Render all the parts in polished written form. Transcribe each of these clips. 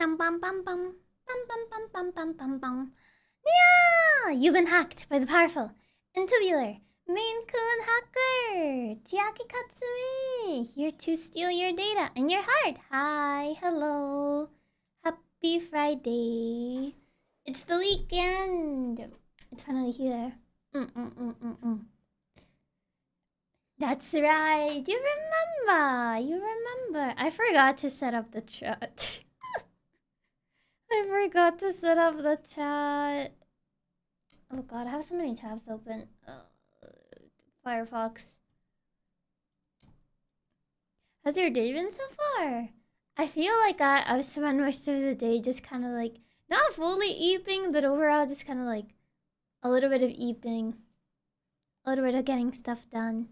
Bum bum bum bum. Bum bum bum bum bum bum bum. Nyaa! You've been hacked by the powerful and tubular Maine Coon hacker! Chiaki Katsumi! Here to steal your data and your heart! Hi, hello. Happy Friday. It's the weekend. It's finally here. That's right. You remember. You remember. I forgot to set up the chat. I forgot to set up the chat. Oh god, I have so many tabs open. Firefox. How's your day been so far? I feel like I've spent most of the day just kind of like, not fully eeping, but overall just kind of like a little bit of eeping. A little bit of getting stuff done.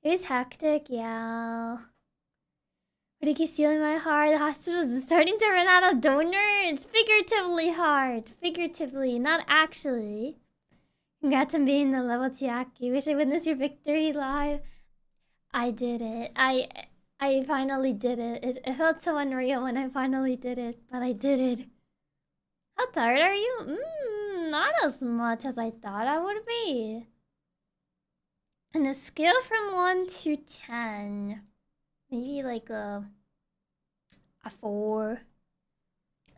It was hectic, yeah. But it keeps stealing my heart. The hospital is starting to run out of donors. Figuratively hard. Figuratively, not actually. Congrats on being the level Chiaki. Wish I witnessed your victory live. I did it. I finally did it. It felt so unreal when I finally did it, but I did it. How tired are you? Not as much as I thought I would be. On a scale from 1 to 10, maybe like a 4.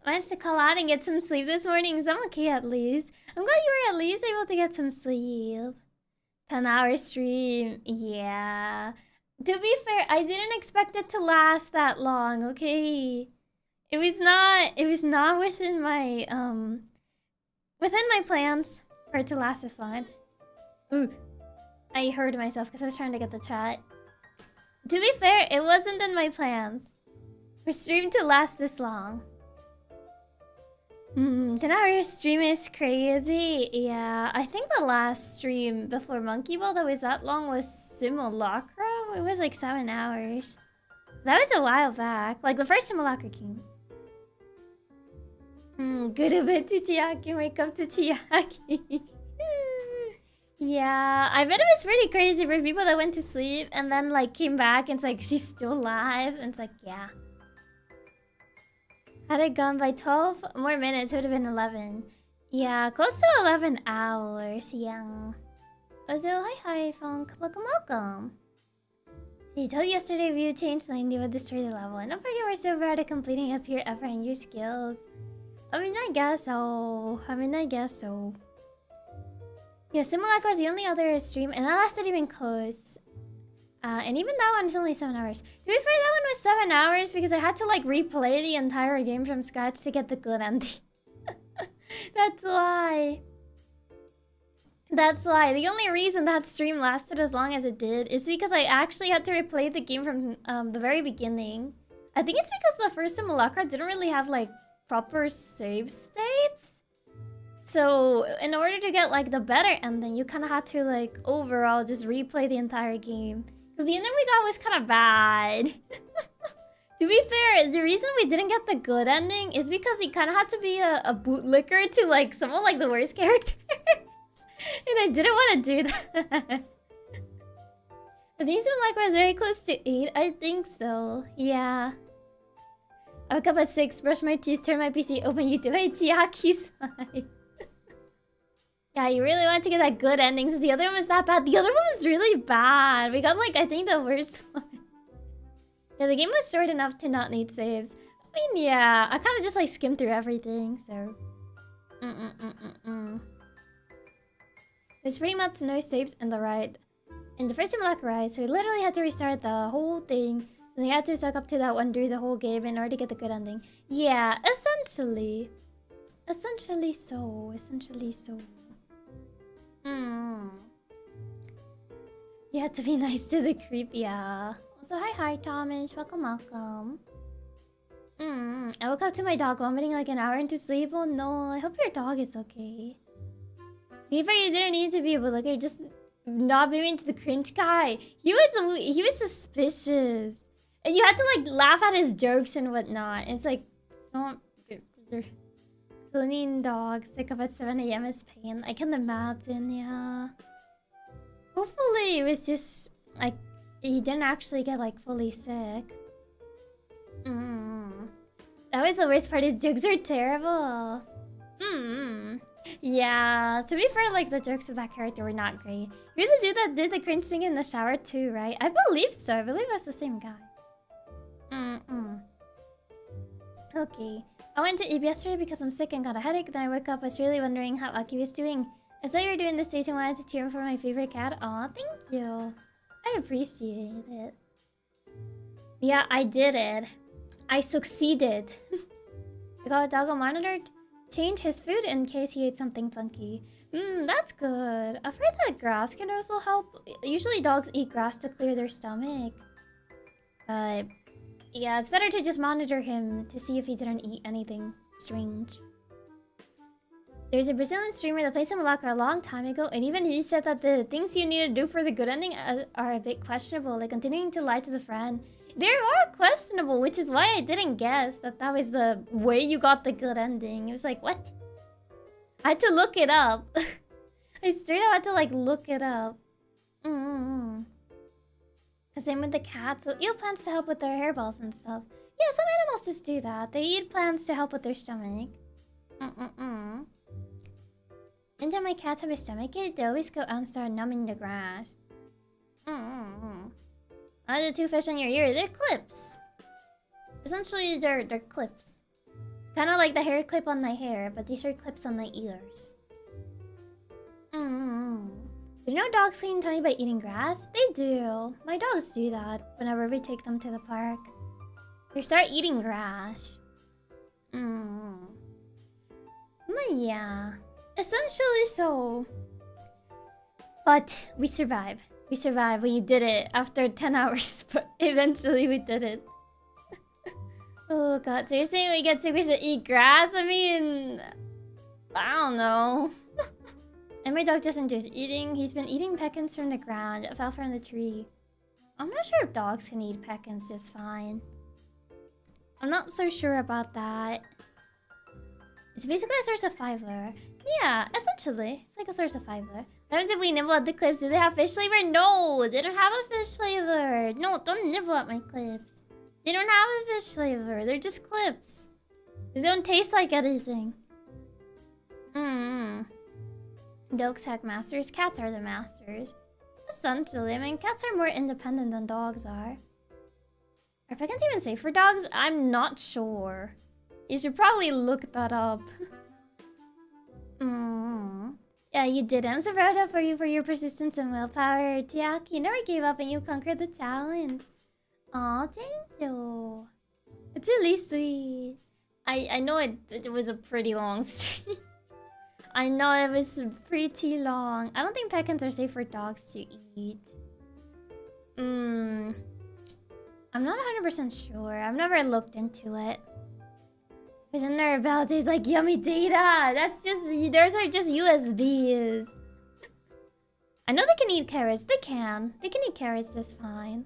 I managed to call out and get some sleep this morning, so I'm okay at least. I'm glad you were at least able to get some sleep. 10-hour stream, yeah. To be fair, I didn't expect it to last that long, okay? It was not within my plans for it to last this long. Ooh. I heard myself because I was trying to get the chat. To be fair, it wasn't in my plans for stream to last this long. 10-hour stream is crazy. Yeah, I think the last stream before Monkey Ball that was that long was Simulacra. It was like 7 hours. That was a while back. Like the first Simulacra came. Good a bit to Chiaki. Wake up to Chiaki. Yeah, I bet it was pretty crazy for people that went to sleep and then like came back and it's like she's still alive and it's like, yeah. Had it gone by 12 more minutes, it would have been 11. Yeah, close to 11 hours, yeah. Also, hi Funk, welcome. So you told yesterday if you changed 90 would destroy the level. And don't forget we're so bad at completing up here ever and your skills. I mean, I guess so. Yeah, Simulacra was the only other stream, and that lasted even close. And even that one is only 7 hours. To be fair, that one was 7 hours because I had to like replay the entire game from scratch to get the good ending. That's why. That's why. The only reason that stream lasted as long as it did is because I actually had to replay the game from the very beginning. I think it's because the first Simulacra didn't really have like proper save states. So, in order to get, like, the better ending, you kind of had to, like, overall just replay the entire game. Because the ending we got was kind of bad. To be fair, the reason we didn't get the good ending is because he kind of had to be a bootlicker to, like, some of, like, the worst characters. And I didn't want to do that. I think Simulacra was very close to 8. I think so. Yeah. I woke up at 6, brush my teeth, turn my PC, open YouTube. Hey, Chiaki's live. Yeah, you really want to get that good ending since the other one was that bad. The other one was really bad. We got, like, I think the worst one. Yeah, the game was short enough to not need saves. I mean, yeah, I kind of just, like, skimmed through everything, so... There's pretty much no saves in the ride. In the first Simulacra ride, so we literally had to restart the whole thing. So we had to suck up to that one through the whole game in order to get the good ending. Yeah, essentially. Essentially so. You had to be nice to the creep, yeah. Also, hi Thomas, welcome. I woke up to my dog vomiting like an hour into sleep. Oh no, I hope your dog is okay. Maybe you didn't need to be able to look at just not being into the cringe guy. He was suspicious. And you had to like laugh at his jokes and whatnot. It's like, it's not... Cleaning dogs, sick up at 7 AM is pain. I can imagine, yeah. Hopefully it was just like he didn't actually get like fully sick. That was the worst part. His jokes are terrible. Yeah, to be fair, like the jokes of that character were not great. He was the dude that did the cringe thing in the shower too, right? I believe so. I believe that's the same guy. Okay. I went to Eve yesterday because I'm sick and got a headache. Then I woke up. I was really wondering how Aki was doing. I saw you were doing the stage and wanted to cheer for my favorite cat. Aw, thank you. I appreciate it. Yeah, I did it. I succeeded. I got a doggo monitor. Change his food in case he ate something funky. That's good. I've heard that grass can also help. Usually dogs eat grass to clear their stomach. But yeah, it's better to just monitor him to see if he didn't eat anything strange. There's a Brazilian streamer that played some Malacca a long time ago, and even he said that the things you need to do for the good ending are a bit questionable, like continuing to lie to the friend. They are questionable, which is why I didn't guess that that was the way you got the good ending. It was like, what? I had to look it up. I straight up had to like look it up. Same with the cats. So eat plants to help with their hairballs and stuff. Yeah, some animals just do that. They eat plants to help with their stomach. Anytime my cats have a stomachache, they always go out and start numbing the grass. The two fish on your ear, they're clips. Essentially, they're clips. Kind of like the hair clip on my hair, but these are clips on my ears. You know dogs clean tummy by eating grass? They do. My dogs do that whenever we take them to the park. They start eating grass. But yeah, essentially so. But we survived. We survived. We did it after 10 hours, but eventually we did it. Oh god, so you're saying we get sick, we should eat grass? I mean, I don't know. And my dog just enjoys eating. He's been eating pecans from the ground. It fell from the tree. I'm not sure if dogs can eat pecans just fine. I'm not so sure about that. It's basically a source of fiber. Yeah, essentially. It's like a source of fiber. What happens if we nibble at the clips? Do they have fish flavor? No, they don't have a fish flavor. No, don't nibble at my clips. They don't have a fish flavor. They're just clips. They don't taste like anything. Dogs have masters. Cats are the masters. Essentially, I mean, cats are more independent than dogs are. Are pecans even safe for dogs? I'm not sure. You should probably look that up. Yeah, you did. I'm so proud of you for your persistence and willpower. Chiaki, you never gave up and you conquered the challenge. Aw, thank you. It's really sweet. I know it was a pretty long stream. I know it was pretty long. I don't think pecans are safe for dogs to eat. I'm not 100% sure. I've never looked into it. Vision their abilities like yummy data. That's just, those are just USBs. I know they can eat carrots. They can eat carrots just fine.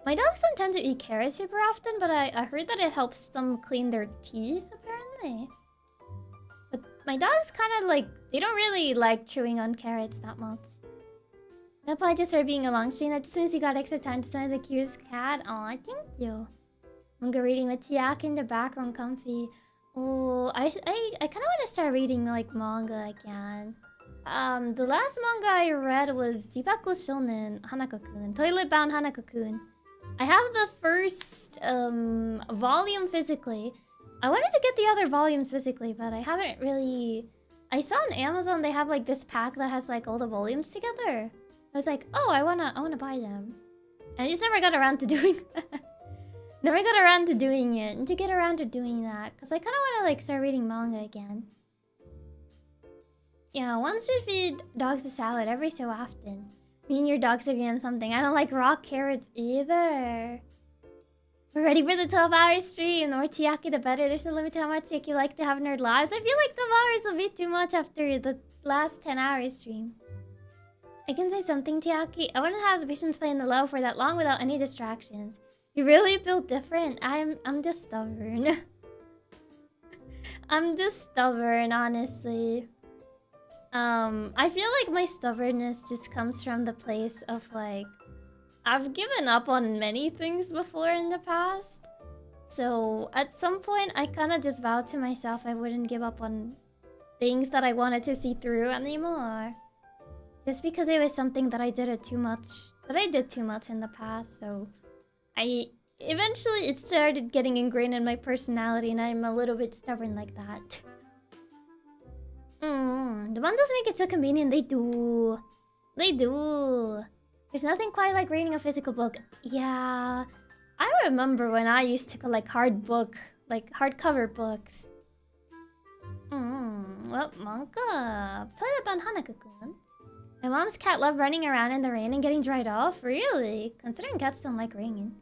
My dogs don't tend to eat carrots super often, but I heard that it helps them clean their teeth, apparently. But my dogs kind of like, they don't really like chewing on carrots that much. That probably just started being a long stream. That just means you got extra time to study the cutest cat. Aw, thank you. I'm good reading with Chiaki in the background, comfy. Oh, I kind of want to start reading like manga again. The last manga I read was Deepaku Shonen Hanako-kun, Toilet Bound Hanako-kun. I have the first volume physically. I wanted to get the other volumes physically, but I haven't really. I saw on Amazon they have like this pack that has like all the volumes together. I was like, oh, I wanna buy them. And I just never got around to doing that. Never got around to doing it. And to get around to doing that, because I kind of want to like start reading manga again. Yeah, one should feed dogs a salad every so often. Me and your dogs are getting something. I don't like raw carrots either. We're ready for the 12-hour stream. The more Chiaki, the better. There's no limit to how much Chiaki like to have nerd lives. I feel like 12 hours will be too much after the last 10-hour stream. I can say something, Chiaki. I wouldn't have the patience playing the low for that long without any distractions. You really feel different. I'm just stubborn. I'm just stubborn, honestly. I feel like my stubbornness just comes from the place of like, I've given up on many things before in the past. So at some point, I kind of just vowed to myself I wouldn't give up on things that I wanted to see through anymore. Just because it was something that I did too much in the past. So eventually it started getting ingrained in my personality, and I'm a little bit stubborn like that. The bundles make it so convenient. They do. They do. There's nothing quite like reading a physical book. Yeah. I remember when I used to collect hardcover books. Well, manga. Toilet bound Hanako-kun. My mom's cat loved running around in the rain and getting dried off. Really? Considering cats don't like rain.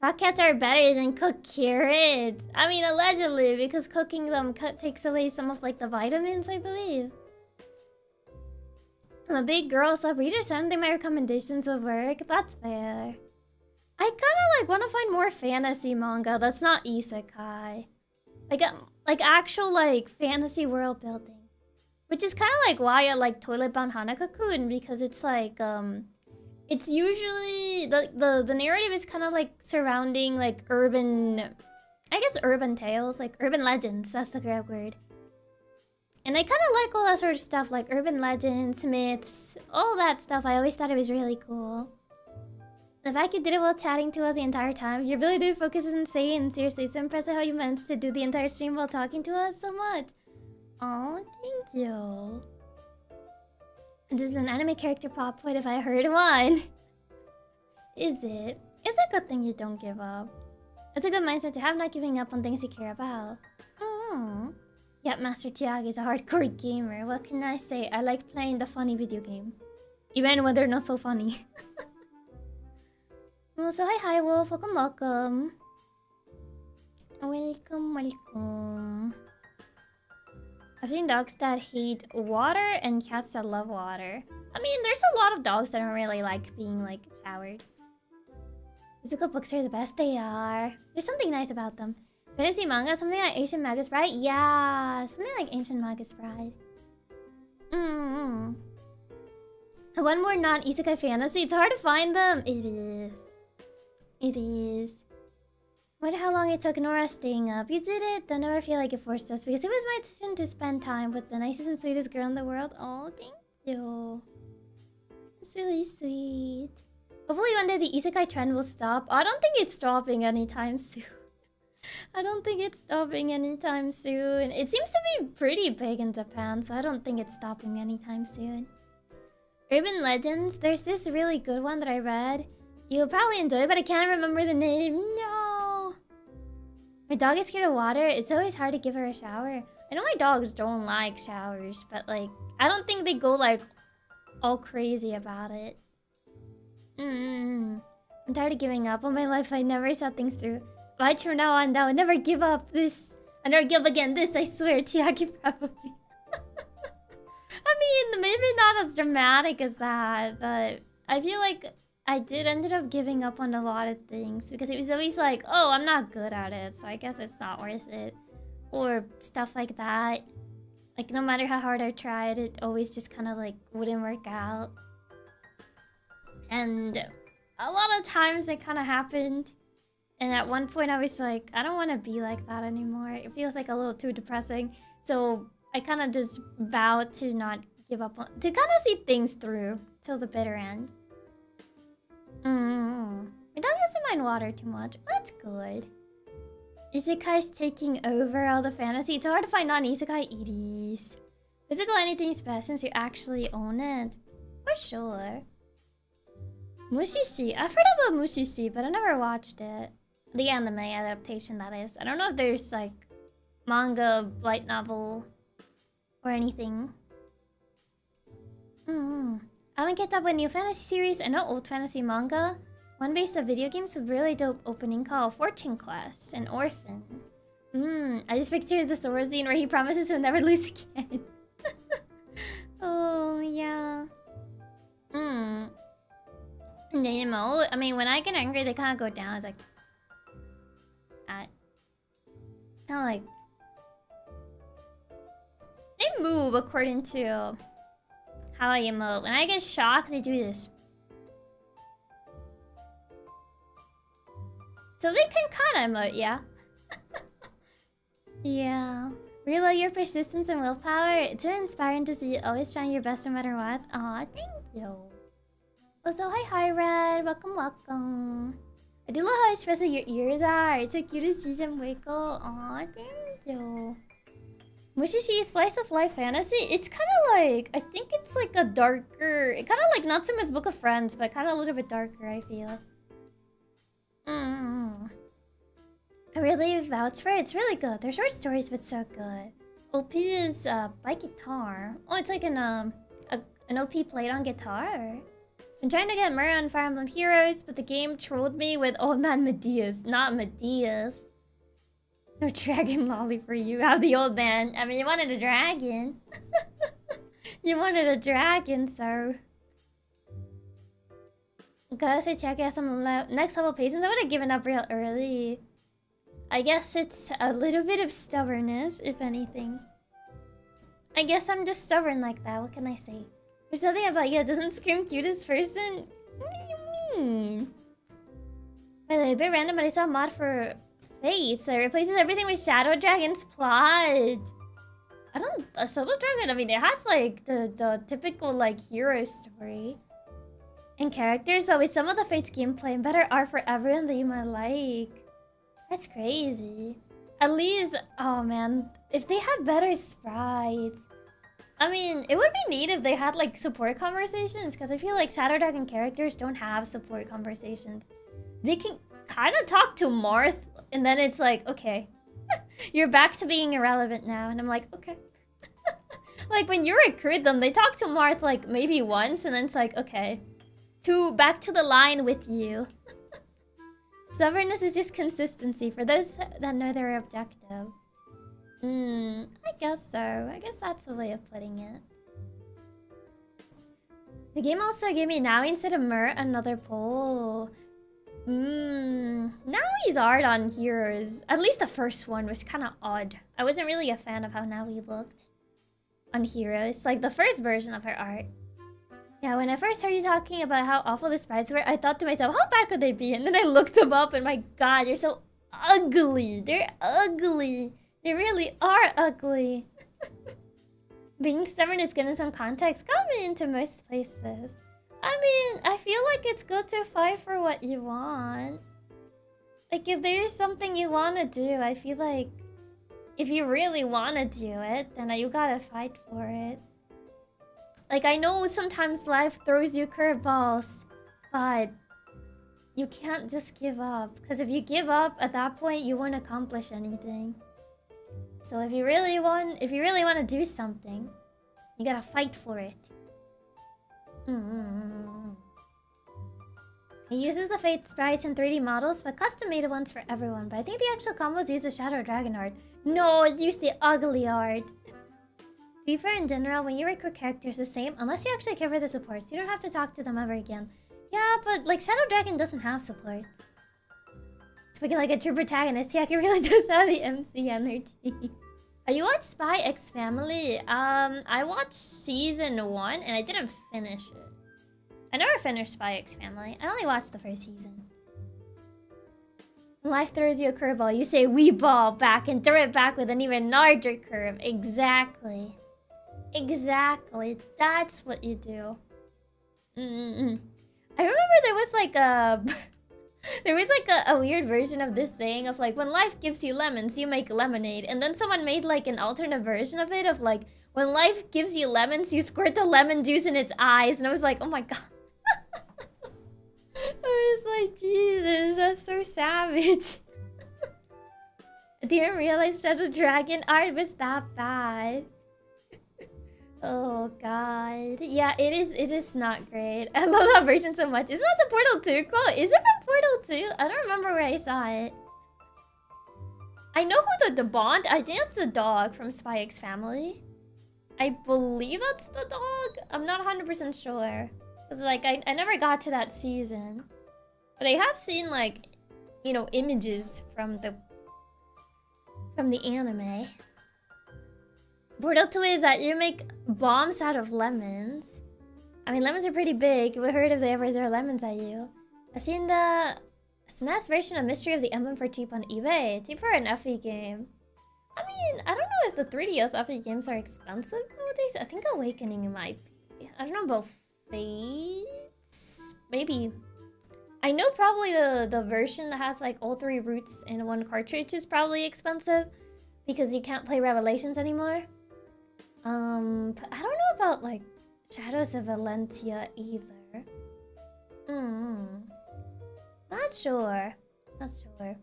Rock cats are better than cooked carrots. I mean, allegedly, because cooking them takes away some of like the vitamins, I believe. I'm a big girl sub-reader, so I don't think my recommendations will work. That's fair. I kind of like want to find more fantasy manga that's not isekai. Like actual like fantasy world building. Which is kind of like why I like Toilet Bound Hanako-kun, because it's like it's usually the narrative is kind of like surrounding like urban tales, like urban legends. That's the correct word. And I kind of like all that sort of stuff, like urban legends, myths, all that stuff. I always thought it was really cool. The fact you did it while chatting to us the entire time, your ability to focus is insane. Seriously, it's so impressive how you managed to do the entire stream while talking to us so much. Oh, thank you. And this is an anime character pop point if I heard one. Is it? It's a good thing you don't give up. It's a good mindset to have, not giving up on things you care about. Yep, Master Chiaki is a hardcore gamer. What can I say? I like playing the funny video game. Even when they're not so funny. Oh, so hi Wolf. Welcome. Welcome. I've seen dogs that hate water and cats that love water. I mean, there's a lot of dogs that don't really like being like showered. Physical books are the best. They are. There's something nice about them. Fantasy manga, something like Ancient Magus Bride? Yeah, something like Ancient Magus Bride. One more non-isekai fantasy. It's hard to find them. It is. It is. Wonder how long it took Nora staying up. You did it. Don't ever feel like it forced us, because it was my decision to spend time with the nicest and sweetest girl in the world. Oh, thank you. It's really sweet. Hopefully one day the isekai trend will stop. I don't think it's stopping anytime soon. I don't think it's stopping anytime soon. It seems to be pretty big in Japan, so I don't think it's stopping anytime soon. Urban Legends, there's this really good one that I read. You'll probably enjoy it, but I can't remember the name. No! My dog is scared of water. It's always hard to give her a shower. I know my dogs don't like showers, but like, I don't think they go like all crazy about it. I'm tired of giving up on my life. I never saw things through. But from now on, I will never give up this. I never give again this, I swear. Chiaki probably. I mean, maybe not as dramatic as that, but I feel like I did ended up giving up on a lot of things, because it was always like, oh, I'm not good at it, so I guess it's not worth it. Or stuff like that. Like, no matter how hard I tried, it always just kind of like wouldn't work out. And a lot of times it kind of happened. And at one point I was like, I don't want to be like that anymore. It feels like a little too depressing. So I kind of just vowed to not give up on... to kind of see things through till the bitter end. My dog doesn't mind water too much. That's good. Isekai's taking over all the fantasy. It's hard to find non-isekai. It is. Physical anything is best since you actually own it. For sure. Mushishi. I've heard about Mushishi, but I never watched it. The anime adaptation, that is. I don't know if there's like manga, light novel, or anything. I haven't kept up with new fantasy series and no old fantasy manga. One based on video games with really dope opening called Fortune Quest and Orphan. I just pictured the Sora scene where he promises he'll never lose again. Oh, yeah. And the emote, I mean, when I get angry, they kind of go down. It's like... kind of like... they move according to how I emote. When I get shocked, they do this. So they can kind of emote, yeah. Yeah. Reload your persistence and willpower. It's really inspiring to see you always trying your best no matter what. Aw, thank you. Also, hi Red. Welcome, welcome. I do love how expressive your ears are. It's so cute to see them wiggle. Aw, thank you. Mushishi slice of life fantasy? It's kind of like... I think it's like a darker... It kind of like Natsume's Book of Friends, but kind of a little bit darker, I feel. I really vouch for it. It's really good. They're short stories, but so good. OP is by guitar. Oh, it's like an OP played on guitar. I'm trying to get Murray on Fire Emblem Heroes, but the game trolled me with Old Man Medeas. Not Medeas. No dragon lolly for you. How the old man. I mean, you wanted a dragon. You wanted a dragon, sir. Gotta check out some next level patience. I would have given up real early. I guess it's a little bit of stubbornness, if anything. I guess I'm just stubborn like that. What can I say? There's nothing about you that doesn't scream cutest person. What do you mean? By the way, a bit random, but I saw a mod for Fates that replaces everything with Shadow Dragon's plot. A Shadow Dragon, I mean, it has like the typical like hero story and characters, but with some of the Fates gameplay and better art for everyone that you might like. That's crazy. At least, oh man, if they had better sprites. I mean, it would be neat if they had like support conversations, because I feel like Shadow Dragon characters don't have support conversations. They can kind of talk to Marth, and then it's like, okay, you're back to being irrelevant now. And I'm like, okay. Like when you recruit them, they talk to Marth like maybe once, and then it's like, okay, back to the line with you. Stubbornness is just consistency for those that know their objective. I guess so. I guess that's a way of putting it. The game also gave me Nyaa instead of Mur another poll. Naoi's art on Heroes, at least the first one, was kind of odd. I wasn't really a fan of how Naoi looked on Heroes, like the first version of her art. Yeah, when I first heard you talking about how awful the sprites were, I thought to myself, how bad could they be? And then I looked them up and my god, you're so ugly. They're ugly. They really are ugly. Being stubborn is good in some context. Got me into most places. I mean, I feel like it's good to fight for what you want. Like, if there's something you want to do, I feel like if you really want to do it, then you gotta fight for it. Like, I know sometimes life throws you curveballs, but you can't just give up. Because if you give up, at that point, you won't accomplish anything. So if you really want to do something, you gotta fight for it. He uses the Fate sprites and 3D models, but custom-made ones for everyone. But I think the actual combos use the Shadow Dragon art. No, it used the ugly art. To be fair, in general, when you recruit characters the same, unless you actually care for the supports, you don't have to talk to them ever again. Yeah, but like Shadow Dragon doesn't have supports. Speaking like a true protagonist, Chiaki really does have the MC energy. You watched Spy X Family? I watched season 1 and I didn't finish it. I never finished Spy X Family. I only watched the first season. When life throws you a curveball, you say we ball back and throw it back with an even larger curve. Exactly. Exactly. That's what you do. I remember there was like a... there was like a weird version of this saying of like, when life gives you lemons, you make lemonade. And then someone made like an alternate version of it of like, when life gives you lemons, you squirt the lemon juice in its eyes. And I was like, oh my god. I was like, Jesus, that's so savage. I didn't realize Shadow Dragon art was that bad. Oh god. Yeah, it is not great. I love that version so much. Isn't that the Portal 2 quote? Is it from Portal 2? I don't remember where I saw it. I know who the Bond, I think it's the dog from Spy X Family. I believe that's the dog. I'm not 100% sure. Cause like I never got to that season. But I have seen like, you know, images from the anime. Portal 2 is that you make bombs out of lemons. I mean, lemons are pretty big. It would hurt if they ever throw lemons at you. I've seen SNES version of Mystery of the Emblem for cheap on eBay. Cheap for an FE game. I mean, I don't know if the 3DS FE games are expensive nowadays. I think Awakening might be. I don't know about Fates. Maybe. I know probably the version that has like all 3 roots in one cartridge is probably expensive because you can't play Revelations anymore. But I don't know about like Shadows of Valentia either. Not sure. Not sure.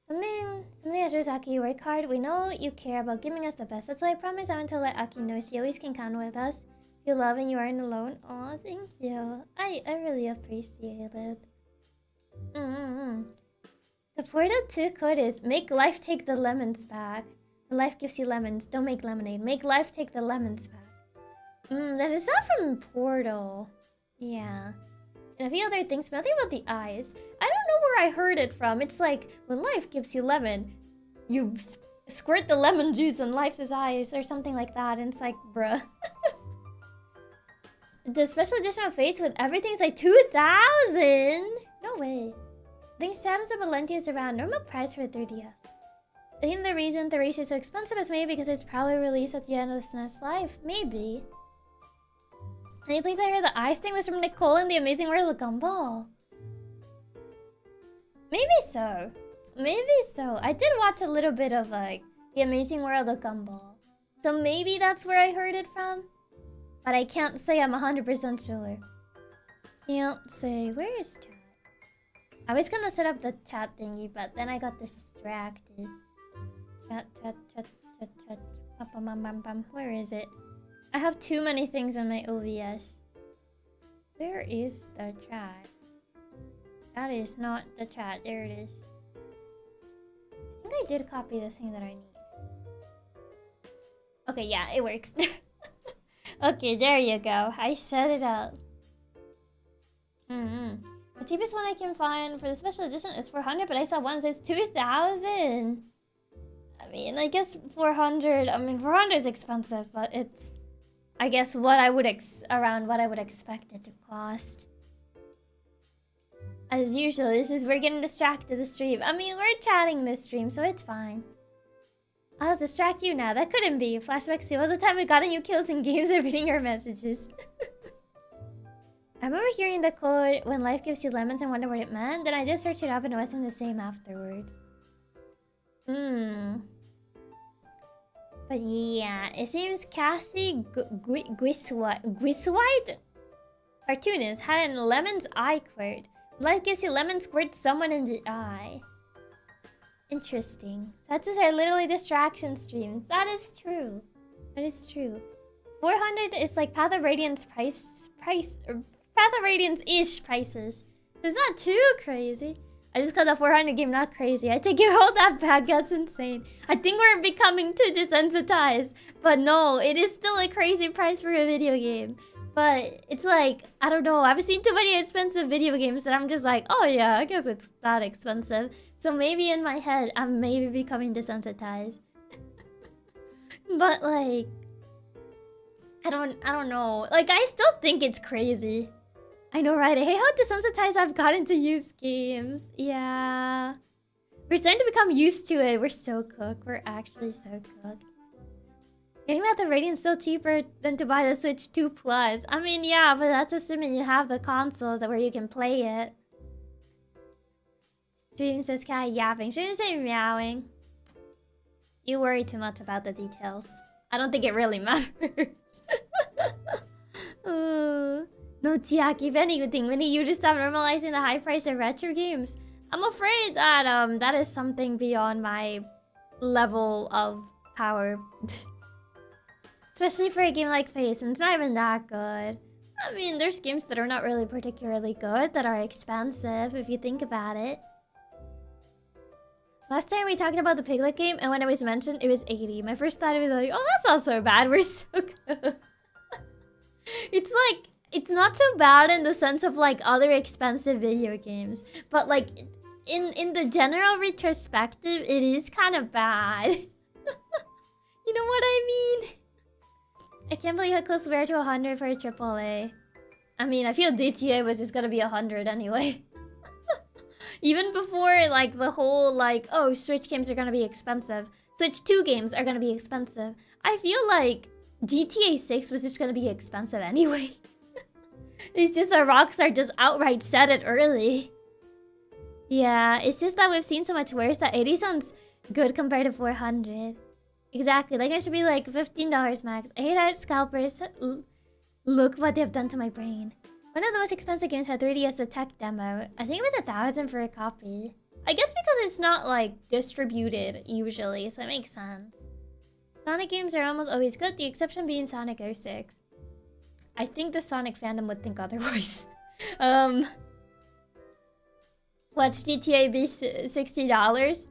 Something assures Aki, you work hard. We know you care about giving us the best. That's why I promise I want to let Aki know she always can count with us. You love and you aren't alone. Aw, thank you. I really appreciate it. The Portal 2 code is make life take the lemons back. Life gives you lemons. Don't make lemonade. Make life take the lemons back. That is not from Portal. Yeah. And a few other things, but nothing about the eyes. I don't know where I heard it from. It's like, when life gives you lemon, you squirt the lemon juice in life's eyes or something like that. And it's like, bruh. The special edition of Fates with everything's like 2,000? No way. I think Shadows of Valentia is around normal price for a 3DS. I think the reason the ratio is so expensive is maybe because it's probably released at the end of the SNES life. Maybe. Any place I heard the eyes thing was from Nicole in The Amazing World of Gumball. Maybe so. Maybe so. I did watch a little bit of like The Amazing World of Gumball. So maybe that's where I heard it from. But I can't say I'm 100% sure. Can't say. Where is chat? I was gonna set up the chat thingy, but then I got distracted. Chat. Where is it? I have too many things on my OBS. Where is the chat? That is not the chat. There it is. I think I did copy the thing that I need. Okay, yeah, it works. Okay, there you go. I set it up. The cheapest one I can find for the special edition is 400, but I saw one that says 2,000. I mean, I guess 400. I mean, 400 is expensive, but it's, I guess, what I would around what I would expect it to cost. As usual, we're getting distracted this stream. I mean, we're chatting this stream, so it's fine. I'll distract you now. That couldn't be. Flashbacks to all the time we got new kills in games or reading our messages. I remember hearing the quote, when life gives you lemons, and wonder what it meant. Then I did search it up and it wasn't the same afterwards. But yeah, it seems Kathy Gwiswite, cartoonist, had a lemon's eye quote. Life gives you lemon, squirt someone in the eye. Interesting. That's just our literally distraction streams. That is true. That is true. 400 is like Path of Radiance Path of Radiance-ish prices. So it's not too crazy. I just called the 400 game not crazy. I take it all that bad. That's insane. I think we're becoming too desensitized. But no, it is still a crazy price for a video game. But it's like, I don't know. I've seen too many expensive video games that I'm just like, oh yeah, I guess it's that expensive. So maybe in my head, I'm maybe becoming desensitized. But like, I don't know. Like, I still think it's crazy. I know, right? I hate how desensitized I've gotten to used games. Yeah. We're starting to become used to it. We're so cooked. We're actually so cooked. Getting Path of Radiance still cheaper than to buy the Switch 2 Plus. I mean, yeah, but that's assuming you have the console where you can play it. Stream says cat yapping. Shouldn't say meowing. You worry too much about the details. I don't think it really matters. No, Chiaki, if anything, we need you to stop normalizing the high price of retro games. I'm afraid that that is something beyond my level of power. Especially for a game like Face, and it's not even that good. I mean, there's games that are not really particularly good, that are expensive, if you think about it. Last time we talked about the Piglet game, and when it was mentioned, it was 80. My first thought, it was like, oh, that's not so bad, we're so good. It's like, it's not so bad in the sense of like other expensive video games. But like, in the general retrospective, it is kind of bad. You know what I mean? I can't believe how close we are to 100 for a AAA. I mean, I feel DTA was just gonna be 100 anyway. Even before, like, the whole, like, oh, Switch games are gonna be expensive. Switch 2 games are gonna be expensive. I feel like GTA 6 was just gonna be expensive anyway. It's just that Rockstar just outright said it early. Yeah, it's just that we've seen so much worse that 80 sounds good compared to 400. Exactly, like it should be like $15 max. I hate how scalpers look what they've done to my brain. One of the most expensive games had 3DS a tech demo. I think it was 1,000 for a copy. I guess because it's not like distributed usually, so it makes sense. Sonic games are almost always good, the exception being Sonic 06. I think the Sonic fandom would think otherwise. What's GTA be $60?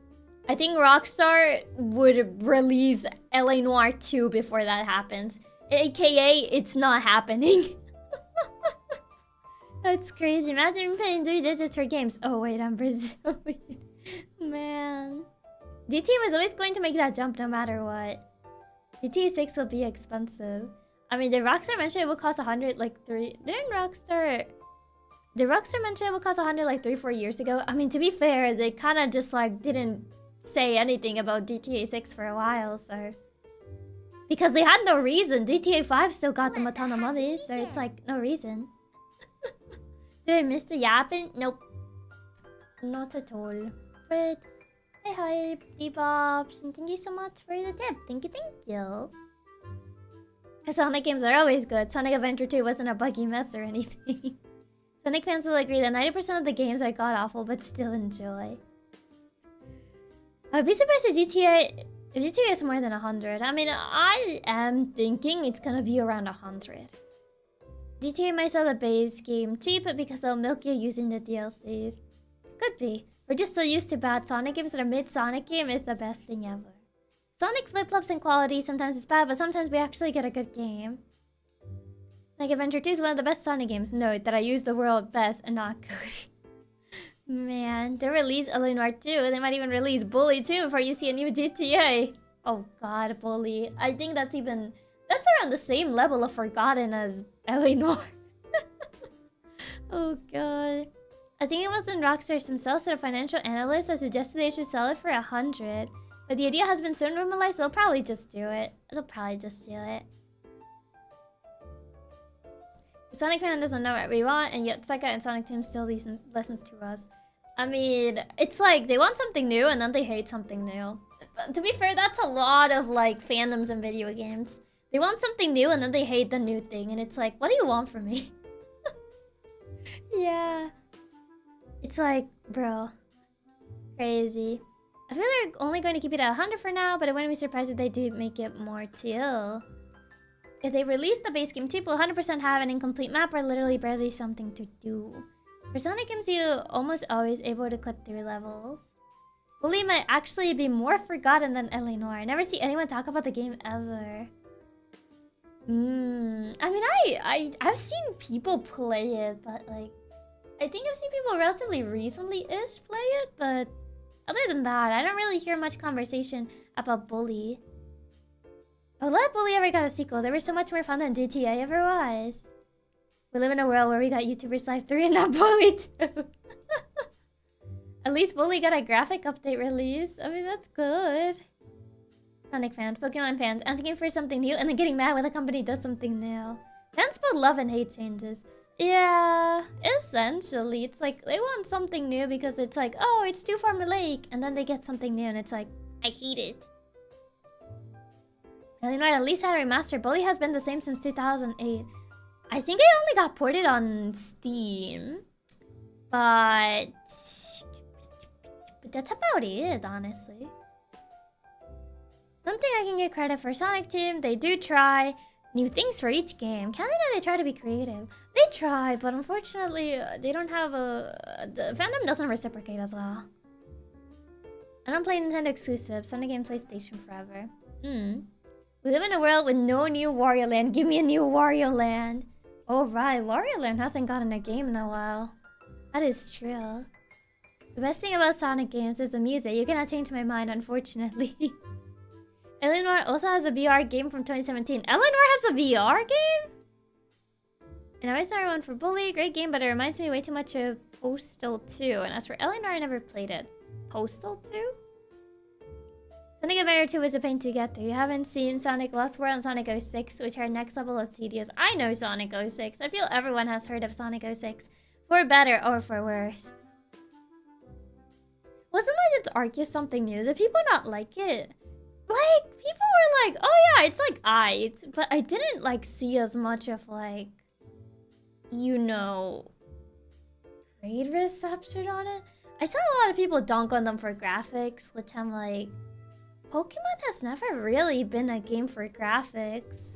I think Rockstar would release LA Noire 2 before that happens. AKA, it's not happening. That's crazy. Imagine paying 3 digits for games. Oh wait, I'm Brazilian. Man. GTA was always going to make that jump no matter what. GTA 6 will be expensive. I mean, did Rockstar mention it would cost 100 like 3... Did Rockstar mention it would cost 100 like 3-4 years ago? I mean, to be fair, they kind of just like didn't say anything about GTA 6 for a while, so... Because they had no reason. GTA 5 still got them a ton of money, so it's like, no reason. Did I miss the yapping? Nope. Not at all. But, hi, Bebop. Thank you so much for the tip. Thank you. The Sonic games are always good. Sonic Adventure 2 wasn't a buggy mess or anything. Sonic fans will agree that 90% of the games are god-awful, but still enjoy. I'd be surprised if GTA is more than 100. I mean, I am thinking it's gonna be around 100. GTA might sell the base game cheap because they'll milk you using the DLCs. Could be. We're just so used to bad Sonic games that a mid-Sonic game is the best thing ever. Sonic flip-flops in quality, sometimes it's bad, but sometimes we actually get a good game. Sonic Adventure 2 is one of the best Sonic games. Note that I use the word best and not good. Man, they release LA Noire 2. They might even release Bully 2 before you see a new GTA. Oh god, Bully. I think that's around the same level of forgotten as LA Noire. Oh god. I think it wasn't Rockstars themselves or a financial analyst that suggested they should sell it for 100. But the idea has been so normalized, they'll probably just do it. They'll probably just do it. The Sonic fan doesn't know what we want, and yet Sega and Sonic Team still listens to us. I mean, it's like they want something new and then they hate something new. But to be fair, that's a lot of like fandoms in video games. They want something new and then they hate the new thing, and it's like, what do you want from me? Yeah. It's like, bro. Crazy. I feel they're only going to keep it at 100 for now, but I wouldn't be surprised if they do make it more too. If they release the base game cheap, will 100% have an incomplete map or literally barely something to do. For Sonic games, you almost always able to clip through levels. Bully might actually be more forgotten than LA Noire. I never see anyone talk about the game ever. I mean, I've seen people play it, but like... I think I've seen people relatively recently-ish play it, but... Other than that, I don't really hear much conversation about Bully. Oh, let Bully ever got a sequel. They were so much more fun than GTA ever was. We live in a world where we got YouTubers Live 3 and not Bully 2. At least Bully got a graphic update release. I mean, that's good. Sonic fans, Pokemon fans, asking for something new and then getting mad when the company does something new. Fans both love and hate changes. Yeah, essentially. It's like, they want something new because it's like, oh, it's too formulaic. And then they get something new and it's like, I hate it. Eleanor at least had a remaster. Bully has been the same since 2008. I think it only got ported on Steam. But that's about it, honestly. Something I can get credit for Sonic Team. They do try new things for each game. Can't they try to be creative? They try, but unfortunately, they don't have the fandom doesn't reciprocate as well. I don't play Nintendo exclusive. Sonic game PlayStation forever. We live in a world with no new Wario Land. Give me a new Wario Land. Oh right, Wario Land hasn't gotten a game in a while. That is true. The best thing about Sonic games is the music. You cannot change my mind, unfortunately. Eleanor also has a VR game from 2017. Eleanor has a VR game? And I always one for Bully, great game, but it reminds me way too much of Postal 2. And as for Eleanor, I never played it. Postal 2? Sonic Adventure 2 was a pain to get through. You haven't seen Sonic Lost World and Sonic 06, which are next level of tedious. I know Sonic 06. I feel everyone has heard of Sonic 06. For better or for worse. Wasn't Legends Arceus something new? Did people not like it? Like, people were like, oh yeah, it's like aight. But I didn't like see as much of like, you know, great reception on it. I saw a lot of people dunk on them for graphics, which I'm like, Pokemon has never really been a game for graphics.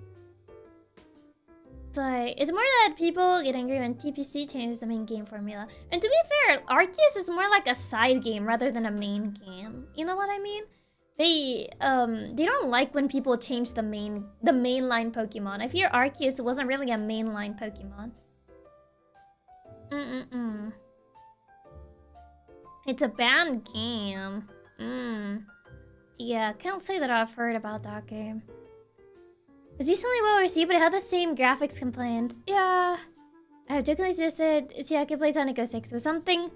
It's like, it's more that people get angry when TPC changes the main game formula. And to be fair, Arceus is more like a side game rather than a main game. You know what I mean? They don't like when people change the mainline Pokemon. I fear Arceus wasn't really a mainline Pokemon. It's a banned game. Yeah, can't say that I've heard about that game. It was recently well received, but it had the same graphics complaints. Yeah. I have jokingly suggested Chiaki play Sonic 06 with something,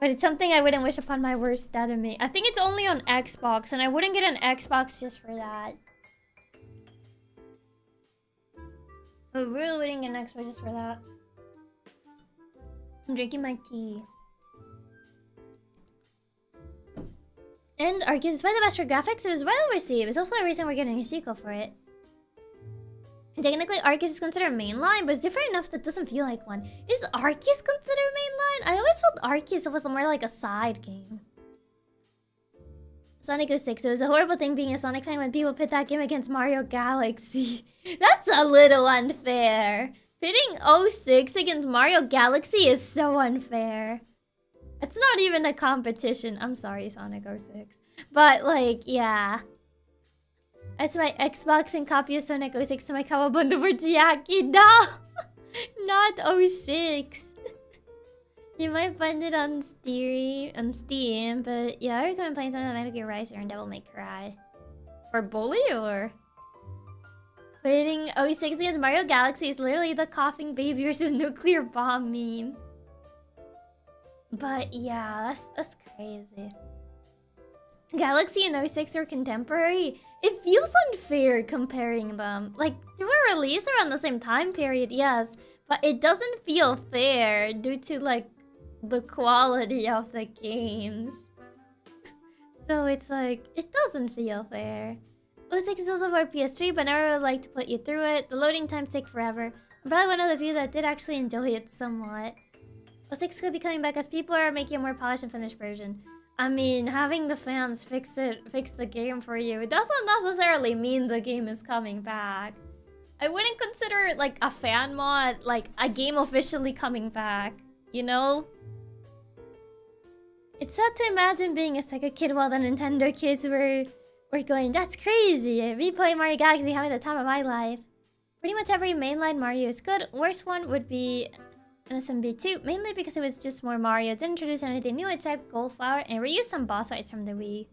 but it's something I wouldn't wish upon my worst enemy. I think it's only on Xbox, and I wouldn't get an Xbox just for that. I really wouldn't get an Xbox just for that. I'm drinking my tea. And Arceus, despite the best for graphics, it was well received. It's also a reason we're getting a sequel for it. And technically, Arceus is considered mainline, but it's different enough that it doesn't feel like one. Is Arceus considered mainline? I always felt Arceus was more like a side game. Sonic 06, it was a horrible thing being a Sonic fan when people pit that game against Mario Galaxy. That's a little unfair. Pitting 06 against Mario Galaxy is so unfair. It's not even a competition. I'm sorry, Sonic 06. But, like, yeah. That's my Xbox and copy of Sonic 06 to my Kawabundu for Chiaki. No! Not 06. You might find it on Steam, but yeah, I recommend playing something like Metal Gear Rise and Devil May Cry. For Bully, or? Putting 06 against Mario Galaxy is literally the coughing baby versus nuclear bomb meme. But yeah, that's crazy. Galaxy and 06 are contemporary. It feels unfair comparing them. Like, they were released around the same time period, yes. But it doesn't feel fair due to, like, the quality of the games. So it's like, it doesn't feel fair. 06 is also for PS3, but never would like to put you through it. The loading times take forever. I'm probably one of the few that did actually enjoy it somewhat. 06 could be coming back as people are making a more polished and finished version. I mean, having the fans fix the game for you, it doesn't necessarily mean the game is coming back. I wouldn't consider it like a fan mod, like a game officially coming back, you know? It's sad to imagine being a Sega kid while the Nintendo kids were going, that's crazy, replay Mario Galaxy having the time of my life. Pretty much every mainline Mario is good. Worst one would be SMB2, mainly because it was just more Mario. It didn't introduce anything new except Goldflower and reused some boss fights from the Wii.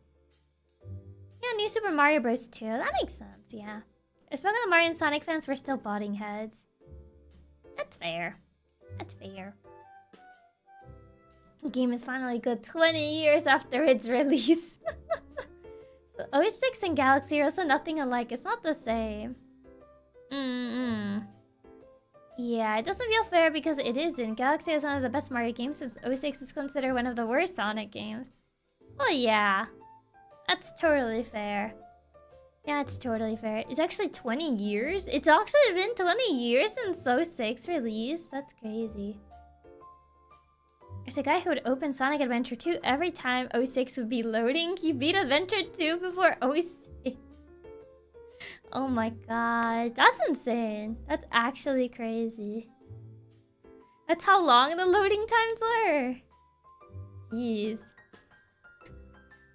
Yeah, New Super Mario Bros. 2. That makes sense, yeah. Especially the Mario and Sonic fans were still butting heads. That's fair. That's fair. The game is finally good 20 years after its release. So 06 and Galaxy are also nothing alike. It's not the same. Yeah, it doesn't feel fair because it isn't. Galaxy is one of the best Mario games since 06 is considered one of the worst Sonic games. Well, yeah. That's totally fair. Yeah, it's totally fair. It's actually 20 years? It's actually been 20 years since 06 release? That's crazy. There's a guy who would open Sonic Adventure 2 every time 06 would be loading. He beat Adventure 2 before 06. Oh my god, that's insane. That's actually crazy. That's how long the loading times were. Jeez.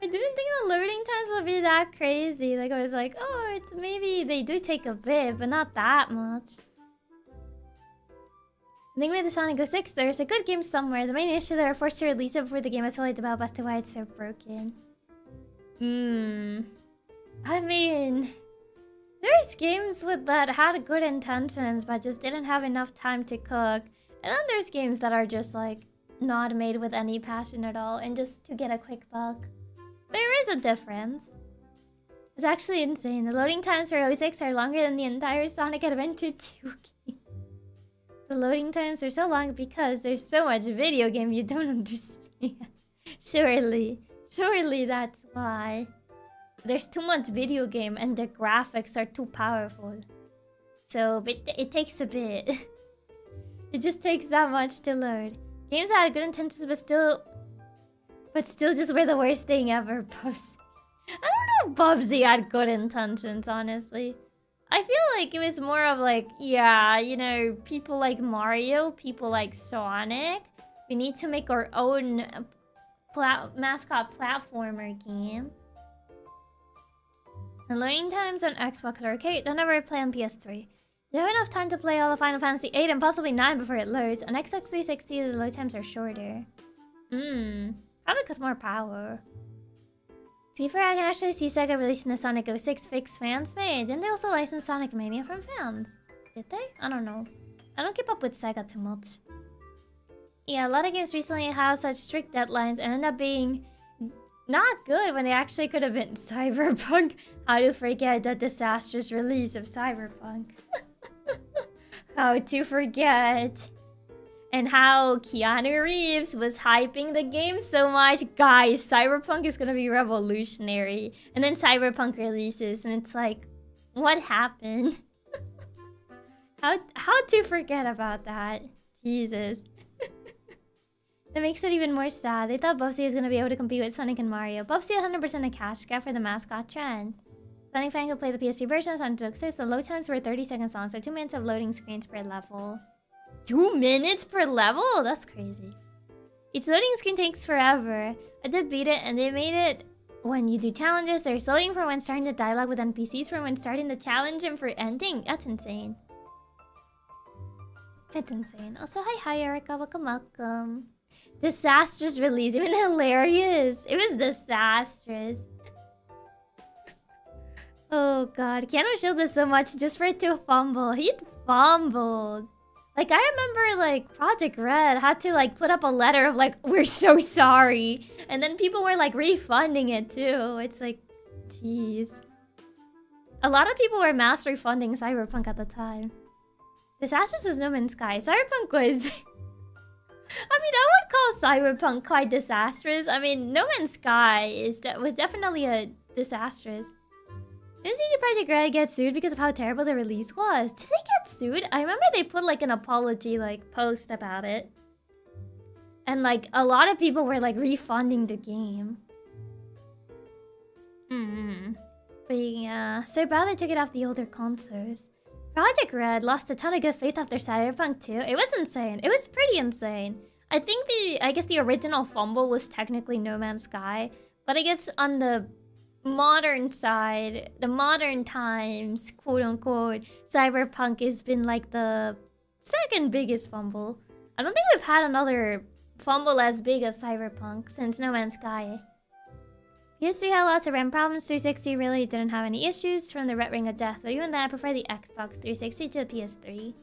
I didn't think the loading times would be that crazy. Like, I was like, oh, it's maybe they do take a bit, but not that much. I think with the Sonic 06, there's a good game somewhere. The main issue, they were forced to release it before the game was fully developed as to why it's so broken. I mean... There there's games that had good intentions but just didn't have enough time to cook. And then there's games that are just like not made with any passion at all and just to get a quick buck. There is a difference. It's actually insane. The loading times for 06 are longer than the entire Sonic Adventure 2 game. The loading times are so long because there's so much video game you don't understand. Surely that's why. There's too much video game and the graphics are too powerful. So it takes a bit. It just takes that much to load. Games that had good intentions but still just were the worst thing ever. Bubsy. I don't know if Bubsy had good intentions, honestly. I feel like it was more of like, yeah, you know, people like Mario, people like Sonic. We need to make our own mascot platformer game. The loading times on Xbox are okay. Don't ever play on PS3. You have enough time to play all of Final Fantasy 8 and possibly 9 before it loads. On Xbox 360, the load times are shorter. Probably because more power. To be fair, I can actually see Sega releasing the Sonic 06 fix fans made. Didn't they also license Sonic Mania from fans? Did they? I don't know. I don't keep up with Sega too much. Yeah, a lot of games recently have such strict deadlines and end up being not good when they actually could have been Cyberpunk. How to forget the disastrous release of Cyberpunk. How to forget. And how Keanu Reeves was hyping the game so much. Guys, Cyberpunk is gonna be revolutionary. And then Cyberpunk releases and it's like, what happened? How to forget about that? Jesus. That makes it even more sad. They thought Bubsy was gonna be able to compete with Sonic and Mario. Bubsy 100% a cash grab for the mascot trend. Sonic fan could play the PS3 version of Sonic 06. The load times were 30 seconds long, so 2 minutes of loading screens per level. 2 minutes per level? That's crazy. Each loading screen takes forever. I did beat it, and they made it when you do challenges. There's loading for when starting the dialogue with NPCs, for when starting the challenge, and for ending. That's insane. It's insane. Also, hi Erica. Welcome. Disastrous release. Even hilarious. It was disastrous. Oh god. Keanu shielded so much just for it to fumble. He'd fumbled. Like, I remember, like, Project Red had to, like, put up a letter of, like, we're so sorry. And then people were, like, refunding it, too. It's like, jeez. A lot of people were mass refunding Cyberpunk at the time. Disastrous was No Man's Sky. Cyberpunk was... I mean, I would call Cyberpunk quite disastrous. I mean, No Man's Sky was definitely a disastrous. Didn't CD Projekt Red get sued because of how terrible the release was? Did they get sued? I remember they put like an apology like post about it. And like a lot of people were like refunding the game. But yeah, so bad they took it off the older consoles. Project Red lost a ton of good faith after Cyberpunk 2. It was insane. It was pretty insane. I guess the original fumble was technically No Man's Sky. But I guess on the modern side, the modern times, quote unquote, Cyberpunk has been like the second biggest fumble. I don't think we've had another fumble as big as Cyberpunk since No Man's Sky. PS3 had lots of RAM problems. 360 really didn't have any issues from the Red Ring of Death, but even then I prefer the Xbox 360 to the PS3.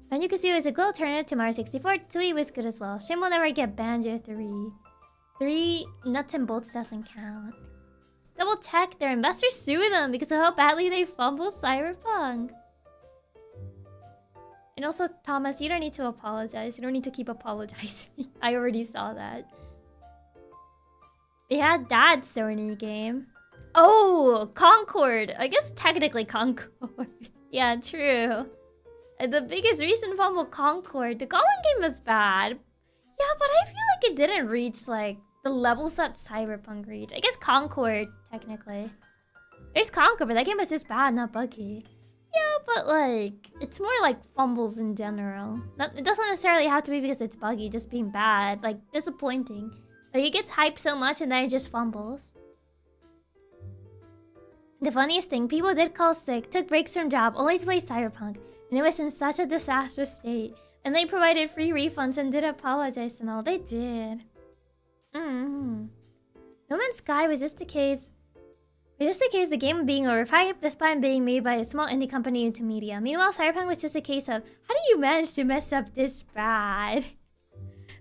Banjo-Kazooie is a good alternative to Mario 64. 2 was good as well. Shame we'll never get Banjo 3. 3 nuts and bolts doesn't count. Double check, their investors sue them because of how badly they fumbled Cyberpunk. And also, Thomas, you don't need to apologize. You don't need to keep apologizing. I already saw that. They had that Sony game. Oh, Concord. I guess technically Concord. Yeah, true. And the biggest recent fumble, Concord. The Gollum game was bad. Yeah, but I feel like it didn't reach like the levels that Cyberpunk reached. I guess Concord, technically. There's Concord, but that game was just bad, not buggy. Yeah, but like, it's more like fumbles in general. It doesn't necessarily have to be because it's buggy, just being bad. Like, disappointing. Like, it gets hyped so much and then it just fumbles. The funniest thing, people did call sick, took breaks from job, only to play Cyberpunk. And it was in such a disastrous state. And they provided free refunds and did apologize and all. They did. No Man's Sky, was this the case It was the case of the game being overhyped despite being made by a small indie company into media. Meanwhile, Cyberpunk was just a case of, how do you manage to mess up this bad?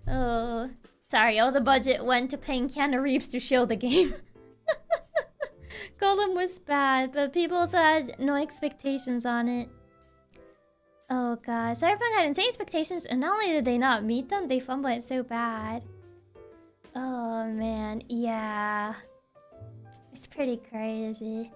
Oh, sorry, all the budget went to paying Keanu Reeves to show the game. Golem was bad, but people also had no expectations on it. Oh god, Cyberpunk had insane expectations, and not only did they not meet them, they fumbled it so bad. Oh man, yeah. It's pretty crazy.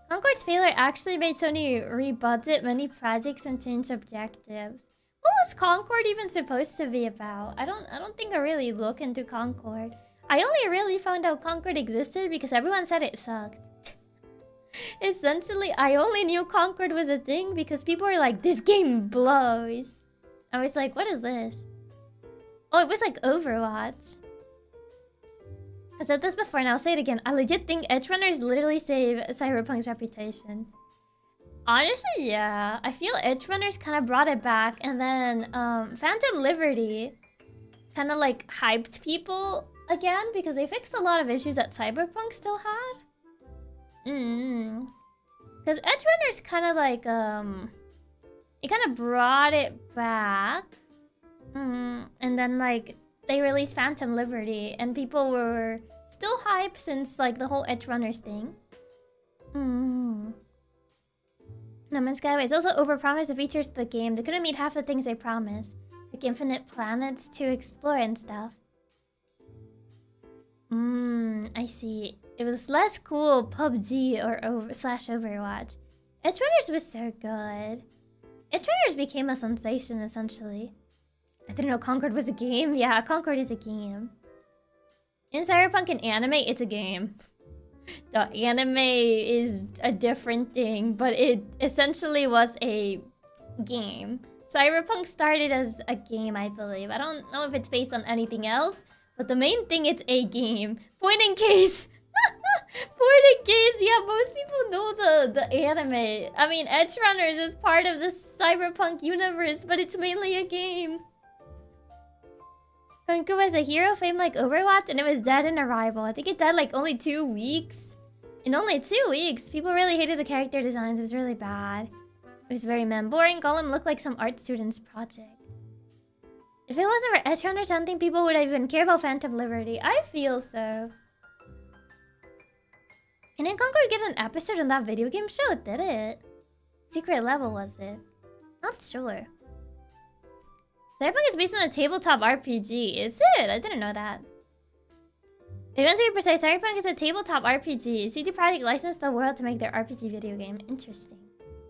Concord's failure actually made Sony rebudget many projects and change objectives. What was Concord even supposed to be about? I don't think I really looked into Concord. I only really found out Concord existed because everyone said it sucked. Essentially, I only knew Concord was a thing because people were like, this game blows. I was like, what is this? Oh, it was like Overwatch. I said this before and I'll say it again. I legit think Edgerunners literally save Cyberpunk's reputation. Honestly, yeah. I feel Edgerunners kind of brought it back, and then Phantom Liberty kind of like hyped people again because they fixed a lot of issues that Cyberpunk still had. Because Edgerunners kind of like it kind of brought it back. And then like they released Phantom Liberty and people were still hyped since like the whole Edgerunners thing. No Man's Sky was also overpromised the features of the game. They couldn't meet half the things they promised, like infinite planets to explore and stuff. I see. It was less cool PUBG or Overwatch. Edgerunners was so good. Edgerunners became a sensation essentially. I didn't know Concord was a game. Yeah, Concord is a game. In Cyberpunk and anime, it's a game. The anime is a different thing, but it essentially was a game. Cyberpunk started as a game, I believe. I don't know if it's based on anything else, but the main thing, it's a game. Point in case. Point in case, yeah, most people know the anime. I mean, Edgerunners is part of the Cyberpunk universe, but it's mainly a game. Concord was a hero famed like Overwatch, and it was dead in Arrival. I think it died like only 2 weeks. In only 2 weeks, people really hated the character designs. It was really bad. It was very boring. Golem looked like some art student's project. If it wasn't for Edgerunners, I don't think people would even care about Phantom Liberty. I feel so. And did Concord get an episode on that video game show? Did it? Secret level, was it? Not sure. Cyberpunk is based on a tabletop RPG. Is it? I didn't know that. Even to be precise, Cyberpunk is a tabletop RPG. CD Projekt licensed the world to make their RPG video game. Interesting.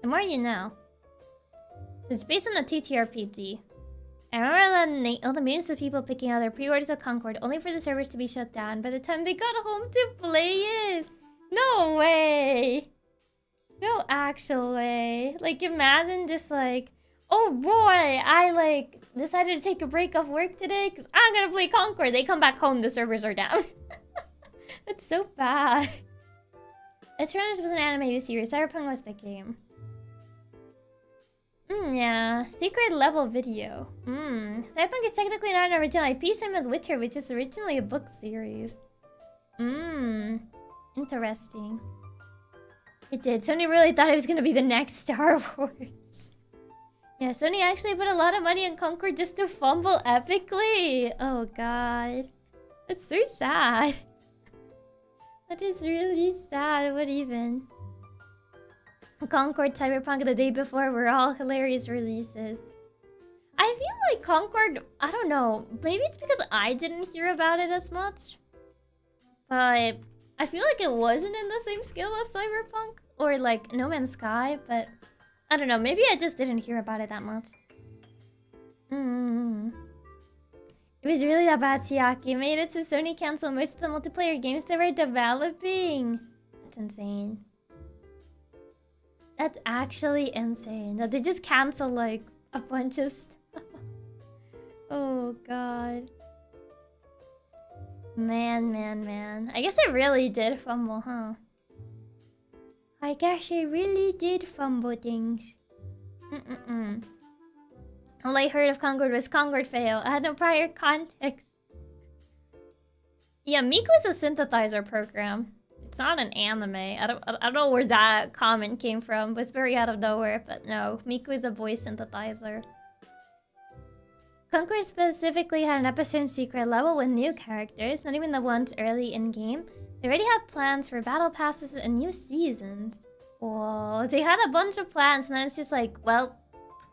The more you know. So it's based on a TTRPG. I remember all the millions of people picking out their pre-orders of Concord only for the servers to be shut down by the time they got home to play it. No way. No actual way. Like, imagine just like, oh boy, I like decided to take a break off work today because I'm gonna play Concord. They come back home, the servers are down. That's so bad. Eternals was an animated series. Cyberpunk was the game. Yeah. Secret level video. Cyberpunk is technically not an original IP, same as Witcher, which is originally a book series. Interesting. It did. Sony really thought it was gonna be the next Star Wars. Yeah, Sony actually put a lot of money in Concord just to fumble epically. Oh god. That's so sad. That is really sad. What even? Concord, Cyberpunk the day before were all hilarious releases. I feel like Concord, I don't know. Maybe it's because I didn't hear about it as much. But I feel like it wasn't in the same scale as Cyberpunk. Or like No Man's Sky, but I don't know. Maybe I just didn't hear about it that much. It was really that bad, Chiaki. Made it so Sony canceled most of the multiplayer games they were developing. That's insane. That's actually insane. That they just cancel like a bunch of stuff. Oh god. Man. I guess I really did fumble, huh? I guess I really did fumble things. All I heard of Concord was Concord fail. I had no prior context. Yeah, Miku is a synthesizer program. It's not an anime. I don't know where that comment came from. It was very out of nowhere, but no. Miku is a voice synthesizer. Concord specifically had an episode secret level with new characters, not even the ones early in-game. They already had plans for battle passes and new seasons. Whoa, they had a bunch of plans and then it's just like, well,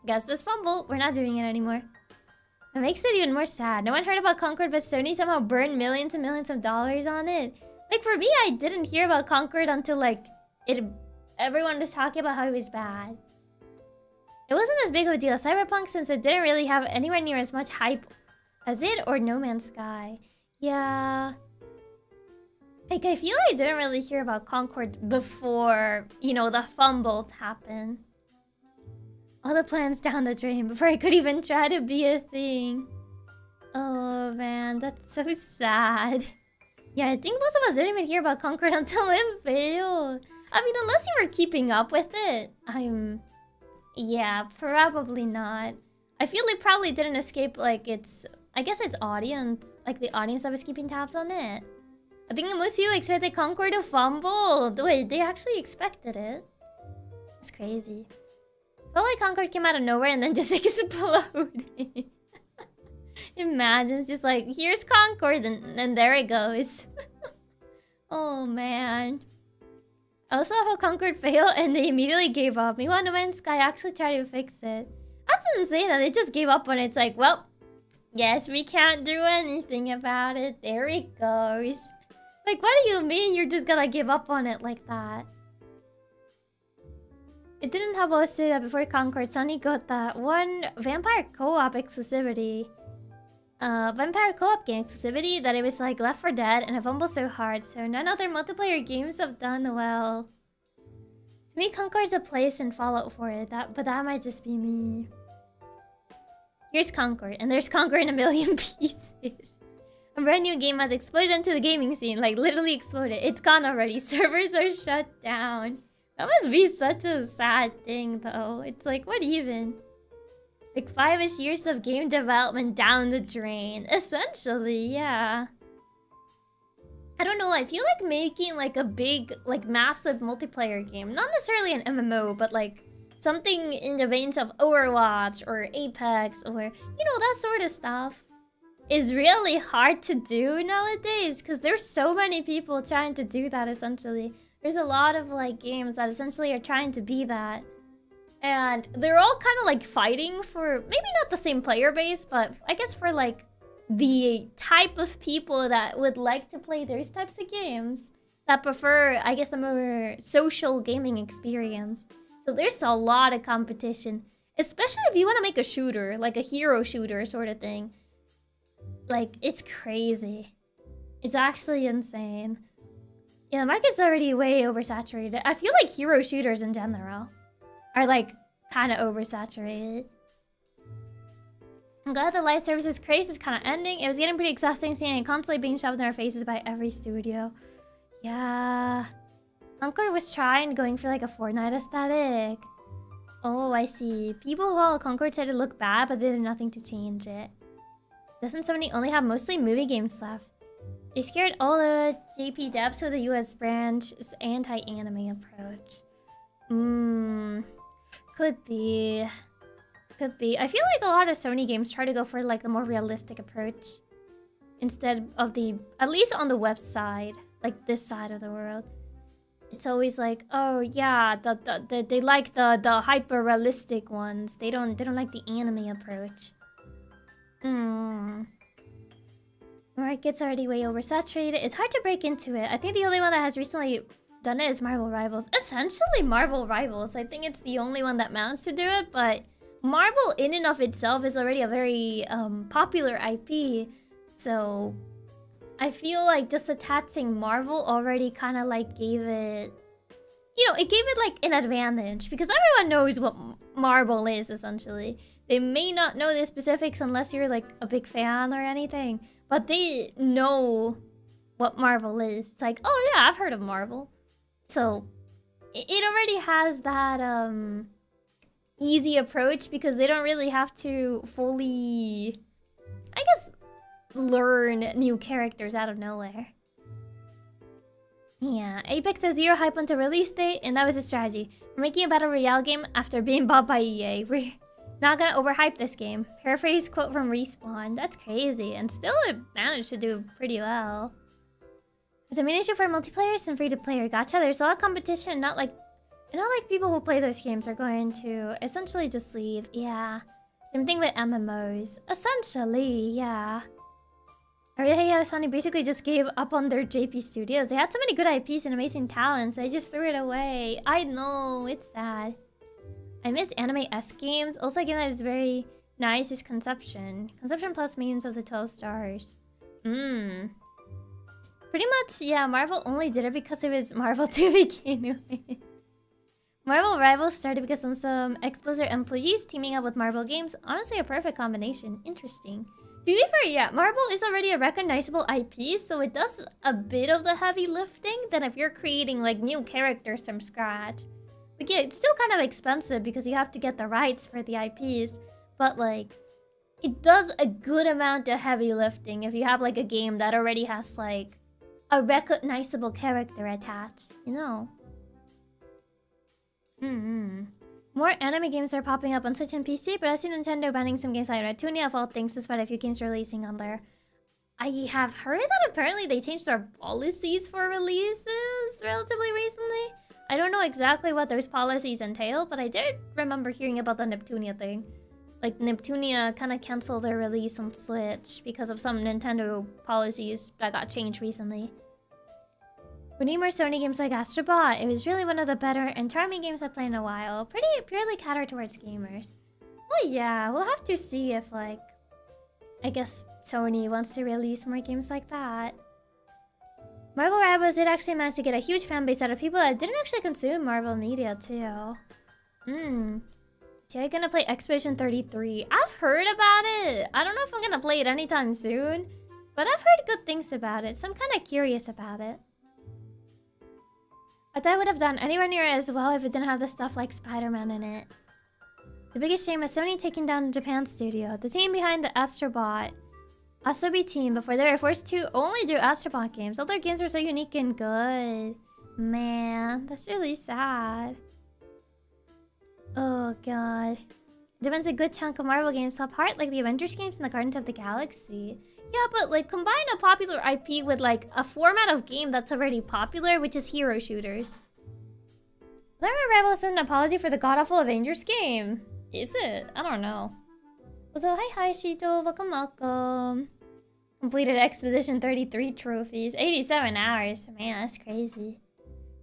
guess this fumble. We're not doing it anymore. It makes it even more sad. No one heard about Concord, but Sony somehow burned millions and millions of dollars on it. Like, for me, I didn't hear about Concord until, like, everyone was talking about how it was bad. It wasn't as big of a deal as Cyberpunk since it didn't really have anywhere near as much hype as it or No Man's Sky. Yeah. Like, I feel I didn't really hear about Concord before, you know, the fumble happened. All the plans down the drain before I could even try to be a thing. Oh, man, that's so sad. Yeah, I think most of us didn't even hear about Concord until it failed. I mean, unless you were keeping up with it, yeah, probably not. I feel it probably didn't escape, like, I guess its audience. Like, the audience that was keeping tabs on it. I think most people expected Concord to fumble. Wait, they actually expected it? It's crazy. Felt like Concord came out of nowhere and then just exploded. Imagine, it's just like, here's Concord, and there it goes. Oh, man. I also love how Concord failed and they immediately gave up. Meanwhile, No Man's Sky actually tried to fix it. That's insane that they just gave up on it. It's like, well, guess we can't do anything about it. There it goes. Like, what do you mean you're just gonna give up on it like that? It didn't have us do that before Concord. Sony got that one Vampire Co-op exclusivity. Vampire Co-op game exclusivity that it was like Left 4 Dead and it fumbled so hard, so none other multiplayer games have done well. To me, Concord's a place in Fallout for it, but that might just be me. Here's Concord, and there's Concord in a million pieces. A brand new game has exploded into the gaming scene, like literally exploded. It's gone already. Servers are shut down. That must be such a sad thing, though. It's like, what even? Like 5-ish years of game development down the drain. Essentially, yeah. I don't know, I feel like making like a big, like massive multiplayer game. Not necessarily an MMO, but like something in the veins of Overwatch or Apex or, you know, that sort of stuff. Is really hard to do nowadays because there's so many people trying to do that essentially. There's a lot of like games that essentially are trying to be that. And they're all kind of like fighting for maybe not the same player base, but I guess for like the type of people that would like to play those types of games that prefer, I guess, the more social gaming experience. So there's a lot of competition, especially if you want to make a shooter, like a hero shooter sort of thing. Like, it's crazy. It's actually insane. Yeah, the market's already way oversaturated. I feel like hero shooters in general are like kind of oversaturated. I'm glad the live services craze is kind of ending. It was getting pretty exhausting seeing it constantly being shoved in our faces by every studio. Yeah. Concord was going for like a Fortnite aesthetic. Oh, I see. People who call Concord said it looked bad, but they did nothing to change it. Doesn't Sony only have mostly movie games left? They scared all the JP devs of the US branch's anti-anime approach. Could be. Could be. I feel like a lot of Sony games try to go for like the more realistic approach. Instead of the, at least on the web side, like this side of the world. It's always like, oh yeah, they like the hyper realistic ones. They don't like the anime approach. Market's already way oversaturated. It's hard to break into it. I think the only one that has recently done it is Marvel Rivals. Essentially Marvel Rivals. I think it's the only one that managed to do it, but Marvel in and of itself is already a very popular IP. So I feel like just attaching Marvel already kind of like gave it, you know, it gave it like an advantage because everyone knows what Marvel is essentially. They may not know the specifics unless you're like a big fan or anything, but they know what Marvel is. It's like, oh yeah, I've heard of Marvel. So it already has that easy approach because they don't really have to fully, I guess, learn new characters out of nowhere. Yeah, Apex has zero hype until release date, and that was a strategy. We're making a battle royale game after being bought by EA. We're not gonna overhype this game. Paraphrase quote from Respawn. That's crazy, and still it managed to do pretty well. There's a main issue for multiplayers and free-to-player gacha. There's a lot of competition, not like people who play those games are going to essentially just leave. Yeah. Same thing with MMOs. Essentially, yeah. I really hate how Sony basically just gave up on their JP Studios. They had so many good IPs and amazing talents, they just threw it away. I know, it's sad. I missed anime-esque games. Also a game that is very nice is Conception. Conception plus Minions of the 12 Stars. Pretty much, yeah, Marvel only did it because it was Marvel to begin with. Marvel Rivals started because of some ex-Blizzard employees teaming up with Marvel games. Honestly, a perfect combination. Interesting. To be fair, yeah, Marvel is already a recognizable IP, so it does a bit of the heavy lifting than if you're creating, like, new characters from scratch. Like, yeah, it's still kind of expensive because you have to get the rights for the IPs, but, like, it does a good amount of heavy lifting if you have, like, a game that already has, like, a recognizable character attached, you know? More anime games are popping up on Switch and PC, but I see Nintendo banning some games like Red Tunia of all things, despite a few games releasing on there. I have heard that apparently they changed their policies for releases relatively recently. I don't know exactly what those policies entail, but I did remember hearing about the Neptunia thing. Like, Neptunia kind of canceled their release on Switch because of some Nintendo policies that got changed recently. We need more Sony games like Astrobot. It was really one of the better and charming games I've played in a while. Pretty purely catered towards gamers. Well, yeah, we'll have to see if, like, I guess Sony wants to release more games like that. Marvel Rivals did actually manage to get a huge fan base out of people that didn't actually consume Marvel media, too. So I'm gonna play Expedition 33. I've heard about it. I don't know if I'm gonna play it anytime soon, but I've heard good things about it, so I'm kind of curious about it. I thought I would have done anywhere near it as well if it didn't have the stuff like Spider-Man in it. The biggest shame is Sony taking down the Japan studio, the team behind the Astrobot Asobi team, before they were forced to only do Astrobot games. All their games were so unique and good. Man, that's really sad. Oh god. There was a good chunk of Marvel games fell apart, like the Avengers games and the Guardians of the Galaxy. Yeah, but like combine a popular IP with like a format of game that's already popular, which is hero shooters. Learn Rivals is an apology for the god-awful Avengers game. Is it? I don't know. So hi Shito, welcome. Completed Expedition 33 trophies. 87 hours. Man, that's crazy.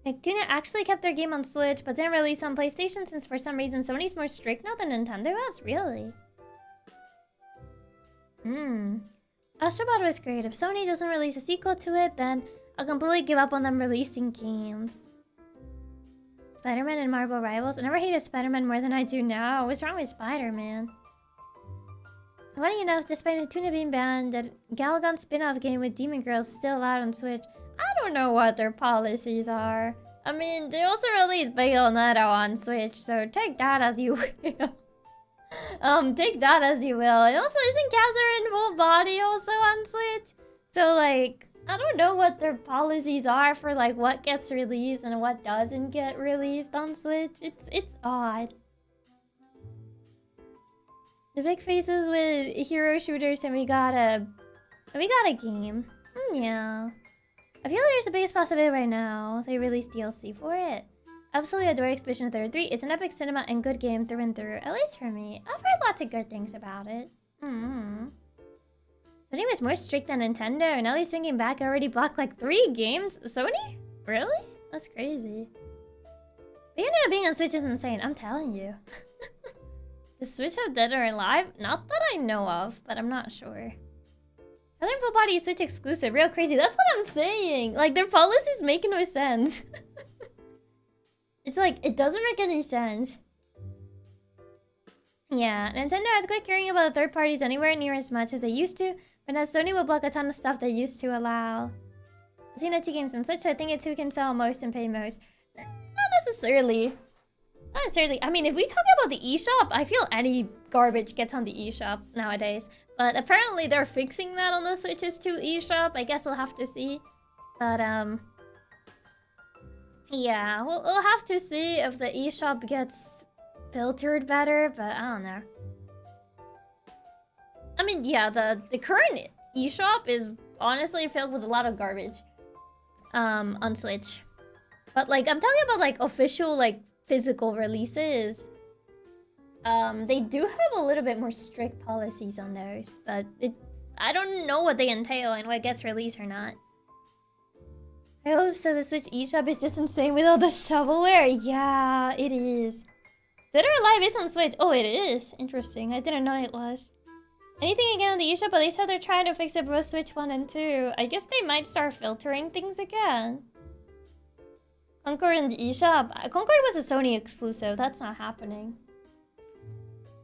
Neptunia actually kept their game on Switch, but didn't release on PlayStation since for some reason Sony's more strict now than Nintendo is? Really? Astrobot was great. If Sony doesn't release a sequel to it, then I'll completely give up on them releasing games. Spider-Man and Marvel Rivals. I never hated Spider-Man more than I do now. What's wrong with Spider-Man? Funny enough, despite Neptunia being banned, that Galagon spin-off game with Demon Girls is still out on Switch. I don't know what their policies are. I mean, they also released Bayonetta on Switch, so take that as you will. Take that as you will. And also, isn't Catherine Full Body also on Switch? So, like, I don't know what their policies are for, like, what gets released and what doesn't get released on Switch. It's odd. The big faces with hero shooters, and we got a game. Yeah. I feel like there's the biggest possibility right now. They released DLC for it. Absolutely adore Expedition 33. It's an epic cinema and good game through and through. At least for me. I've heard lots of good things about it. Sony was more strict than Nintendo, and now they're swinging back. I already blocked like 3 games. Sony? Really? That's crazy. Bayonetta being on Switch is insane. I'm telling you. Does Switch have Dead or Alive? Not that I know of, but I'm not sure. Southern Full Body is Switch exclusive. Real crazy. That's what I'm saying. Like, their policies make no sense. It's like, it doesn't make any sense. Yeah, Nintendo has quit caring about the third parties anywhere near as much as they used to, but now Sony will block a ton of stuff they used to allow. I've seen 2 games on Switch, so I think it's who can sell most and pay most. Not necessarily. Not necessarily. I mean, if we talk about the eShop, I feel any garbage gets on the eShop nowadays. But apparently they're fixing that on the Switches to eShop. I guess we'll have to see. But, Yeah, we'll have to see if the eShop gets filtered better, but I don't know. I mean, yeah, the current eShop is honestly filled with a lot of garbage. On Switch. But like, I'm talking about like official like physical releases. They do have a little bit more strict policies on those, but I don't know what they entail and what gets released or not. I hope so. The Switch eShop is just insane with all the shovelware. Yeah, it is. Dead or Alive is on Switch. Oh, it is. Interesting. I didn't know it was. Anything again on the eShop, but they said they're trying to fix it both Switch 1 and 2. I guess they might start filtering things again. Concord and the eShop. Concord was a Sony exclusive. That's not happening.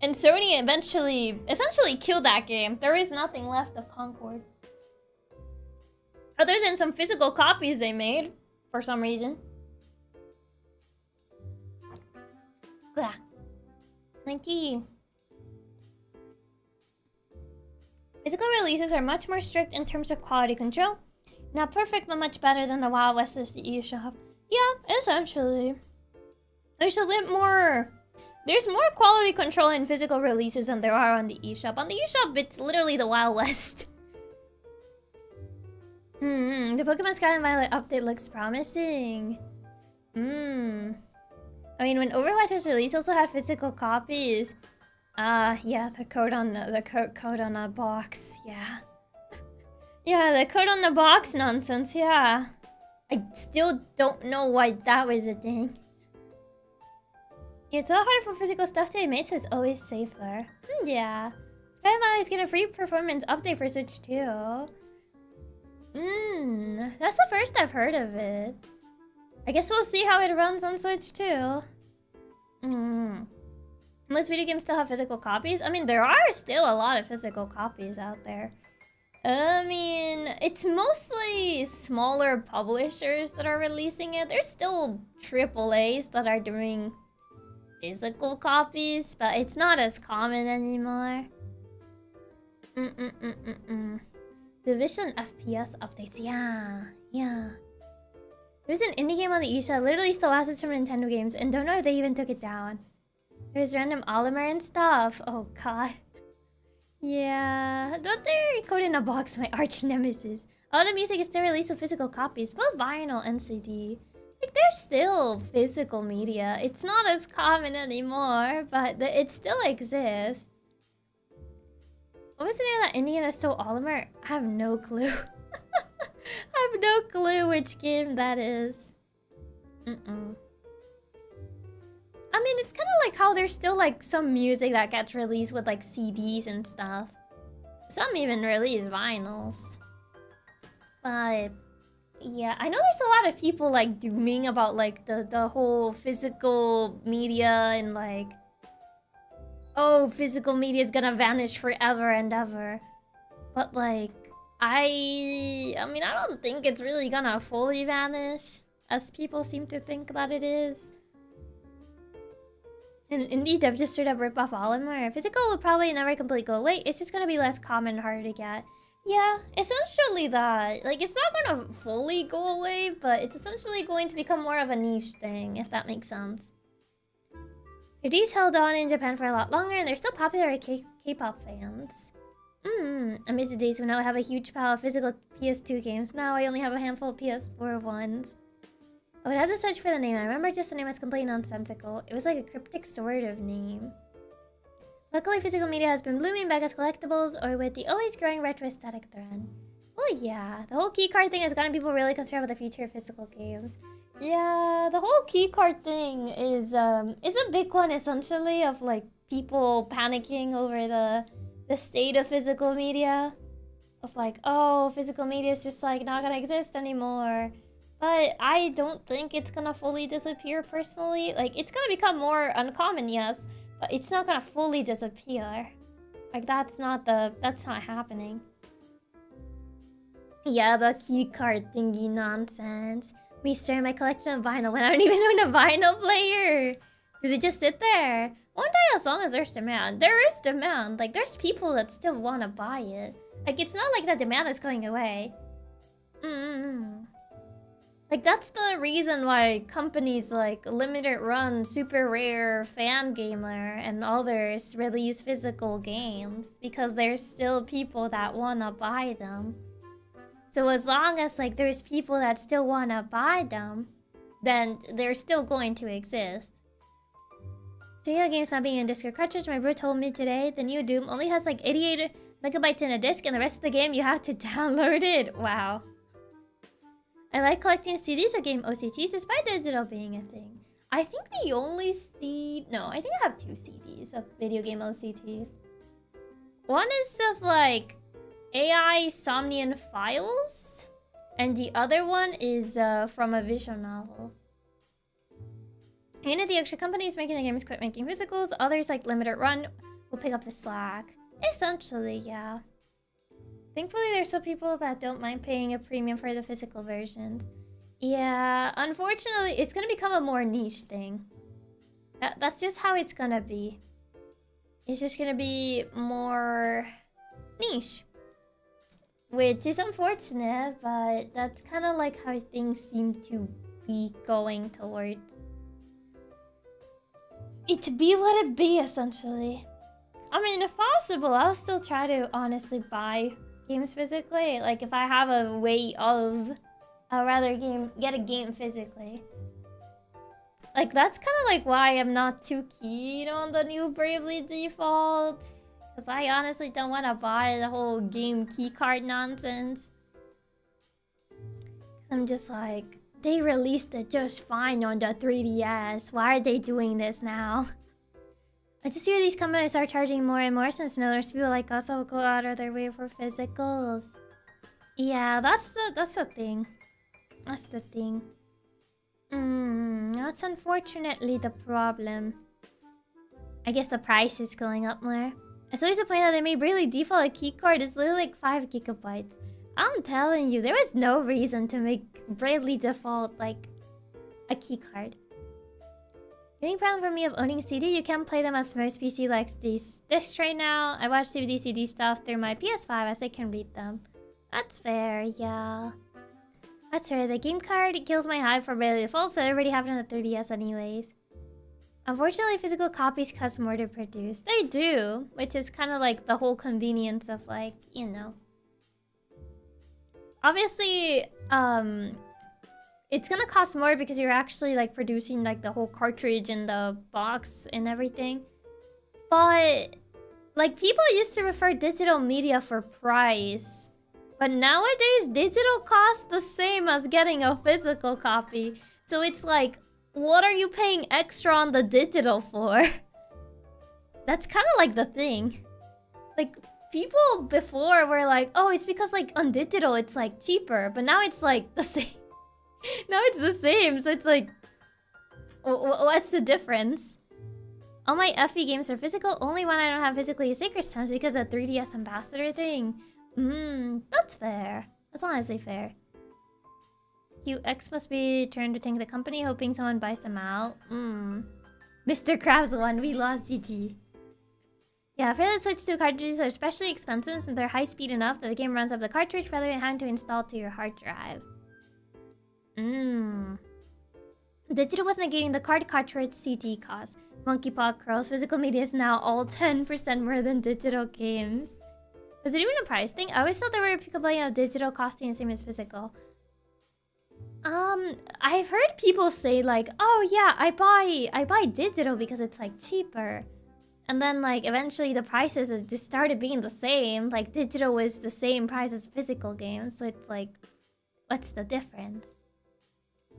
And Sony essentially killed that game. There is nothing left of Concord. Other than some physical copies they made, for some reason. Blah. 90. Physical releases are much more strict in terms of quality control. Not perfect, but much better than the Wild West of the eShop. Yeah, essentially. There's a bit more... There's more quality control in physical releases than there are on the eShop. On the eShop, it's literally the Wild West. The Pokemon Scarlet and Violet update looks promising. I mean, when Overwatch was released, also had physical copies. Yeah, the code on the box, yeah. Yeah, the code on the box nonsense, yeah. I still don't know why that was a thing. Yeah, it's a lot harder for physical stuff to be made, so it's always safer. Yeah. Sky Valley's getting a free performance update for Switch too. That's the first I've heard of it. I guess we'll see how it runs on Switch too. Most video games still have physical copies. I mean, there are still a lot of physical copies out there. I mean, it's mostly smaller publishers that are releasing it. There's still AAAs that are doing physical copies, but it's not as common anymore. Division FPS updates, yeah. There's an indie game on the eShop, literally stole assets from Nintendo games, and don't know if they even took it down. There's random Olimar and stuff. Oh god. Yeah, don't they code in a box, my arch nemesis. All the music is still released with physical copies, both vinyl and CD. Like, there's still physical media. It's not as common anymore, but it still exists. What was the name of that Indian that stole Olimar? I have no clue. I have no clue which game that is. I mean, it's kind of like how there's still like some music that gets released with like CDs and stuff. Some even release vinyls. But yeah, I know there's a lot of people like dooming about like the whole physical media and like, oh, physical media is gonna vanish forever and ever. But like, I mean, I don't think it's really gonna fully vanish, as people seem to think that it is. And indeed, I've just straight up rip off Olimar. Physical will probably never completely go away. It's just gonna be less common and harder to get. Yeah, essentially that. Like, it's not gonna fully go away, but it's essentially going to become more of a niche thing, if that makes sense. These held on in Japan for a lot longer, and they're still popular with K-pop fans. I miss the days when I would have a huge pile of physical PS2 games. Now I only have a handful of PS4 ones. I would have to search for the name. I remember just the name was completely nonsensical. It was like a cryptic sort of name. Luckily, physical media has been blooming back as collectibles or with the always growing retro aesthetic trend. Oh yeah, the whole keycard thing has gotten people really concerned with the future of physical games. Yeah, the whole keycard thing is a big one essentially of like people panicking over the state of physical media. Of like, oh, physical media is just like not gonna exist anymore. But I don't think it's gonna fully disappear personally. Like, it's gonna become more uncommon, yes, but it's not gonna fully disappear. Like, that's not happening. Yeah, the keycard thingy nonsense. Me staring my collection of vinyl when I don't even own a vinyl player. Do they just sit there? Won't die as long as there's demand. There is demand. Like, there's people that still want to buy it. Like, it's not like the demand is going away. Like, that's the reason why companies like Limited Run, Super Rare, Fan Gamer, and others release physical games. Because there's still people that wanna buy them. So as long as like there's people that still wanna buy them, then they're still going to exist. Speaking of games not being in disc or cartridge, my bro told me today the new Doom only has like 88 megabytes in a disc, and the rest of the game you have to download it. Wow. I like collecting CDs of game OCTs despite digital being a thing. I think the only No, I think I have 2 CDs of video game OCTs. One is of like AI Somnian Files, and the other one is from a visual novel. Any of the extra companies making the games quit making physicals, others like Limited Run will pick up the slack. Essentially, yeah. Thankfully, there's still people that don't mind paying a premium for the physical versions. Yeah, unfortunately, it's gonna become a more niche thing. That's just how it's gonna be. It's just gonna be more niche. Which is unfortunate, but that's kind of like how things seem to be going towards. It be what it be, essentially. I mean, if possible, I'll still try to honestly buy games physically. Like, if I have a way of... I'd rather get a game physically. Like, that's kind of like why I'm not too keen on the new Bravely Default. Because I honestly don't want to buy the whole game keycard nonsense. I'm just like, they released it just fine on the 3DS. Why are they doing this now? I just hear these companies are charging more and more since there's people like us that will go out of their way for physicals. Yeah, that's the thing. That's the thing. That's unfortunately the problem. I guess the price is going up more. I'm so disappointed that they made Bravely Default a keycard. It's literally like 5 gigabytes. I'm telling you, there was no reason to make Bravely Default like a keycard. The only problem for me of owning a CD, you can't play them as most PC likes these discs right now. I watch DVD CD stuff through my PS5 as I can read them. That's fair, yeah. That's fair. The game card kills my hype for Bravely Default, so I already have it on the 3DS anyways. Unfortunately, physical copies cost more to produce. They do, which is kind of like the whole convenience of like, you know. Obviously, it's gonna cost more because you're actually like producing like the whole cartridge and the box and everything. But like people used to prefer digital media for price. But nowadays, digital costs the same as getting a physical copy. So it's like, what are you paying extra on the digital for? That's kind of like the thing. Like, people before were like, oh, it's because like on digital it's like cheaper. But now it's like the same. Now it's the same. So it's like, what's the difference? All my FE games are physical. Only one I don't have physically is Sacred Stones because of the 3DS Ambassador thing. That's fair. That's honestly fair. QX must be trying to tank the company, hoping someone buys them out. Mr. Krabs won. We lost GG. Yeah, I feel like Switch 2 cartridges are especially expensive since they're high speed enough that the game runs off the cartridge rather than having to install to your hard drive. Digital was negating the card cartridge CD cost. Monkey Paw Curls. Physical media is now all 10% more than digital games. Was it even a price thing? I always thought there were people of digital costing the same as physical. I've heard people say like, oh yeah, I buy digital because it's like cheaper. And then like eventually the prices just started being the same. Like digital was the same price as physical games. So it's like, what's the difference?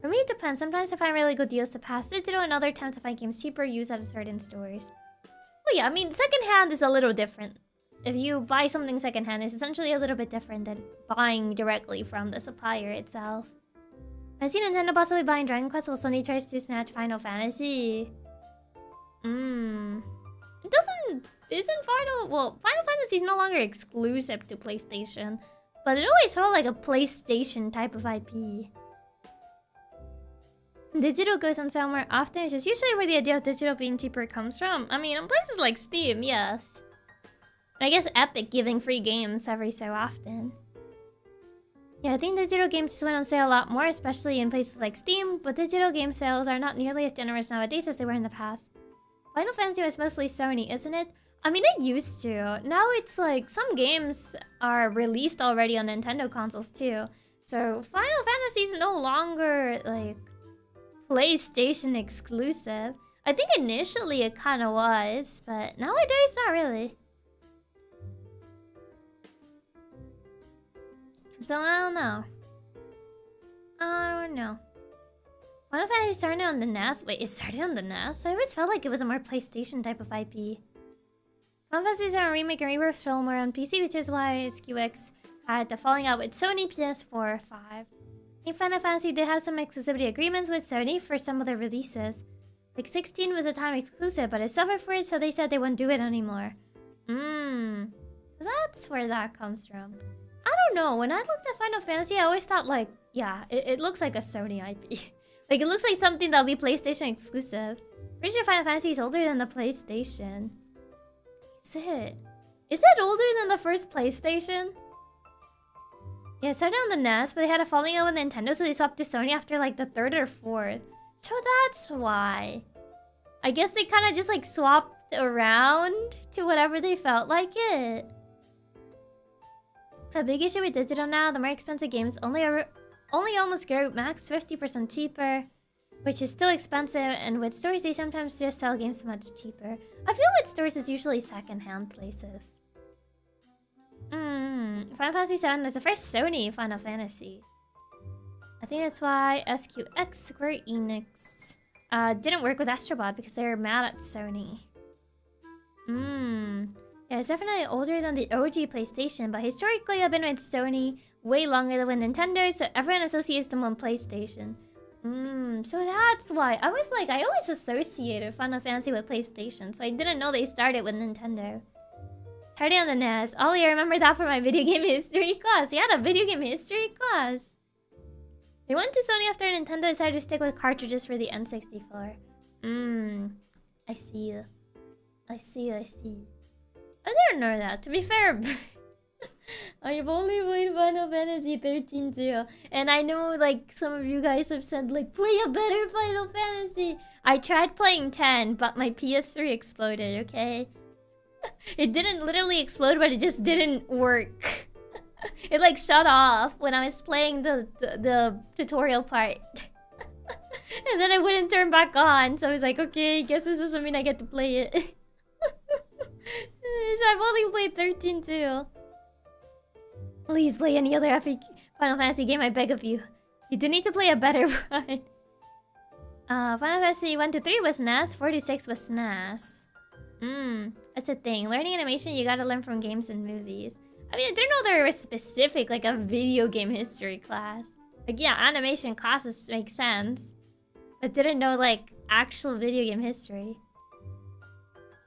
For me it depends. Sometimes I find really good deals to pass digital, and other times I find games cheaper used at certain stores. Well yeah, I mean secondhand is a little different. If you buy something secondhand, it's essentially a little bit different than buying directly from the supplier itself. I see Nintendo possibly buying Dragon Quest while Sony tries to snatch Final Fantasy. It doesn't... Isn't Final... Well, Final Fantasy is no longer exclusive to PlayStation. But it always felt like a PlayStation type of IP. Digital goes on sale more often. It's just usually where the idea of digital being cheaper comes from. I mean, on places like Steam, yes. I guess Epic giving free games every so often. Yeah, I think digital games just went on sale a lot more, especially in places like Steam, but digital game sales are not nearly as generous nowadays as they were in the past. Final Fantasy was mostly Sony, isn't it? I mean, it used to. Now it's like some games are released already on Nintendo consoles too. So Final Fantasy is no longer like PlayStation exclusive. I think initially it kind of was, but nowadays not really. So I don't know. I don't know. Final Fantasy started on the NES. Wait, it started on the NES? I always felt like it was a more PlayStation type of IP. Final Fantasy 7 Remake and Rebirth sold more on PC, which is why SQX had the falling out with Sony PS4 5. I think Final Fantasy did have some exclusivity agreements with Sony for some of their releases. Like 16 was a time exclusive, but it suffered for it, so they said they wouldn't do it anymore. So that's where that comes from. I don't know, when I looked at Final Fantasy, I always thought like, yeah, it looks like a Sony IP. Like, it looks like something that'll be PlayStation exclusive. Pretty sure Final Fantasy is older than the PlayStation. Is it? Is it older than the first PlayStation? Yeah, it started on the NES, but they had a falling out with Nintendo, so they swapped to Sony after like the third or fourth. So that's why. I guess they kind of just like swapped around to whatever they felt like it. A big issue with digital now, the more expensive games only almost get max 50% cheaper, which is still expensive, and with stores they sometimes just sell games much cheaper. I feel with stores it's usually second-hand places. Final Fantasy 7 is the first Sony Final Fantasy. I think that's why SQX Square Enix didn't work with Astrobot because they were mad at Sony. Yeah, it's definitely older than the OG PlayStation, but historically I've been with Sony way longer than with Nintendo, so everyone associates them on PlayStation. So that's why. I always associated Final Fantasy with PlayStation, so I didn't know they started with Nintendo. Started on the NES. Ollie, I remember that from my video game history class. Yeah, the video game history class. They went to Sony after Nintendo decided to stick with cartridges for the N64. I see. I see. I didn't know that. To be fair, I've only played Final Fantasy 13 too. And I know like some of you guys have said like, play a better Final Fantasy. I tried playing 10, but my PS3 exploded, okay? It didn't literally explode, but it just didn't work. It like shut off when I was playing the tutorial part. And then it wouldn't turn back on, so I was like, okay, I guess this doesn't mean I get to play it. So I've only played 13 too. Please play any other epic Final Fantasy game, I beg of you. You do need to play a better one. Final Fantasy 1 to 3 was NES, 4 to 6 was SNES. That's a thing. Learning animation, you gotta learn from games and movies. I mean, I didn't know there was specific, like, a video game history class. Like, yeah, animation classes make sense. But didn't know, like, actual video game history.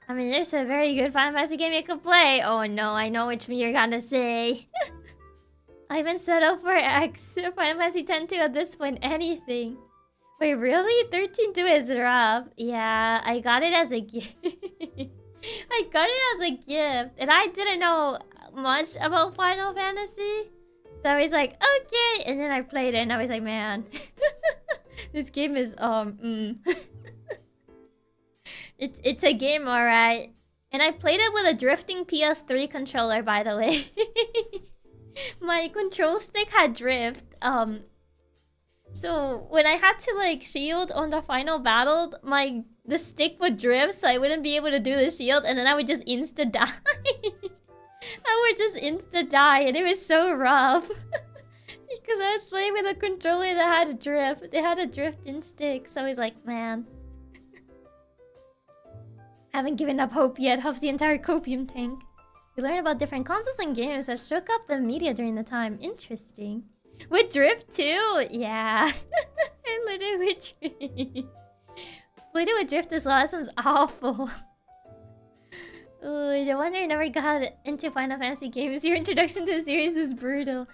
I mean, there's a very good Final Fantasy game you could play. Oh no, I know which one you're gonna say. I haven't settled for X. Final Fantasy 10-2 at this point, anything. Wait, really? 13-2 is rough. Yeah, I got it as a gift. I got it as a gift. And I didn't know much about Final Fantasy. So I was like, okay. And then I played it and I was like, man. This game is, It's a game, alright. And I played it with a drifting PS3 controller, by the way. My control stick had drift. So when I had to like shield on the final battle, the stick would drift, so I wouldn't be able to do the shield, and then I would just insta die. I would just insta die, and it was so rough. Because I was playing with a controller that had drift. It had a drifting stick, so I was like, man. Haven't given up hope yet. Helps the entire copium tank. We learn about different consoles and games that shook up the media during the time. Interesting. With drift too? Yeah. I literally with drift. Played it with drift as well. That sounds awful. Ooh, no wonder I never got into Final Fantasy games. Your introduction to the series is brutal.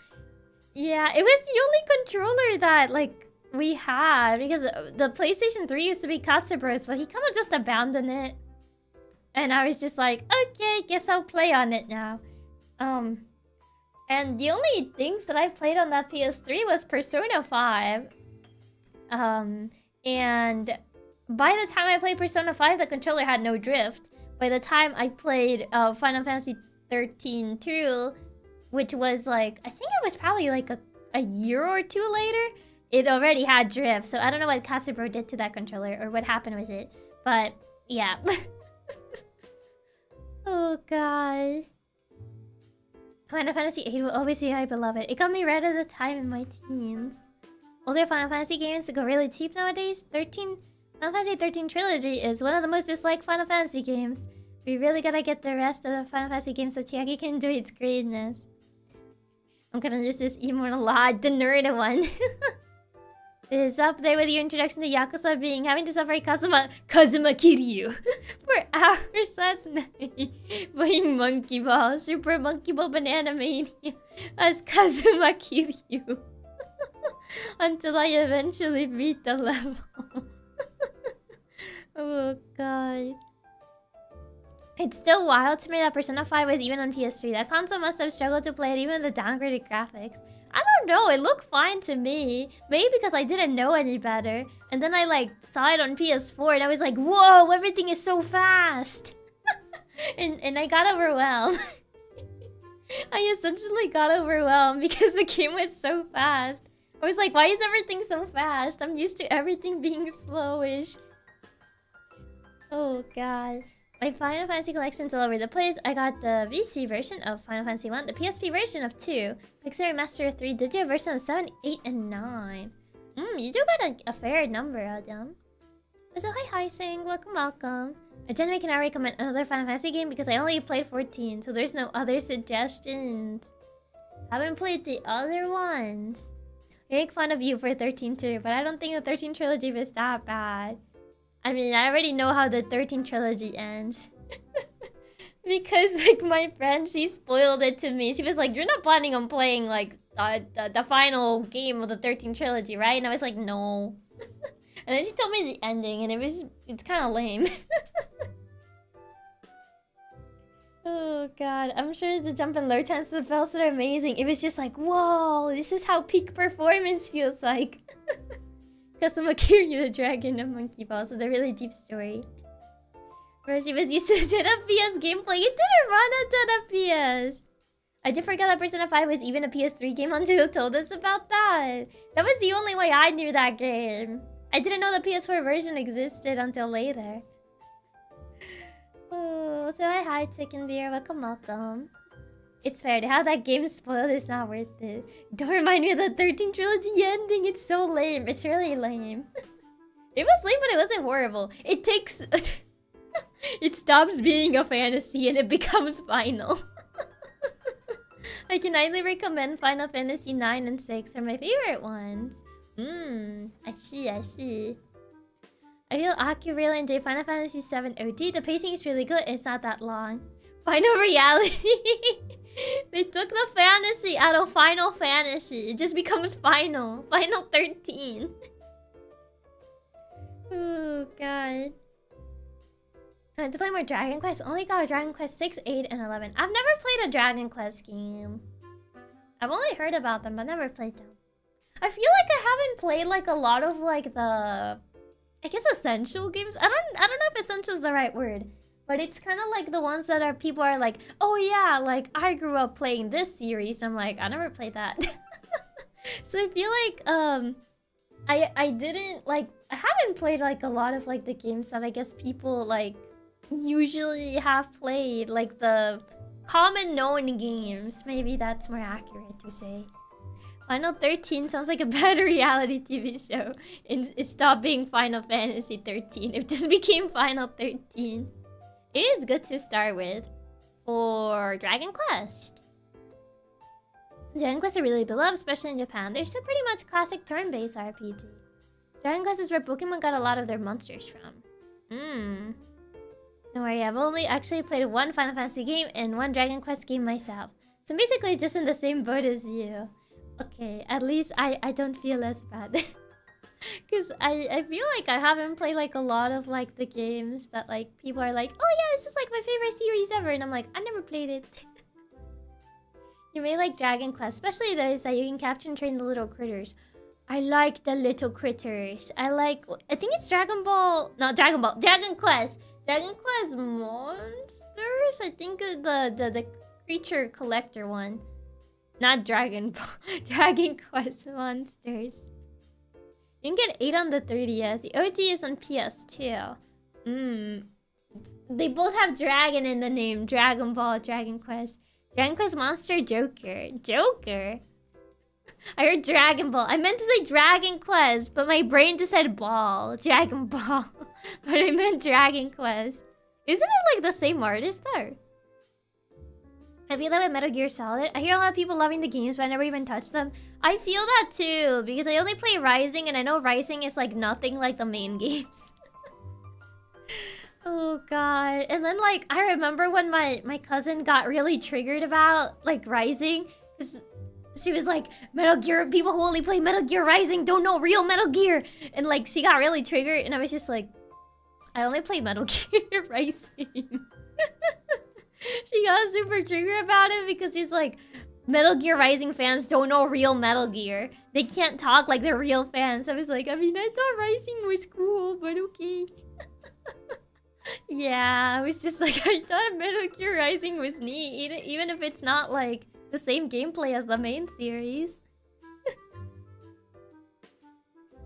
Yeah, it was the only controller that like we had, because the PlayStation 3 used to be Katsubra's, but he kind of just abandoned it. And I was just like, okay, guess I'll play on it now. And And the only things that I played on that PS3 was Persona 5. And by the time I played Persona 5, the controller had no drift. By the time I played Final Fantasy 13 2, which was like, I think it was probably like a year or two later, it already had drift. So I don't know what Katsubro did to that controller or what happened with it. But yeah. Oh god. Final Fantasy 8 will always be my beloved. It got me right at the time in my teens. Older Final Fantasy games go really cheap nowadays. Final Fantasy 13 Trilogy is one of the most disliked Final Fantasy games. We really gotta get the rest of the Final Fantasy games so Chiaki can enjoy its greatness. I'm gonna use this immortal the nerd one. It is up there with your introduction to Yakuza being having to suffer Kazuma Kiryu for hours last night. Playing Monkey Ball, Super Monkey Ball Banana Mania as Kazuma Kiryu. Until I eventually beat the level. Oh god. It's still wild to me that Persona 5 was even on PS3. That console must have struggled to play it even with the downgraded graphics. I don't know, it looked fine to me. Maybe because I didn't know any better. And then I like saw it on PS4 and I was like, whoa, everything is so fast. and I got overwhelmed. I essentially got overwhelmed because the game was so fast. I was like, why is everything so fast? I'm used to everything being slowish. Oh god. My Final Fantasy collection's all over the place. I got the VC version of Final Fantasy 1, the PSP version of 2, Pixar Remaster of 3, Digital version of 7, 8, and 9. You do got a fair number of them. So hi Sing, welcome. I generally cannot recommend another Final Fantasy game because I only played 14, so there's no other suggestions. Haven't played the other ones. I make fun of you for 13 too, but I don't think the 13 trilogy was that bad. I mean, I already know how the 13 trilogy ends. Because, like, my friend, she spoiled it to me. She was like, you're not planning on playing, like, the final game of the 13 trilogy, right? And I was like, no. And then she told me the ending, and it's kind of lame. Oh, God. I'm sure the jump and low times to the bells are amazing. It was just like, whoa, this is how peak performance feels like. Kazuma Kiryu the Dragon and Monkey Ball, so the really deep story. Where she was used to 10 FPS gameplay. It didn't run at 10 FPS! I did forget that Persona 5 was even a PS3 game until you told us about that. That was the only way I knew that game. I didn't know the PS4 version existed until later. Oh, so hi Chicken Beer, welcome. It's fair, to have that game spoiled is not worth it. Don't remind me of the 13 trilogy ending, it's so lame. It's really lame. It was lame, but it wasn't horrible. It takes... it stops being a fantasy and it becomes final. I can highly recommend Final Fantasy 9 and 6 are my favorite ones. I see. I feel Aki really enjoyed Final Fantasy 7 OG. The pacing is really good, it's not that long. Final reality. They took the fantasy out of Final Fantasy. It just becomes Final 13. Oh god. I want to play more Dragon Quest. Only got Dragon Quest 6, 8, and 11. I've never played a Dragon Quest game. I've only heard about them, but never played them. I feel like I haven't played like a lot of like the, I guess, essential games. I don't know if essential is the right word. But it's kind of like the ones that are people are like, oh yeah, like I grew up playing this series. I'm like, I never played that. So I feel like I didn't like, I haven't played like a lot of like the games that I guess people like usually have played, like the common known games. Maybe that's more accurate to say. Final 13 sounds like a better reality TV show. It stopped being Final Fantasy 13. It just became Final 13. It is good to start with for Dragon Quest. Dragon Quest are really beloved, especially in Japan. They're still pretty much classic turn-based RPG. Dragon Quest is where Pokemon got a lot of their monsters from. Don't worry, I've only actually played one Final Fantasy game and one Dragon Quest game myself. So I'm basically just in the same boat as you. Okay, at least I don't feel as bad. Because I feel like I haven't played like a lot of like the games that like people are like, oh yeah, this is like my favorite series ever. And I'm like, I never played it. You may like Dragon Quest, especially those that you can capture and train the little critters. I like the little critters. I think it's Dragon Ball. Not Dragon Ball. Dragon Quest. Dragon Quest Monsters? I think the creature collector one. Not Dragon Ball. Dragon Quest Monsters. You can get 8 on the 3DS. The OG is on PS2. They both have dragon in the name. Dragon Ball, Dragon Quest. Dragon Quest Monster, Joker. Joker? I heard Dragon Ball. I meant to say Dragon Quest, but my brain just said ball. Dragon Ball. But I meant Dragon Quest. Isn't it like the same artist though? I feel that with Metal Gear Solid. I hear a lot of people loving the games, but I never even touched them. I feel that too, because I only play Rising, and I know Rising is like nothing like the main games. Oh god. And then like, I remember when my cousin got really triggered about like Rising, because she was like, Metal Gear, people who only play Metal Gear Rising don't know real Metal Gear. And like, she got really triggered, and I was just like, I only play Metal Gear Rising. She got super triggered about it because she's like, Metal Gear Rising fans don't know real Metal Gear. They can't talk like they're real fans. I was like, I mean, I thought Rising was cool, but okay. Yeah, I was just like, I thought Metal Gear Rising was neat, even if it's not like the same gameplay as the main series.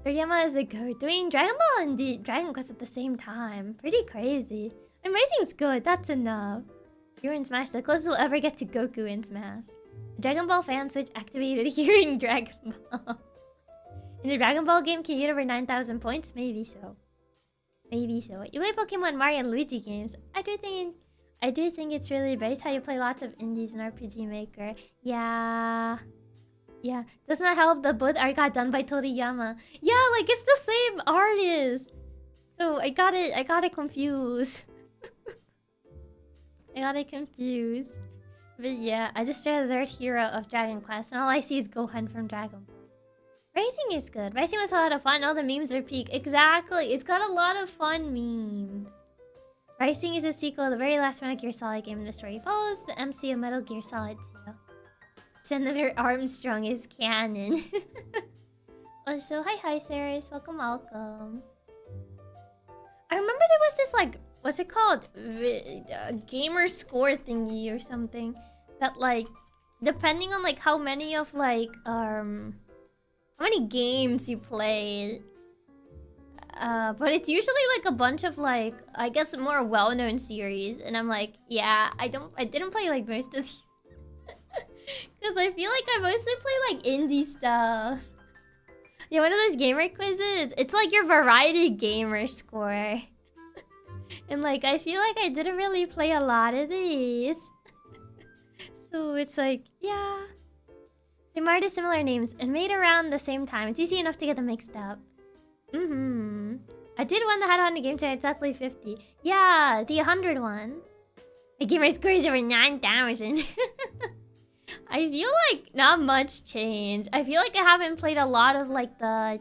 Toriyama is a goat, doing Dragon Ball and Dragon Quest at the same time. Pretty crazy. And Rising's good, that's enough. You're in Smash, the closest we'll ever get to Goku in Smash. Dragon Ball fan switch activated hearing Dragon Ball. In the Dragon Ball game, can you get over 9,000 points? Maybe so. Maybe so. You play Pokemon, Mario, and Luigi games. I do think it's really base how you play lots of indies in RPG Maker. Yeah. Yeah. Does not help that both art got done by Toriyama. Yeah, like it's the same artist. So I got it confused. I got it confused. But yeah, I just started the third hero of Dragon Quest, and all I see is Gohan from Dragon Ball. Racing is good. Racing was a lot of fun. All the memes are peak. Exactly. It's got a lot of fun memes. Racing is a sequel to the very last Metal Gear Solid game, and the story follows the MC of Metal Gear Solid 2. Senator Armstrong is canon. Also, hi Sarahs. Welcome. I remember there was this like, what's it called? Gamer score thingy or something. That like, depending on like how many of like, how many games you played. But it's usually like a bunch of like, I guess more well-known series. And I'm like, yeah, I didn't play like most of these. Because I feel like I mostly play like indie stuff. Yeah, one of those gamer quizzes. It's like your variety gamer score. And like, I feel like I didn't really play a lot of these. So it's like, yeah. Same artists, similar names, and made around the same time. It's easy enough to get them mixed up. I did one that had 100 games and exactly 50. Yeah, the 100 one. My gamer score is over 9,000. I feel like not much change. I feel like I haven't played a lot of like a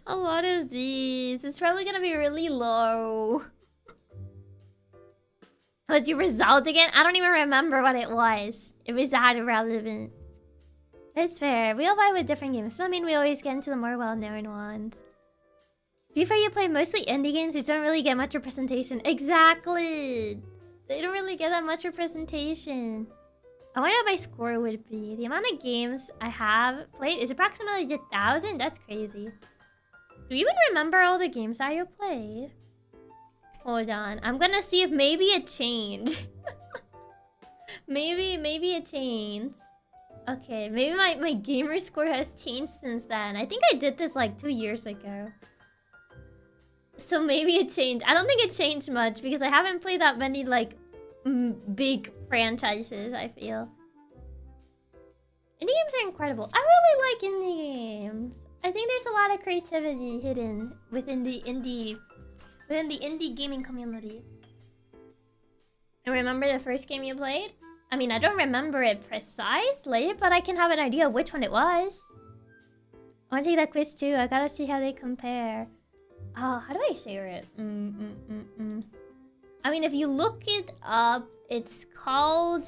lot of these. It's probably gonna be really low. Was your result again? I don't even remember what it was. It was that irrelevant. It's fair. We all vibe with different games. So I mean we always get into the more well-known ones. To be fair, you play mostly indie games which don't really get much representation. Exactly! They don't really get that much representation. I wonder what my score would be. The amount of games I have played is approximately 1,000? That's crazy. Do you even remember all the games that you played? Hold on. I'm gonna see if maybe it changed. maybe it changed. Okay, maybe my gamer score has changed since then. I think I did this like 2 years ago. So maybe it changed. I don't think it changed much because I haven't played that many like big franchises, I feel. Indie games are incredible. I really like indie games. I think there's a lot of creativity hidden within the indie gaming community. And remember the first game you played? I mean, I don't remember it precisely, but I can have an idea of which one it was. I want to take that quiz too. I gotta see how they compare. Oh, how do I share it? I mean, if you look it up, it's called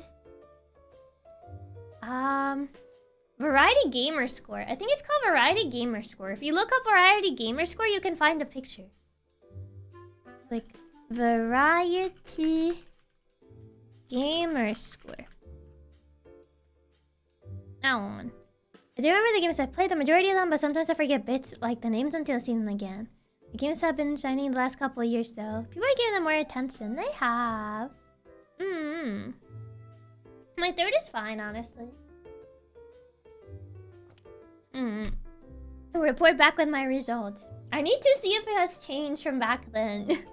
Variety Gamer Score. I think it's called Variety Gamer Score. If you look up Variety Gamer Score, you can find the picture. It's like Variety Gamer Score. That one. I do remember the games I've played, the majority of them, but sometimes I forget bits like the names until I've seen them again. The games have been shining the last couple of years though. People are giving them more attention. They have. My throat is fine, honestly. Report back with my result. I need to see if it has changed from back then.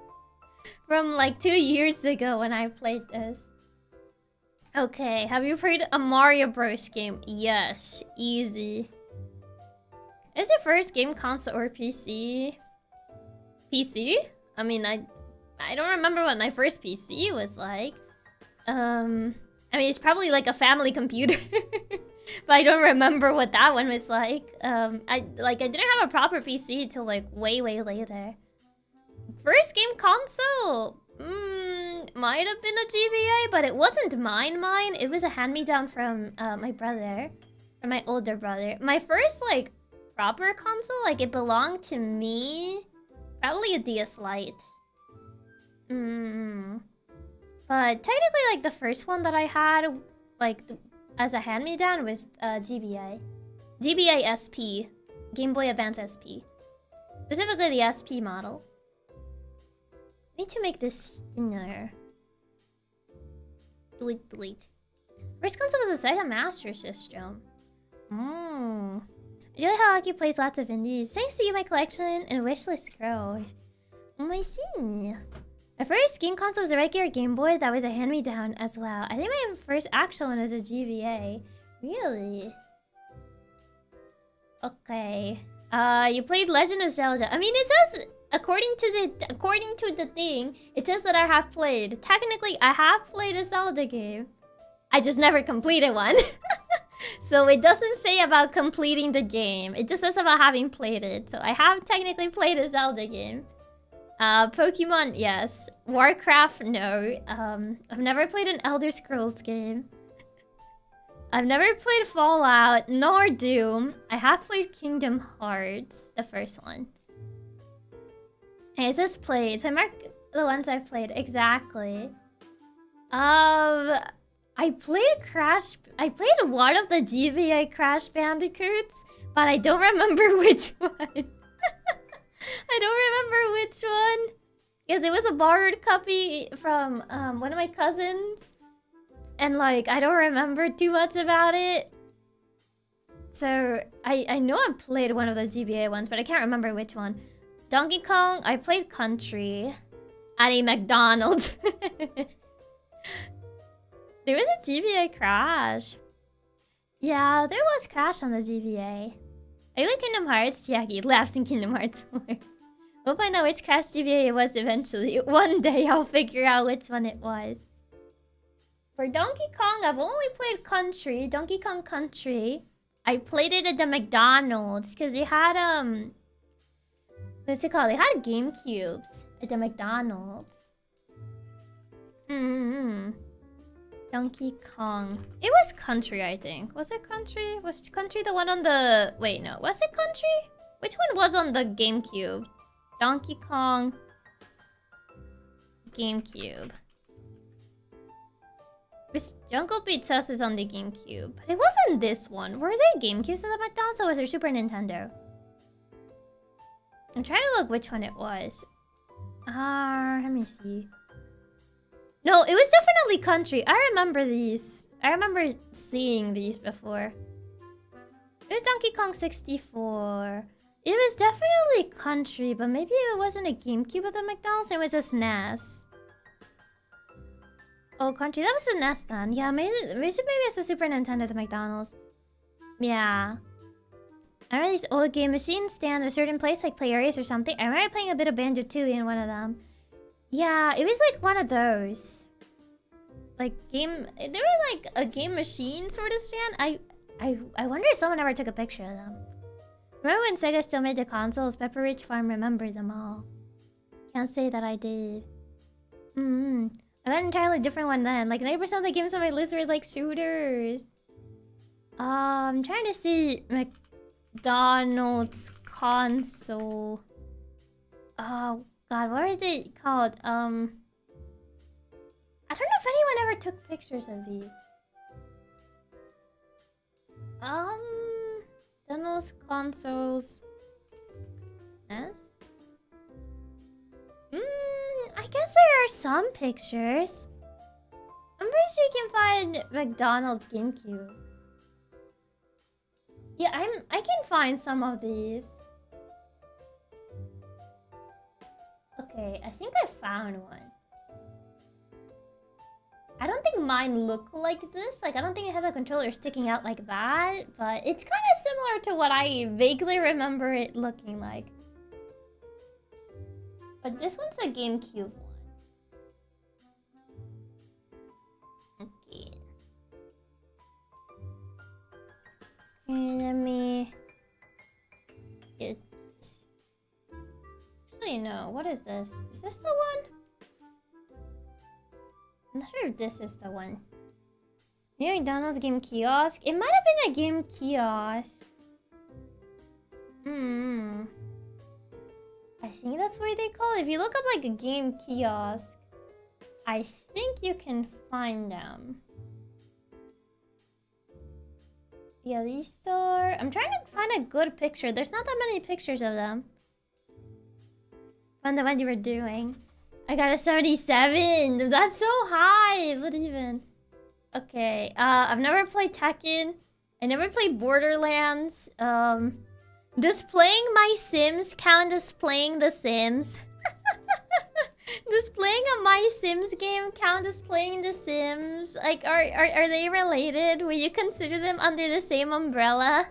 From like 2 years ago when I played this. Okay, have you played a Mario Bros game? Yes, easy. Is your first game console or PC? PC? I mean, I don't remember what my first PC was like. I mean, it's probably like a family computer. But I don't remember what that one was like. I didn't have a proper PC till like way later. First game console? Might have been a GBA, but it wasn't mine. It was a hand-me-down from my brother. Or my older brother. My first, like, proper console, like, it belonged to me. Probably a DS Lite. But technically, like, the first one that I had, like, as a hand-me-down was GBA. GBA SP. Game Boy Advance SP. Specifically the SP model. I need to make this thinner. Delete. First console was a Sega Master System. I really how Aki plays lots of indies. Thanks to you, my collection and wishlist grows. I see. My first game console was a regular Game Boy that was a hand-me-down as well. I think my first actual one was a GBA. Really? Okay. You played Legend of Zelda. I mean, it says according to the thing, it says that I have played. Technically, I have played a Zelda game. I just never completed one. So it doesn't say about completing the game. It just says about having played it. So I have technically played a Zelda game. Pokemon, yes. Warcraft, no. I've never played an Elder Scrolls game. I've never played Fallout, nor Doom. I have played Kingdom Hearts, the first one. And it says played, so I mark the ones I've played. Exactly. I played one of the GBA Crash Bandicoots, but I don't remember which one. I don't remember which one. Because it was a borrowed copy from one of my cousins. And like, I don't remember too much about it. So, I know I played one of the GBA ones, but I can't remember which one. Donkey Kong, I played Country. At a McDonald's. There was a GBA Crash. Yeah, there was Crash on the GBA. I like Kingdom Hearts. Chiaki laughs in Kingdom Hearts more. We'll find out which Crash GBA it was eventually. One day I'll figure out which one it was. For Donkey Kong, I've only played Country. Donkey Kong Country. I played it at the McDonald's because they had what's it called? They had GameCubes at the McDonald's. Donkey Kong. It was Country, I think. Was it Country? Was Country the one on the... Wait, no. Was it Country? Which one was on the GameCube? Donkey Kong... GameCube. This Jungle Beat Says is on the GameCube. But it wasn't this one. Were there GameCubes in the McDonald's or was there Super Nintendo? I'm trying to look which one it was. Let me see. No, it was definitely Country. I remember these. I remember seeing these before. It was Donkey Kong 64. It was definitely Country, but maybe it wasn't a GameCube at the McDonald's. It was a SNES. Oh, Country. That was a SNES then. Yeah, maybe it's a Super Nintendo at the McDonald's. Yeah. I remember these old game machines stand at a certain place, like Play Areas or something. I remember playing a bit of Banjo-Tooie in one of them. Yeah, it was like one of those. Like game... They were like a game machine sort of stand. I wonder if someone ever took a picture of them. Remember when Sega still made the consoles? Pepper Ridge Farm remembered them all. Can't say that I did. I got an entirely different one then. Like 90% of the games on my list were like shooters. I'm trying to see McDonald's console. Oh god, what are they called? I don't know if anyone ever took pictures of these. McDonald's consoles. Yes? I guess there are some pictures. I'm pretty sure you can find McDonald's GameCube. Yeah, I can find some of these. Okay, I think I found one. I don't think mine look like this. Like, I don't think it has a controller sticking out like that. But it's kind of similar to what I vaguely remember it looking like. But this one's a GameCube one. Okay. Okay, let me get this. Actually, no. What is this? Is this the one? I'm not sure if this is the one. New McDonald's game kiosk? It might have been a game kiosk. I think that's what they call it. If you look up like a game kiosk, I think you can find them. Yeah, these are... I'm trying to find a good picture. There's not that many pictures of them. Find the one you were doing. I got a 77. That's so high. What even? Okay. I've never played Tekken. I never played Borderlands. Does playing My Sims count as playing The Sims? Does playing a My Sims game count as playing The Sims? Like, are they related? Will you consider them under the same umbrella?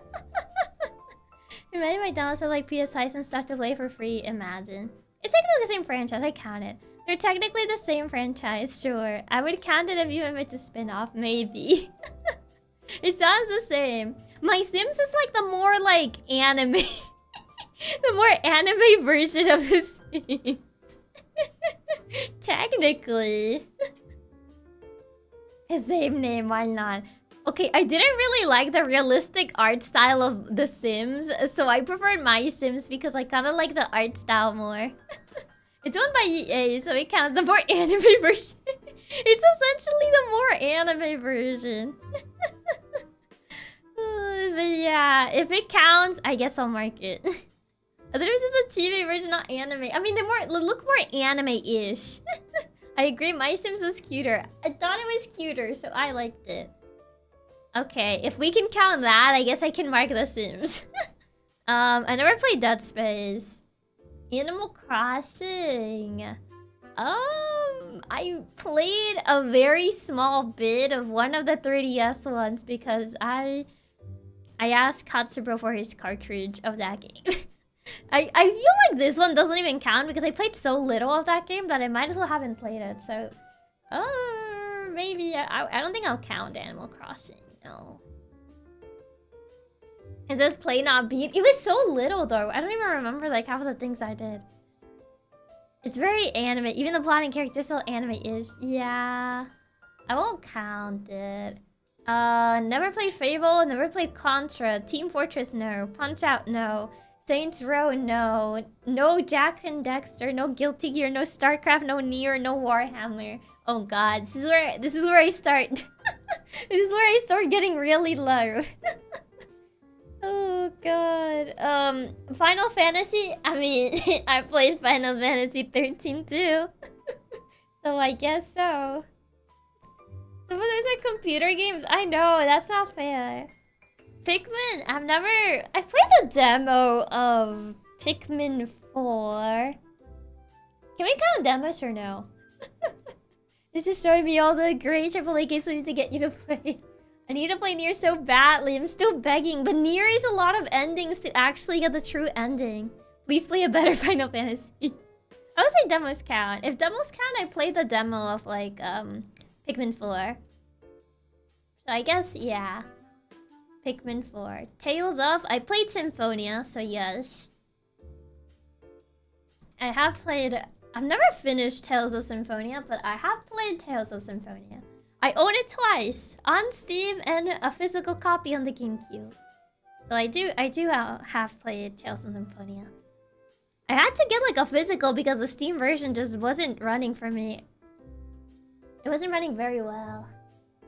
Imagine McDonald's had like PS Highs and stuff to play for free. Imagine. It's technically the same franchise. I count it. They're technically the same franchise, sure. I would count it if you went to spin-off, maybe. It sounds the same. My Sims is like the more like anime. The more anime version of the Sims. Technically. Same name, why not? Okay, I didn't really like the realistic art style of The Sims, so I preferred My Sims because I kind of like the art style more. It's owned by EA, so it counts the more anime version. It's essentially the more anime version. But yeah, if it counts, I guess I'll mark it. Otherwise, it's a TV version, not anime. I mean, they look more anime-ish. I agree, My Sims was cuter. I thought it was cuter, so I liked it. Okay, if we can count that, I guess I can mark The Sims. I never played Dead Space. Animal Crossing. I played a very small bit of one of the 3DS ones because I asked Katsubro for his cartridge of that game. I feel like this one doesn't even count because I played so little of that game that I might as well haven't played it. So, maybe I don't think I'll count Animal Crossing. No. It says play not beat. It was so little though. I don't even remember like half of the things I did. It's very anime. Even the plot and characters still anime-ish. Yeah. I won't count it. Never played Fable, never played Contra. Team Fortress, no. Punch-Out, no. Saints Row, no. No Jack and Dexter, no Guilty Gear, no StarCraft, no Nier, no Warhammer. Oh god, this is where I start. This is where I start getting really low. Oh god. Final Fantasy? I mean, I played Final Fantasy 13 too. So I guess so. Some of those are computer games. I know, that's not fair. Pikmin, I played the demo of Pikmin 4. Can we count demos or no? This is showing me all the great AAA games we need to get you to play. I need to play Nier so badly. I'm still begging, but Nier is a lot of endings to actually get the true ending. Please play a better Final Fantasy. I would say demos count. If demos count, I played the demo of like Pikmin 4. So I guess yeah. Pikmin 4. Tales of... I played Symphonia, so yes. I have played... I've never finished Tales of Symphonia, but I have played Tales of Symphonia. I own it twice on Steam and a physical copy on the GameCube. So I do have played Tales of Symphonia. I had to get like a physical because the Steam version just wasn't running for me. It wasn't running very well.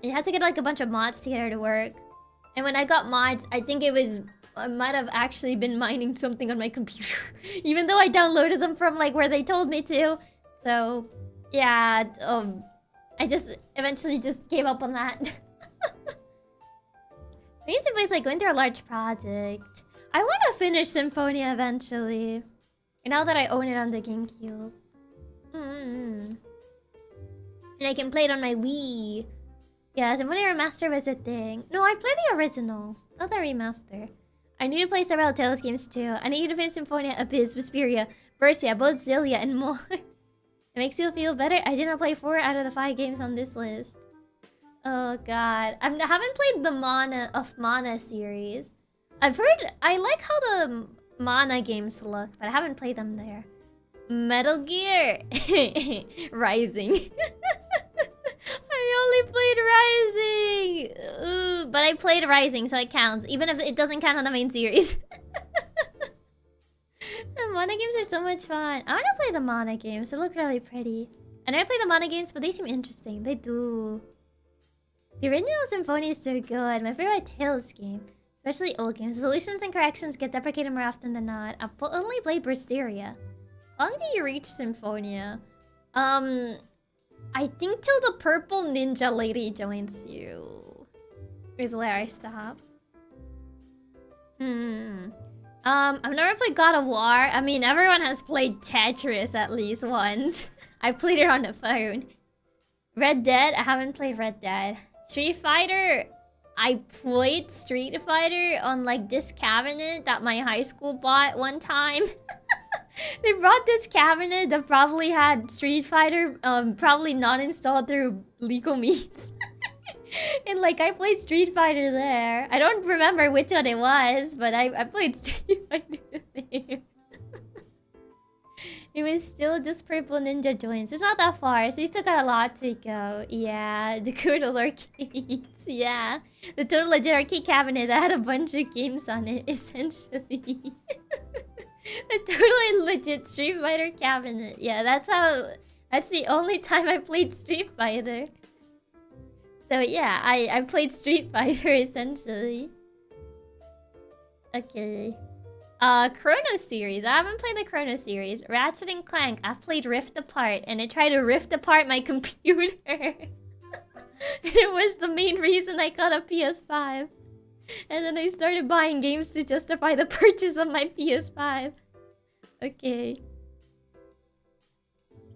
You had to get like a bunch of mods to get it to work. And when I got mods, I think I might have actually been mining something on my computer. Even though I downloaded them from like where they told me to. So yeah, I just eventually just gave up on that. I need to like going through a large project. I want to finish Symphonia eventually. And now that I own it on the GameCube. And I can play it on my Wii. Yeah, Symphonia Remaster was a thing. No, I played the original, not the remaster. I need to play several Tales games too. I need you to finish Symphonia, Abyss, Vesperia, Bersia, both Zillia, and more. It makes you feel better. I did not play 4 out of the 5 games on this list. Oh god. I haven't played the Mana series. I've heard... I like how the Mana games look, but I haven't played them there. Metal Gear Rising. I only played Rising! Ooh, but I played Rising, so it counts. Even if it doesn't count on the main series. The Mana games are so much fun. I want to play the Mana games. They look really pretty. I never played the Mana games, but they seem interesting. They do. The original Symphonia is so good. My favorite Tales game. Especially old games. Solutions and corrections get deprecated more often than not. I've only played Berseria. How long do you reach Symphonia? I think till the purple ninja lady joins you. Is where I stop. I've never played God of War. I mean, everyone has played Tetris at least once. I played it on the phone. Red Dead? I haven't played Red Dead. Street Fighter? I played Street Fighter on like this cabinet that my high school bought one time. They brought this cabinet that probably had Street Fighter, probably not installed through legal means. And like I played Street Fighter there. I don't remember which one it was, but I played Street Fighter there. It was still just purple ninja joints. It's not that far, so you still got a lot to go. Yeah, the Koodle arcades. Yeah, the total legit arcade cabinet that had a bunch of games on it, essentially. A totally legit Street Fighter cabinet. Yeah, that's the only time I played Street Fighter. So yeah, I played Street Fighter essentially. Okay. Chrono series. I haven't played the Chrono series. Ratchet and Clank. I've played Rift Apart, and it tried to rift apart my computer. It was the main reason I got a PS5. And then I started buying games to justify the purchase of my PS5. Okay.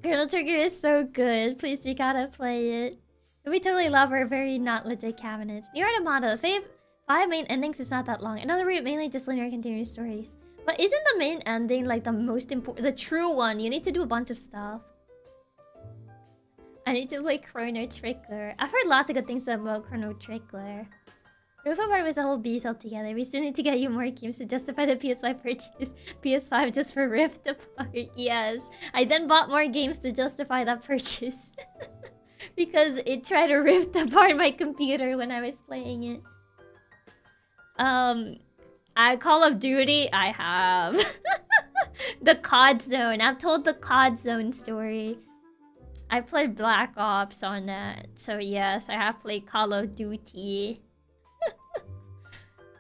Chrono Trigger is so good. Please, you gotta play it. We totally love our very not legit cabinets. Nier Automata, the 5 main endings is not that long. Another route, mainly just linear continuous stories. But isn't the main ending like the most important, the true one? You need to do a bunch of stuff. I need to play Chrono Trigger. I've heard lots of good things about Chrono Trigger. Rift Apart was a whole beast altogether. We still need to get you more games to justify the PS5 purchase. PS5 just for Rift Apart. Yes. I then bought more games to justify that purchase. Because it tried to rift apart my computer when I was playing it. Call of Duty, I have. The COD Zone. I've told the COD Zone story. I played Black Ops on that. So yes, I have played Call of Duty.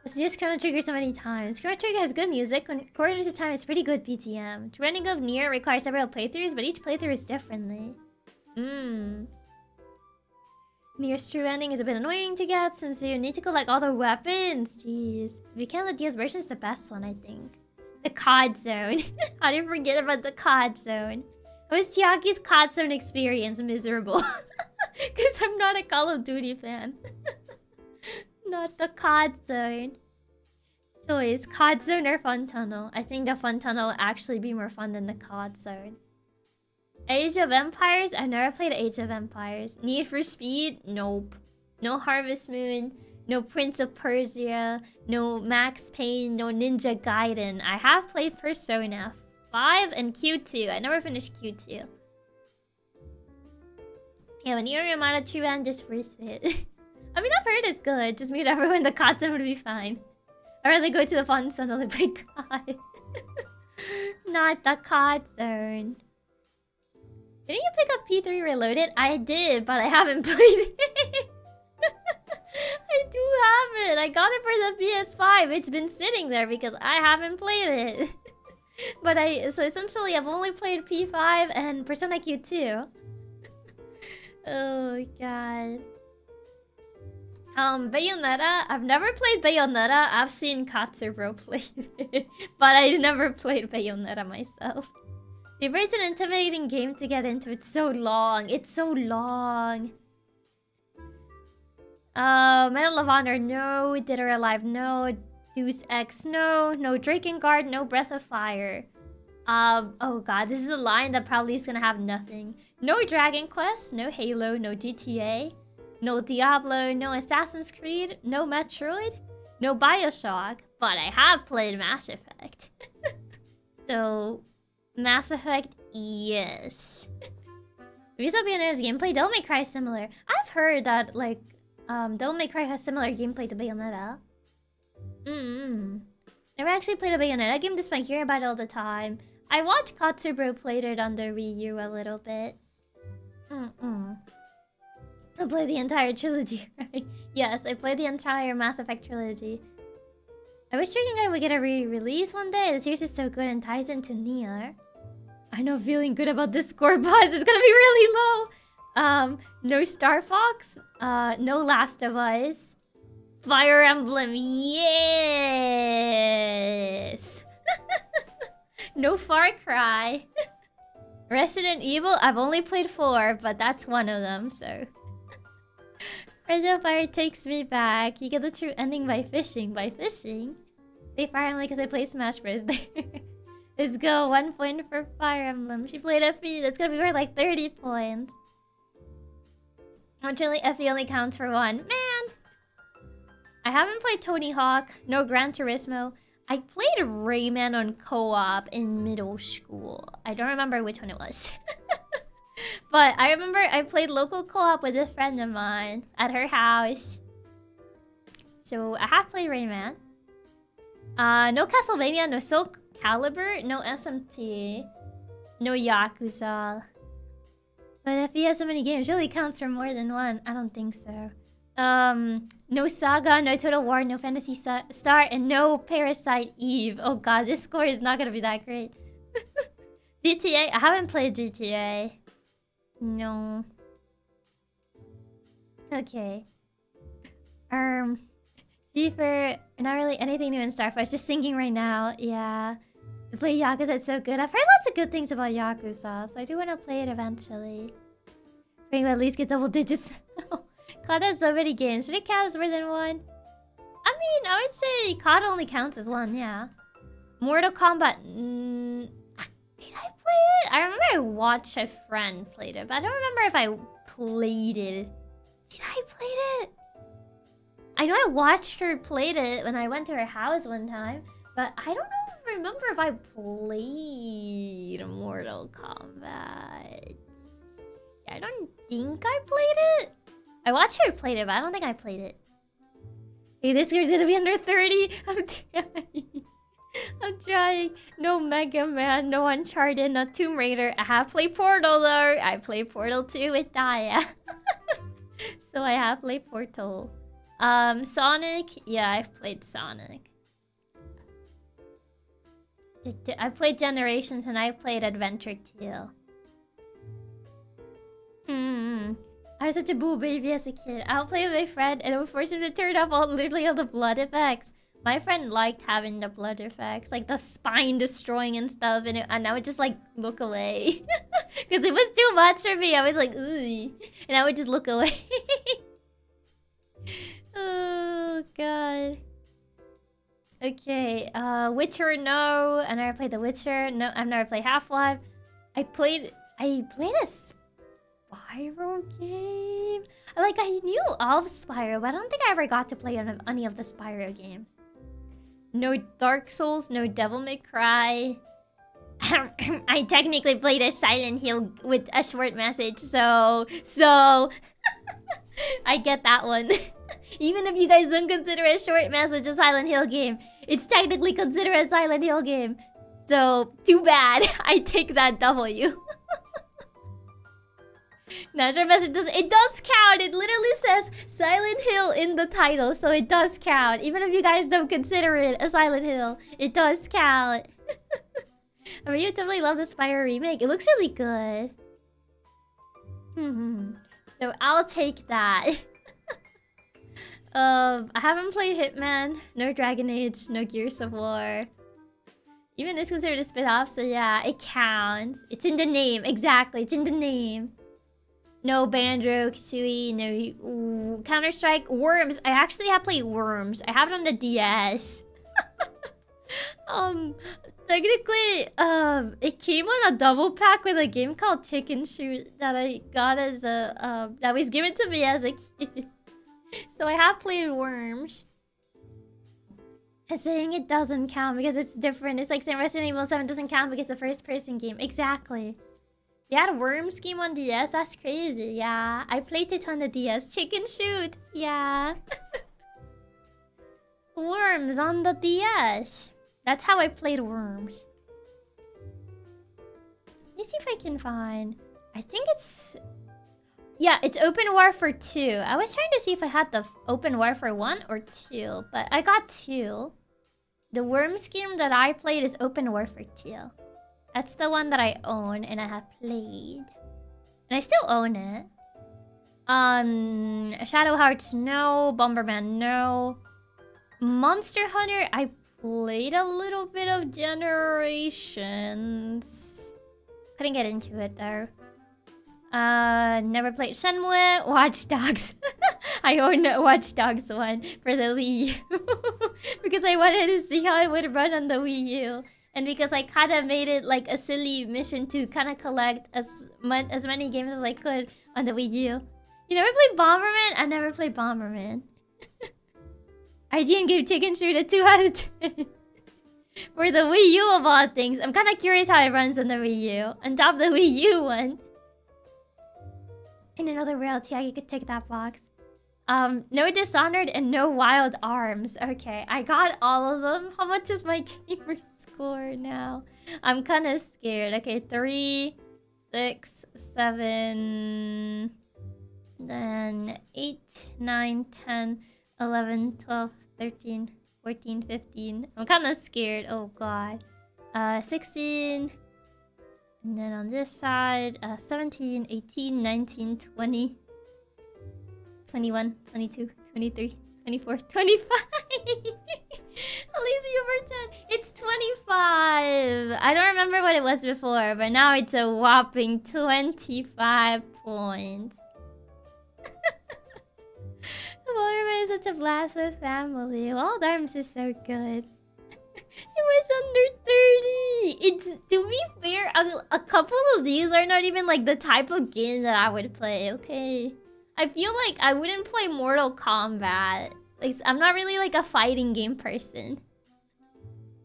It's just Chrono Trigger so many times. Chrono Trigger has good music. According to time, it's pretty good BTM. Running of Nier requires several playthroughs, but each playthrough is differently. Nier's true ending is a bit annoying to get since you need to collect all the weapons. Jeez. If you can't, the DS version is the best one, I think. The COD Zone. How do you forget about the COD Zone? How was Chiaki's COD Zone experience miserable? Because I'm not a Call of Duty fan. Not the COD Zone. Choice, COD Zone or Fun Tunnel? I think the Fun Tunnel will actually be more fun than the COD Zone. Age of Empires? I've never played Age of Empires. Need for Speed? Nope. No Harvest Moon. No Prince of Persia. No Max Payne. No Ninja Gaiden. I have played Persona 5 and Q2. I never finished Q2. Yeah, when you're Yamada Chuan, just worth it. I mean, I've heard it's good. Just mute everyone. The Katsun would be fine. I'd rather go to the fun zone only play COD. Not the COD zone. Didn't you pick up P3 Reloaded? I did, but I haven't played it. I do have it. I got it for the PS5. It's been sitting there because I haven't played it. But so essentially I've only played P5 and Persona Q2. Oh god. Bayonetta. I've never played Bayonetta. I've seen Katsuro play it. But I never played Bayonetta myself. It's an intimidating game to get into. It's so long. It's so long. Medal of Honor, no. Dead or Alive, no. Deus Ex, no. No Drakengard, no Breath of Fire. Oh god, this is a line that probably is gonna have nothing. No Dragon Quest, no Halo, no GTA, no Diablo, no Assassin's Creed, no Metroid, no Bioshock, but I have played Mass Effect. So, Mass Effect, yes. Visa Bayonnetta's gameplay, Devil May Cry is similar. I've heard that, like, Devil May Cry has similar gameplay to Bayonetta. Never actually played a Bayonetta game despite hearing about it all the time. I watched Katsubro played it on the Wii U a little bit. I played the entire trilogy, right? Yes, I played the entire Mass Effect trilogy. I wish Drakengard would get a re-release one day. The series is so good and ties into Nyaa. I know, feeling good about this score buzz. It's gonna be really low. No Star Fox. No Last of Us. Fire Emblem, yes. No Far Cry. Resident Evil, I've only played 4, but that's one of them, so. Breath of Fire takes me back. You get the true ending by fishing. By fishing? They Fire Emblem because I play Smash Bros. There. Let's go. 1 point for Fire Emblem. She played FE. That's gonna be worth like 30 points. Unfortunately, FE only counts for 1. Man! I haven't played Tony Hawk. No Gran Turismo. I played Rayman on co-op in middle school. I don't remember which one it was. But I remember I played local co-op with a friend of mine at her house. So I have played Rayman. No Castlevania, no Soul Calibur, no SMT, no Yakuza. But if he has so many games, it really counts for more than one. I don't think so. No Saga, no Total War, no Fantasy Star, and no Parasite Eve. Oh god, this score is not gonna be that great. GTA, I haven't played GTA. No. Okay. For not really anything new in Starfish, just singing right now. Yeah. I play Yakuza, it's so good. I've heard lots of good things about Yakuza, so I do want to play it eventually. I think at least get double digits. COD has so many games. Should it count as more than one? I mean, I would say COD only counts as one, yeah. Mortal Kombat. Did I play it? I remember I watched a friend played it, but I don't remember if I played it. Did I play it? I know I watched her played it when I went to her house one time, but I don't remember if I played Mortal Kombat. I don't think I played it. I watched her play it, but I don't think I played it. Hey, this year's gonna be under 30. I'm trying. I'm trying. No Mega Man, no Uncharted, no Tomb Raider. I have played Portal though. I played Portal 2 with Daya. So I have played Portal. Sonic. Yeah, I've played Sonic. I played Generations and I played Adventure 2. I was such a boo baby as a kid. I would play with my friend and I would force him to turn off literally all the blood effects. My friend liked having the blood effects, like the spine destroying and stuff, and I would just like look away. Because it was too much for me. I was like, ooh. And I would just look away. Oh god. Okay, Witcher, no. I never played The Witcher. No, I've never played Half-Life. I played a Spyro game. Like, I knew of Spyro, but I don't think I ever got to play any of the Spyro games. No Dark Souls, no Devil May Cry. I technically played a Silent Hill with a short message, so I get that one. Even if you guys don't consider a short message a Silent Hill game, it's technically considered a Silent Hill game. So, too bad. I take that W. No, short message it does count. It literally says Silent Hill in the title, so it does count. Even if you guys don't consider it a Silent Hill, it does count. I mean, you totally love the Spire remake. It looks really good. So I'll take that. I haven't played Hitman, no Dragon Age, no Gears of War. Even it's considered a spin-off, so yeah, it counts. It's in the name, exactly. It's in the name. No Banjo, Kazooie, no Counter-Strike, Worms. I actually have played Worms. I have it on the DS. Technically, it came on a double pack with a game called Chicken Shoot that I got as a that was given to me as a kid. So I have played Worms. I'm saying it doesn't count because it's different. It's like saying Resident Evil 7 doesn't count because it's a first-person game. Exactly. You had a Worms game on DS? That's crazy. Yeah, I played it on the DS. Chicken Shoot. Yeah. Worms on the DS. That's how I played Worms. Let me see if I can find... I think it's... Yeah, it's Open Warfare 2. I was trying to see if I had the Open Warfare 1 or 2, but I got 2. The Worms game that I played is Open Warfare 2. That's the one that I own and I have played. And I still own it. Shadow Hearts, no. Bomberman, no. Monster Hunter, I played a little bit of Generations. Couldn't get into it though. Never played Shenmue. Watch Dogs. I own Watch Dogs 1 for the Wii U. Because I wanted to see how it would run on the Wii U. And because I kind of made it like a silly mission to kind of collect as many games as I could on the Wii U. You never played Bomberman? I never played Bomberman. IGN gave Chicken Shoot a 2 out of 10. For the Wii U of all things. I'm kind of curious how it runs on the Wii U. On top of the Wii U one. In another world, Chiaki could take that box. No Dishonored and no Wild Arms. Okay, I got all of them. How much is my gamer score now? I'm kind of scared. Okay, 3, 6, 7... Then 8, 9, 10, 11, 12, 13, 14, 15. I'm kind of scared. Oh god. 16. And then on this side, 17, 18, 19, 20, 21, 22, 23, 24, 25. At least over 10. It's 25. I don't remember what it was before, but now it's a whopping 25 points. Bomberman is such a blast with family. Wild Arms is so good. It was under 30. It's, to be fair, a couple of these are not even like the type of game that I would play, okay? I feel like I wouldn't play Mortal Kombat. Like, I'm not really like a fighting game person.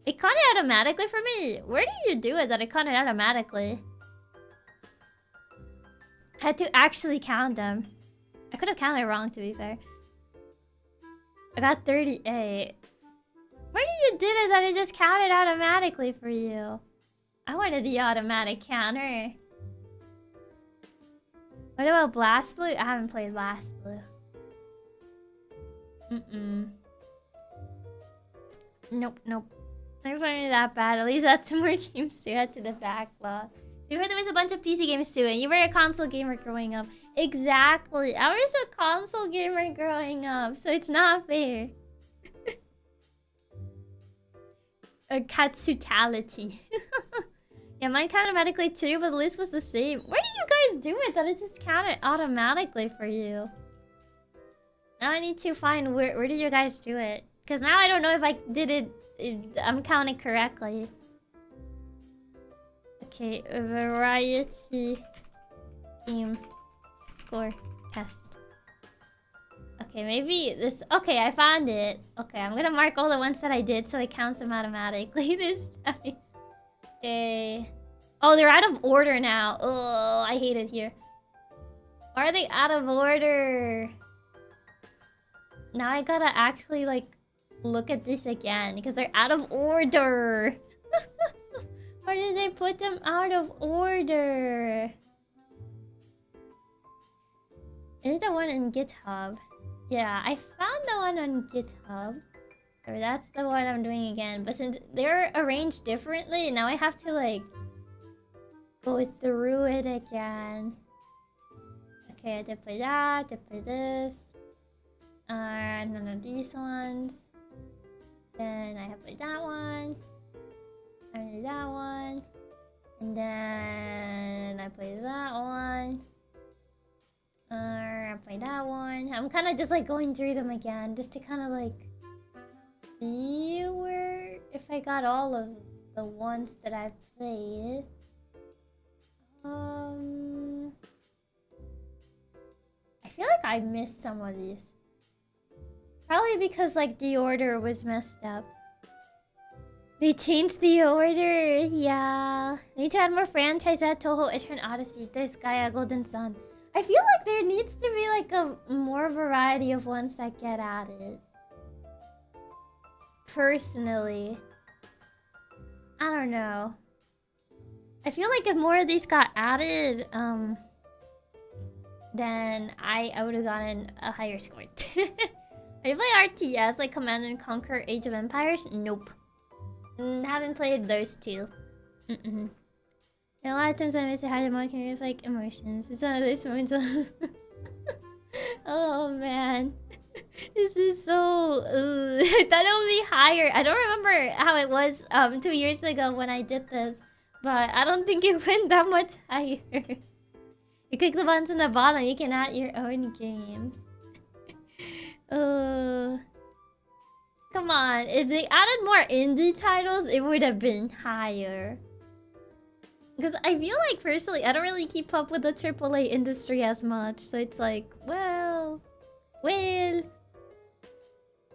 It caught it automatically for me. Where do you do it that it caught it automatically? I had to actually count them. I could have counted wrong, to be fair. I got 38. Where do you did it that it just counted automatically for you? I wanted the automatic counter. What about Blast Blue? I haven't played Blast Blue. Nope, nope. Never played that bad. At least that's some more games to add to the backlog. You heard there was a bunch of PC games too, and you were a console gamer growing up. Exactly. I was a console gamer growing up, so it's not fair. A Katsutality. Yeah, mine counted automatically too, but the list was the same. Where do you guys do it that it just counted automatically for you? Now I need to find where do you guys do it? Because now I don't know if I did it, if I'm counting correctly. Okay, variety game score test. Okay, maybe this... Okay, I found it. Okay, I'm gonna mark all the ones that I did so it counts them automatically this time. Okay. Oh, they're out of order now. Oh, I hate it here. Why are they out of order? Now I gotta actually, like, look at this again because they're out of order. Why did they put them out of order? Is it the one in GitHub? Yeah, I found the one on GitHub. So that's the one I'm doing again. But since they're arranged differently, now I have to, like, go through it again. Okay, I did play that, did play this. None of these ones. Then I have played that one. I did that one. And then I played that one. I played that one. I'm kind of just like going through them again just to kind of like see where if I got all of the ones that I've played. I feel like I missed some of these. Probably because like the order was messed up. They changed the order, yeah. Need to add more franchise at Toho, Eternal Odyssey, this Gaia, Golden Sun. I feel like there needs to be like a more variety of ones that get added. Personally. I don't know. I feel like if more of these got added, then I would have gotten a higher score. Have you played RTS like Command and Conquer Age of Empires? Nope. Haven't played those two. A lot of times I miss how to market with like emotions. It's one of those moments. Oh man. This is so... I thought it would be higher. I don't remember how it was 2 years ago when I did this. But I don't think it went that much higher. You click the buttons on the bottom, you can add your own games. Come on, if they added more indie titles, it would have been higher. Because I feel like, personally, I don't really keep up with the AAA industry as much. So it's like, well...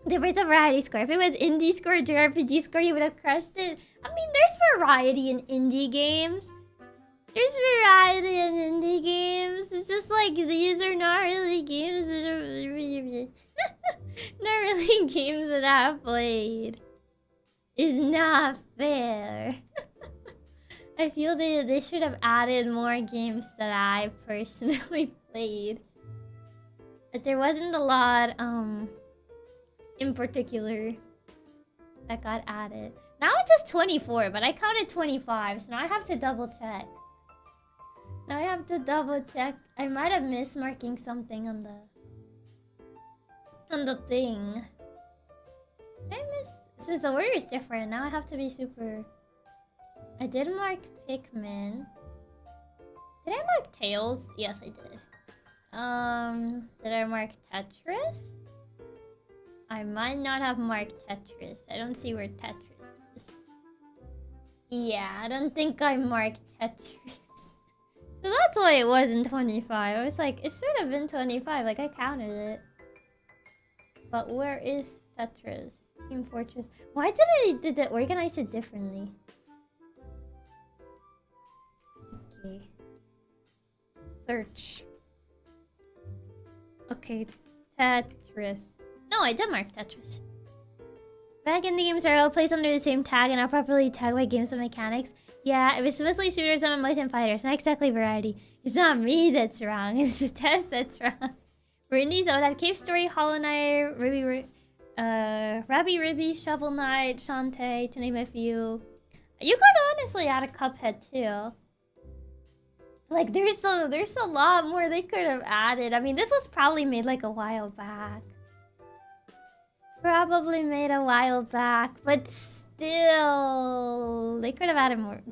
Difference of variety score. If it was indie score, JRPG score, you would have crushed it. I mean, there's variety in indie games. There's variety in indie games. It's just like, these are not really games that are... not really games that I've played. It's not fair. I feel they should have added more games that I personally played. But there wasn't a lot, in particular, that got added. Now it says 24, but I counted 25, so now I have to double check. Now I have to double check. I might have missed marking something on the thing. Did I miss? Since the order is different, now I have to be super... I did mark Pikmin. Did I mark Tails? Yes, I did. Did I mark Tetris? I might not have marked Tetris. I don't see where Tetris is. Yeah, I don't think I marked Tetris. So that's why it wasn't 25. I was like, it should have been 25. Like, I counted it. But where is Tetris? Team Fortress. Why did they organize it differently? Okay. Search. Okay, Tetris. No, I did mark Tetris. Back in the games are all placed under the same tag and are properly tagged by games with mechanics. Yeah, it was mostly shooters and motion fighters, not exactly variety. It's not me that's wrong, it's the test that's wrong. For indies, I would have Cave Story, Hollow Knight, Rabby Ribby, Shovel Knight, Shantae, to name a few. You could honestly add a Cuphead too. Like, there's a lot more they could have added. I mean, this was probably made like a while back. Probably made a while back, but still, they could have added more.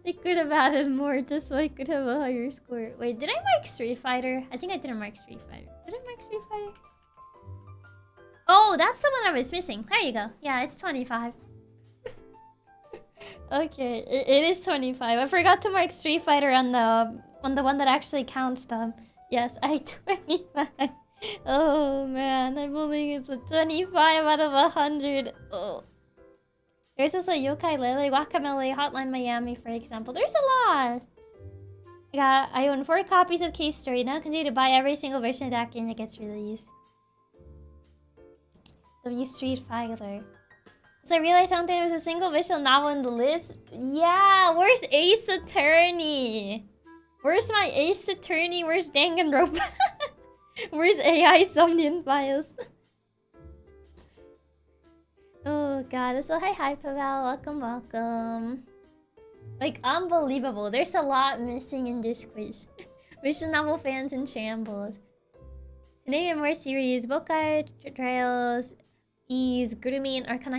They could have added more just so I could have a higher score. Wait, did I mark Street Fighter? I think I didn't mark Street Fighter. Did I mark Street Fighter? Oh, that's the one I was missing. There you go. Yeah, it's 25. Okay, it is 25. I forgot to mark Street Fighter on the one that actually counts them. Yes, I 25. Oh man, I'm only at 25 out of 100. Oh. There's also Yokai Lily, Guacamole, Hotline Miami, for example. There's a lot. I own 4 copies of Case Story. Now continue to buy every single version of that game that gets released. W Street Fighter. So I realized I don't think there was a single visual novel in the list. Yeah, where's Ace Attorney? Where's my Ace Attorney? Where's Danganronpa? Where's AI Somnian Files? Oh god, so hi Pavel, welcome. Like, unbelievable. There's a lot missing in this quiz. Visual novel fans in shambles. Today in more series, Bokai Trails, Ease, Gurumin, Arcana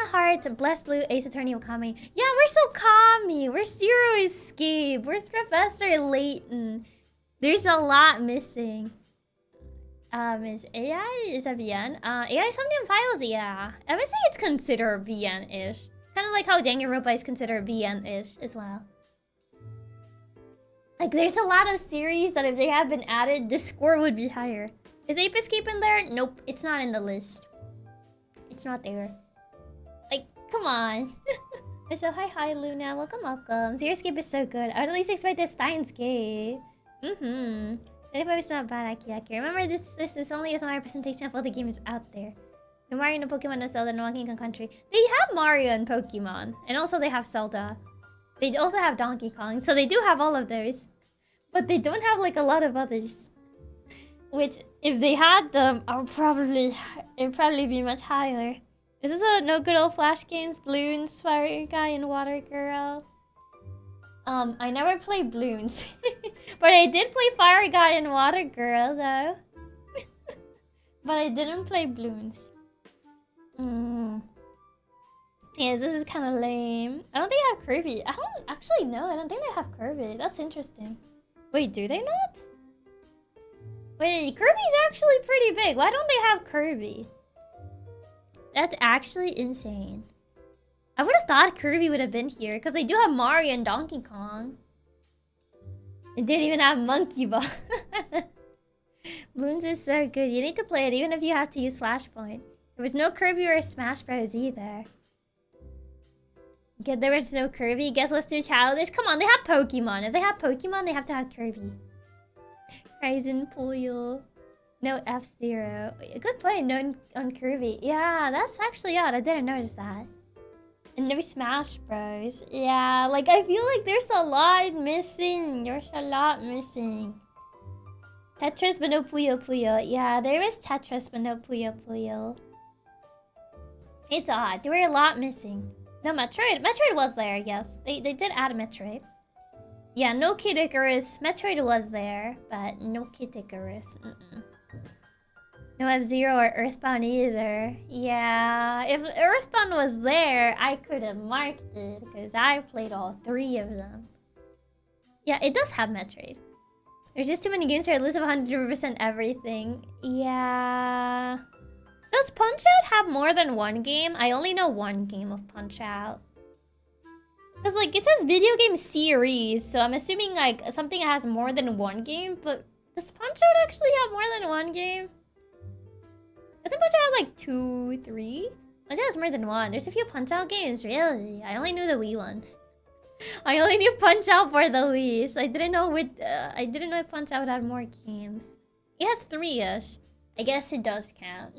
Heart, Blessed Blue, Ace Attorney, Okami. Yeah, where's Okami? Where's Zero Escape? Where's Professor Layton? There's a lot missing. Is AI? Is that VN? AI Somnium Files, yeah. I would say it's considered VN-ish. Kind of like how Danganronpa is considered VN-ish as well. Like, there's a lot of series that if they had been added, the score would be higher. Is Ape Escape in there? Nope, it's not in the list. It's not there. Like, come on. So, hi, Luna. Welcome. Zero Escape is so good. I would at least expect a Steins Gate. 25 is not bad, Aki. Remember, this is only a small representation of all the games out there. No Mario, no Pokemon, no Zelda, no Donkey Kong Country. They have Mario and Pokemon. And also they have Zelda. They also have Donkey Kong. So they do have all of those. But they don't have like a lot of others. Which, if they had them, it'd probably be much higher. Is this a no good old Flash games? Bloons, Fire Guy, and Water Girl? I never played Bloons. But I did play Fire Guy and Water Girl, though. But I didn't play Bloons. Yes, this is kind of lame. I don't think they have Kirby. I don't actually know. I don't think they have Kirby. That's interesting. Wait, do they not? Wait, Kirby's actually pretty big. Why don't they have Kirby? That's actually insane. I would have thought Kirby would have been here because they do have Mario and Donkey Kong. They didn't even have Monkey Ball. Bloons is so good. You need to play it even if you have to use Flashpoint. There was no Kirby or Smash Bros. Either. There was no Kirby. Guess let's do childish. Come on, they have Pokemon. If they have Pokemon, they have to have Kirby. Ryzen Puyo. No F-Zero. Good point. No on Kirby. Yeah, that's actually odd. I didn't notice that. And no Smash Bros. Yeah, like I feel like there's a lot missing. There's a lot missing. Tetris but no Puyo Puyo. Yeah, there is Tetris but no Puyo Puyo. It's odd. There were a lot missing. No, Metroid. Metroid was there, yes. They did add a Metroid. Yeah, no Kid Icarus. Metroid was there, but no Kid Icarus. No F-Zero or Earthbound either. Yeah, if Earthbound was there, I could have marked it because I played all 3 of them. Yeah, it does have Metroid. There's just too many games for a list of 100% everything. Yeah. Does Punch-Out have more than one game? I only know one game of Punch-Out. Because, like, it says video game series, so I'm assuming, like, something has more than one game, but does Punch-Out actually have more than one game? Doesn't Punch-Out have, like, 2, 3? Punch-Out has more than one. There's a few Punch-Out games, really. I only knew the Wii one. I only knew Punch-Out for the Wii, so I didn't know if Punch-Out had more games. It has 3-ish. I guess it does count.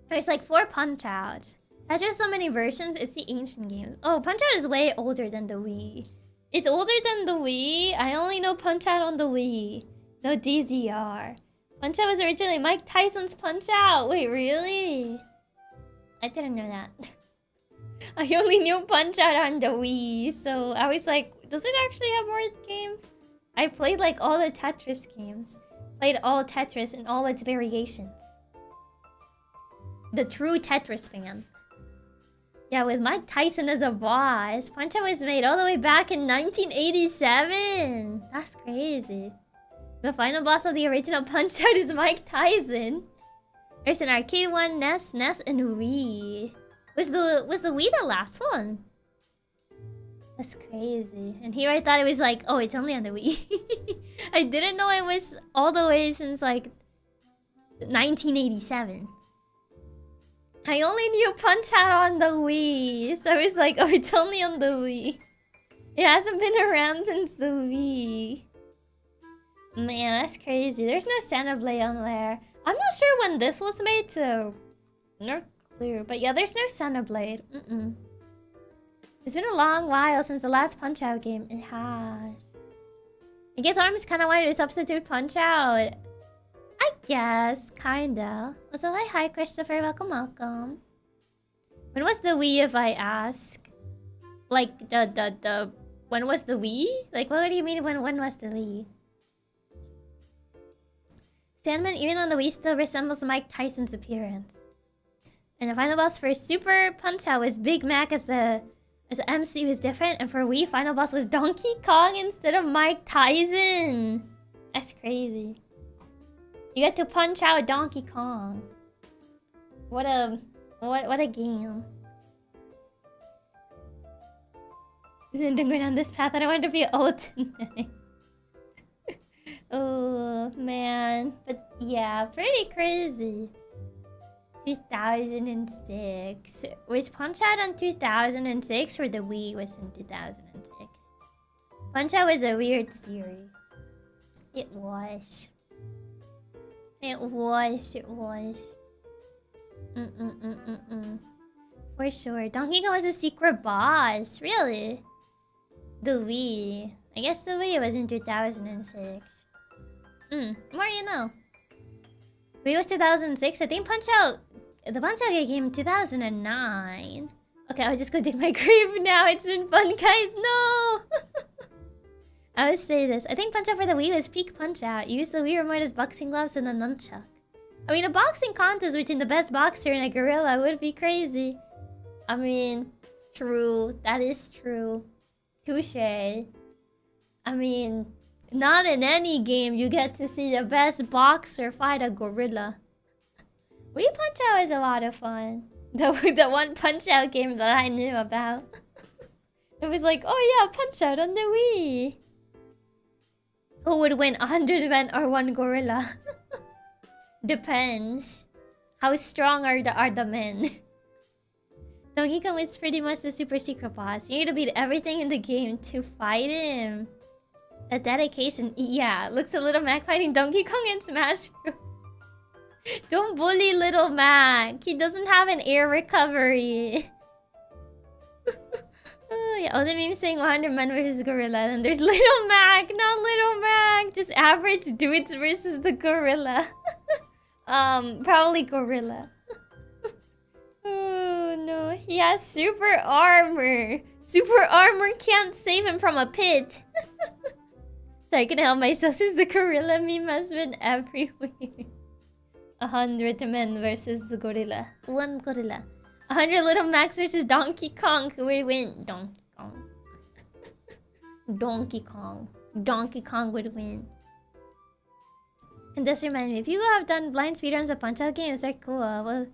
There's like 4 Punch-Outs. Has just so many versions, it's the ancient game. Oh, Punch-Out is way older than the Wii. It's older than the Wii. I only know Punch-Out on the Wii. No DDR. Punch-Out was originally Mike Tyson's Punch-Out. Wait, really? I didn't know that. I only knew Punch-Out on the Wii, so I was like, does it actually have more games? I played like all the Tetris games. Played all Tetris in all its variations. The true Tetris fan. Yeah, with Mike Tyson as a boss. Punch-Out was made all the way back in 1987. That's crazy. The final boss of the original Punch-Out is Mike Tyson. There's an arcade one, NES, and Wii. Was the Wii the last one? That's crazy. And here I thought it was like, oh, it's only on the Wii. I didn't know it was all the way since like 1987. I only knew Punch Out on the Wii, so I was like, oh, it's only on the Wii. It hasn't been around since the Wii. Man, that's crazy. There's no Xenoblade on there. I'm not sure when this was made, so no clue. But yeah, there's no Xenoblade. It's been a long while since the last Punch Out game. It has. I guess ARMS kind of wanted to substitute Punch Out. I guess, kinda. Also, hi Christopher. Welcome, welcome. When was the Wii, if I ask? Like, when was the Wii? Like, what do you mean when was the Wii? Sandman, even on the Wii, still resembles Mike Tyson's appearance. And the final boss for Super Punch-Out was Big Mac as the MC was different. And for Wii, final boss was Donkey Kong instead of Mike Tyson. That's crazy. You get to punch out Donkey Kong. What a game. Don't go down this path. I don't want to be old tonight. Oh man. But yeah, pretty crazy. 2006. Was Punch Out on 2006 or the Wii was in 2006? Punch Out was a weird series. It was. It was. For sure. Donkey Kong was a secret boss. Really? The Wii. I guess the Wii was in 2006. More you know. Wii was 2006. I think Punch Out... The Punch Out game 2009. Okay, I'll just go dig my grave now. It's been fun, guys. No! I would say this. I think Punch Out for the Wii was peak Punch Out. You used the Wii remote as boxing gloves and a nunchuck. I mean, a boxing contest between the best boxer and a gorilla would be crazy. I mean, true. That is true. Touche. I mean, not in any game you get to see the best boxer fight a gorilla. Wii Punch Out is a lot of fun. The one Punch Out game that I knew about. It was like, oh yeah, Punch Out on the Wii. Who would win, 100 men or one gorilla? Depends. How strong are the men? Donkey Kong is pretty much the super secret boss. You need to beat everything in the game to fight him. The dedication, yeah. Looks a Little Mac fighting Donkey Kong in Smash Bros. Don't bully Little Mac. He doesn't have an air recovery. Oh, yeah. Other memes saying 100 men versus gorilla. And there's Little Mac, not Little Mac. Just average dudes versus the gorilla. Probably gorilla. Oh no, he has super armor. Super armor can't save him from a pit. Sorry, I can help myself since the gorilla meme has been everywhere. 100 men versus the gorilla. One gorilla. 100 Little Max versus Donkey Kong. Who would win? Donkey Kong. Donkey Kong. Donkey Kong would win. And this reminds me, people have done blind speedruns of Punch-Out games. They're cool. Well,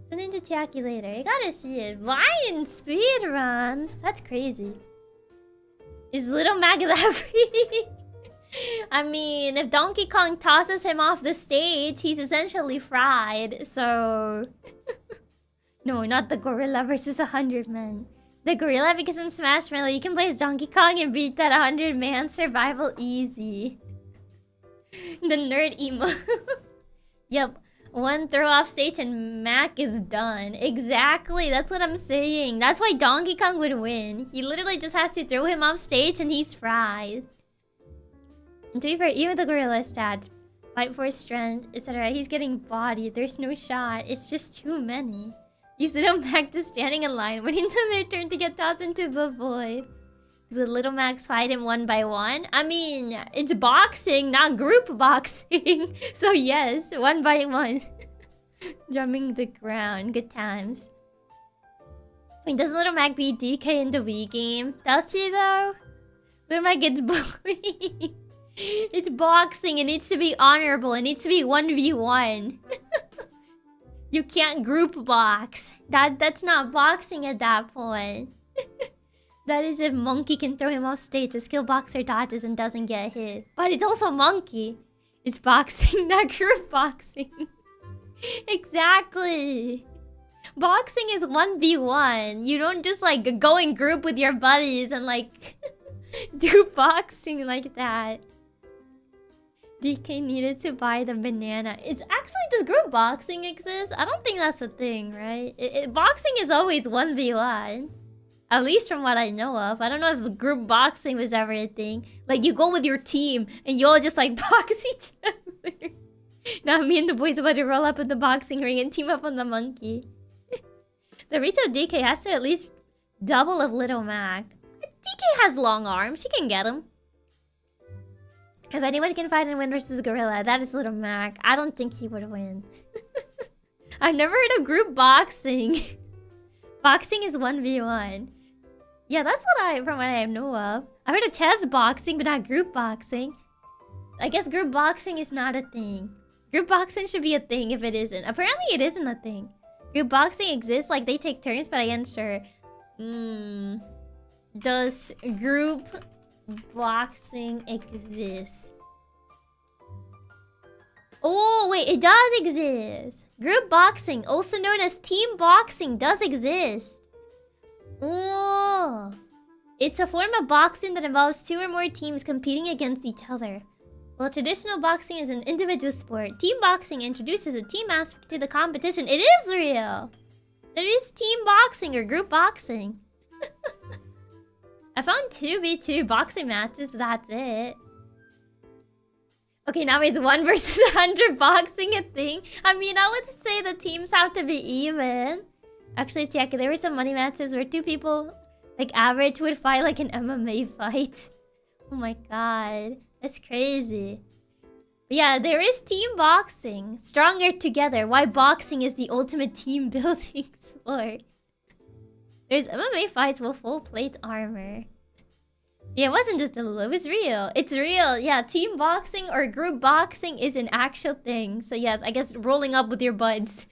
send it to Chiaki later. You gotta see it. Blind speedruns? That's crazy. Is Little Mac that free? I mean, if Donkey Kong tosses him off the stage, he's essentially fried. So... No, not the gorilla versus 100 men. The gorilla, because in Smash Melee, you can play as Donkey Kong and beat that 100-man survival easy. The nerd emo. Yep. One throw off stage and Mac is done. Exactly. That's what I'm saying. That's why Donkey Kong would win. He literally just has to throw him off stage and he's fried. And to be fair, even the gorilla stats, fight for strength, etc. He's getting bodied. There's no shot. It's just too many. Use Little Mac to standing in line, waiting until their turn to get tossed into the void. The Little Macs fight him one by one? I mean, it's boxing, not group boxing. So yes, one by one. Drumming the ground. Good times. Wait, does Little Mac beat DK in the Wii game? Does he though? Little Mac gets bullied. It's boxing. It needs to be honorable. It needs to be 1v1. You can't group box. That's not boxing at that point. That is if Monkey can throw him off stage, a skill boxer dodges and doesn't get hit. But it's also Monkey. It's boxing, not group boxing. Exactly. Boxing is 1v1. You don't just like go in group with your buddies and like do boxing like that. DK needed to buy the banana. It's actually, does group boxing exist? I don't think that's a thing, right? Boxing is always 1v1. At least from what I know of. I don't know if group boxing was ever a thing. Like, you go with your team and you all just like box each other. Now me and the boys about to roll up in the boxing ring and team up on the monkey. The Rito DK has to at least double of Little Mac. DK has long arms. He can get him. If anyone can fight and win versus Gorilla, that is Little Mac. I don't think he would win. I've never heard of group boxing. Boxing is 1v1. Yeah, that's from what I know of. I heard of chess boxing, but not group boxing. I guess group boxing is not a thing. Group boxing should be a thing if it isn't. Apparently it isn't a thing. Group boxing exists, like they take turns, but I ain't sure. Does group boxing exist? Oh, wait, it does exist. Group boxing, also known as team boxing, does exist. Oh. It's a form of boxing that involves 2 or more teams competing against each other. While traditional boxing is an individual sport, team boxing introduces a team aspect to the competition. It is real! There is team boxing or group boxing. I found 2v2 boxing matches, but that's it. Okay, now is 1 versus 100 boxing a thing? I mean, I would say the teams have to be even. Actually, Chiaki, there were some money matches where 2 people, like average, would fight like an MMA fight. Oh my god. That's crazy. But yeah, there is team boxing. Stronger together. Why boxing is the ultimate team building sport. There's MMA fights with full plate armor. Yeah, it wasn't just a little, it was real. It's real. Yeah, team boxing or group boxing is an actual thing. So yes, I guess rolling up with your buds.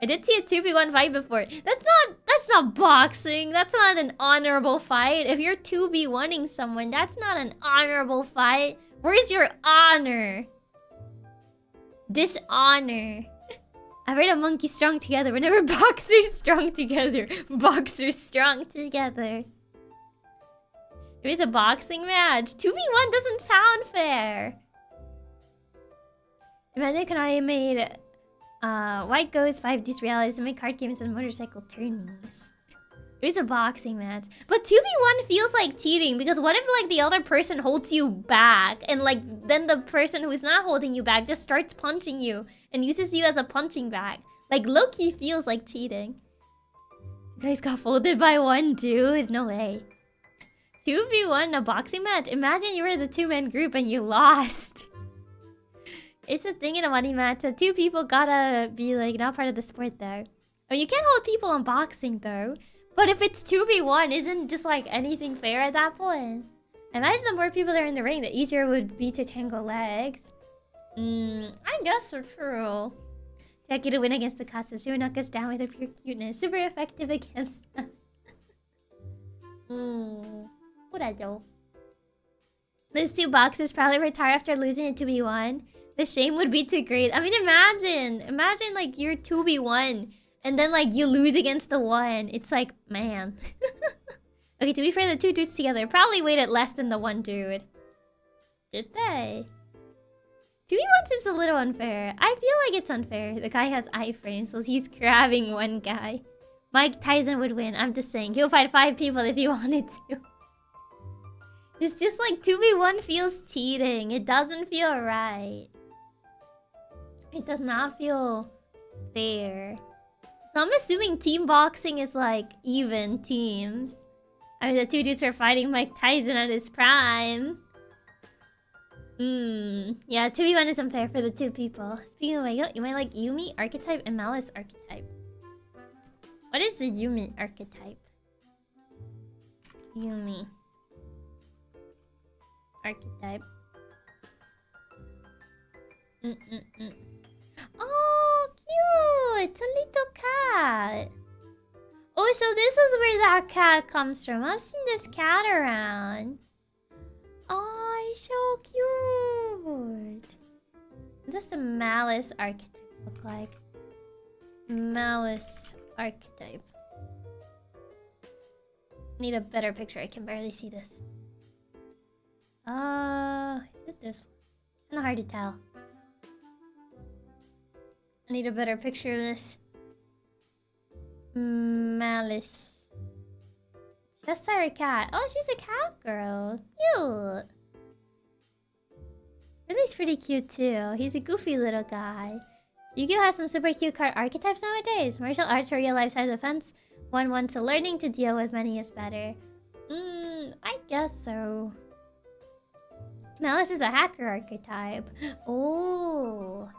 I did see a 2v1 fight before. That's not boxing. That's not an honorable fight. If you're 2v1ing someone, that's not an honorable fight. Where's your honor? Dishonor. I've heard of monkeys strong together. Whenever boxers strong together, boxers strong together. There is a boxing match. 2v1 doesn't sound fair. Imagine Konami made White Ghost 5D's realities and make card games and motorcycle turnings. There's a boxing match. But 2v1 feels like cheating because what if like the other person holds you back and like then the person who's not holding you back just starts punching you and uses you as a punching bag. Like low-key feels like cheating. You guys got folded by one dude? No way. 2v1 a boxing match? Imagine you were the 2-man group and you lost. It's a thing in a money match. So 2 people gotta be like not part of the sport though. Oh, you can't hold people in boxing though. But if it's 2v1, isn't just like anything fair at that point? Imagine the more people that are in the ring, the easier it would be to tangle legs. I guess so true. Chiaki to win against the Casa. She would knock us down with her pure cuteness. Super effective against us. What I do? Those 2 boxers probably retire after losing a 2v1. The shame would be too great. I mean, imagine like you're 2v1 and then like you lose against the 1. It's like, man. Okay, to be fair, the 2 dudes together probably waited less than the 1 dude. Did they? 2v1 seems a little unfair. I feel like it's unfair. The guy has iframe, so he's grabbing one guy. Mike Tyson would win. I'm just saying. He'll fight 5 people if he wanted to. It's just like 2v1 feels cheating. It doesn't feel right. It does not feel fair. So I'm assuming team boxing is like even teams. I mean, the 2 dudes are fighting Mike Tyson at his prime. Yeah, 2v1 is unfair for the 2 people. Speaking of which, you might like Yumi archetype and Malice archetype. What is the Yumi archetype? Yumi archetype. Oh, cute! A little cat. Oh, so this is where that cat comes from. I've seen this cat around. Oh, it's so cute. What does the Malice archetype look like? Malice archetype. Need a better picture. I can barely see this. Is it this one? Kind of hard to tell. I need a better picture of this. Malice. Just our cat. Oh, she's a cat girl. Cute. Ridley's pretty cute too. He's a goofy little guy. Yu-Gi-Oh has some super cute card archetypes nowadays. Martial arts for real life side of the fence. 1-1 to learning to deal with many is better. I guess so. Malice is a hacker archetype. Oh.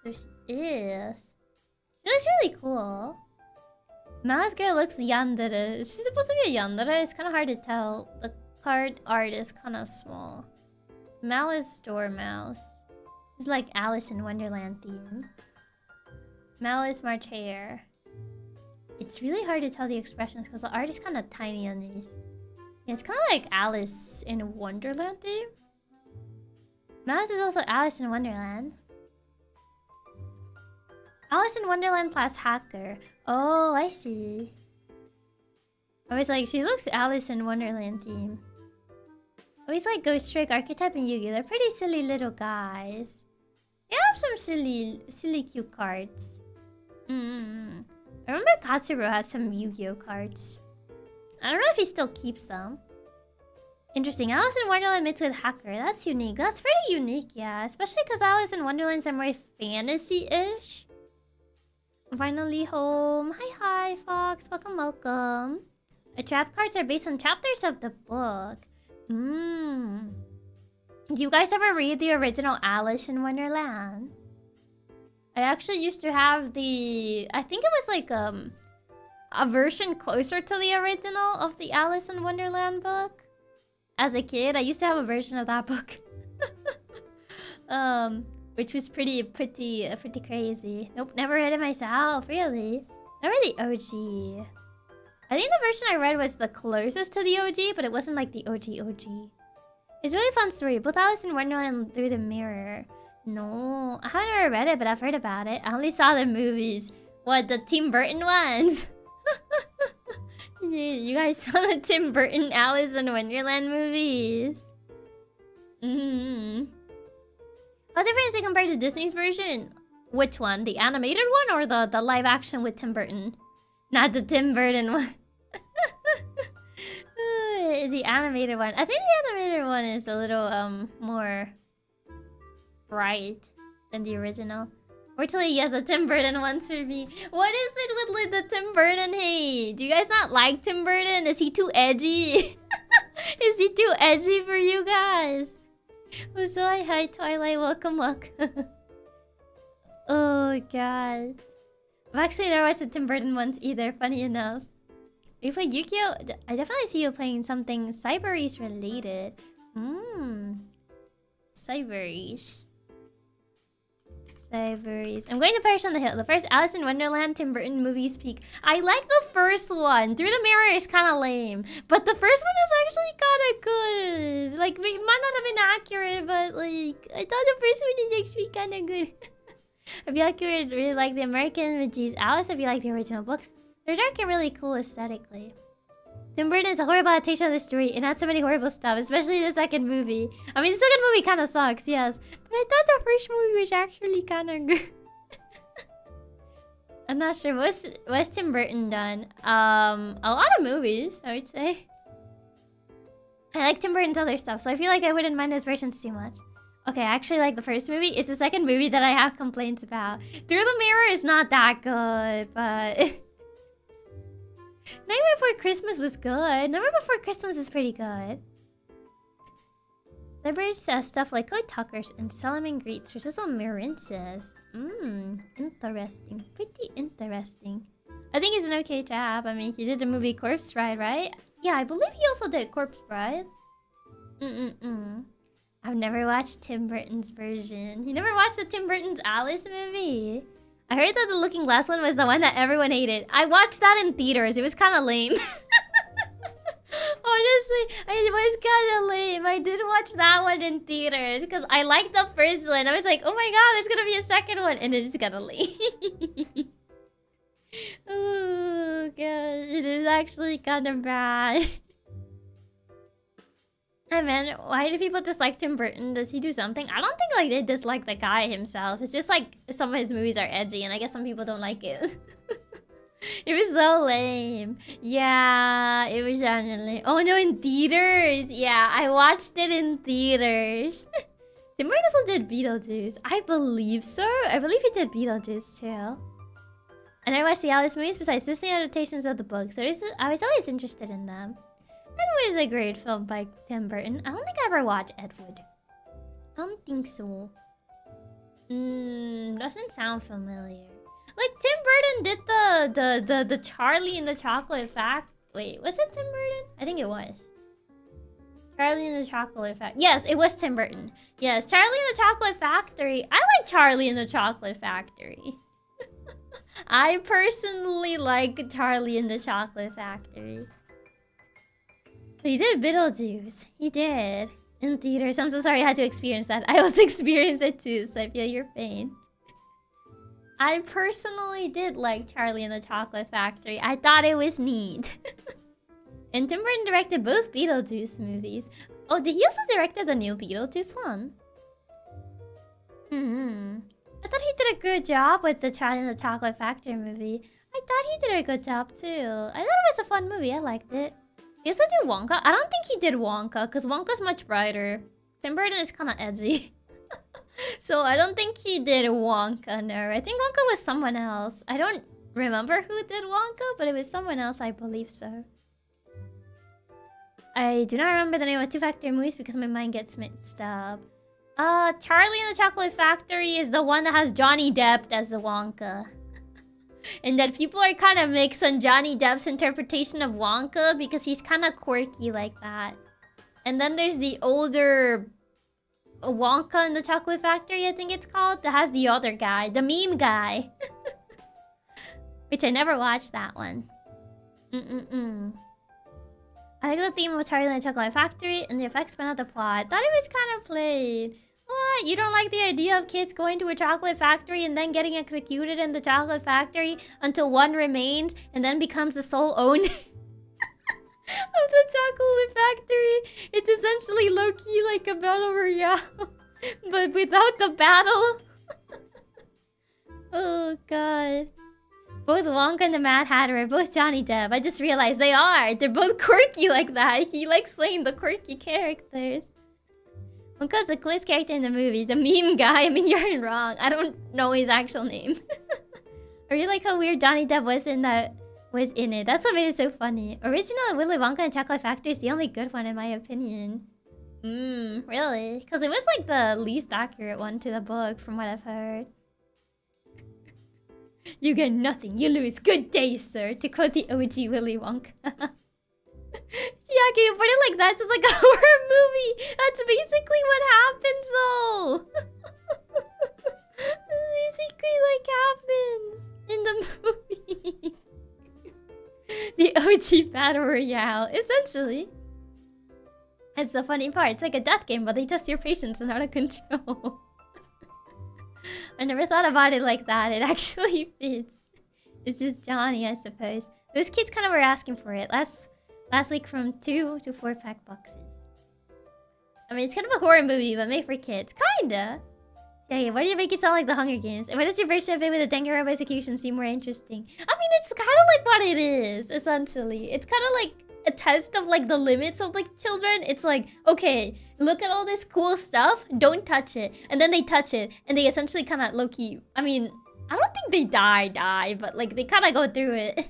There she is. She looks really cool. Malice girl looks yandere. She's supposed to be a yandere. It's kind of hard to tell. The card art is kind of small. Malice Dormouse. She's like Alice in Wonderland theme. Malice March Hare. It's really hard to tell the expressions because the art is kind of tiny on these. Yeah, it's kind of like Alice in Wonderland theme. Malice is also Alice in Wonderland. Alice in Wonderland plus hacker. Oh, I see. I was like, she looks Alice in Wonderland theme. Always like Ghost Trick archetype and Yu-Gi-Oh! They're pretty silly little guys. They have some silly cute cards. I remember Katsuro has some Yu-Gi-Oh cards. I don't know if he still keeps them. Interesting. Alice in Wonderland mixed with hacker. That's unique. That's pretty unique, yeah. Especially because Alice in Wonderland's are more fantasy-ish. I'm finally home. Hi, Fox. Welcome. The trap cards are based on chapters of the book. Do you guys ever read the original Alice in Wonderland? I actually used to have the... I think it was like a version closer to the original of the Alice in Wonderland book. As a kid, I used to have a version of that book. Which was pretty crazy. Nope, never read it myself, really. Never the OG. I think the version I read was the closest to the OG, but it wasn't like the OG. It's a really fun story. Both Alice in Wonderland and Through the Mirror. No, I haven't ever read it, but I've heard about it. I only saw the movies. What, the Tim Burton ones? You guys saw the Tim Burton Alice in Wonderland movies? How different is it compared to Disney's version? Which one? The animated one or the live action with Tim Burton? Not the Tim Burton one. The animated one. I think the animated one is a little more bright than the original. Fortunately, yes, the Tim Burton ones for me. What is it with the Tim Burton hate? Do you guys not like Tim Burton? Is he too edgy? Is he too edgy for you guys? Oh, so hi Twilight, welcome. Oh god. I've actually never watched the Tim Burton ones either, funny enough. You play Yu-Gi-Oh? I definitely see you playing something Cyberese related. Cyberese. I'm going to Perish on the Hill. The first Alice in Wonderland Tim Burton movies peak. I like the first one. Through the Mirror is kind of lame. But the first one is actually kind of good. Like, it might not have been accurate, but like, I thought the first one is actually kind of good. I feel like you would really like the American with G's Alice if you like the original books. They're dark and really cool aesthetically. Tim Burton is a horrible adaptation of the story. It had so many horrible stuff, especially the second movie. I mean, the second movie kind of sucks, yes. But I thought the first movie was actually kind of good. I'm not sure. What's Tim Burton done? A lot of movies, I would say. I like Tim Burton's other stuff, so I feel like I wouldn't mind his versions too much. Okay, I actually like the first movie. It's the second movie that I have complaints about. Through the Mirror is not that good, but... Nightmare Before Christmas was good. Nightmare Before Christmas is pretty good. Cyber's stuff like Code Talkers and Solomon Greets. There's also Marinces. Interesting. Pretty interesting. I think he's an okay chap. I mean, he did the movie Corpse Bride, right? Yeah, I believe he also did Corpse Bride. I've never watched Tim Burton's version. You never watched the Tim Burton's Alice movie? I heard that the Looking Glass one was the one that everyone hated. I watched that in theaters. It was kind of lame. Honestly, it was kind of lame. same. I did watch that one in theaters because I liked the first one. I was like, oh my god, there's gonna be a second one, and it's gonna leave. Oh god, it is actually kind of bad. I mean, why do people dislike Tim Burton? Does he do something? I don't think like they dislike the guy himself. It's just like some of his movies are edgy, and I guess some people don't like it. It was so lame. Yeah, it was genuinely. Oh no, in theaters. Yeah, I watched it in theaters. Tim Burton also did Beetlejuice. I believe so. I believe he did Beetlejuice too. And I watched the Alice movies besides listening adaptations of the books. I was always interested in them. Edward is a great film by Tim Burton. I don't think I ever watched Edward. I don't think so. Doesn't sound familiar. Like Tim Burton did the Charlie and the Chocolate Factory. Wait, was it Tim Burton? I think it was. Charlie and the Chocolate Factory. Yes, it was Tim Burton. Yes, Charlie and the Chocolate Factory. I like Charlie and the Chocolate Factory. I personally like Charlie and the Chocolate Factory. So he did Beetlejuice. He did. In theaters. I'm so sorry I had to experience that. I also experienced it too, so I feel your pain. I personally did like Charlie and the Chocolate Factory. I thought it was neat. And Tim Burton directed both Beetlejuice movies. Oh, did he also directed the new Beetlejuice one? I thought he did a good job with the Charlie and the Chocolate Factory movie. I thought he did a good job too. I thought it was a fun movie. I liked it. He also did Wonka. I don't think he did Wonka because Wonka's much brighter. Tim Burton is kind of edgy. So I don't think he did Wonka, no. I think Wonka was someone else. I don't remember who did Wonka, but it was someone else, I believe so. I do not remember the name of two Factory movies because my mind gets mixed up. Charlie and the Chocolate Factory is the one that has Johnny Depp as the Wonka. And that people are kind of mixed on Johnny Depp's interpretation of Wonka because he's kind of quirky like that. And then there's the older Wonka in the Chocolate Factory, I think it's called, that has the other guy, the meme guy. Which I never watched that one. I like the theme of Charlie and the Chocolate Factory and the effects but not the plot. Thought it was kind of played. What? You don't like the idea of kids going to a chocolate factory and then getting executed in the chocolate factory until one remains and then becomes the sole owner of the chocolate factory? It's essentially low-key like a battle royale, but without the battle. Oh god. Both Wonka and the Mad Hatter are both Johnny Depp. I just realized they are. They're both quirky like that. He likes playing the quirky characters. Wonka's the coolest character in the movie. The meme guy. I mean, you're wrong. I don't know his actual name. I really like how weird Johnny Depp was in it. That's what made it so funny. Original Willy Wonka and Chocolate Factory is the only good one in my opinion. Really? Because it was like the least accurate one to the book from what I've heard. You get nothing, you lose. Good day, sir. To quote the OG Willy Wonka. Yeah, can you put it like that? It's like a horror movie. That's basically what happens, though. Basically, like, happens in the movie. The OG Battle Royale, essentially. That's the funny part. It's like a death game, but they test your patience and out of control. I never thought about it like that. It actually fits. It's just Johnny, I suppose. Those kids kind of were asking for it. Last week from 2 to 4-pack boxes. I mean, it's kind of a horror movie, but made for kids. Kinda. Yeah, why do you make it sound like the Hunger Games? And why does your version of it with the Danganronpa execution seem more interesting? I mean, it's kind of like what it is, essentially. It's kind of like a test of like the limits of like children. It's like, okay, look at all this cool stuff, don't touch it. And then they touch it, and they essentially kind of low-key... I mean, I don't think they die, but like they kind of go through it.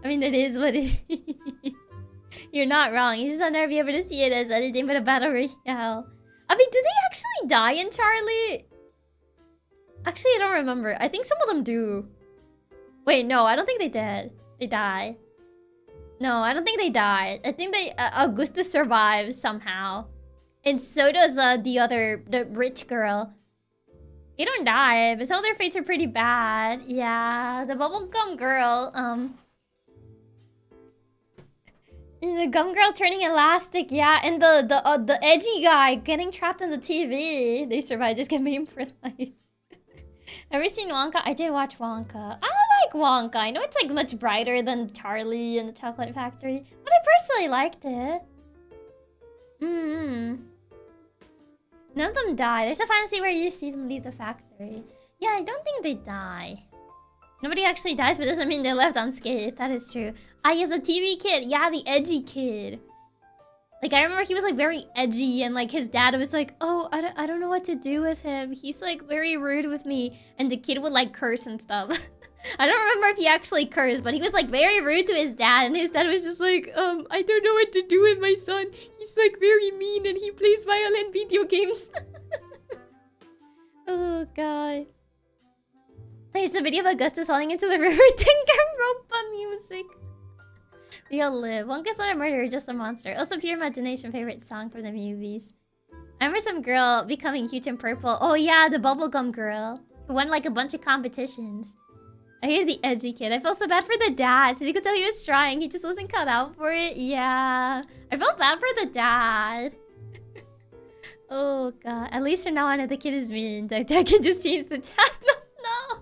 I mean, it is what it is. You're not wrong. You just will never be able to see it as anything but a battle royale. I mean, do they actually die in Charlie? Actually, I don't remember. I think some of them do. Wait, no, I don't think they did. They die. No, I don't think they died. I think they Augustus survives somehow. And so does the rich girl. They don't die, but some of their fates are pretty bad. Yeah, the bubblegum girl, The gum girl turning elastic, yeah, and the edgy guy getting trapped in the TV. They survived, just get memed for life. Ever seen Wonka? I did watch Wonka. I like Wonka. I know it's like much brighter than Charlie and the Chocolate Factory, but I personally liked it. None of them die. There's a fantasy where you see them leave the factory. Yeah, I don't think they die. Nobody actually dies, but doesn't mean they left unscathed. That is true. As a TV kid. Yeah, the edgy kid. Like, I remember he was, like, very edgy, and, like, his dad was like, oh, I don't know what to do with him. He's, like, very rude with me. And the kid would, like, curse and stuff. I don't remember if he actually cursed, but he was, like, very rude to his dad. And his dad was just like, I don't know what to do with my son. He's, like, very mean, and he plays violent video games. Oh, God. There's a video of Augustus falling into the river to Ropa music. We all live. Wonka's not a murderer, just a monster. Also, pure imagination favorite song from the movies. I remember some girl becoming huge in purple. Oh yeah, the bubblegum girl. Who won like a bunch of competitions. I hear the edgy kid. I felt so bad for the dad. So you could tell he was trying. He just wasn't cut out for it. Yeah. I felt bad for the dad. Oh god. At least from now on, if the kid is mean, the dad can just change the dad. No.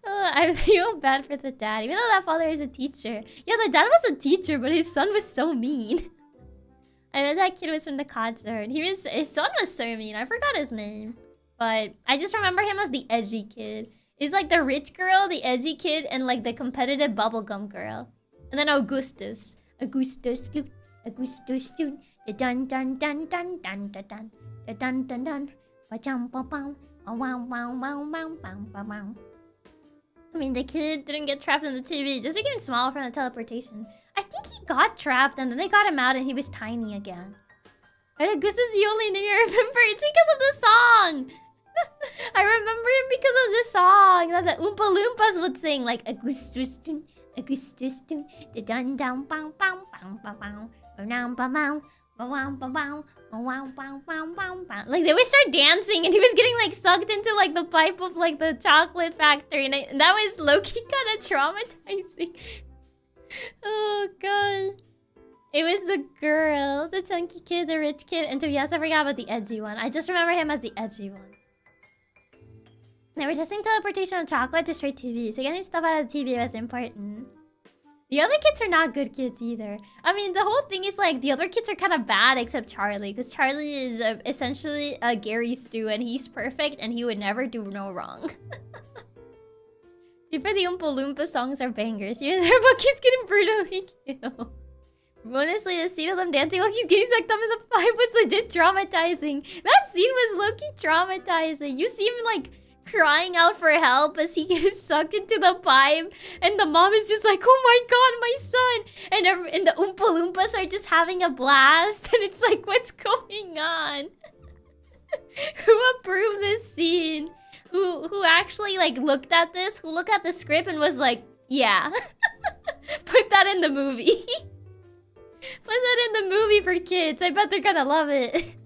I feel bad for the dad, even though that father is a teacher. Yeah, the dad was a teacher, but his son was so mean. I know that kid was from the concert. His son was so mean. I forgot his name. But I just remember him as the edgy kid. He's like the rich girl, the edgy kid, and like the competitive bubblegum girl. And then Augustus. Augustus. The dun dun dun dun dun dun dun. The dun dun dun. Ba-chum ba-bum. Wow wow wow wow wow wow. I mean, the kid didn't get trapped in the TV. Just became small from the teleportation. I think he got trapped and then they got him out and he was tiny again. And Augustus is the only name I remember. It's because of the song. I remember him because of the song that the Oompa Loompas would sing. Like, Augustus, Augustus, the dun dun bang bang bang bang bang bang bang bang. Like they would start dancing and he was getting like sucked into like the pipe of like the chocolate factory and that was low-key kind of traumatizing. Oh god. It was the girl, the chunky kid, the rich kid, and to be honest, I forgot about the edgy one. I just remember him as the edgy one. They were testing teleportation on chocolate to straight TV, so getting stuff out of the TV was important. The other kids are not good kids either. I mean, the whole thing is like, the other kids are kind of bad except Charlie. Because Charlie is essentially a Gary Stu and he's perfect and he would never do no wrong. Even the Oompa Loompa songs are bangers. Even their kids getting brutally killed. Honestly, the scene of them dancing while he's getting sucked up in the pipe was legit traumatizing. That scene was low-key traumatizing. You see him like crying out for help as he gets sucked into the pipe, and the mom is just like, oh my god, my son, and the Oompa Loompas are just having a blast, and it's like, what's going on? Who approved this scene? Who actually like looked at this? Who looked at the script and was like, yeah, put that in the movie. Put that in the movie for kids. I bet they're gonna love it.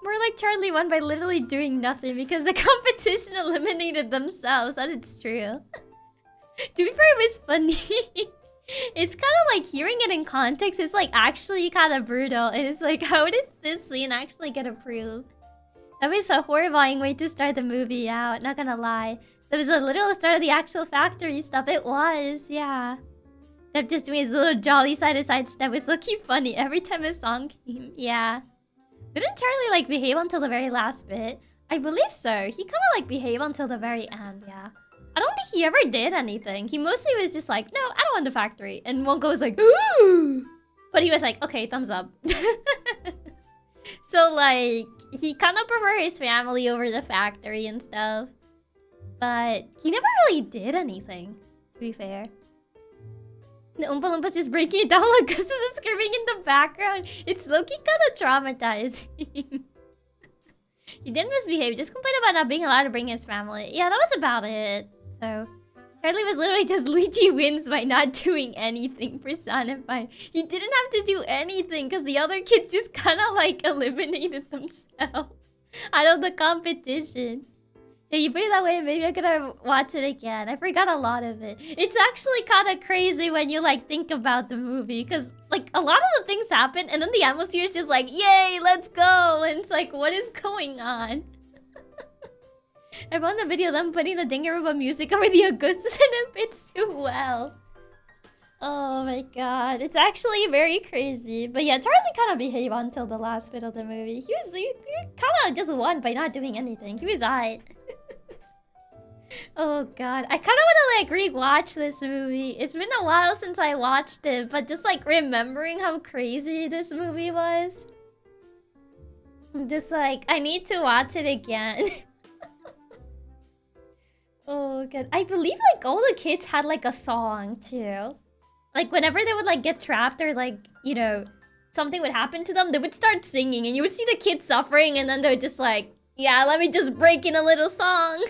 More like Charlie won by literally doing nothing because the competition eliminated themselves. That is true. To be fair, it was funny. It's kind of like hearing it in context. It's like actually kind of brutal. And it's like, how did this scene actually get approved? That was a horrifying way to start the movie out. Not gonna lie. That was a literal start of the actual factory stuff. It was, yeah. Step just doing his little jolly side-to-side step was looking funny every time a song came. Yeah. Didn't Charlie like behave until the very last bit? I believe so. He kind of like behaved until the very end, yeah. I don't think he ever did anything. He mostly was just like, no, I don't want the factory. And Wonka was like, ooh. But he was like, okay, thumbs up. So like, he kind of preferred his family over the factory and stuff. But he never really did anything, to be fair. The Oompa Loompas just breaking it down like Gus is screaming in the background. It's low-key kind of traumatizing. He didn't misbehave, just complained about not being allowed to bring his family. Yeah, that was about it. So, Charlie was literally just Luigi wins by not doing anything personified. He didn't have to do anything because the other kids just kind of like eliminated themselves out of the competition. Yeah, you put it that way, maybe I'm gonna watch it again. I forgot a lot of it. It's actually kind of crazy when you like think about the movie, because like a lot of the things happen, and then the atmosphere is just like, yay, let's go, and it's like, what is going on? I found the video of them putting the Dingaruba music over the Augustus, and it fits too well. Oh my god, it's actually very crazy. But yeah, Charlie kind of behaved until the last bit of the movie. He kind of just won by not doing anything. He was alright. Oh god, I kind of want to like re-watch this movie. It's been a while since I watched it, but just like remembering how crazy this movie was, I'm just like, I need to watch it again. Oh god, I believe like all the kids had like a song too. Like whenever they would like get trapped or like, you know, something would happen to them, they would start singing and you would see the kids suffering, and then they would just like, yeah, let me just break in a little song.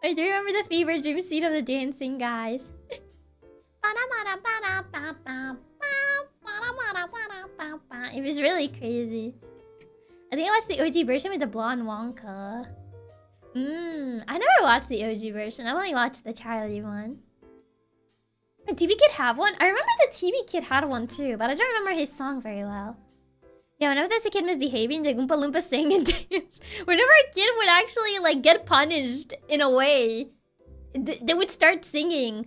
I do remember the fever dream scene of the dancing guys. It was really crazy. I think I watched the OG version with the blonde Wonka. I never watched the OG version. I only watched the Charlie one. Did TV Kid have one? I remember the TV Kid had one too, but I don't remember his song very well. Yeah, whenever there's a kid misbehaving, the Oompa Loompa sing and dance. Whenever a kid would actually like get punished in a way, they would start singing.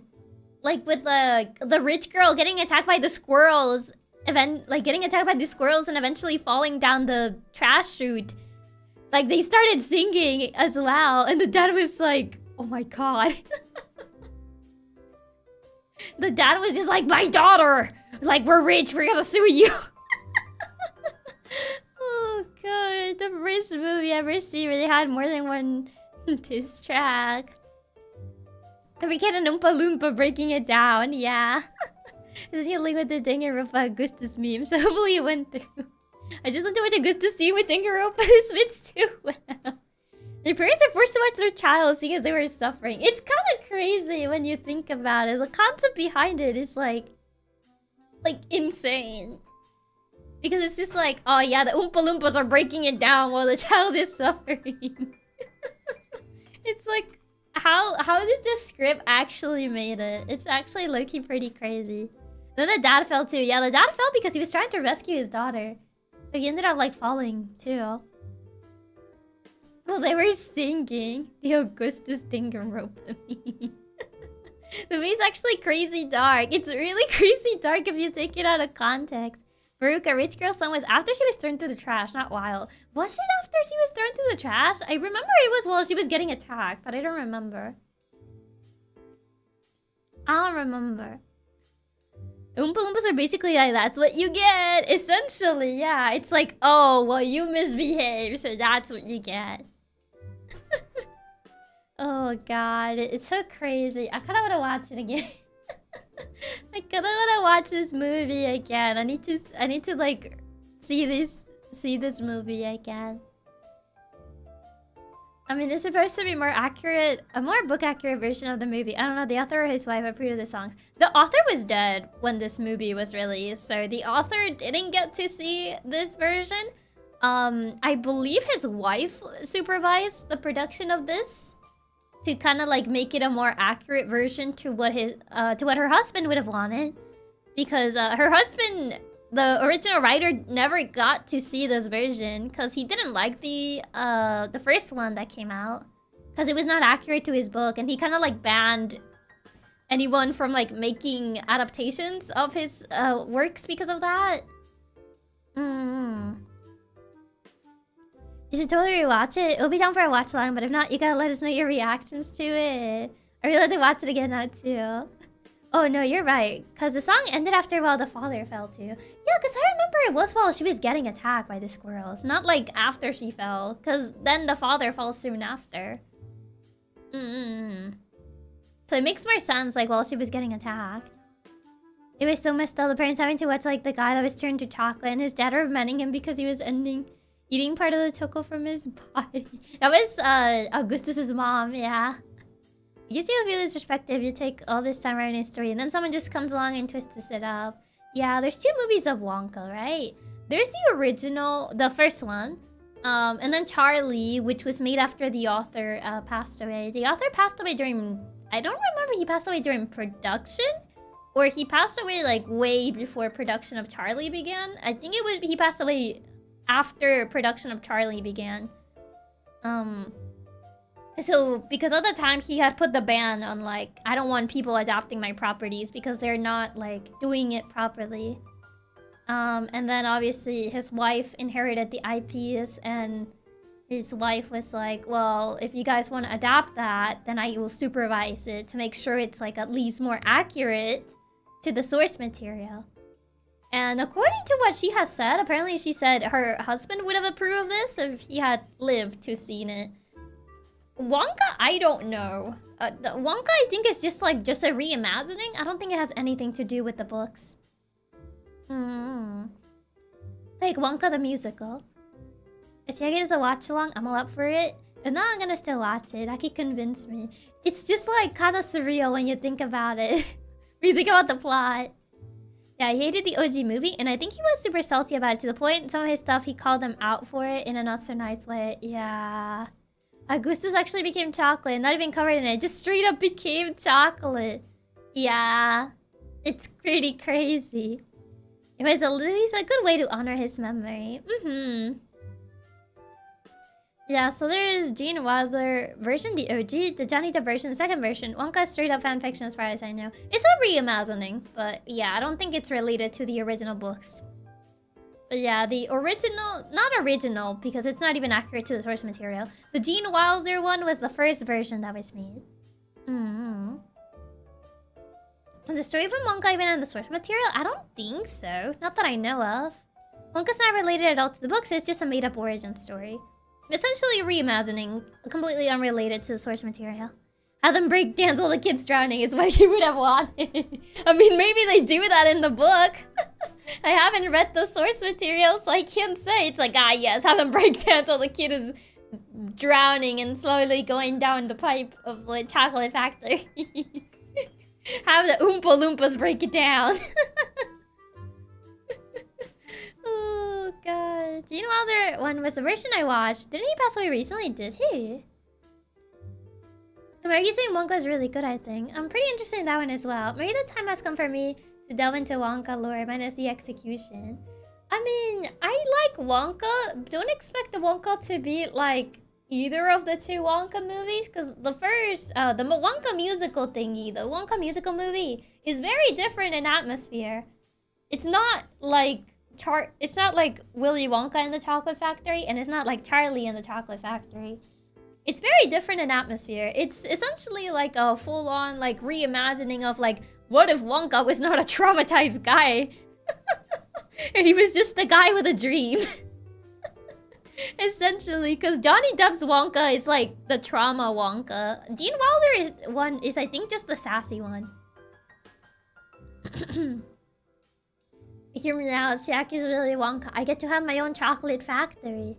Like with the rich girl getting attacked by the squirrels, getting attacked by the squirrels and eventually falling down the trash chute. Like they started singing as well, and the dad was like, "Oh my god." The dad was just like, "My daughter! Like, we're rich, we're gonna sue you." Oh god, the first movie I ever seen where they had more than one diss track. Every kid and Oompa Loompa breaking it down, yeah. Is dealing with the Danganronpa Augustus meme, so hopefully it went through. I just want to watch Augustus scene with Danganronpa. This fits too well. Their parents are forced to watch their child seeing as they were suffering. It's kind of crazy when you think about it. The concept behind it is like insane. Because it's just like, oh yeah, the Oompa Loompas are breaking it down while the child is suffering. It's like, how did the script actually made it? It's actually low-key pretty crazy. Then the dad fell too. Yeah, the dad fell because he was trying to rescue his daughter. So he ended up like falling too. Well, they were singing the Augustus Danganronpa meme. The movie's actually crazy dark. It's really crazy dark if you take it out of context. Veruca, Rich Girl song was after she was thrown through the trash, not while. Was it after she was thrown through the trash? I remember it was while she was getting attacked, but I don't remember. I don't remember. Oompa Loompas are basically like, that's what you get, essentially, yeah. It's like, oh, well, you misbehave, so that's what you get. Oh god, it's so crazy. I kinda wanna watch it again. I kinda wanna watch this movie again. I need to like see this movie again. I mean, it's supposed to be more accurate, a more book accurate version of the movie. I don't know, the author or his wife approved of the songs. The author was dead when this movie was released, so the author didn't get to see this version. I believe his wife supervised the production of this to kind of like make it a more accurate version to what her husband would have wanted, because her husband, the original writer, never got to see this version because he didn't like the first one that came out because it was not accurate to his book, and he kind of like banned anyone from like making adaptations of his works because of that. You should totally rewatch it. It'll be down for a watch along, but if not, you gotta let us know your reactions to it. I really like to watch it again now too. Oh no, you're right. Because the song ended after while the father fell too. Yeah, because I remember it was while she was getting attacked by the squirrels. Not like after she fell. Because then the father falls soon after. So it makes more sense like while she was getting attacked. It was so messed up. The parents having to watch like the guy that was turned to chocolate and his dad reprimanding him because he was eating part of the chocolate from his body. That was Augustus's mom, yeah. I guess you'll feel disrespected if you take all this time writing a story and then someone just comes along and twists it up. Yeah, there's 2 movies of Wonka, right? There's the original, the first one, And then Charlie, which was made after the author passed away. The author passed away during... I don't remember he passed away during production, or he passed away like way before production of Charlie began. I think it was he passed away after production of Charlie began. So because at the time he had put the ban on like, I don't want people adapting my properties because they're not like doing it properly. And then obviously his wife inherited the IPs, and his wife was like, well, if you guys want to adapt that, then I will supervise it to make sure it's like at least more accurate to the source material. And according to what she has said, apparently she said her husband would have approved of this if he had lived to seen it. Wonka, I don't know. Wonka, I think, is just a reimagining. I don't think it has anything to do with the books. Like Wonka the musical. If Chiaki does a watch along, I'm all up for it. If not, I'm gonna still watch it. Aki convinced me. It's just like kind of surreal when you think about it. When you think about the plot. Yeah, he hated the OG movie, and I think he was super salty about it to the point some of his stuff he called them out for it in a not so nice way. Yeah. Augustus actually became chocolate, not even covered in it. Just straight up became chocolate. Yeah. It's pretty crazy. It was at least a good way to honor his memory. Yeah, so there's Gene Wilder version, the OG, the Johnny Depp version, the second version. Wonka's straight up fanfiction as far as I know. It's a reimagining, but yeah, I don't think it's related to the original books. But yeah, the original, not original, because it's not even accurate to the source material. The Gene Wilder one was the first version that was made. Was the story from Wonka even in the source material? I don't think so. Not that I know of. Wonka's not related at all to the books, it's just a made-up origin story. Essentially reimagining, completely unrelated to the source material. Have them break dance while the kid's drowning is what you would have wanted. I mean, maybe they do that in the book. I haven't read the source material, so I can't say. It's like, yes, have them break dance while the kid is drowning and slowly going down the pipe of the chocolate factory. Have the Oompa Loompas break it down. Oh god. Gene Wilder one was the version I watched. Didn't he pass away recently? Did he? American saying Wonka is really good, I think. I'm pretty interested in that one as well. Maybe the time has come for me to delve into Wonka lore minus the execution. I mean, I like Wonka. Don't expect the Wonka to be like either of the two Wonka movies, because the first, the Wonka musical thingy, the Wonka musical movie is very different in atmosphere. It's not like it's not like Willy Wonka and the Chocolate Factory, and it's not like Charlie and the Chocolate Factory. It's very different in atmosphere. It's essentially like a full-on like reimagining of like, what if Wonka was not a traumatized guy? And he was just a guy with a dream. Essentially, because Johnny Depp's Wonka is like the trauma Wonka. Gene Wilder is I think just the sassy one. Hear me out, Chiaki's really Wonka. I get to have my own chocolate factory.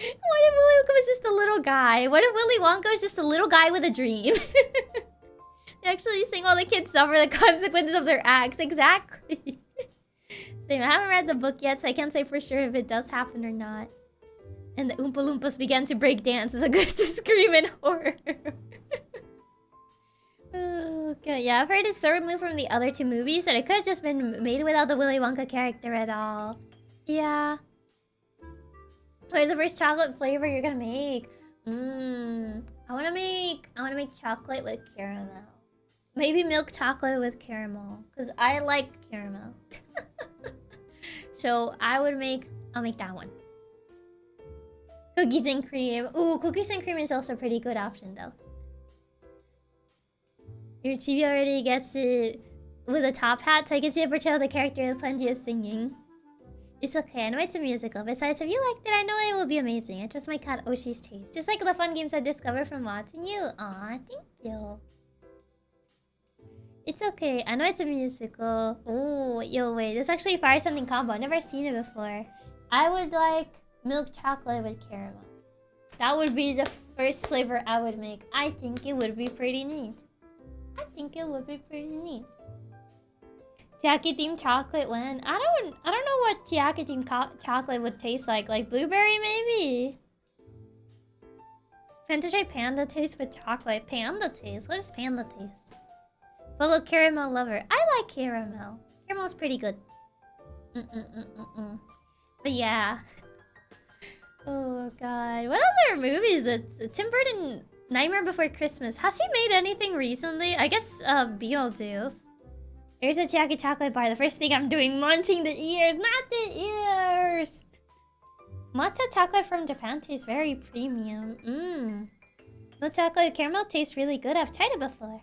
What if Willy Wonka was just a little guy? What if Willy Wonka was just a little guy with a dream? They actually sing all the kids suffer the consequences of their acts. Exactly. Same, I haven't read the book yet, so I can't say for sure if it does happen or not. And the Oompa Loompas began to break dance as Augustus scream in horror. Okay, yeah, I've heard it's so removed from the other two movies that it could have just been made without the Willy Wonka character at all. Yeah. Where's the first chocolate flavor you're gonna make? I wanna make chocolate with caramel. Maybe milk chocolate with caramel, because I like caramel. So I'll make that one. Cookies and cream. Ooh, cookies and cream is also a pretty good option though. Your chibi already gets it with a top hat, so I can see a portrayal of the character with plenty of singing. It's okay, I know it's a musical. Besides, if you liked it, I know it will be amazing. I trust my cat Oshi's taste. Just like the fun games I discovered from watching you. Aw, thank you. It's okay, I know it's a musical. Oh, yo, wait, this actually fires something combo. I've never seen it before. I would like milk chocolate with caramel. That would be the first flavor I would make. I think it would be pretty neat. Chiaki themed chocolate when? I don't know what Chiaki themed chocolate would taste like. Like blueberry maybe? Trying to try panda taste with chocolate. Panda taste? What does panda taste? Fellow caramel lover. I like caramel. Caramel's pretty good. But yeah. Oh god. What other movies? It's Tim Burton Nightmare Before Christmas. Has he made anything recently? I guess Beetlejuice. Here's a Chiaki chocolate bar. The first thing I'm doing, munching the ears, not the ears. Matcha chocolate from Japan tastes very premium. Milk chocolate caramel tastes really good. I've tried it before.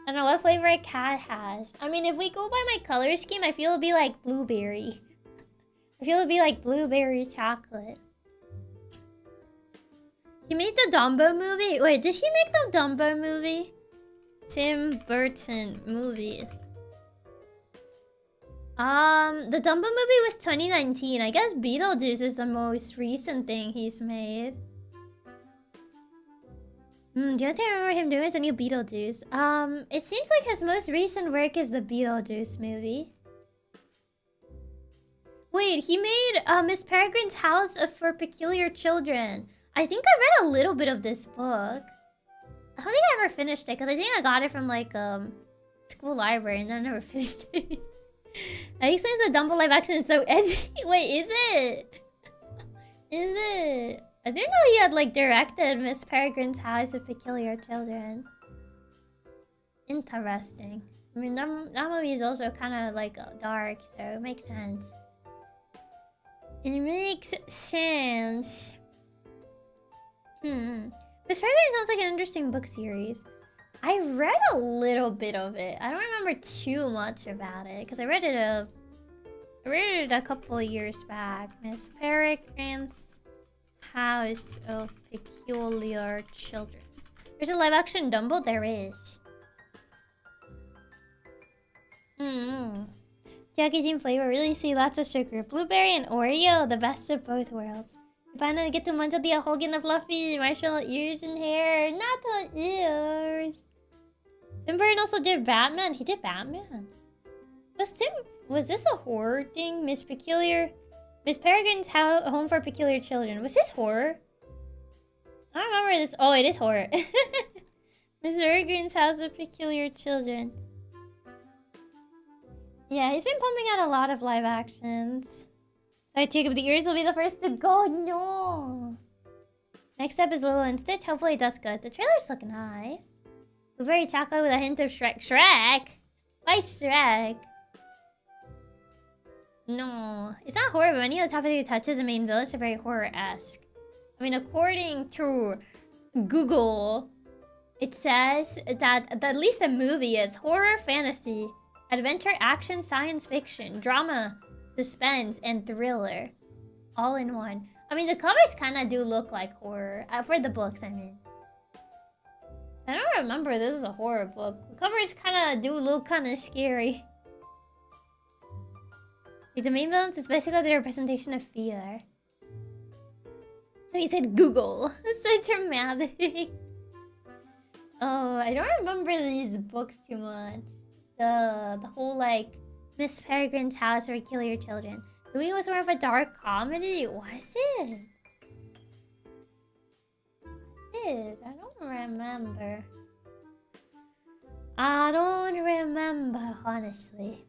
I don't know what flavor a cat has. I mean, if we go by my color scheme, I feel it'd be like blueberry. I feel it'd be like blueberry chocolate. He made the Dumbo movie? Wait, did he make the Dumbo movie? Tim Burton movies. The Dumbo movie was 2019. I guess Beetlejuice is the most recent thing he's made. The only thing I remember him doing is the new Beetlejuice. It seems like his most recent work is the Beetlejuice movie. Wait, he made Miss Peregrine's House for Peculiar Children. I think I read a little bit of this book. I don't think I ever finished it, because I think I got it from, like, school library, and then I never finished it. That explains the Dumbo live action is so edgy. Wait, is it? Is it? I didn't know he had, like, directed Miss Peregrine's House of Peculiar Children. Interesting. I mean, that movie is also kind of, like, dark, so it makes sense. It makes sense. Miss Peregrine sounds like an interesting book series. I read a little bit of it. I don't remember too much about it because I read it a couple of years back. Miss Peregrine's House of Peculiar Children. There's a live action Dumbo? There is. Chiaki team flavor really see lots of sugar. Blueberry and Oreo, the best of both worlds. You finally get to munch the Hogan the fluffy marshmallow ears and hair. Not the ears. Tim Burton also did Batman. He did Batman. Was this a horror thing? Miss Peregrine's Home for Peculiar Children. Was this horror? I don't remember this. Oh, it is horror. Miss Peregrine's House of Peculiar Children. Yeah, he's been pumping out a lot of live actions. Sorry, Jacob, the ears will be the first to go. No. Next up is Lilo and Stitch. Hopefully it does good. The trailers look nice. Blueberry chocolate with a hint of Shrek. Shrek? Why Shrek? No. It's not horror, but many of the topics it touches in Maine Village are very horror-esque. I mean, according to Google, it says that at least the movie is horror, fantasy, adventure, action, science fiction, drama, suspense, and thriller. All in one. I mean, the covers kind of do look like horror. For the books, I mean. I don't remember this is a horror book. The covers kind of do look kind of scary. Like, the main villains is basically the representation of fear. He said Google. It's so dramatic. Oh, I don't remember these books too much. The whole, like, Miss Peregrine's House for Peculiar Children. The movie was more of a dark comedy. Was it? I don't remember. I don't remember, honestly.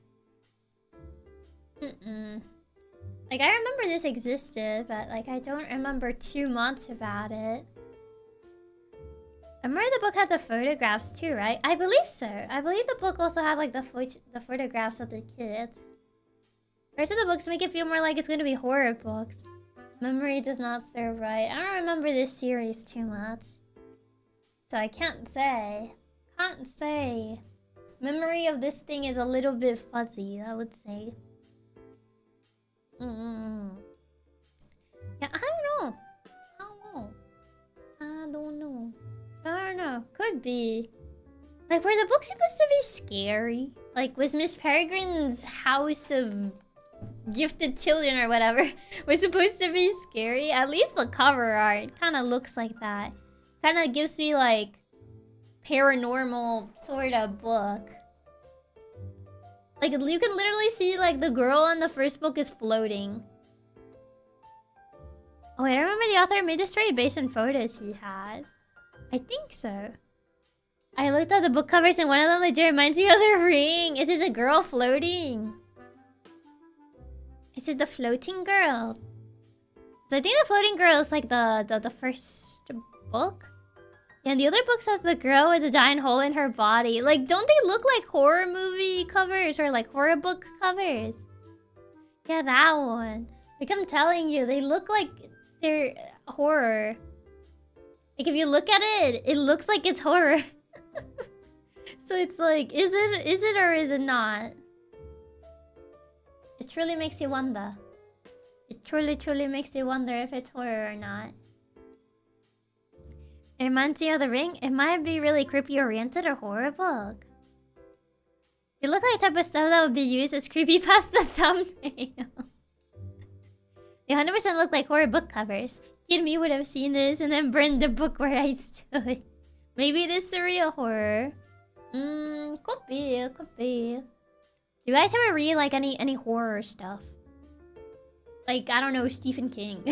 Like, I remember this existed, but, like, I don't remember too much about it. I remember the book had the photographs too, right? I believe so. I believe the book also had, like, the photographs of the kids. The rest of the books make it feel more like it's going to be horror books. Memory does not serve right. I don't remember this series too much. So I can't say. Can't say. Memory of this thing is a little bit fuzzy, I would say. Yeah, I don't know. I don't know. Could be. Like, were the books supposed to be scary? Like, was Miss Peregrine's House of Gifted Children or whatever was supposed to be scary? At least the cover art kind of looks like that. Kind of gives me, like, paranormal sort of book. Like, you can literally see, like, the girl in the first book is floating. Oh, I remember the author made the story based on photos he had. I think so. I looked at the book covers and one of them legit reminds me of the ring. Is it the girl floating? Is it the floating girl? So I think the floating girl is like the first book. Yeah, and the other book says the girl with a giant hole in her body. Like, don't they look like horror movie covers or like horror book covers? Yeah, that one. Like, I'm telling you, they look like they're horror. Like, if you look at it, it looks like it's horror. So it's like, is it or is it not? It truly makes you wonder. It truly makes you wonder if it's horror or not. It reminds you of the ring. It might be really creepy oriented or horror book. It look like the type of stuff that would be used as creepypasta thumbnail. They 100% look like horror book covers. Kid me would have seen this and then burned the book where I stood. Maybe it is surreal horror. Could be, could be. Do you guys ever read like any horror stuff? Like, I don't know, Stephen King.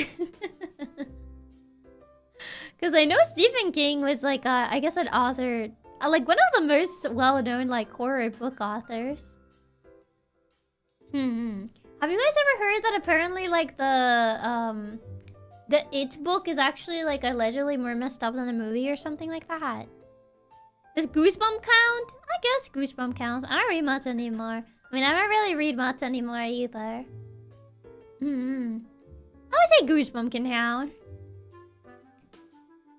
Because I know Stephen King was like, I guess an author, like one of the most well-known like horror book authors. Have you guys ever heard that apparently like the It book is actually like allegedly more messed up than the movie or something like that? Does Goosebump count? I guess Goosebump counts. I don't read much anymore. I mean, I don't really read much anymore either. I would say Goosebump can count.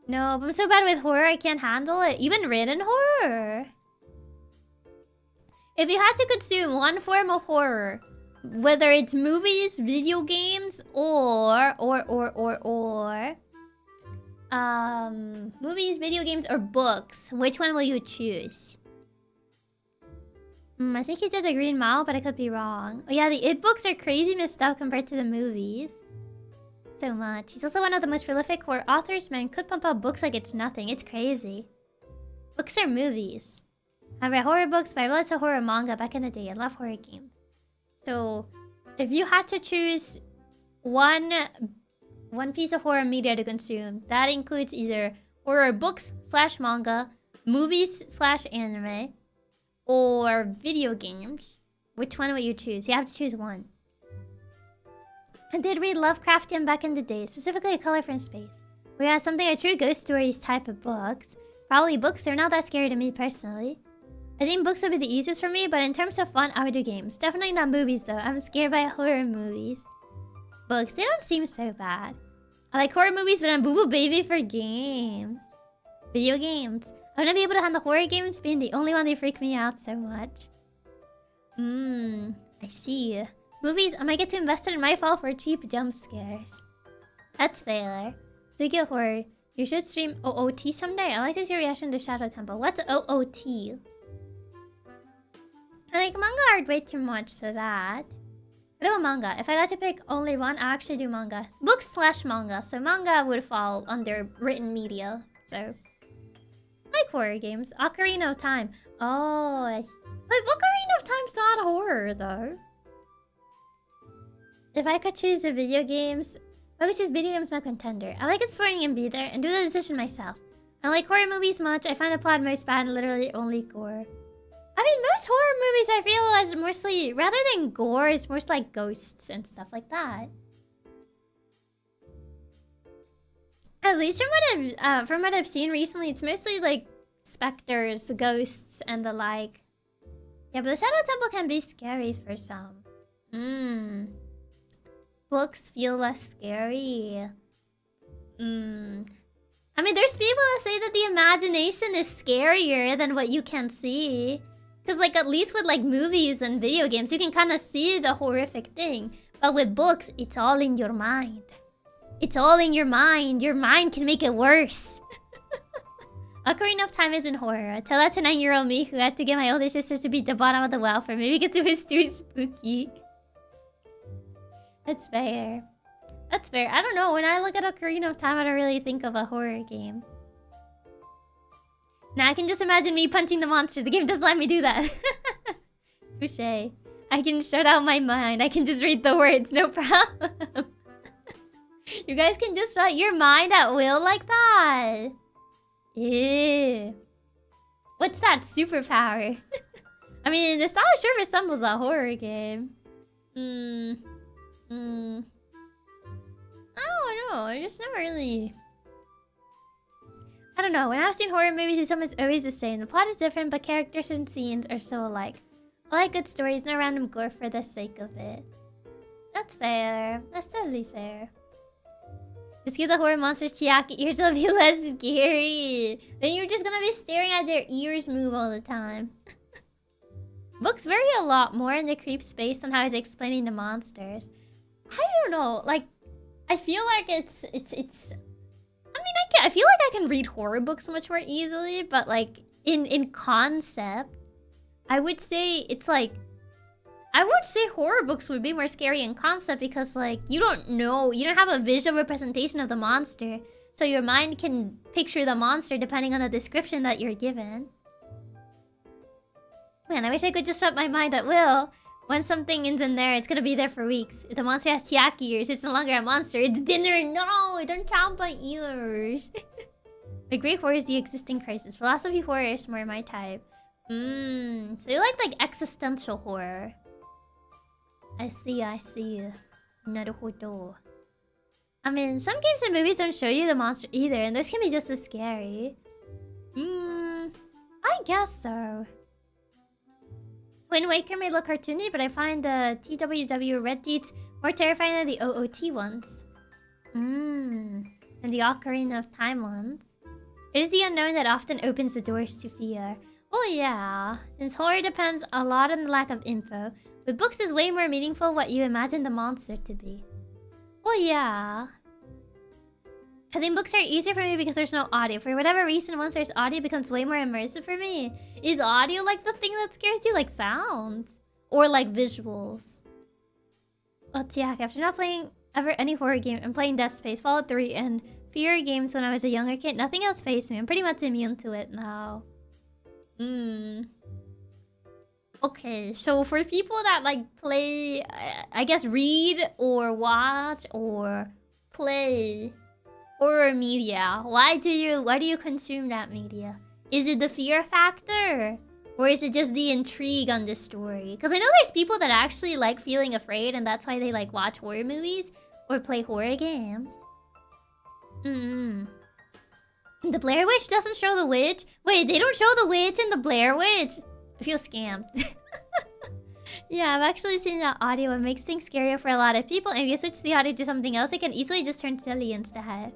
No, but I'm so bad with horror, I can't handle it. Even written horror. If you had to consume one form of horror, whether it's movies, video games, or movies, video games, or books, which one will you choose? I think he did the Green Mile, but I could be wrong. Oh yeah, the It books are crazy messed up compared to the movies. So much. He's also one of the most prolific horror authors. Man, could pump out books like it's nothing. It's crazy. Books are movies. I read horror books, but I read lots of horror manga back in the day. I love horror games. So, if you had to choose one piece of horror media to consume, that includes either horror books / manga, movies / anime, or video games. Which one would you choose? You have to choose one. I did read Lovecraftian back in the day, specifically A Color from Space. We had something a true ghost stories type of books. Probably books, they're not that scary to me personally. I think books would be the easiest for me, but in terms of fun, I would do games. Definitely not movies though, I'm scared by horror movies. Books, they don't seem so bad. I like horror movies, but I'm boo-boo baby for games. Video games. I wouldn't be able to handle horror games being the only one they freak me out so much. I see. Movies, I might get too invested and might fall for cheap jump scares. That's fair. Speaking of horror, you should stream OOT someday. I like to see your reaction to Shadow Temple. What's OOT? I like manga art way too much, so that. What about manga? If I got to pick only one, I actually do manga. Books / manga, so manga would fall under written media, so. I like horror games. Ocarina of Time. Oh, but Ocarina of Time's not horror, though. If I could choose the video games, I would choose video games, no contender. I like exploring and be there and do the decision myself. I don't like horror movies much. I find the plot most bad and literally only gore. I mean, most horror movies I feel is mostly, rather than gore, it's most like ghosts and stuff like that. At least from what I've seen recently, it's mostly like specters, ghosts, and the like. Yeah, but the Shadow Temple can be scary for some. Books feel less scary. I mean, there's people that say that the imagination is scarier than what you can see. Because, like, at least with, like, movies and video games, you can kind of see the horrific thing. But with books, it's all in your mind. It's all in your mind. Your mind can make it worse. Ocarina of Time isn't horror. I tell that to 9-year-old me who had to get my older sister to beat the bottom of the well for me because it was too spooky. That's fair. That's fair. I don't know. When I look at Ocarina of Time, I don't really think of a horror game. Now I can just imagine me punching the monster. The game doesn't let me do that. Touché. I can shut out my mind. I can just read the words, no problem. You guys can just shut your mind at will like that. Ew. What's that superpower? I mean, the style sure resembles a horror game. I don't know. I just never really... I don't know. When I've seen horror movies, it's almost always the same. The plot is different, but characters and scenes are so alike. I like good stories, no random gore for the sake of it. That's fair. That's totally fair. Just give the horror monsters Chiaki ears, it'll be less scary. Then you're just gonna be staring at their ears move all the time. Books vary a lot more in the creeps based on how he's explaining the monsters. I don't know, like, I feel like it's... I mean, I feel like I can read horror books much more easily, but like, in concept, I would say it's like... I would say horror books would be more scary in concept because, like, you don't know, you don't have a visual representation of the monster. So your mind can picture the monster depending on the description that you're given. Man, I wish I could just shut my mind at will. Once something is in there, it's gonna be there for weeks. If the monster has Chiaki ears, it's no longer a monster, it's dinner! No! Don't chomp my ears! The great horror is the existing crisis. Philosophy horror is more my type. So you like existential horror. I see. Naruhodo. I mean, some games and movies don't show you the monster either, and those can be just as scary. I guess so. Wind Waker may look cartoony, but I find the TWW Red Deeds more terrifying than the OOT ones. And the Ocarina of Time ones. It is the unknown that often opens the doors to fear. Oh yeah, since horror depends a lot on the lack of info, with books is way more meaningful what you imagine the monster to be. Oh yeah. I think books are easier for me because there's no audio. For whatever reason, once there's audio, it becomes way more immersive for me. Is audio like the thing that scares you? Like sounds? Or like visuals? Well, Tiak, after not playing ever any horror game and playing Dead Space, Fallout 3, and fear games when I was a younger kid, nothing else faced me. I'm pretty much immune to it now. Okay, so for people that like play, I guess read or watch or play horror media, why do you consume that media? Is it the fear factor? Or is it just the intrigue on the story? Because I know there's people that actually like feeling afraid and that's why they like watch horror movies or play horror games. The Blair Witch doesn't show the witch? Wait, they don't show the witch in the Blair Witch? I feel scammed. Yeah, I've actually seen that audio. It makes things scarier for a lot of people. And if you switch the audio to something else, it can easily just turn silly instead.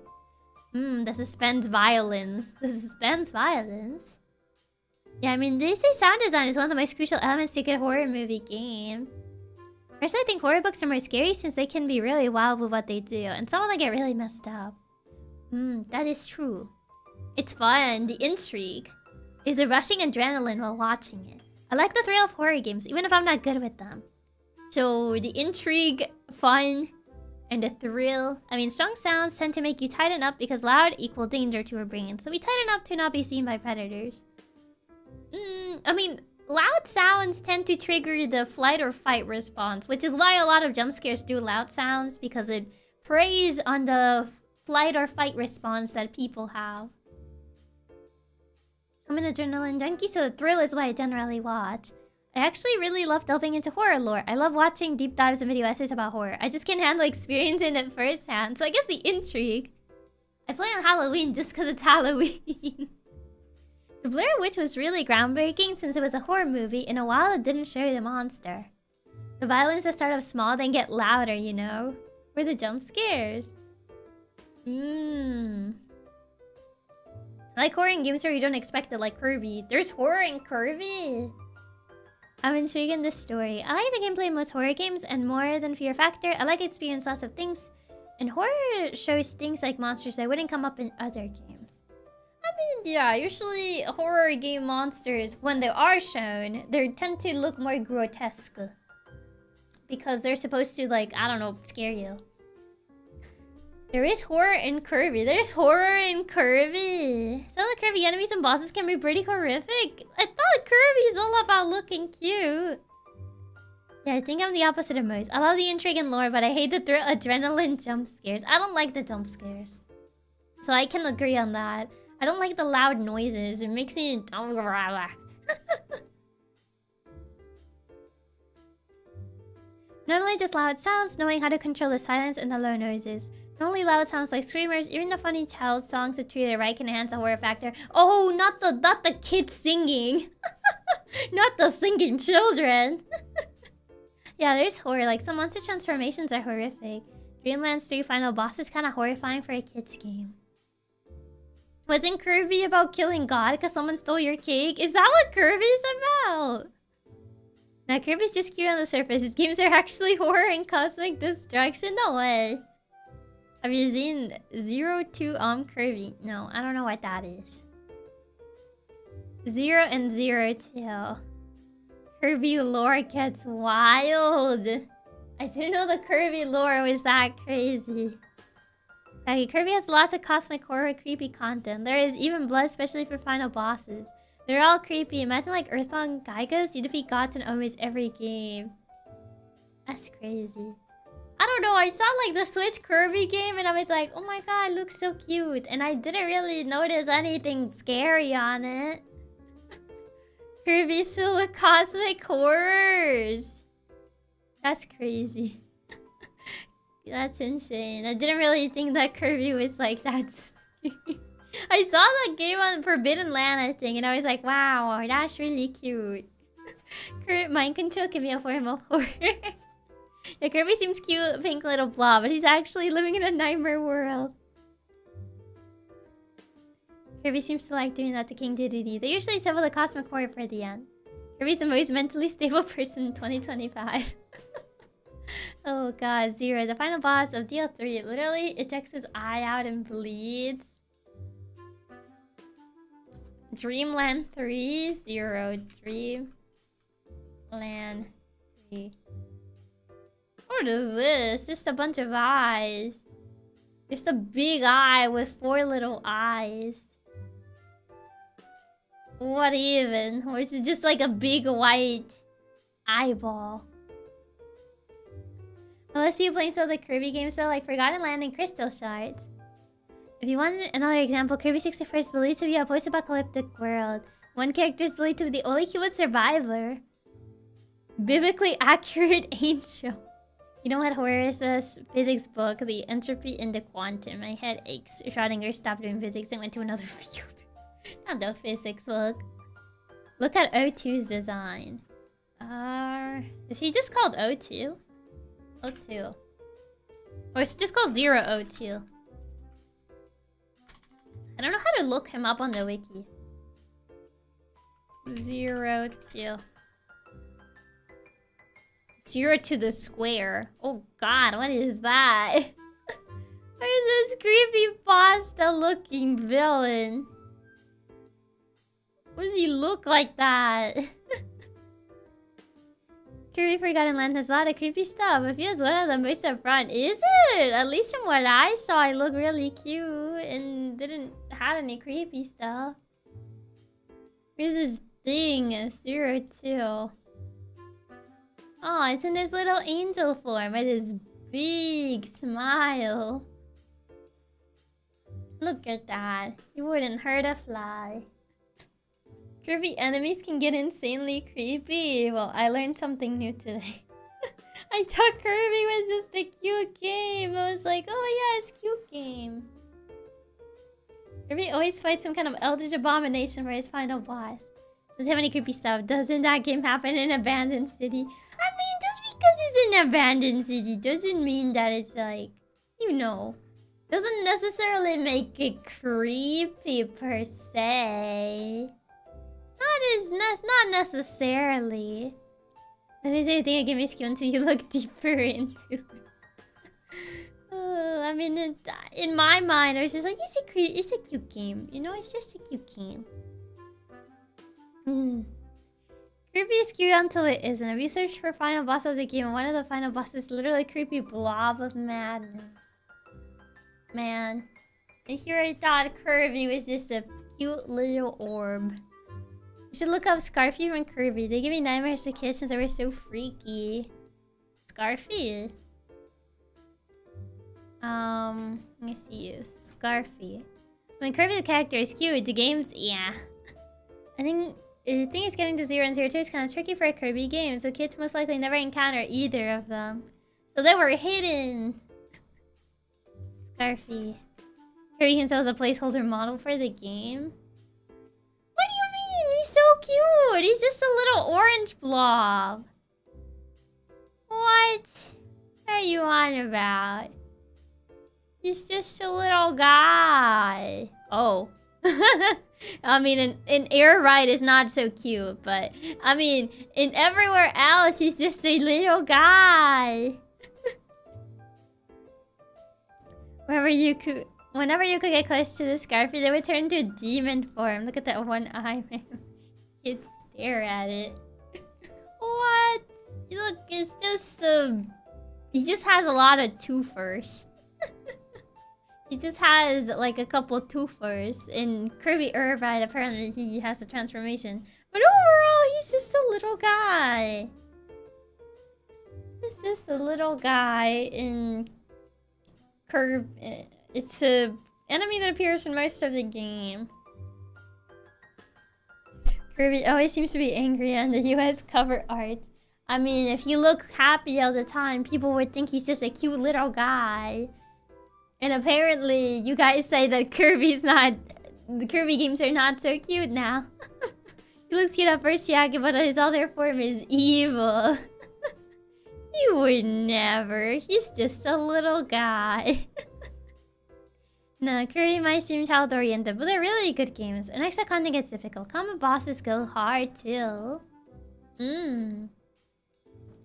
The suspense violence. The suspense violence? Yeah, I mean, they say sound design is one of the most crucial elements to a good horror movie game. Personally, I think horror books are more scary since they can be really wild with what they do. And some of them get really messed up. That is true. It's fun. The intrigue is the rushing adrenaline while watching it. I like the thrill of horror games, even if I'm not good with them. So, the intrigue, fun, and the thrill. I mean, strong sounds tend to make you tighten up because loud equal danger to our brain. So we tighten up to not be seen by predators. I mean, loud sounds tend to trigger the flight or fight response, which is why a lot of jump scares do loud sounds, because it preys on the flight or fight response that people have. I'm an adrenaline junkie, so the thrill is what I generally watch. I actually really love delving into horror lore. I love watching deep dives and video essays about horror. I just can't handle experiencing it firsthand, so I guess the intrigue. I play on Halloween just because it's Halloween. The Blair Witch was really groundbreaking since it was a horror movie. In a while, it didn't show the monster. The violence that start off small, then get louder, you know? Or the jump scares. I like horror in games where you don't expect it, like Kirby. There's horror in Kirby? I'm intrigued in this story. I like the gameplay in most horror games, and more than fear factor, I like experience lots of things. And horror shows things like monsters that wouldn't come up in other games. I mean, yeah, usually horror game monsters, when they are shown, they tend to look more grotesque. Because they're supposed to, like, I don't know, scare you. There is horror in Kirby. There's horror in Kirby. Some of the Kirby enemies and bosses can be pretty horrific. I thought Kirby is all about looking cute. Yeah, I think I'm the opposite of most. I love the intrigue and lore, but I hate the adrenaline jump scares. I don't like the jump scares. So I can agree on that. I don't like the loud noises. It makes me... Not only just loud sounds, knowing how to control the silence and the low noises. Not only loud sounds like screamers, even the funny child songs that treated right can enhance the horror factor. Oh, not the kids singing. Not the singing children. Yeah, there's horror. Like, some monster transformations are horrific. Dreamland's 3 final boss is kind of horrifying for a kid's game. Wasn't Kirby about killing God because someone stole your cake? Is that what Kirby's about? Now, Kirby's just cute on the surface. His games are actually horror and cosmic destruction? No way. Have you seen 02 Kirby? No, I don't know what that is. 0 and 02. Kirby lore gets wild. I didn't know the Kirby lore was that crazy. Okay, Kirby has lots of cosmic horror creepy content. There is even blood, especially for final bosses. They're all creepy. Imagine like Earthbound Gaigas, you defeat gods in almost every game. That's crazy. I don't know, I saw like the Switch Kirby game and I was like, oh my god, it looks so cute. And I didn't really notice anything scary on it. Kirby's filled with cosmic horrors. That's crazy. That's insane. I didn't really think that Kirby was like that. I saw that game on Forbidden Land, I think, and I was like, wow, that's really cute. Mind control can be a form of horror. Yeah, Kirby seems cute, pink little blob, but he's actually living in a nightmare world. Kirby seems to like doing that to King Dedede. They usually save the cosmic horror for the end. Kirby's the most mentally stable person in 2025. Oh god, 0. The final boss of DL3 literally ejects his eye out and bleeds. Dreamland 3, 0. Dreamland 3. What is this? Just a bunch of eyes. Just a big eye with 4 little eyes. What even? Or is it just like a big white eyeball? Unless you playing some of the Kirby games though, like Forgotten Land and Crystal Shards. If you want another example, Kirby 64 is believed to be a post-apocalyptic world. One character is believed to be the only human survivor. Biblically accurate angel. You know what horror is? This physics book, The Entropy in the Quantum. My head aches. Schrodinger stopped doing physics and went to another field. Not the physics book. Look at O2's design. Is he just called O2? O2. Or is it just called 002? I don't know how to look him up on the wiki. 02. 0 to the square. Oh god, what is that? There's this creepy pasta looking villain. What does he look like that? Kirby Forgotten Land has a lot of creepy stuff. It feels one of the most upfront. Is it? At least from what I saw, it looked really cute and didn't have any creepy stuff. Here's this thing, 02. Oh, it's in this little angel form with this big smile. Look at that. You wouldn't hurt a fly. Kirby enemies can get insanely creepy. Well, I learned something new today. I thought Kirby was just a cute game. I was like, oh yeah, it's a cute game. Kirby always fights some kind of eldritch abomination for his final boss. Doesn't have any creepy stuff. Doesn't that game happen in Abandoned City? I mean, just because it's an Abandoned City doesn't mean that it's like, you know, doesn't necessarily make it creepy per se. Not necessarily. That is anything I can make you until you look deeper into. I mean, in my mind, I was just like, it's a cute game. You know, it's just a cute game. Kirby is cute until it isn't. I researched for final boss of the game, and one of the final bosses is literally a creepy blob of madness. Man. And here I thought Kirby was just a cute little orb. You should look up Scarfy from Kirby. They give me nightmares to kiss since they were so freaky. Scarfy. Let me see. Scarfy. When Kirby the character is cute, the games, yeah. I think it's getting to 0 and 0 2 is kind of tricky for a Kirby game, so kids most likely never encounter either of them. So they were hidden. Scarfy. Kirby himself is a placeholder model for the game. What do you mean? He's so cute. He's just a little orange blob. What are you on about? He's just a little guy. Oh. I mean, in Air Ride is not so cute, but I mean, in everywhere else, he's just a little guy. Whenever you could get close to the Scarfy, they would turn into a demon form. Look at that one eye, man. You'd stare at it. What? Look, it's just he just has a lot of twofers. He just has like a couple twofers. In Kirby Air Ride, apparently he has a transformation. But overall, he's just a little guy. He's just a little guy in Kirby. It's a enemy that appears in most of the game. Kirby always seems to be angry on the US cover art. I mean, if you look happy all the time, people would think he's just a cute little guy. And apparently, you guys say that the Kirby games are not so cute now. He looks cute at first, Chiaki, but his other form is evil. He would never. He's just a little guy. No, Kirby might seem child-oriented, but they're really good games. And extra content gets difficult. Common bosses go hard, too.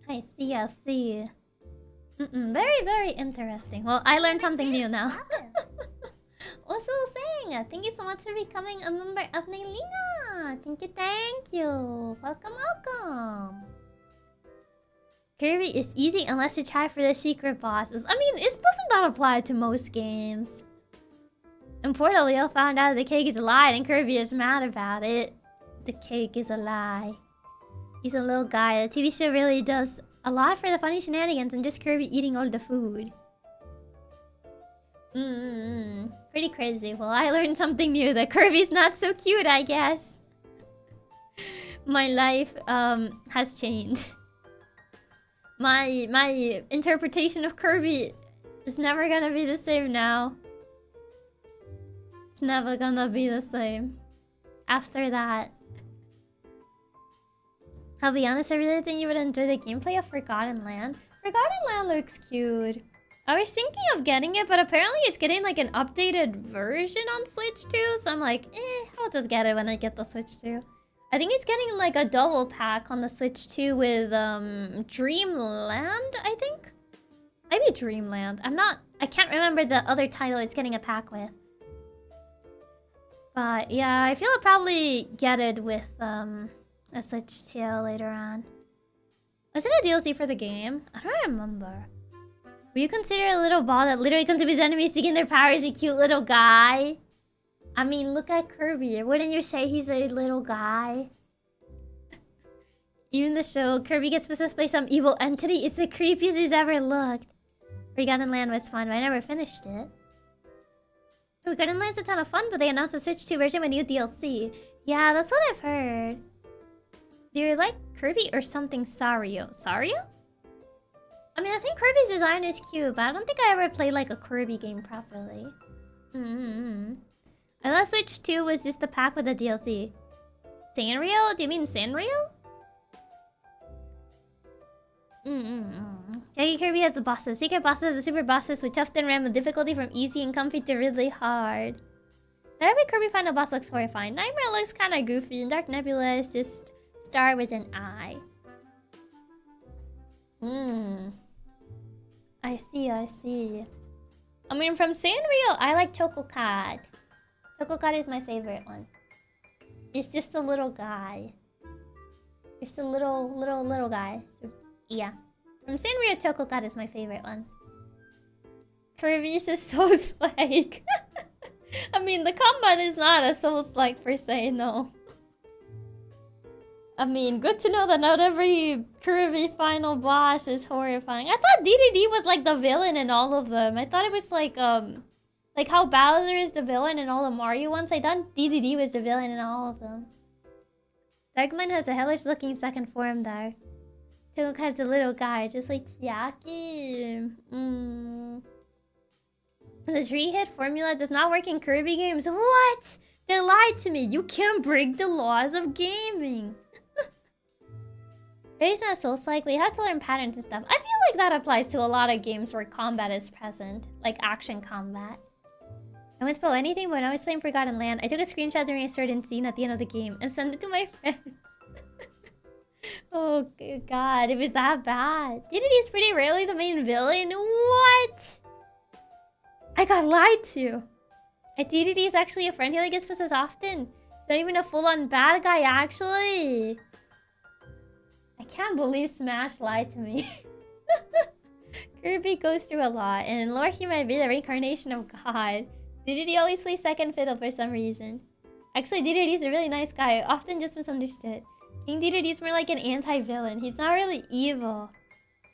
I see. Very, very interesting. Well, I learned something new now. Also saying, thank you so much for becoming a member of Nailina. Thank you. Welcome. Kirby is easy unless you try for the secret bosses. I mean, doesn't that apply to most games? In Portal, we all found out the cake is a lie and Kirby is mad about it. The cake is a lie. He's a little guy. The TV show really does a lot for the funny shenanigans and just Kirby eating all the food. Pretty crazy. Well, I learned something new. That Kirby's not so cute, I guess. My life has changed. My interpretation of Kirby is never gonna be the same now. It's never gonna be the same after that. I'll be honest, I really think you would enjoy the gameplay of Forgotten Land. Forgotten Land looks cute. I was thinking of getting it, but apparently it's getting like an updated version on Switch too. So I'm like, I'll just get it when I get the Switch too. I think it's getting like a double pack on the Switch too with Dreamland, I think? Maybe Dreamland. I can't remember the other title it's getting a pack with. But yeah, I feel I'll probably get it with a Switch tail later on. Was it a DLC for the game? I don't remember. Will you consider a little ball that literally comes to his enemies to gain their powers a cute little guy? I mean, look at Kirby. Wouldn't you say he's a little guy? Even the show, Kirby gets possessed by some evil entity. It's the creepiest he's ever looked. Forgotten Land was fun, but I never finished it. Forgotten Land's a ton of fun, but they announced a Switch 2 version with new DLC. Yeah, that's what I've heard. Do you like Kirby or something Sario? Sario? I mean, I think Kirby's design is cute, but I don't think I ever played like a Kirby game properly. I thought Switch 2 was just the pack with the DLC. Sanrio? Do you mean Sanrio? Chiaki Kirby has the bosses. Secret bosses, the super bosses, which often ran the difficulty from easy and comfy to really hard. Not every Kirby final boss looks horrifying. Nightmare looks kinda goofy, and Dark Nebula is just star with an eye. I see. I mean, from Sanrio, I like Chococat. Chococat is my favorite one. It's just a little guy. It's a little guy. So, yeah. From Sanrio, Chococat is my favorite one. Kirby's is Souls-like. I mean, the combat is not a Souls-like per se, no. I mean, good to know that not every Kirby final boss is horrifying. I thought DDD was like the villain in all of them. I thought it was like how Bowser is the villain in all the Mario ones. I thought DDD was the villain in all of them. Darkman has a hellish looking second form though. Took has a little guy, just like Chiaki. The 3-hit formula does not work in Kirby games. What? They lied to me. You can't break the laws of gaming. It's not Souls-like, but you have to learn patterns and stuff. I feel like that applies to a lot of games where combat is present. Like action combat. I won't spoil anything, but when I was playing Forgotten Land, I took a screenshot during a certain scene at the end of the game and sent it to my friends. Oh god, it was that bad. DDD is pretty rarely the main villain. What? I got lied to. DDD is actually a friend. He only gets possessed often. He's not even a full-on bad guy, actually. I can't believe Smash lied to me. Kirby goes through a lot, and in lore he might be the reincarnation of God. DDD always plays second fiddle for some reason. Actually, DDD is a really nice guy, often just misunderstood. King DDD is more like an anti-villain. He's not really evil.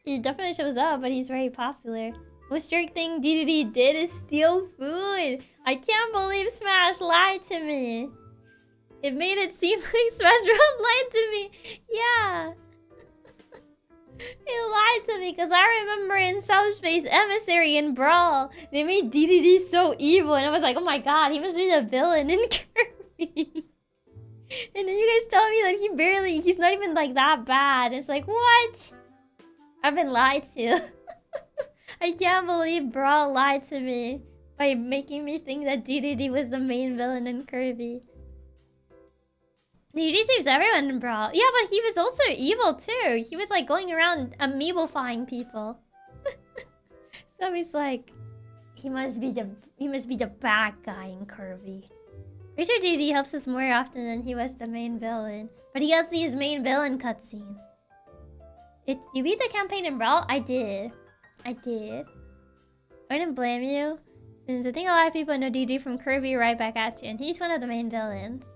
He definitely shows up, but he's very popular. Most jerk thing DDD did is steal food. I can't believe Smash lied to me. It made it seem like Smash Bros lied to me. Yeah. He lied to me because I remember in South Space Emissary and Brawl, they made DDD so evil, and I was like, oh my god, he must be the villain in Kirby. And then you guys tell me that he's not even like that bad. It's like, what? I've been lied to. I can't believe Brawl lied to me by making me think that DDD was the main villain in Kirby. DDD saves everyone in Brawl. Yeah, but he was also evil too. He was like going around amoebifying people. So he's like, he must be the bad guy in Kirby. Pretty sure DDD helps us more often than he was the main villain. But he has his main villain cutscene. You beat the campaign in Brawl? I did. I wouldn't blame you, since I think a lot of people know DD from Kirby right back at you, and he's one of the main villains.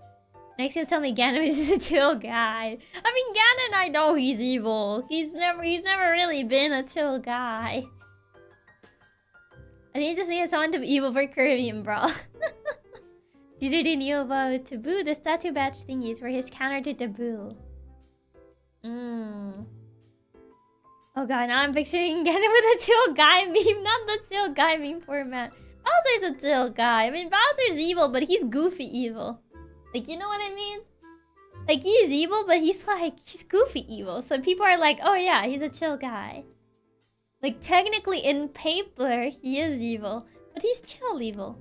Next you'll tell me Ganon is a chill guy. I mean, Ganon, I know he's evil. He's never really been a chill guy. I need to see someone to be evil for Kirby and Brawl. DD knew about Taboo, the statue badge thingies were his counter to Taboo. Oh god, now I'm picturing Ganon with a chill guy meme, not the chill guy meme format. Bowser's a chill guy. I mean, Bowser's evil, but he's goofy evil. Like, you know what I mean? Like, he's evil, but he's goofy evil. So people are like, oh yeah, he's a chill guy. Like, technically, in paper, he is evil, but he's chill evil.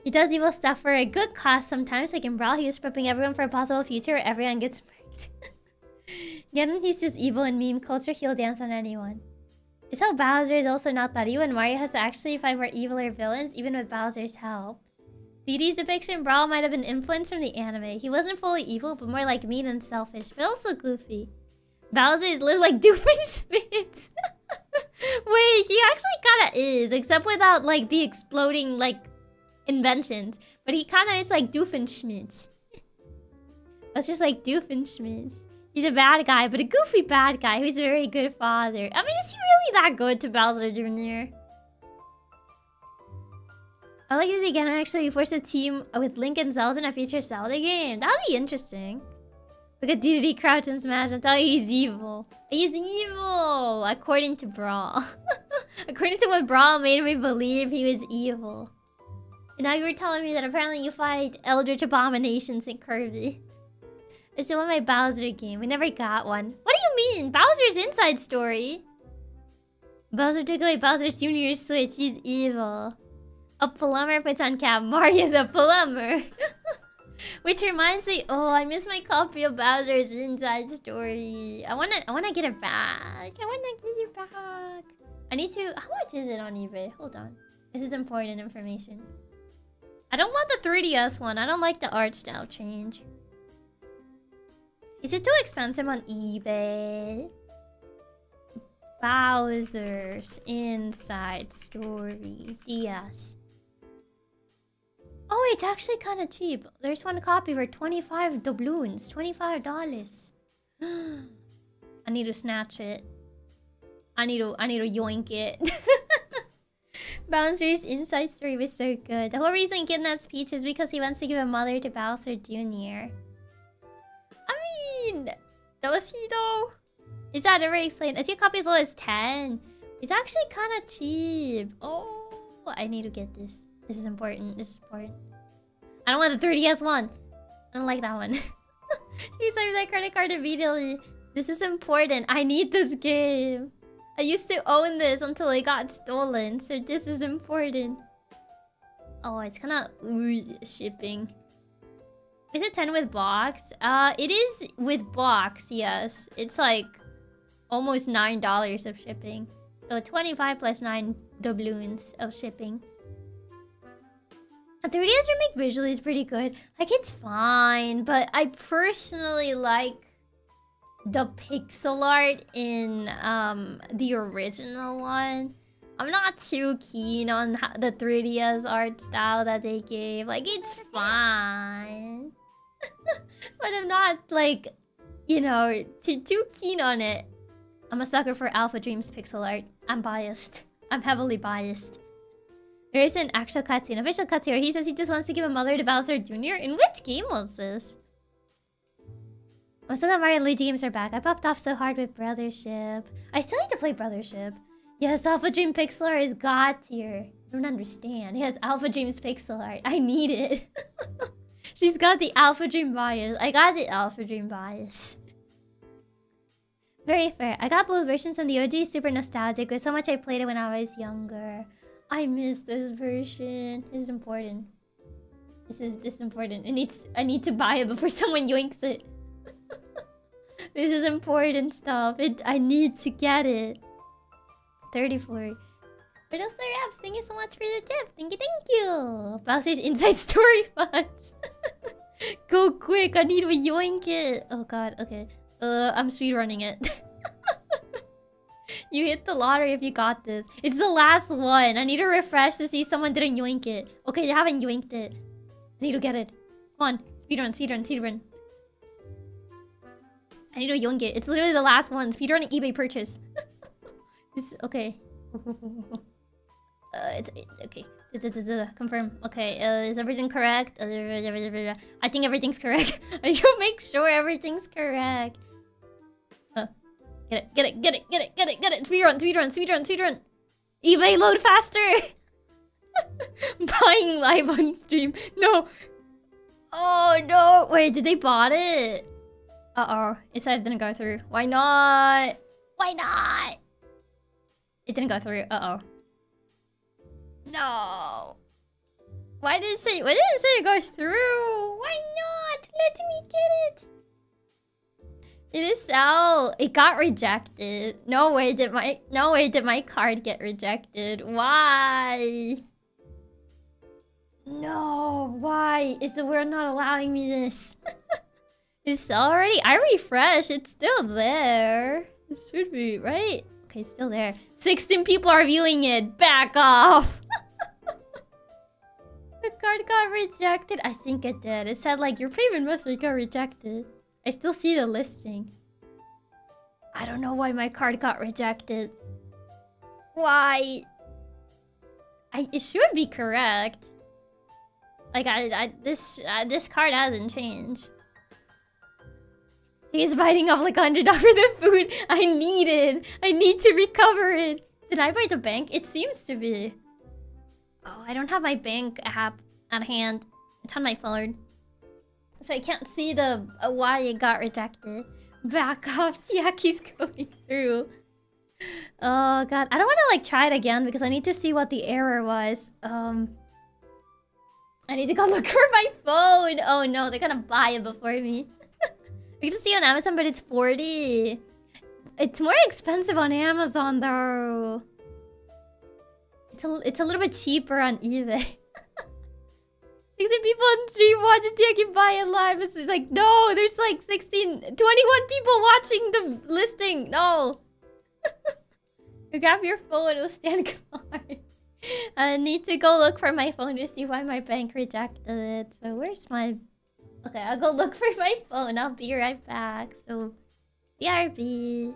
He does evil stuff for a good cause sometimes, like in Brawl, he was prepping everyone for a possible future where everyone gets murked. Ganon, he's just evil in meme culture, he'll dance on anyone. It's how Bowser is also not that evil, and Mario has to actually find more eviler villains, even with Bowser's help. DD's depiction in Brawl might have been influenced from the anime. He wasn't fully evil, but more like mean and selfish, but also goofy. Bowser's lived like Doofenshmirtz. Wait, he actually kinda is, except without like the exploding like inventions. But he kinda is like Doofenshmirtz. That's just like Doofenshmirtz. He's a bad guy, but a goofy bad guy who's a very good father. I mean, is he really that good to Bowser Jr.? I like to see Ganon actually force a team with Link and Zelda in a future Zelda game. That would be interesting. Look at DDD Crouch and Smash and tell you he's evil. He's evil! According to Brawl. According to what Brawl made me believe, he was evil. And now you were telling me that apparently you fight Eldritch Abominations in Kirby. I still want my Bowser game. We never got one. What do you mean? Bowser's Inside Story. Bowser took away Bowser Jr.'s Switch. He's evil. A plumber puts on cap. Mario the plumber. Which reminds me, oh, I miss my copy of Bowser's Inside Story. I wanna get it back. I wanna get it back. I need to. How much is it on eBay? Hold on. This is important information. I don't want the 3DS one. I don't like the art style change. Is it too expensive on eBay? Bowser's Inside Story DS. Oh, it's actually kind of cheap. There's one copy for 25 doubloons. $25. I need to snatch it. I need to yoink it. Bowser's inside story was so good. The whole reason he kidnaps Peach is because he wants to give a mother to Bowser Jr. I mean, does he though? Is that ever explained? I see a copy as low as 10. It's actually kind of cheap. Oh, I need to get this. This is important. This is important. I don't want the 3DS one. I don't like that one. She swiped that credit card immediately. This is important. I need this game. I used to own this until it got stolen, so this is important. Oh, it's kind of shipping. Is it 10 with box? It is with box, yes. It's like almost $9 of shipping. So 25 plus 9 doubloons of shipping. The 3DS remake visually is pretty good. Like, it's fine, but I personally like the pixel art in the original one. I'm not too keen on the 3DS art style that they gave. Like, it's fine. But I'm not, like, you know, too keen on it. I'm a sucker for Alpha Dream's pixel art. I'm biased. I'm heavily biased. There is an actual cutscene, official cutscene, where he says he just wants to give a mother to Bowser Jr. In which game was this? I'm so glad Mario and Luigi games are back. I popped off so hard with Brothership. I still need to play Brothership. Yes, Alpha Dream pixel art is god tier. I don't understand. Yes, Alpha Dream's pixel art. I need it. She's got the Alpha Dream bias. I got the Alpha Dream bias. Very fair. I got both versions and the OG is super nostalgic with so much I played it when I was younger. I miss this version. This is important. This is important. I need to buy it before someone yoinks it. This is important stuff. I need to get it. 34. Riddle Star Apps, thank you so much for the tip. Thank you. Bowser's Inside Story Funds. Go quick, I need to yoink it. Oh god, okay. I'm speedrunning it. You hit the lottery if you got this. It's the last one. I need to refresh to see someone didn't yoink it. Okay, they haven't yoinked it. I need to get it. Come on. Speedrun. I need to yoink it. It's literally the last one. Speedrunning eBay purchase. This, okay. It's okay. Confirm. Okay, is everything correct? I think everything's correct. I need to make sure everything's correct. Get it. Speedrun. eBay load faster. Buying live on stream. No. Oh no. Wait, did they bot it? Uh-oh. It said it didn't go through. Why not? It didn't go through. Uh-oh. No. Why did it say it go through? Why not? Let me get it. It is so. It got rejected. No way did my card get rejected. Why? No, why is the world not allowing me this? It's already. I refreshed. It's still there. It should be, right? Okay, it's still there. 16 people are viewing it. Back off. The card got rejected. I think it did. It said like your payment method got rejected. I still see the listing. I don't know why my card got rejected. Why? It should be correct. Like this card hasn't changed. He's biting off like $100 for the food I needed. I need to recover it. Did I buy the bank? It seems to be. Oh, I don't have my bank app at hand. It's on my phone. So I can't see the why it got rejected. Back off, Chiaki's going through. Oh god, I don't want to like try it again because I need to see what the error was. I need to go look for my phone. Oh no, they're gonna buy it before me. I can see on Amazon, but it's 40. It's more expensive on Amazon though. It's a little bit cheaper on eBay. 16 people on stream watching Chiaki buy it live. It's like, no, there's like 21 people watching the listing. No. You grab your phone, it'll stand card. I need to go look for my phone to see why my bank rejected it. So where's my... Okay, I'll go look for my phone. I'll be right back. So, BRB.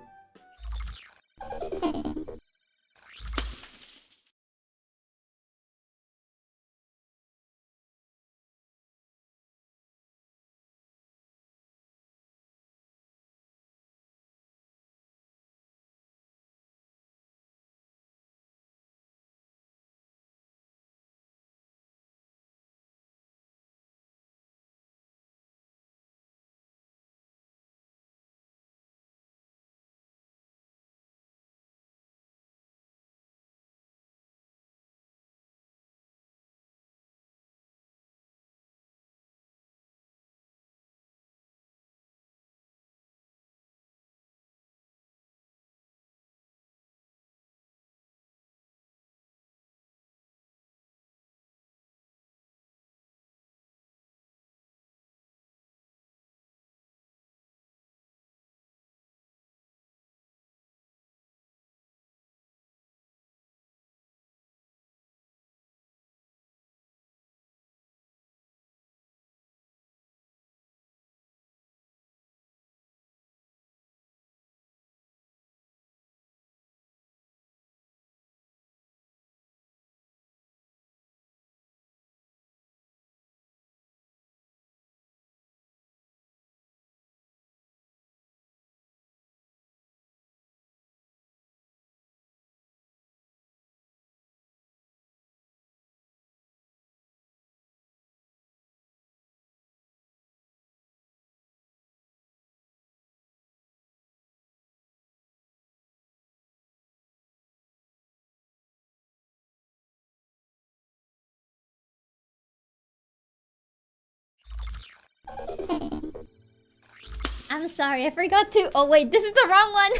I'm sorry, I forgot to... Oh wait, this is the wrong one!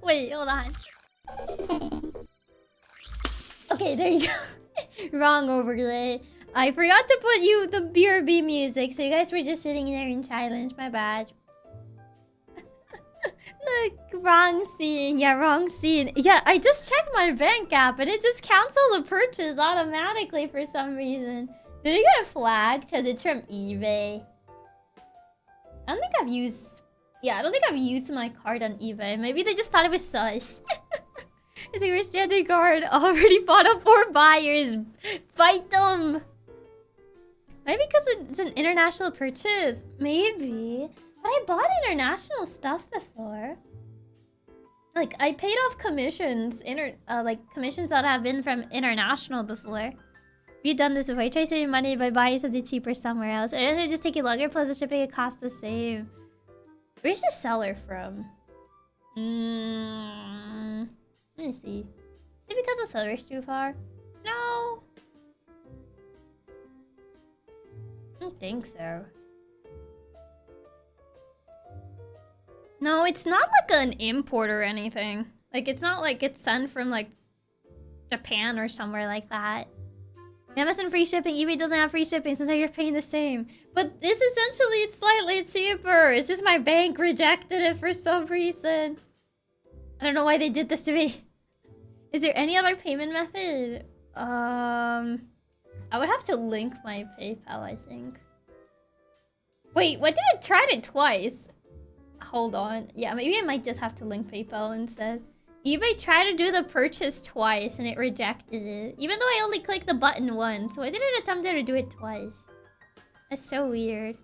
Wait, hold on. Okay, there you go. Wrong overlay. I forgot to put you the BRB music, so you guys were just sitting there in silence, my bad. Look, wrong scene. Yeah, wrong scene. Yeah, I just checked my bank app and it just canceled the purchase automatically for some reason. Did it get flagged? Because it's from eBay. I don't think I've used... Yeah, I don't think I've used my card on eBay. Maybe they just thought it was sus. It's like, we're standing guard. Already bought up 4 buyers. Fight them. Maybe because it's an international purchase. Maybe. But I bought international stuff before. Like, I paid off commissions. Like, commissions that have been from international before. Have you done this before? You try saving money by buying something cheaper somewhere else. And then they just take it longer, plus the shipping it costs the same. Where's the seller from? Let me see. Is it because the seller's too far? No. I don't think so. No, it's not like an import or anything. Like, it's not like it's sent from, like, Japan or somewhere like that. Amazon free shipping. eBay doesn't have free shipping, so you're paying the same. But this essentially, it's slightly cheaper. It's just my bank rejected it for some reason. I don't know why they did this to me. Is there any other payment method? I would have to link my PayPal, I think. Wait, what did I tried it twice? Hold on. Yeah, maybe I might just have to link PayPal instead. eBay tried to do the purchase twice and it rejected it. Even though I only clicked the button once. So I didn't attempt to do it twice. That's so weird.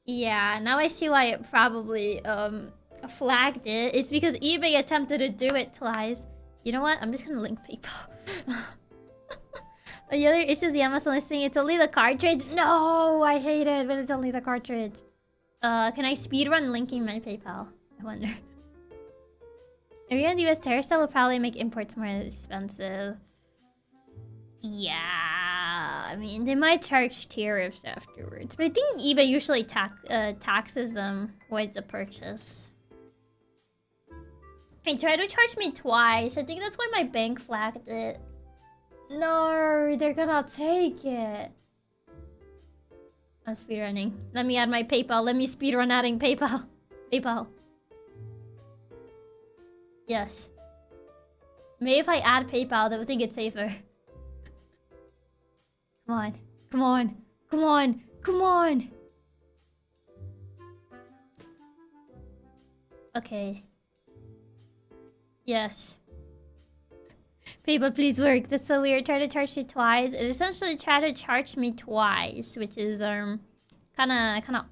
Yeah, now I see why it probably flagged it. It's because eBay attempted to do it twice. You know what? I'm just gonna link PayPal. The other issue is the Amazon listing. It's only the cartridge. No, I hate it when it's only the cartridge. Can I speedrun linking my PayPal? I wonder. If you're in the US, tariffs that will probably make imports more expensive. Yeah, I mean, they might charge tariffs afterwards. But I think eBay usually taxes them with the purchase. They tried to charge me twice. I think that's why my bank flagged it. No, they're gonna take it. I'm speedrunning. Let me add my PayPal. Let me speedrun adding PayPal. PayPal. Yes. Maybe if I add PayPal, they would think it's safer. Come on. Come on. Come on. Come on. Okay. Yes. PayPal, please work. That's so weird. Try to charge you twice. It essentially tried to charge me twice, which is kinda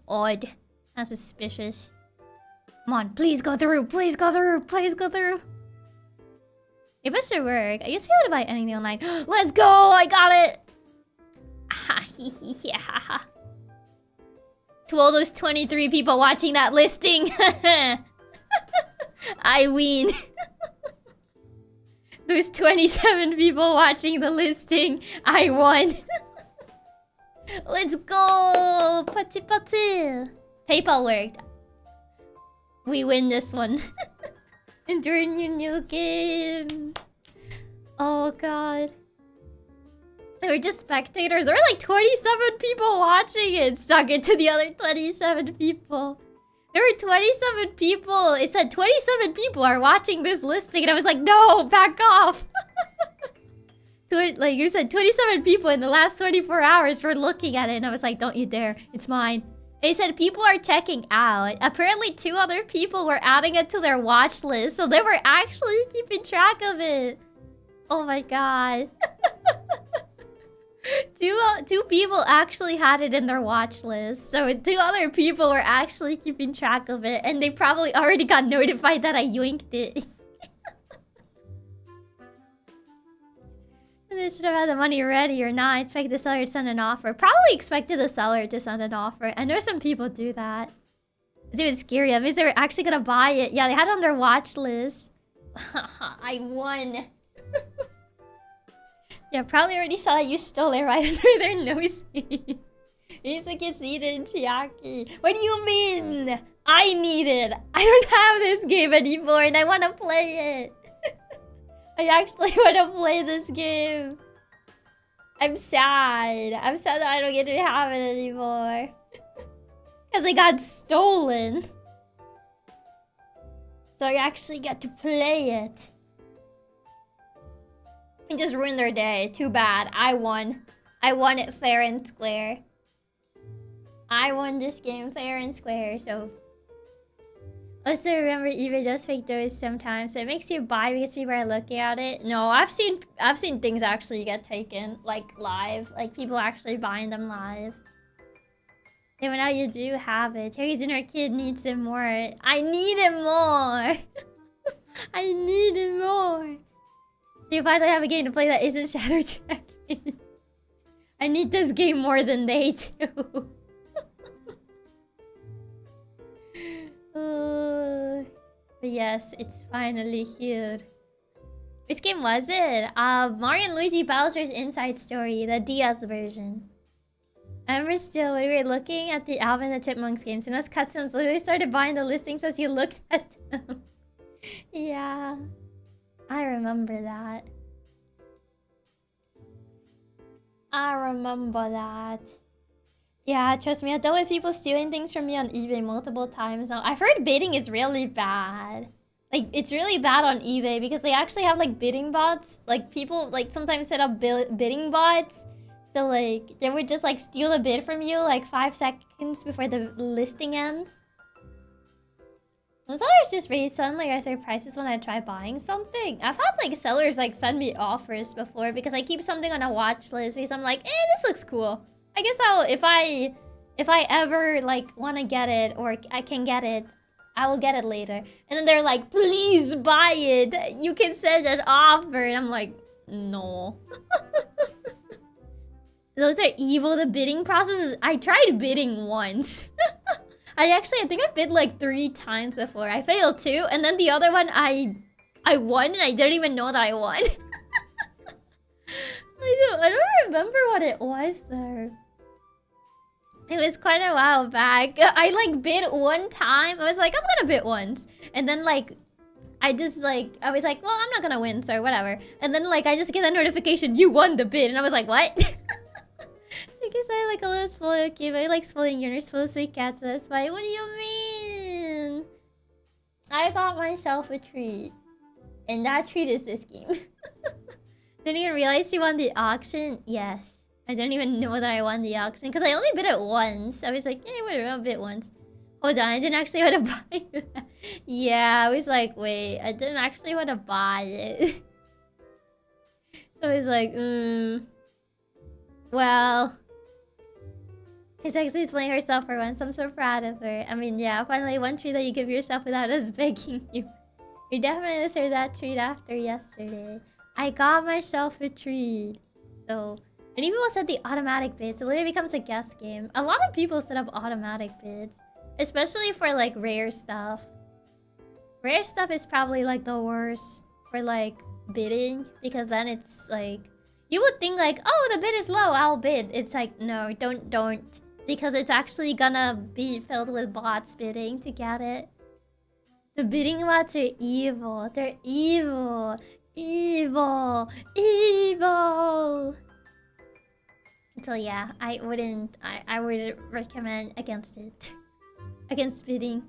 odd. Kinda suspicious. Come on, please go through. Please go through. Please go through. If it should work, I used to be able to buy anything online. Let's go! I got it! Yeah. To all those 23 people watching that listing, I win. Those 27 people watching the listing, I won. Let's go! Pachi pachi! PayPal worked. We win this one. Enter a new game. Oh god. They were just spectators. There were like 27 people watching it. Suck it to the other 27 people. There were 27 people. It said 27 people are watching this listing. And I was like, no, back off. Like you said, 27 people in the last 24 hours were looking at it. And I was like, don't you dare. It's mine. They said people are checking out. Apparently 2 other people were adding it to their watch list. So they were actually keeping track of it. Oh my god. Two people actually had it in their watch list. So 2 other people were actually keeping track of it. And they probably already got notified that I yoinked it. They should have had the money ready or not. I expect the seller to send an offer. Probably expected the seller to send an offer. I know some people do that. Dude, it's scary. That means they were actually gonna buy it. Yeah, they had it on their watch list. I won. Yeah, probably already saw that you stole it right under their nose. Music gets eaten, Chiaki. What do you mean? I need it. I don't have this game anymore and I want to play it. I actually want to play this game. I'm sad. I'm sad that I don't get to have it anymore. Because it got stolen. So I actually get to play it. And just ruined their day. Too bad. I won. I won it fair and square. I won this game fair and square, so... Also remember eBay does fake those sometimes, so it makes you buy because people are looking at it. No, I've seen things actually get taken, like, live. Like, people actually buying them live. And now you do have it. Terry's inner kid needs it more. I need it more! I need it more! You finally have a game to play that isn't Shadow Dragon. I need this game more than they do. But yes, it's finally here. Which game was it? Mario and Luigi Bowser's Inside Story, the DS version. I remember still, we were looking at the Alvin and the Chipmunks games, and us cutscenes literally started buying the listings as you looked at them. Yeah. I remember that. I remember that. Yeah, trust me, I've dealt with people stealing things from me on eBay multiple times now. I've heard bidding is really bad. Like, it's really bad on eBay because they actually have, like, bidding bots. Like, people, like, sometimes set up bidding bots. So, like, they would just, like, steal a bid from you, like, 5 seconds before the listing ends. Some sellers just raise suddenly raise their prices when I try buying something. I've had, like, sellers, like, send me offers before because I keep something on a watch list because I'm like, this looks cool. I guess I'll, if I ever, like, want to get it or I can get it, I will get it later. And then they're like, please buy it. You can send an offer. And I'm like, no. Those are evil, the bidding processes. I tried bidding once. I think I bid like 3 times before. I failed 2, and then the other one I won and I didn't even know that I won. I don't remember what it was though. It was quite a while back. I like bid 1 time. I was like, I'm gonna bid once. And then like I was like, well, I'm not gonna win, so whatever. And then like I just get a notification, you won the bid, and I was like, what? I guess I like a little spoiled kid. I like spoiling you. You're supposed to be cats, that's why. What do you mean? I got myself a treat. And that treat is this game. Didn't even realize you won the auction? Yes. I didn't even know that I won the auction because I only bid it once. I was like, yeah, whatever, I'll bid once. Hold on, I didn't actually want to buy that. Yeah, I was like, wait, I didn't actually want to buy it. So I was like, well. She's actually explaining herself for once. I'm so proud of her. I mean, yeah, finally one treat that you give yourself without us begging you. You definitely deserve that treat after yesterday. I got myself a treat. So, many people said the automatic bids. It literally becomes a guess game. A lot of people set up automatic bids. Especially for, like, rare stuff. Rare stuff is probably, like, the worst for, like, bidding. Because then it's, like... You would think, like, oh, the bid is low, I'll bid. It's like, no, don't. Because it's actually gonna be filled with bots bidding to get it. The bidding bots are evil. They're evil. Evil. Evil. So yeah, I would recommend against it. Against bidding.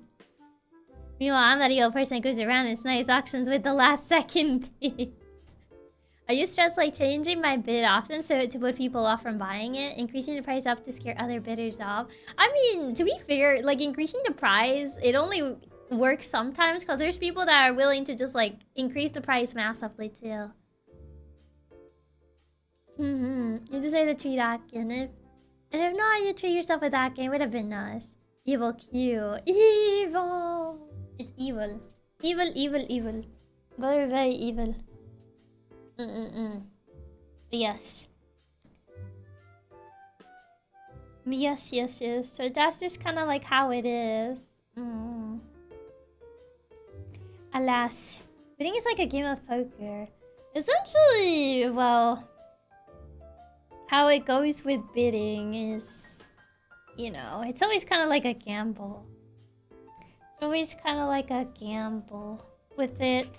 Meanwhile, I'm that evil person that goes around and snipes auctions with the last second bid. I use stress like changing my bid often so to put people off from buying it, increasing the price up to scare other bidders off. I mean, to be fair, like increasing the price, it only works sometimes because there's people that are willing to just like increase the price massively too. You deserve the treat, Akin. And if not, you treat yourself with that game. It would have been nice. Evil Q. Evil. It's evil. Evil, evil, evil. Very, very evil. Yes. Yes. So that's just kind of like how it is. Alas. Bidding is like a game of poker. Essentially, well... How it goes with bidding is... You know, it's always kind of like a gamble. It's always kind of like a gamble with it.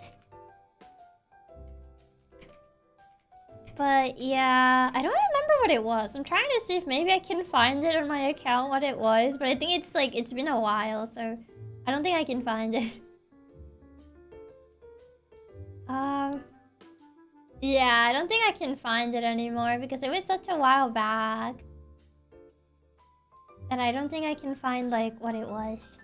But yeah, I don't remember what it was. I'm trying to see if maybe I can find it on my account what it was. But I think it's like, it's been a while, so I don't think I can find it. Yeah, I don't think I can find it anymore because it was such a while back. And I don't think I can find like what it was.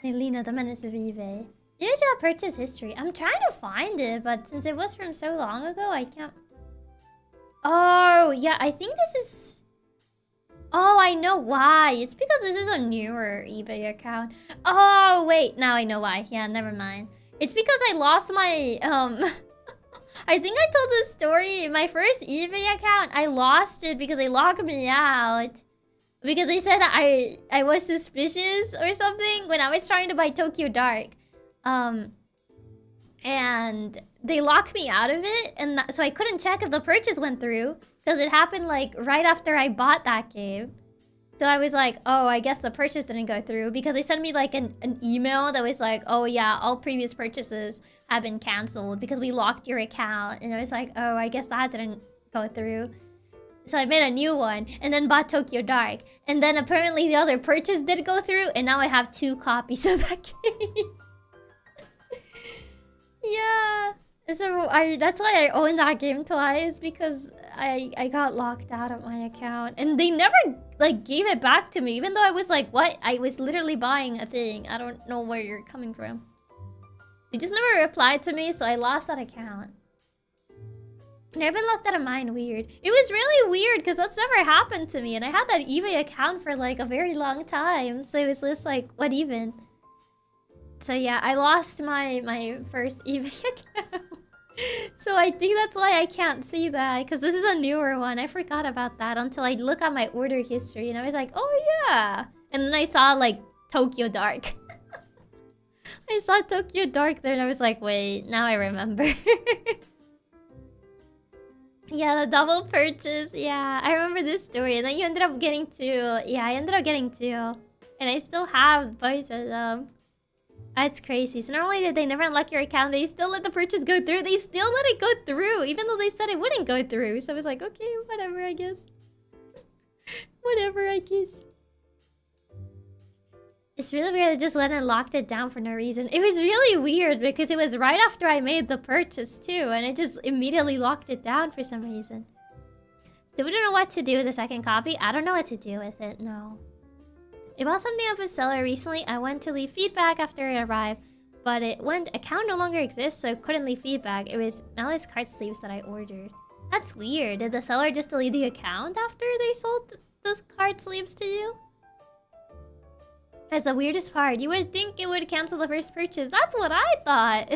Nelina, the Menace of eBay. Digital purchase history. I'm trying to find it, but since it was from so long ago, I can't... Oh, yeah, I think this is... Oh, I know why. It's because this is a newer eBay account. Oh, wait. Now I know why. Yeah, never mind. It's because I lost my... I think I told this story. My first eBay account, I lost it because they locked me out. Because they said I was suspicious or something when I was trying to buy Tokyo Dark. And they locked me out of it, and so I couldn't check if the purchase went through because it happened like right after I bought that game. So I was like, oh, I guess the purchase didn't go through because they sent me like an email that was like, oh yeah, all previous purchases have been canceled because we locked your account. And I was like, oh, I guess that didn't go through. So I made a new one and then bought Tokyo Dark. And then apparently the other purchase did go through, and now I have 2 copies of that game. Yeah. So that's why I own that game twice, because I got locked out of my account. And they never like gave it back to me, even though I was like, what? I was literally buying a thing. I don't know where you're coming from. They just never replied to me, so I lost that account. Never been locked out of mine. Weird. It was really weird because that's never happened to me, and I had that eBay account for like a very long time. So it was just like, what even? So yeah, I lost my first eBay account. So I think that's why I can't see that, because this is a newer one. I forgot about that until I look at my order history, and I was like, oh yeah. And then I saw like Tokyo Dark. I saw Tokyo Dark there, and I was like, wait, now I remember. Yeah, the double purchase. Yeah, I remember this story. And then you ended up getting 2. Yeah, I ended up getting 2. And I still have both of them. That's crazy. So not only did they never unlock your account, they still let the purchase go through. They still let it go through, even though they said it wouldn't go through. So I was like, okay, whatever, I guess. Whatever, I guess. It's really weird. I just went and locked it down for no reason. It was really weird because it was right after I made the purchase too, and it just immediately locked it down for some reason. So we don't know what to do with the second copy. I don't know what to do with it, no. I bought something off a seller recently. I went to leave feedback after it arrived, but it went, account no longer exists, so I couldn't leave feedback. It was Mally's card sleeves that I ordered. That's weird. Did the seller just delete the account after they sold those card sleeves to you? That's the weirdest part. You would think it would cancel the first purchase. That's what I thought.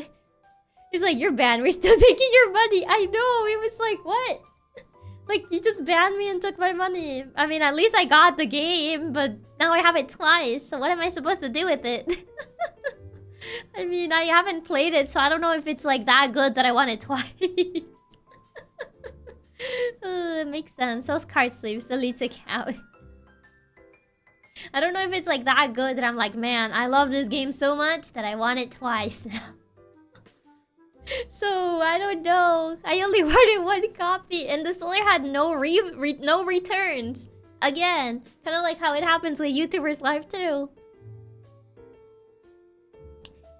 It's like, you're banned. We're still taking your money. I know. It was like, what? Like, you just banned me and took my money. I mean, at least I got the game, but now I have it twice. So what am I supposed to do with it? I mean, I haven't played it, so I don't know if it's like that good that I want it twice. It makes sense. Those card sleeves deletes account. I don't know if it's like that good that I'm like, man, I love this game so much that I want it twice now. So, I don't know. I only wanted one copy, and the seller had no returns. Again, kind of like how it happens with YouTubers Live too.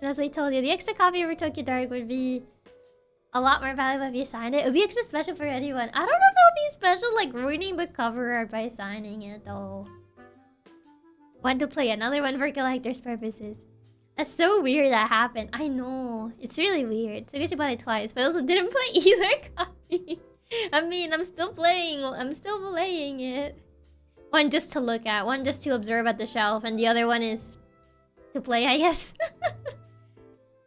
And as I told you, the extra copy of Tokyo Dark would be a lot more valuable if you signed it. It would be extra special for anyone. I don't know if it'll be special, like ruining the cover art by signing it though. One to play, another one for collector's purposes. That's so weird that happened. I know. It's really weird. So I guess you bought it twice, but I also didn't play either copy. I mean, I'm still playing it. One just to look at, one just to observe at the shelf, and the other one is to play, I guess.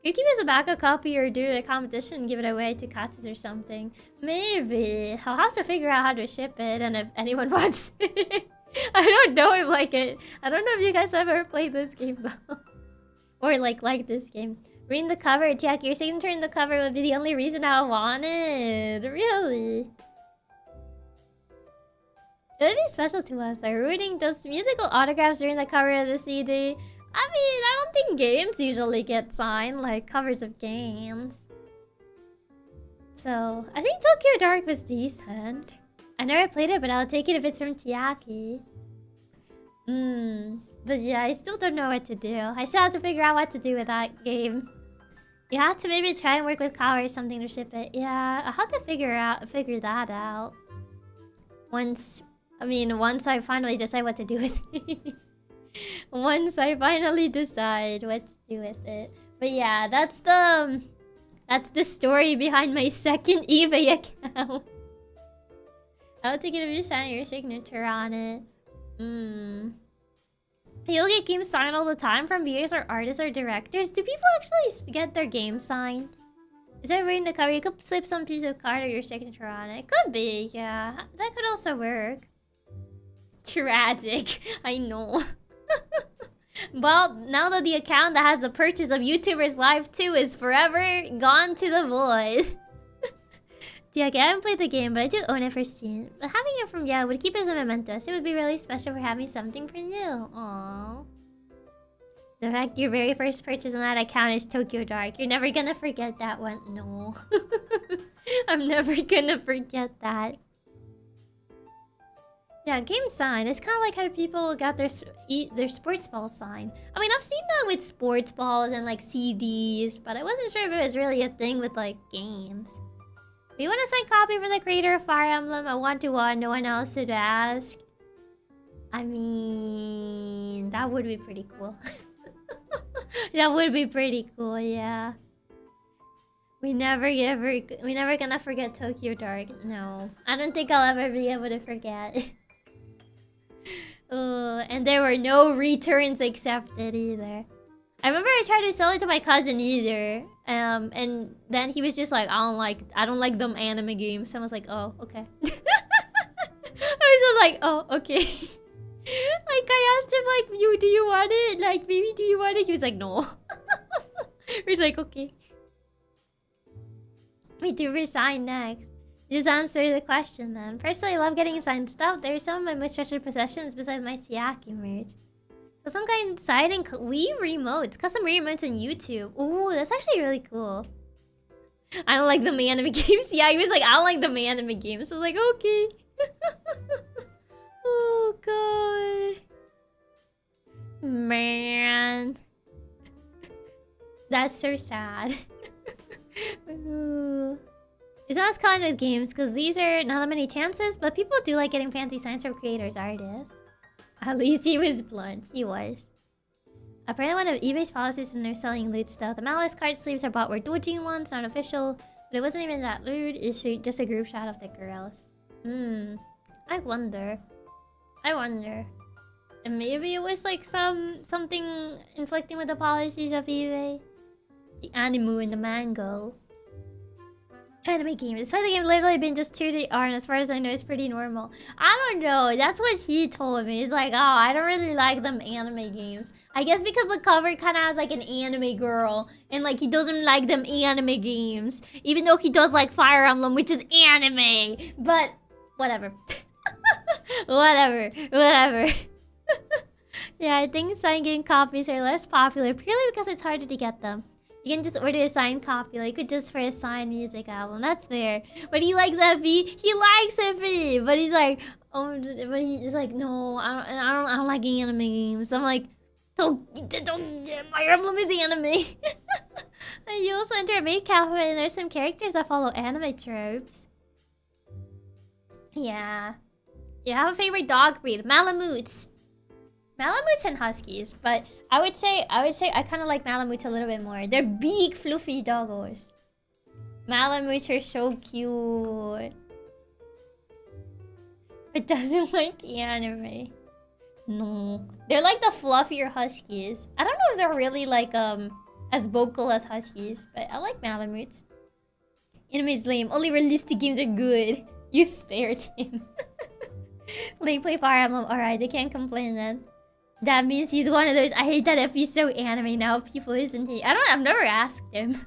You keep it as a backup copy or do a competition and give it away to Katsus or something. Maybe. I'll have to figure out how to ship it and if anyone wants it. I don't know if like it. I don't know if you guys have ever played this game though. Or like this game. Reading the cover, Chiaki, your signature in the cover would be the only reason I want it. Really? It would be special to us. Like reading those musical autographs during the cover of the CD. I mean, I don't think games usually get signed, like covers of games. So, I think Tokyo Dark was decent. I never played it, but I'll take it if it's from Chiaki. But yeah, I still don't know what to do. I still have to figure out what to do with that game. You have to maybe try and work with Kawa or something to ship it. Yeah, I'll have to figure that out. Once I finally decide what to do with it. Once I finally decide what to do with it. But yeah, that's the story behind my second eBay account. I'll take it if you sign your signature on it. You'll get games signed all the time from VAs or artists or directors. Do people actually get their games signed? Is that reading the cover? You could slip some piece of card or your signature on it. Could be, yeah. That could also work. Tragic. I know. Well, now that the account that has the purchase of YouTubers Live 2 is forever gone to the void. Yeah, okay, I haven't played the game, but I do own it for Steam. But having it from Nyaa would keep it as a memento. So it would be really special for having something for you. Aww. The fact your very first purchase on that account is Tokyo Dark. You're never gonna forget that one. No. I'm never gonna forget that. Yeah, game sign. It's kind of like how people got their sports ball sign. I mean, I've seen that with sports balls and like CDs, but I wasn't sure if it was really a thing with like games. If you want a signed copy from the creator of Fire Emblem, a 1-to-1, no one else should ask. I mean, that would be pretty cool. That would be pretty cool, yeah. We never gonna forget Tokyo Dark. No, I don't think I'll ever be able to forget. And there were no returns accepted either. I remember I tried to sell it to my cousin either. And then he was just like, I don't like them anime games. I was like, oh, okay. I was just like, oh, okay. Like I asked him like, do you want it? Like, maybe do you want it? He was like, no. He was like, okay. We do resign next. Just answer the question then. Personally, I love getting signed stuff. There's some of my most treasured possessions besides my Chiaki merch. So some kind of exciting Wii remotes. Custom Wii remotes on YouTube. Ooh, that's actually really cool. I don't like the anime games. Yeah, he was like, I don't like the anime games. So I was like, okay. Oh, God. Man. That's so sad. Ooh. It's not as common with games because these are not that many chances, but people do like getting fancy signs from creators, artists. At least he was blunt. He was. Apparently one of eBay's policies is no selling loot stuff. The Malice card sleeves are bought were dodging ones, not official. But it wasn't even that lewd. It's just a group shot of the girls. I wonder. And maybe it was like something inflicting with the policies of eBay. The animu and the mango. Anime game. Despite the game literally being just 2D art, and as far as I know, it's pretty normal. I don't know. That's what he told me. He's like, oh, I don't really like them anime games. I guess because the cover kind of has like an anime girl, and like he doesn't like them anime games, even though he does like Fire Emblem, which is anime. But whatever. whatever. Yeah, I think signed game copies are less popular purely because it's harder to get them. You can just order a signed copy, like just for a signed music album. That's fair. But he likes Effie. He likes Effie. But he's like, oh, but he's like, no, I don't like anime games. I'm like, don't. My Emblem is anime. And you also enter a maid cafe, and there's some characters that follow anime tropes. Yeah. You have a favorite dog breed? Malamutes. Malamutes and Huskies, but I would say I kind of like Malamutes a little bit more. They're big, fluffy doggos. Malamutes are so cute. It doesn't like anime. No. They're like the fluffier Huskies. I don't know if they're really like as vocal as Huskies, but I like Malamutes. Anime is lame. Only realistic games are good. You spared him. They play Fire Emblem. Alright, they can't complain then. That means he's one of those. I hate that if he's so anime now, people, isn't he? I've never asked him.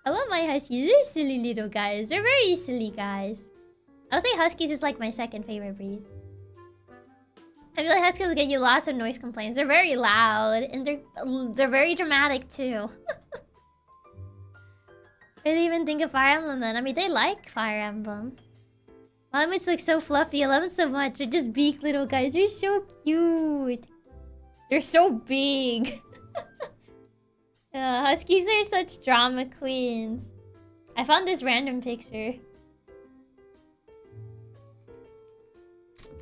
I love my Huskies. They're silly little guys. They're very silly guys. I'll say Huskies is like my second favorite breed. I feel like Huskies will get you lots of noise complaints. They're very loud and they're very dramatic too. I didn't even think of Fire Emblem then. I mean, they like Fire Emblem. Malamutes look so fluffy. I love them so much. They're just big little guys. They're so cute. They're so big. Huskies are such drama queens. I found this random picture.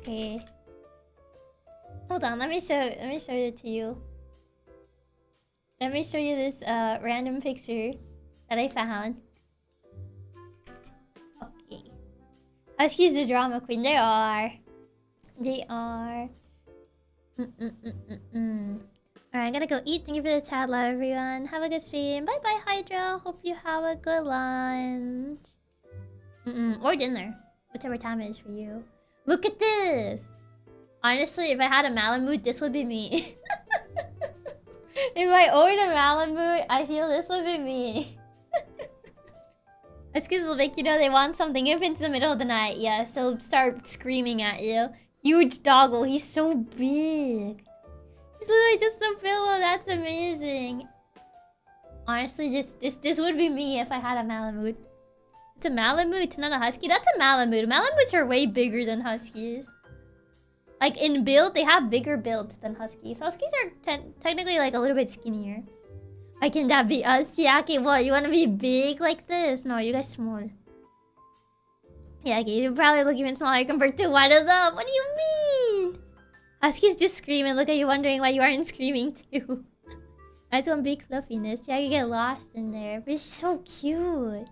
Okay. Hold on, let me show it to you. Let me show you this random picture that I found. Okay. Huskies the drama queen. They are. Alright, I gotta go eat. Thank you for the tab, love everyone. Have a good stream. Bye bye, Hydra. Hope you have a good lunch. Or dinner. Whichever time it is for you. Look at this! Honestly, if I had a Malamute, this would be me. If I owned a Malamute, I feel this would be me. Huskies will make you know they want something if it's the middle of the night. Yes, they'll start screaming at you. Huge doggle. He's so big. He's literally just a pillow. That's amazing. Honestly, this would be me if I had a Malamute. It's a Malamute, not a Husky. That's a Malamute. Malamutes are way bigger than Huskies. Like, in build, they have bigger build than Huskies. Huskies are technically, like, a little bit skinnier. Why can't that be us, Chiaki? What, you want to be big like this? No, you guys small. Chiaki, you probably look even smaller compared to one of them. What do you mean? Huskies just scream and look at you wondering why you aren't screaming too. That's one big fluffiness. Chiaki get lost in there. But it's so cute.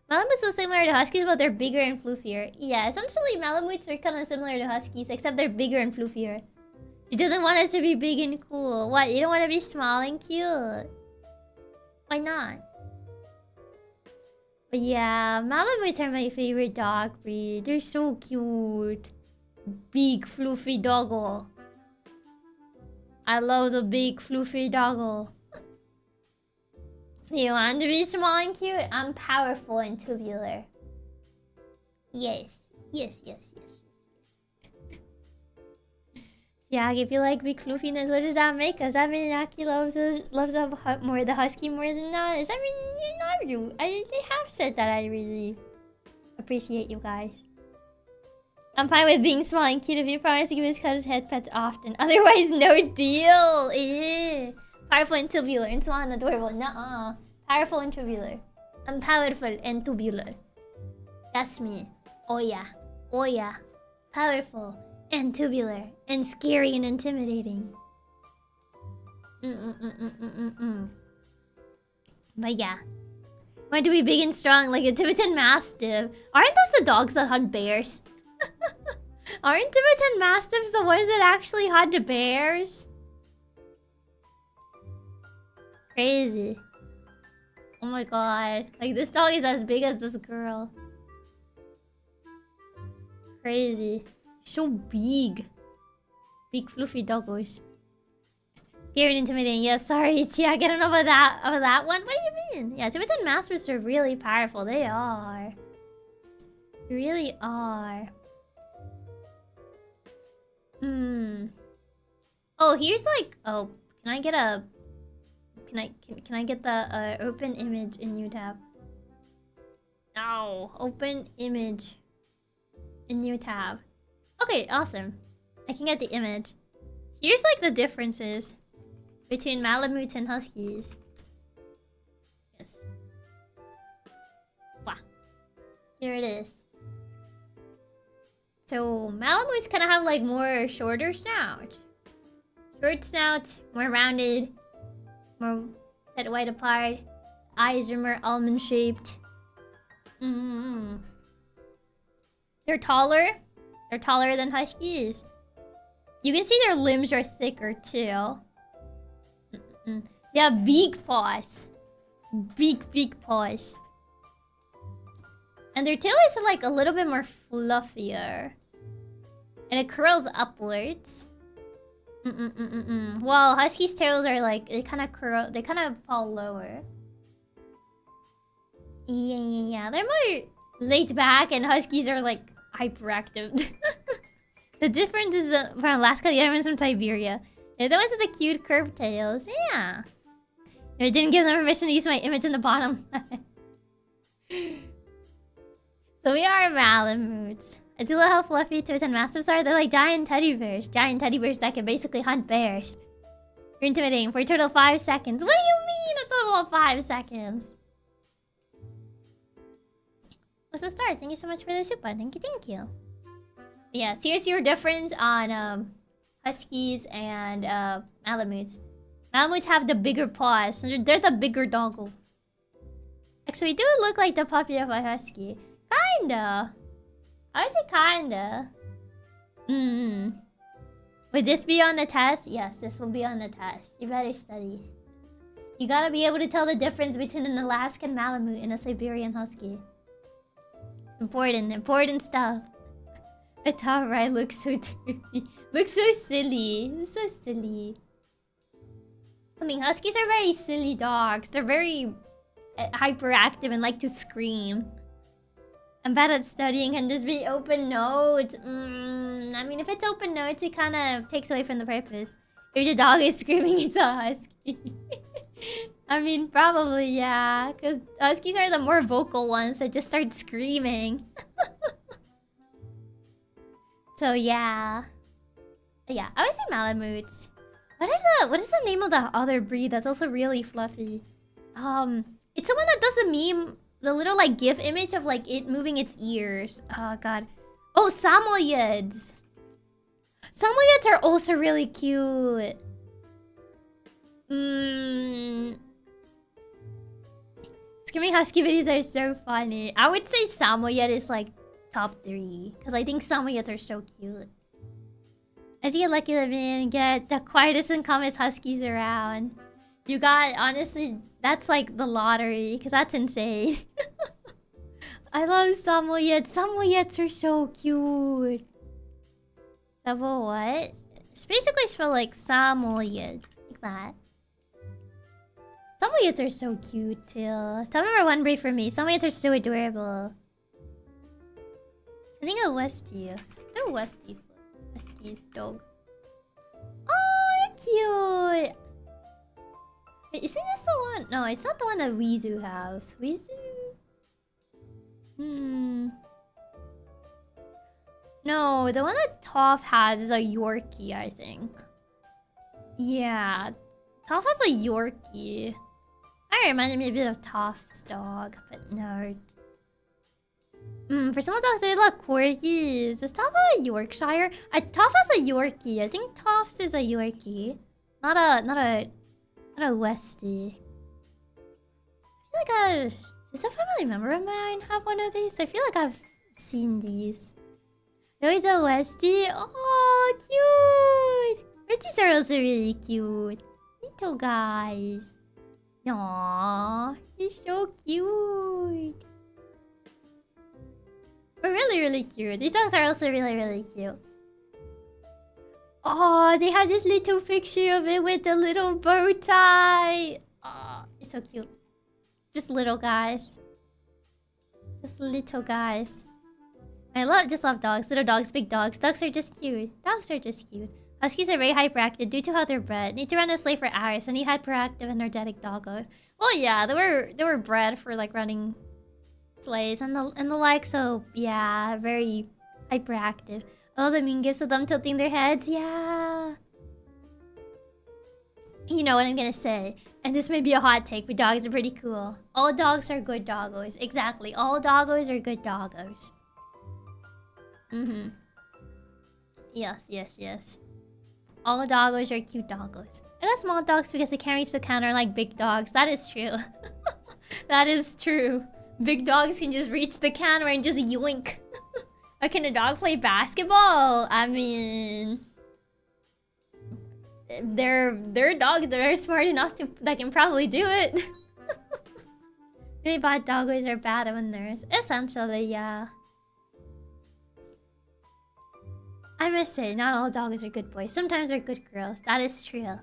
Malamutes are similar to Huskies, but they're bigger and fluffier. Yeah, essentially Malamutes are kind of similar to Huskies, except they're bigger and fluffier. He doesn't want us to be big and cool. What, you don't want to be small and cute? Why not? But yeah, Malamutes are my favorite dog breed. They're so cute. Big, fluffy doggo. I love the big, fluffy doggo. You want to be small and cute? I'm powerful and tubular. Yes. Yes. Yeah, if you like big floofiness, what does that make us? Does that mean Aki loves the Husky more than us? I mean, they have said that I really appreciate you guys. I'm fine with being small and cute if you promise to give his cats head pets often. Otherwise, no deal. Ew. Powerful and tubular. And small and adorable. Nuh-uh. Powerful and tubular. I'm powerful and tubular. That's me. Oh yeah. Oh yeah. Powerful and tubular. And scary and intimidating. But yeah. Want to be big and strong like a Tibetan Mastiff. Aren't those the dogs that hunt bears? Aren't Tibetan Mastiffs the ones that actually hunt the bears? Crazy. Oh my god. Like, this dog is as big as this girl. Crazy. So big. Big fluffy doggos. Scary and intimidating. Yeah, sorry, Chiaki. I don't know about that one. What do you mean? Yeah, Tibetan Mastiffs are really powerful. They are. They really are. Oh, here's like... Oh, can I get a... Can I get the open image in new tab? No, open image in new tab. Okay, awesome. I can get the image. Here's like the differences between Malamutes and Huskies. Yes. Wow. Here it is. So Malamutes kind of have like more shorter snout. Short snout, more rounded, more set wide apart. Eyes are more almond shaped. They're taller. They're taller than Huskies. You can see their limbs are thicker too. They have big paws. Big paws. And their tail is like a little bit more fluffier. And it curls upwards. Well, Huskies' tails are like, they kind of curl, they kind of fall lower. Yeah. They're more laid back and Huskies are like hyperactive. The difference is from Alaska, the other one's from Siberia. Yeah, the ones with the cute curved tails. Yeah. I didn't give them permission to use my image in the bottom. So we are Malamutes. I do love how fluffy Tibetan Mastiffs are. They're like giant teddy bears. Giant teddy bears that can basically hunt bears. You're intimidating for a total of 5 seconds. What do you mean a total of 5 seconds? Also, Star, thank you so much for the super. Thank you. Yeah, here's your difference on Huskies and Malamutes. Malamutes have the bigger paws. So they're the bigger doggo. Actually, do look like the puppy of a Husky. Kinda. I would say kinda. Would this be on the test? Yes, this will be on the test. You better study. You gotta be able to tell the difference between an Alaskan Malamute and a Siberian Husky. Important stuff. The top right looks so dirty. Looks so silly. It's so silly. I mean, Huskies are very silly dogs. They're very hyperactive and like to scream. I'm bad at studying and just be open notes. I mean, if it's open notes, it kind of takes away from the purpose. If the dog is screaming, it's a husky. I mean, probably, yeah. Because huskies are the more vocal ones that just start screaming. So, yeah. Yeah, I would say Malamutes. What is the name of the other breed that's also really fluffy? It's the one that does the meme, the little like GIF image of like it moving its ears. Oh god. Oh, Samoyeds. Samoyeds are also really cute. Screaming husky videos are so funny. I would say Samoyed is like top 3 because I think Samoyeds are so cute. As you get lucky to get the quietest and calmest huskies around. You got, honestly, that's like the lottery, because that's insane. I love Samoyeds. Samoyeds are so cute. Sabo what? It's basically spelled like Samoyed. Like that. Samoyeds are so cute, too. Top number 1 breed for me. Samoyeds are so adorable. I think a Westies. They're Westies. Westies dog. Oh, you're cute! Wait, isn't this the one? No, it's not the one that Weezu has. Weezu? No, the one that Toph has is a Yorkie, I think. Yeah. Toph has a Yorkie. I reminded me a bit of Toph's dog, but no. For some dogs, they look quirky. Does Toph have a Yorkshire? Toph has a Yorkie. I think Toph's is a Yorkie. Not a Westie. I feel like does a family member of mine have one of these? I feel like I've seen these. There's a Westie. Oh, cute! Westies are also really cute. Little guys. Aww, you're so cute. We're really, really cute. These dogs are also really, really cute. Oh, they had this little picture of it with the little bow tie. Oh, it's so cute. Just little guys. Just little guys. Just love dogs. Little dogs, big dogs. Dogs are just cute. Dogs are just cute. Huskies are very hyperactive due to how they're bred. Need to run a sleigh for hours and need hyperactive, energetic doggos. Well, yeah, they were bred for like running sleighs and the like. So yeah, very hyperactive. All the mean gifts of them tilting their heads. Yeah. You know what I'm gonna say, and this may be a hot take, but dogs are pretty cool. All dogs are good doggos. Exactly. All doggos are good doggos. Yes, yes, yes. All doggos are cute doggos. I got small dogs because they can't reach the counter like big dogs. That is true. That is true. Big dogs can just reach the counter and just yoink. Can a dog play basketball? I mean... There are dogs that are smart enough that can probably do it. Maybe bad doggos are bad when there's... Essentially, yeah. I must say, not all dogs are good boys. Sometimes they're good girls. That is true.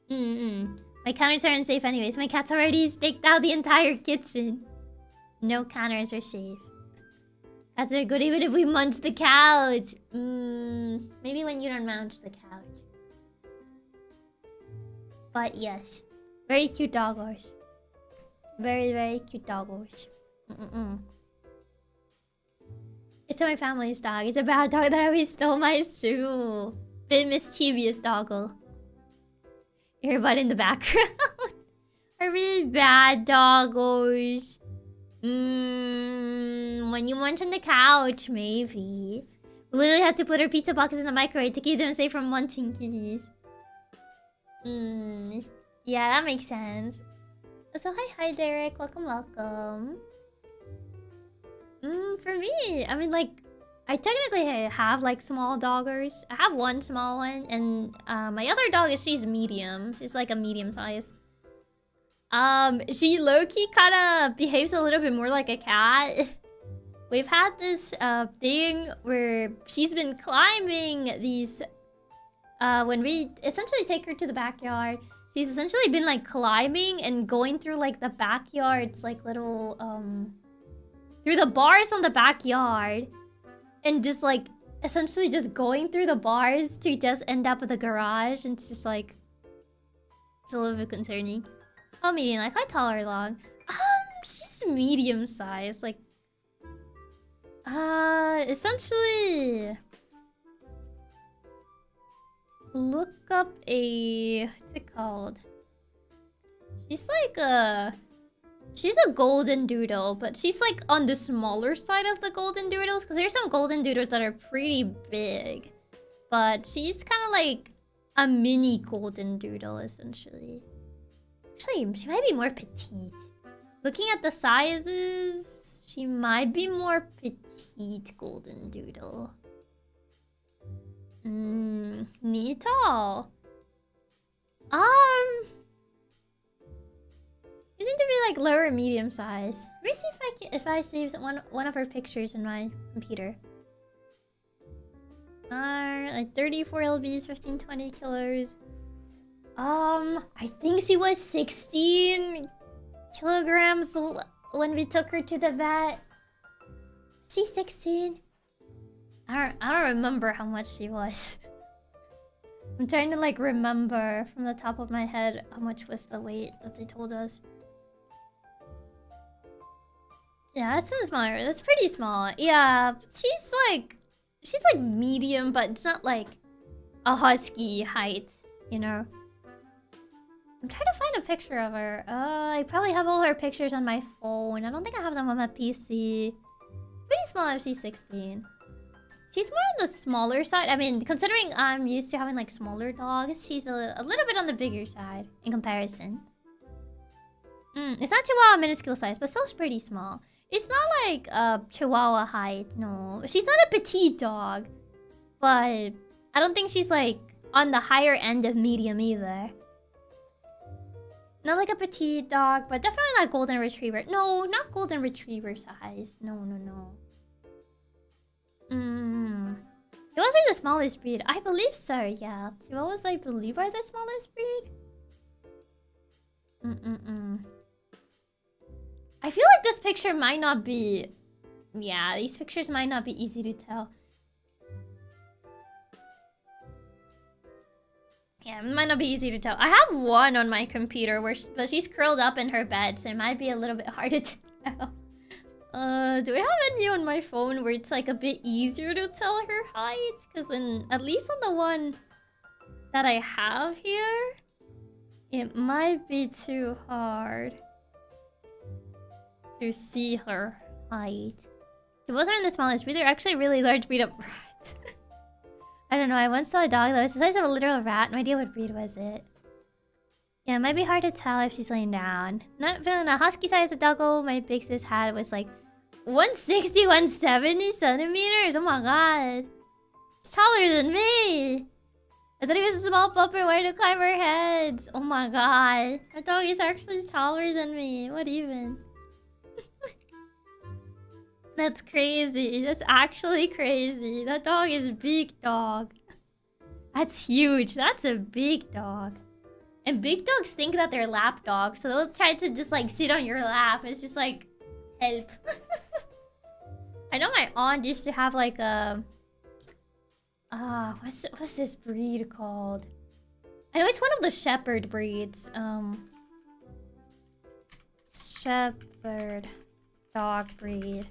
My counters are unsafe anyways. My cat's already staked out the entire kitchen. No counters are safe. Cats are good even if we munch the couch. Maybe when you don't munch the couch. But yes. Very cute doggos. Very, very cute doggos. It's my family's dog. It's a bad dog that always stole my shoe. Bit mischievous doggo. Earbud in the background. Are really bad doggos. When you munch on the couch, maybe. We literally had to put our pizza boxes in the microwave to keep them safe from munching kitties. Yeah, that makes sense. So hi Derek. Welcome, welcome. For me, I mean, like, I technically have like small doggers. I have one small one, and my other dog she's medium. She's like a medium size. She low-key kind of behaves a little bit more like a cat. We've had this thing where she's been climbing these. When we essentially take her to the backyard, she's essentially been like climbing and going through like the backyard's like little through the bars on the backyard, and just like essentially just going through the bars to just end up at the garage, and it's just like it's a little bit concerning. How medium? Like how tall or long? She's medium size. Like essentially look up a what's it called? She's like she's a golden doodle, but she's like on the smaller side of the golden doodles, because there's some golden doodles that are pretty big. But she's kind of like a mini golden doodle, essentially. Actually, she might be more petite. Looking at the sizes, she might be more petite golden doodle. Neatal. You seem to be like lower medium size. Let me see if I save one of her pictures in my computer. Like 34 lbs, 15-20 kilos. I think she was 16 kilograms when we took her to the vet. She's 16. I don't remember how much she was. I'm trying to like remember from the top of my head how much was the weight that they told us. Yeah, that's smaller. That's pretty small. Yeah, she's like she's like medium, but it's not like a husky height, you know? I'm trying to find a picture of her. I probably have all her pictures on my phone. I don't think I have them on my PC. Pretty small if she's 16. She's more on the smaller side. I mean, considering I'm used to having like smaller dogs, she's a little bit on the bigger side in comparison. It's not Chihuahua minuscule size, but still pretty small. It's not like Chihuahua height, no. She's not a petite dog, but I don't think she's like on the higher end of medium either. Not like a petite dog, but definitely not golden retriever. No, not golden retriever size. No, no, no. Chihuahuas are the smallest breed. I believe so, yeah. Chihuahuas, I believe, are the smallest breed. I feel like this picture might not be... Yeah, these pictures might not be easy to tell. Yeah, it might not be easy to tell. I have one on my computer, but she's curled up in her bed, so it might be a little bit harder to tell. Do I have any on my phone where it's like a bit easier to tell her height? Because at least on the one that I have here, it might be too hard to see her height. She wasn't in the smallest breed. They're actually a really large breed of rat. I don't know. I once saw a dog that was the size of a literal rat. No idea what breed was it. Yeah, it might be hard to tell if she's laying down. Not feeling a husky size of doggo. My big sis had was like 160, 170 centimeters. Oh my god. It's taller than me. I thought he was a small puppy waiting to climb our heads. Oh my god. That dog is actually taller than me. What even? That's crazy. That's actually crazy. That dog is a big dog. That's huge. That's a big dog. And big dogs think that they're lap dogs, so they'll try to just like sit on your lap. It's just like, help. I know my aunt used to have like a... what's this breed called? I know it's one of the shepherd breeds. Shepherd dog breed.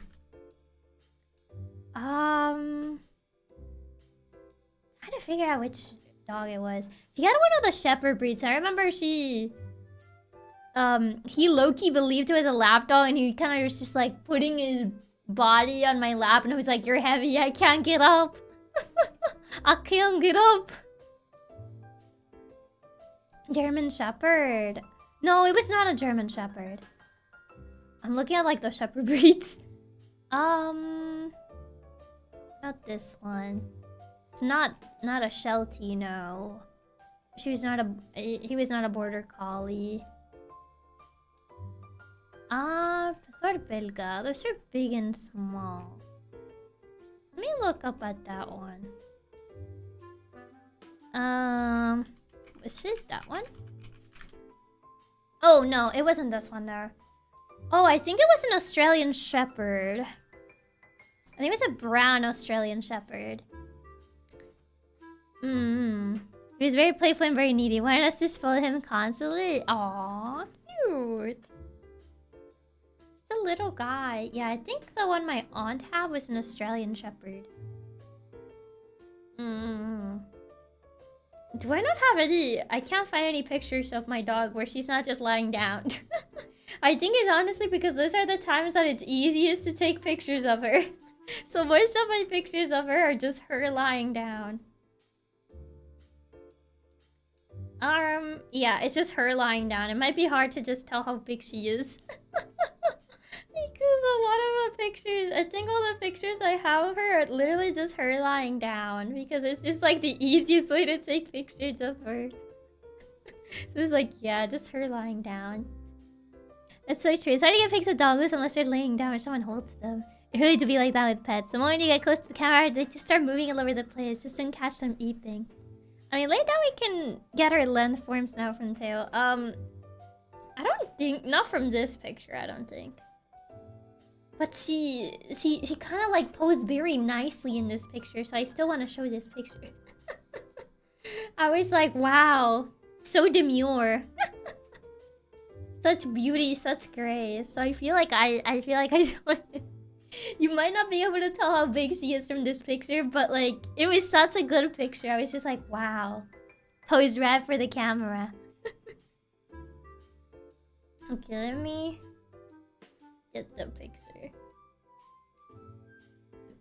Trying to figure out which dog it was. She had one of the shepherd breeds. I remember he low-key believed it was a lap dog, and he kind of was just like putting his body on my lap, and I was like, "You're heavy, I can't get up." I can't get up. German Shepherd. No, it was not a German Shepherd. I'm looking at like the shepherd breeds. Not this one. It's not a Sheltie, no. He was not a border collie. Pastor Belga. Those are big and small. Let me look up at that one. Was it that one? Oh no, it wasn't this one there. Oh, I think it was an Australian Shepherd. I think it was a brown Australian Shepherd. He was very playful and very needy. Wanted us to spoil him constantly. Aww, cute. Just a little guy. Yeah, I think the one my aunt had was an Australian Shepherd. Do I not have any? I can't find any pictures of my dog where she's not just lying down. I think it's honestly because those are the times that it's easiest to take pictures of her. So most of my pictures of her are just her lying down. Yeah, it's just her lying down. It might be hard to just tell how big she is. Because a lot of the pictures, I think all the pictures I have of her are literally just her lying down. Because it's just like the easiest way to take pictures of her. So it's like, yeah, just her lying down. That's so true. It's hard to get pics of dogs unless they're laying down or someone holds them. It really to be like that with pets. The moment you get close to the camera, they just start moving all over the place. Just don't catch them eating. I mean, later we can get her length forms now from tail. I don't think... Not from this picture, I don't think. But she kind of like posed very nicely in this picture, so I still want to show this picture. I was like, wow. So demure. Such beauty, such grace. So I feel like I You might not be able to tell how big she is from this picture, but like, it was such a good picture. I was just like, wow. Pose right for the camera. Okay, let me get the picture.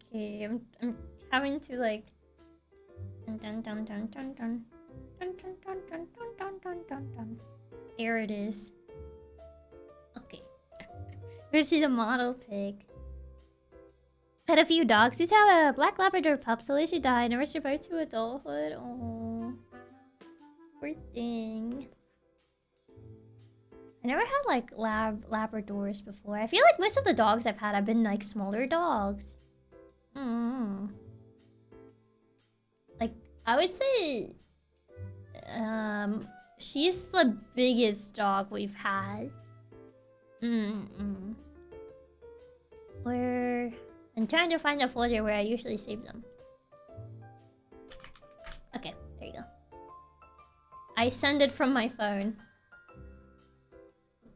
Okay, I'm having to like dun dun dun dun dun dun dun dun dun dun dun dun dun dun. Here it is. Okay. Here's the model pic. Had a few dogs. Used to have a black Labrador pup, so she died. Never survived to adulthood. Oh, poor thing. I never had like Labradors before. I feel like most of the dogs I've had have been like smaller dogs. Like I would say, she's the biggest dog we've had. Where I'm trying to find a folder where I usually save them. Okay, there you go. I send it from my phone.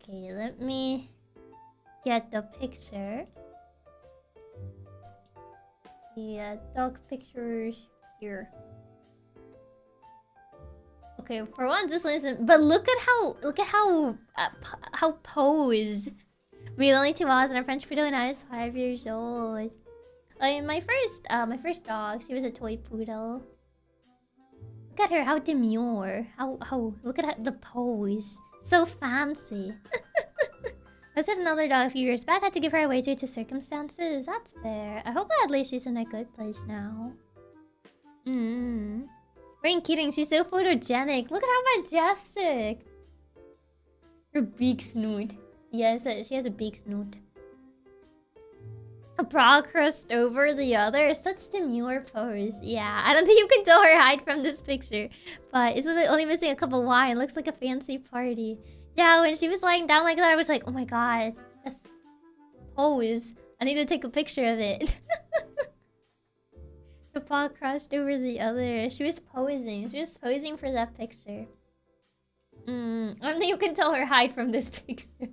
Okay, let me get the picture. The dog pictures here. Okay, for once this one isn't. But look at how posed. We had only 2 hours and our French poodle and I was 5 years old. My first dog, she was a toy poodle. Look at her, how demure. How look at the pose. So fancy. I had another dog a few years back. Had to give her away due to circumstances. That's fair. I hope at least she's in a good place now. We're kidding. She's so photogenic. Look at how majestic. Her big snoot. Yes, she has a big snoot. A bra crust over the other. Such demure pose. Yeah, I don't think you can tell her height from this picture. But it's only missing a couple Y. It looks like a fancy party. Yeah, when she was lying down like that, I was like, oh my god. That's pose. I need to take a picture of it. The paw crossed over the other. She was posing. She was posing for that picture. I don't think you can tell her height from this picture.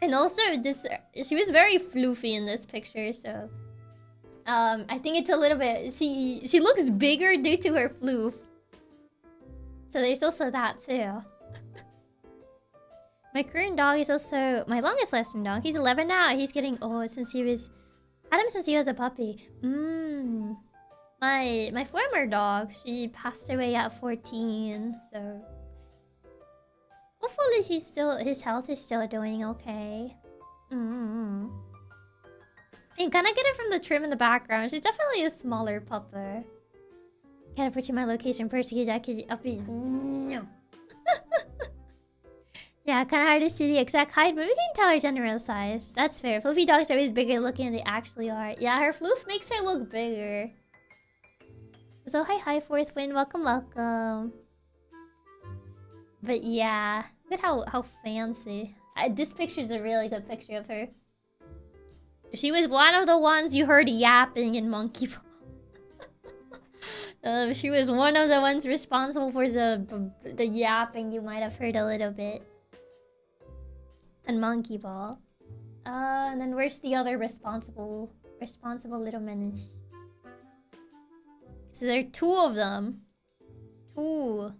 And also, she was very floofy in this picture, so... I think it's a little bit... She looks bigger due to her floof. So there's also that, too. My current dog is also my longest lasting dog. He's 11 now. He's getting old since he was... Had him since he was a puppy. My former dog, she passed away at 14, so... Hopefully his health is still doing okay. And can I get it from the trim in the background? She's definitely a smaller pupper. Gotta put you my location, persecute that kitty uppies. No. Yeah, kinda hard to see the exact height, but we can tell her general size. That's fair. Floofy dogs are always bigger looking than they actually are. Yeah, her floof makes her look bigger. So hi, fourth wind. Welcome. But yeah, look at how fancy. This picture is a really good picture of her. She was one of the ones you heard yapping in Monkey Ball. She was one of the ones responsible for the yapping you might have heard a little bit. And Monkey Ball. And then where's the other responsible little menace? So there are 2 of them. 2.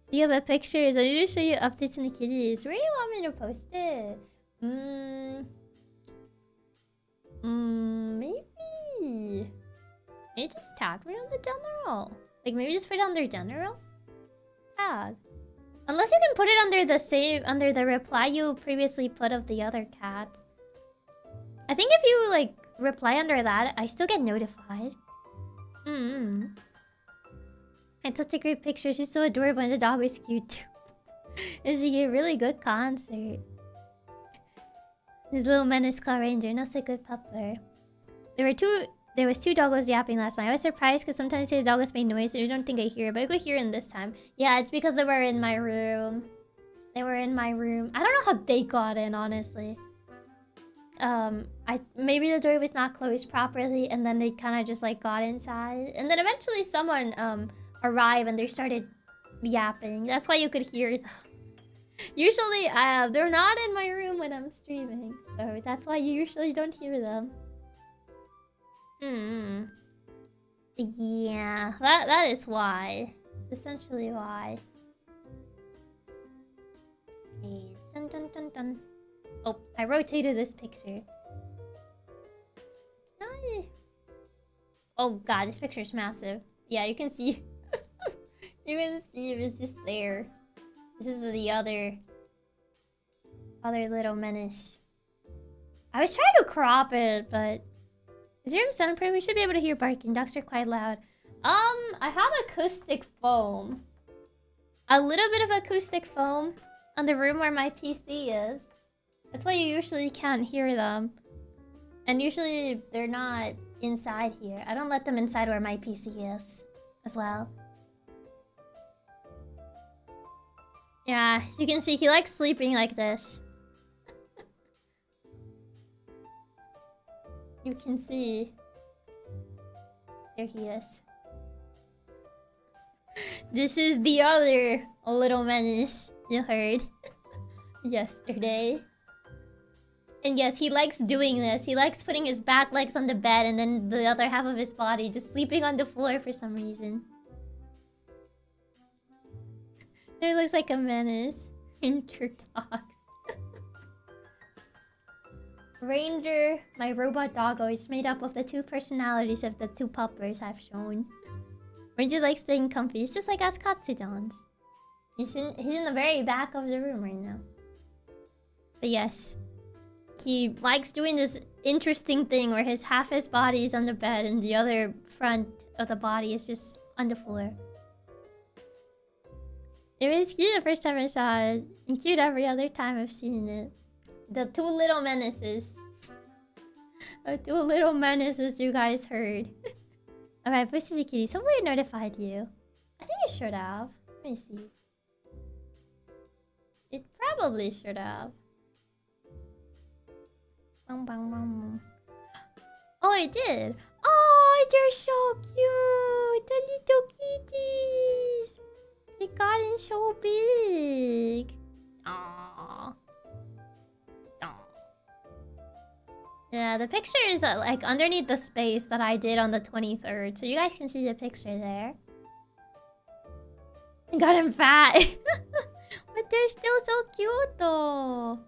You have a pictures. I need to show you updates on the kitties. Where do you want me to post it? Maybe just tag me on the general. Like maybe just put it under general. Tag. Unless you can put it under the reply you previously put of the other cats. I think if you like reply under that, I still get notified. It's such a great picture. She's so adorable and the dog was cute too. And she gave a really good concert. This little menace Claw Ranger, not so good pupper. There was 2 doggos yapping last night. I was surprised because sometimes the doggos make noise and you don't think I hear it, but I could hear it this time. Yeah, it's because they were in my room. I don't know how they got in, honestly. Maybe the door was not closed properly and then they kind of just like got inside. And then eventually someone arrived and they started yapping. That's why you could hear them. Usually, they're not in my room when I'm streaming, so that's why you usually don't hear them. Hmm. Yeah, that is why. It's essentially why. Okay. Dun dun dun dun. Oh, I rotated this picture. Can I... Oh god, this picture is massive. Yeah, you can see. You can see it's just there. This is the other little menace. I was trying to crop it, but is your room soundproof? We should be able to hear barking. Dogs are quite loud. I have acoustic foam. A little bit of acoustic foam on the room where my PC is. That's why you usually can't hear them. And usually they're not inside here. I don't let them inside where my PC is as well. Yeah, as you can see, he likes sleeping like this. You can see. There he is. This is the other little menace you heard yesterday. And yes, he likes doing this. He likes putting his back legs on the bed and then the other half of his body just sleeping on the floor for some reason. It looks like a menace. Interdogs. Ranger, my robot doggo, is made up of the two personalities of the two puppers I've shown. Ranger likes staying comfy. It's just like us Katsudons. He's in the very back of the room right now. But yes. He likes doing this interesting thing where half his body is on the bed and the other front of the body is just on the floor. It was cute the first time I saw it, and cute every other time I've seen it. The two little menaces. The two little menaces you guys heard. Alright, Pussy Kitty, hopefully it notified you. I think it should have. Let me see. It probably should have. Bum, bum, bum. Oh, it did. Oh, they're so cute. The little kitties. They gotten so big. Aww. Aww. Yeah, the picture is like underneath the space that I did on the 23rd. So you guys can see the picture there. I got him fat. But they're still so cute though.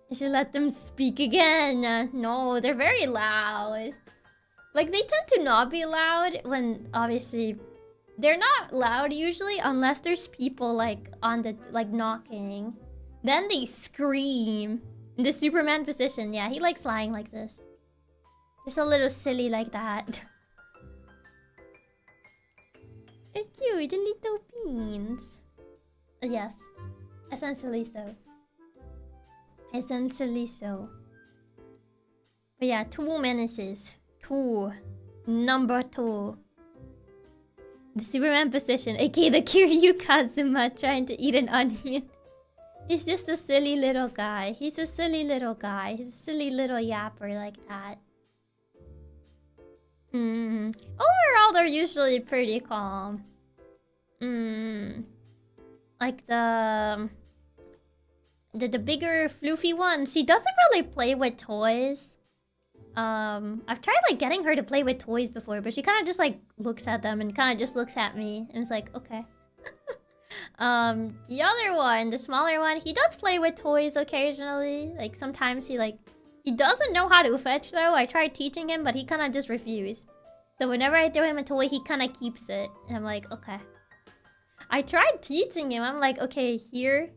You should let them speak again. No, they're very loud. Like, they tend to not be loud when, obviously... They're not loud usually unless there's people, like, on the... Like, knocking. Then they scream. In the Superman position. Yeah, he likes lying like this. Just a little silly like that. It's cute, the little beans. Yes. Essentially so. Essentially so. But yeah, two menaces. Two. Number 2. The Superman position, aka the Kiryu Kazuma trying to eat an onion. He's just a silly little guy. He's a silly little guy. He's a silly little yapper like that. Overall, they're usually pretty calm. Like the bigger floofy one, she doesn't really play with toys. I've tried like getting her to play with toys before, but she kind of just like looks at them and kind of just looks at me and it's like, okay. The other one, the smaller one, he does play with toys occasionally. Like sometimes he doesn't know how to fetch though. I tried teaching him, but he kind of just refused. So whenever I throw him a toy, he kind of keeps it. And I'm like, okay. I tried teaching him. I'm like, okay, here.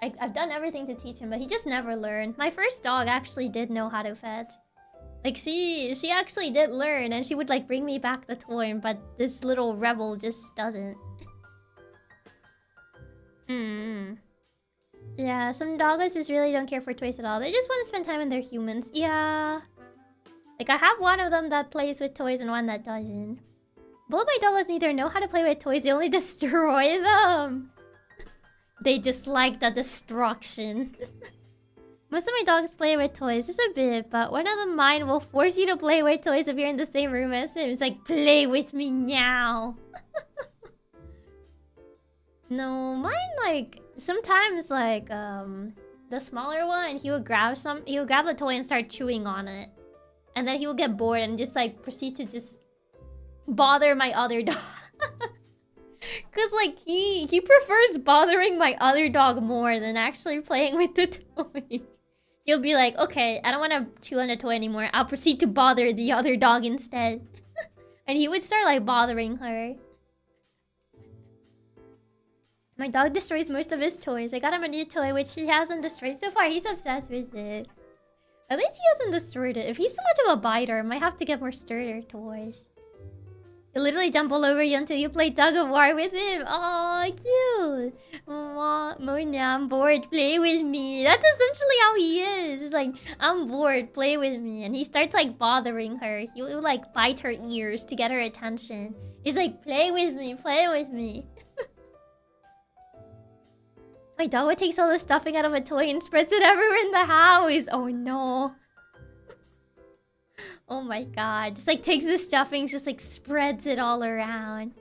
I've done everything to teach him, but he just never learned. My first dog actually did know how to fetch. Like, she actually did learn, and she would, like, bring me back the toy, but this little rebel just doesn't. Yeah, some doggos just really don't care for toys at all. They just want to spend time with their humans. Yeah. Like, I have one of them that plays with toys and one that doesn't. Both my doggos neither know how to play with toys, they only destroy them. They just like the destruction. Most of my dogs play with toys, just a bit, but one of them mine will force you to play with toys if you're in the same room as him. It's like, play with me now. No, mine like sometimes like the smaller one, he would grab the toy and start chewing on it. And then he would get bored and just like proceed to just bother my other dog. Cause like he prefers bothering my other dog more than actually playing with the toy. He'll be like, okay, I don't want to chew on the toy anymore. I'll proceed to bother the other dog instead. And he would start like bothering her. My dog destroys most of his toys. I got him a new toy, which he hasn't destroyed so far. He's obsessed with it. At least he hasn't destroyed it. If he's too much of a biter, I might have to get more sturdier toys. He'll literally jump all over you until you play tug of war with him. Oh, cute. Monia, I'm bored. Play with me. That's essentially how he is. It's like, I'm bored. Play with me. And he starts like bothering her. He will like bite her ears to get her attention. He's like, play with me. Play with me. My dog takes all the stuffing out of a toy and spreads it everywhere in the house. Oh no. Oh my god. Just like takes the stuffing, just like spreads it all around.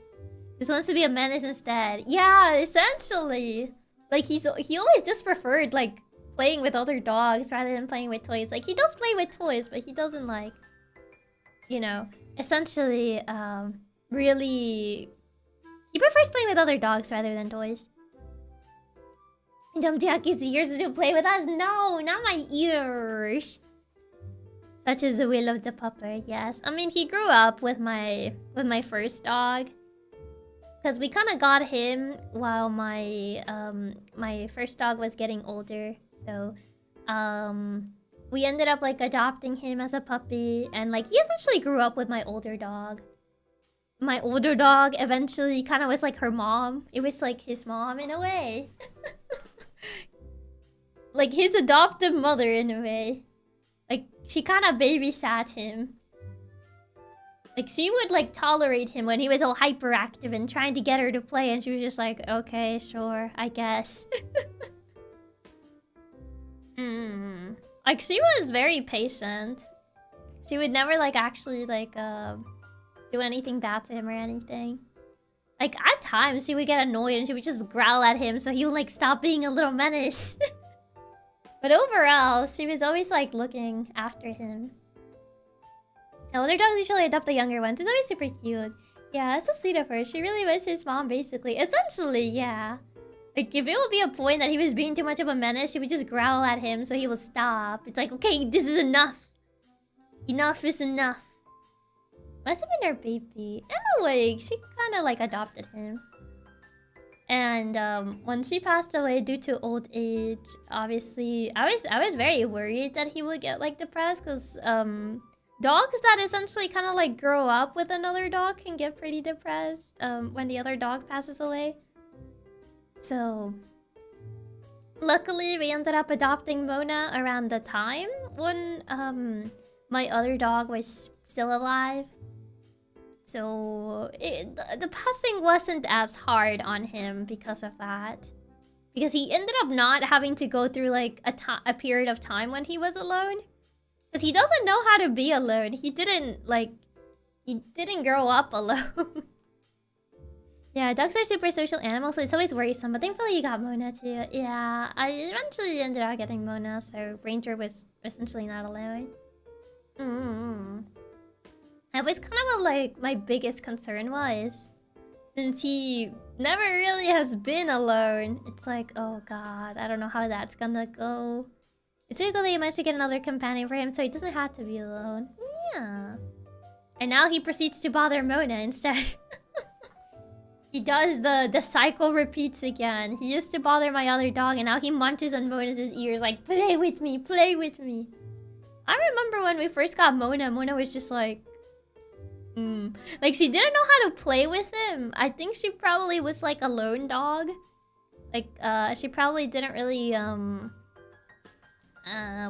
Just wants to be a menace instead. Yeah, essentially. Like he always just preferred like playing with other dogs rather than playing with toys. Like he does play with toys, but he doesn't like, you know, essentially really, he prefers playing with other dogs rather than toys. Jump Chiaki's ears to play with us? No, not my ears. Such is the will of the pupper, yes. I mean, he grew up with my first dog. Because we kind of got him while my my first dog was getting older. So, we ended up like adopting him as a puppy. And like, he essentially grew up with my older dog. My older dog eventually kind of was like her mom. It was like his mom in a way. Like his adoptive mother in a way. Like she kind of babysat him. Like she would like tolerate him when he was all hyperactive and trying to get her to play, and she was just like, okay, sure, I guess. Like she was very patient. She would never like actually like do anything bad to him or anything. Like at times she would get annoyed and she would just growl at him so he would like stop being a little menace. But overall, she was always like looking after him. And older dogs usually adopt the younger ones. It's always super cute. Yeah, that's so sweet of her. She really was his mom basically. Essentially, yeah. Like if it would be a point that he was being too much of a menace, she would just growl at him so he would stop. It's like, okay, this is enough. Enough is enough. Must have been her baby. In a way, she kind of like adopted him. And when she passed away due to old age, obviously, I was very worried that he would get like depressed, because dogs that essentially kind of like grow up with another dog can get pretty depressed when the other dog passes away. So luckily, we ended up adopting Mona around the time when my other dog was still alive. So the passing wasn't as hard on him because of that. Because he ended up not having to go through like a period of time when he was alone. Because he doesn't know how to be alone. He didn't grow up alone. Yeah, dogs are super social animals, so it's always worrisome. But thankfully you got Mona too. Yeah, I eventually ended up getting Mona, so Ranger was essentially not alone. That was kind of like my biggest concern was, since he never really has been alone, it's like, oh god, I don't know how that's gonna go. It's really good that you managed to get another companion for him so he doesn't have to be alone. Yeah. And now he proceeds to bother Mona instead. He does the cycle repeats again. He used to bother my other dog and now he munches on Mona's ears like, play with me, play with me. I remember when we first got Mona, Mona was just like, like she didn't know how to play with him. I think she probably was like a lone dog. Like she probably didn't really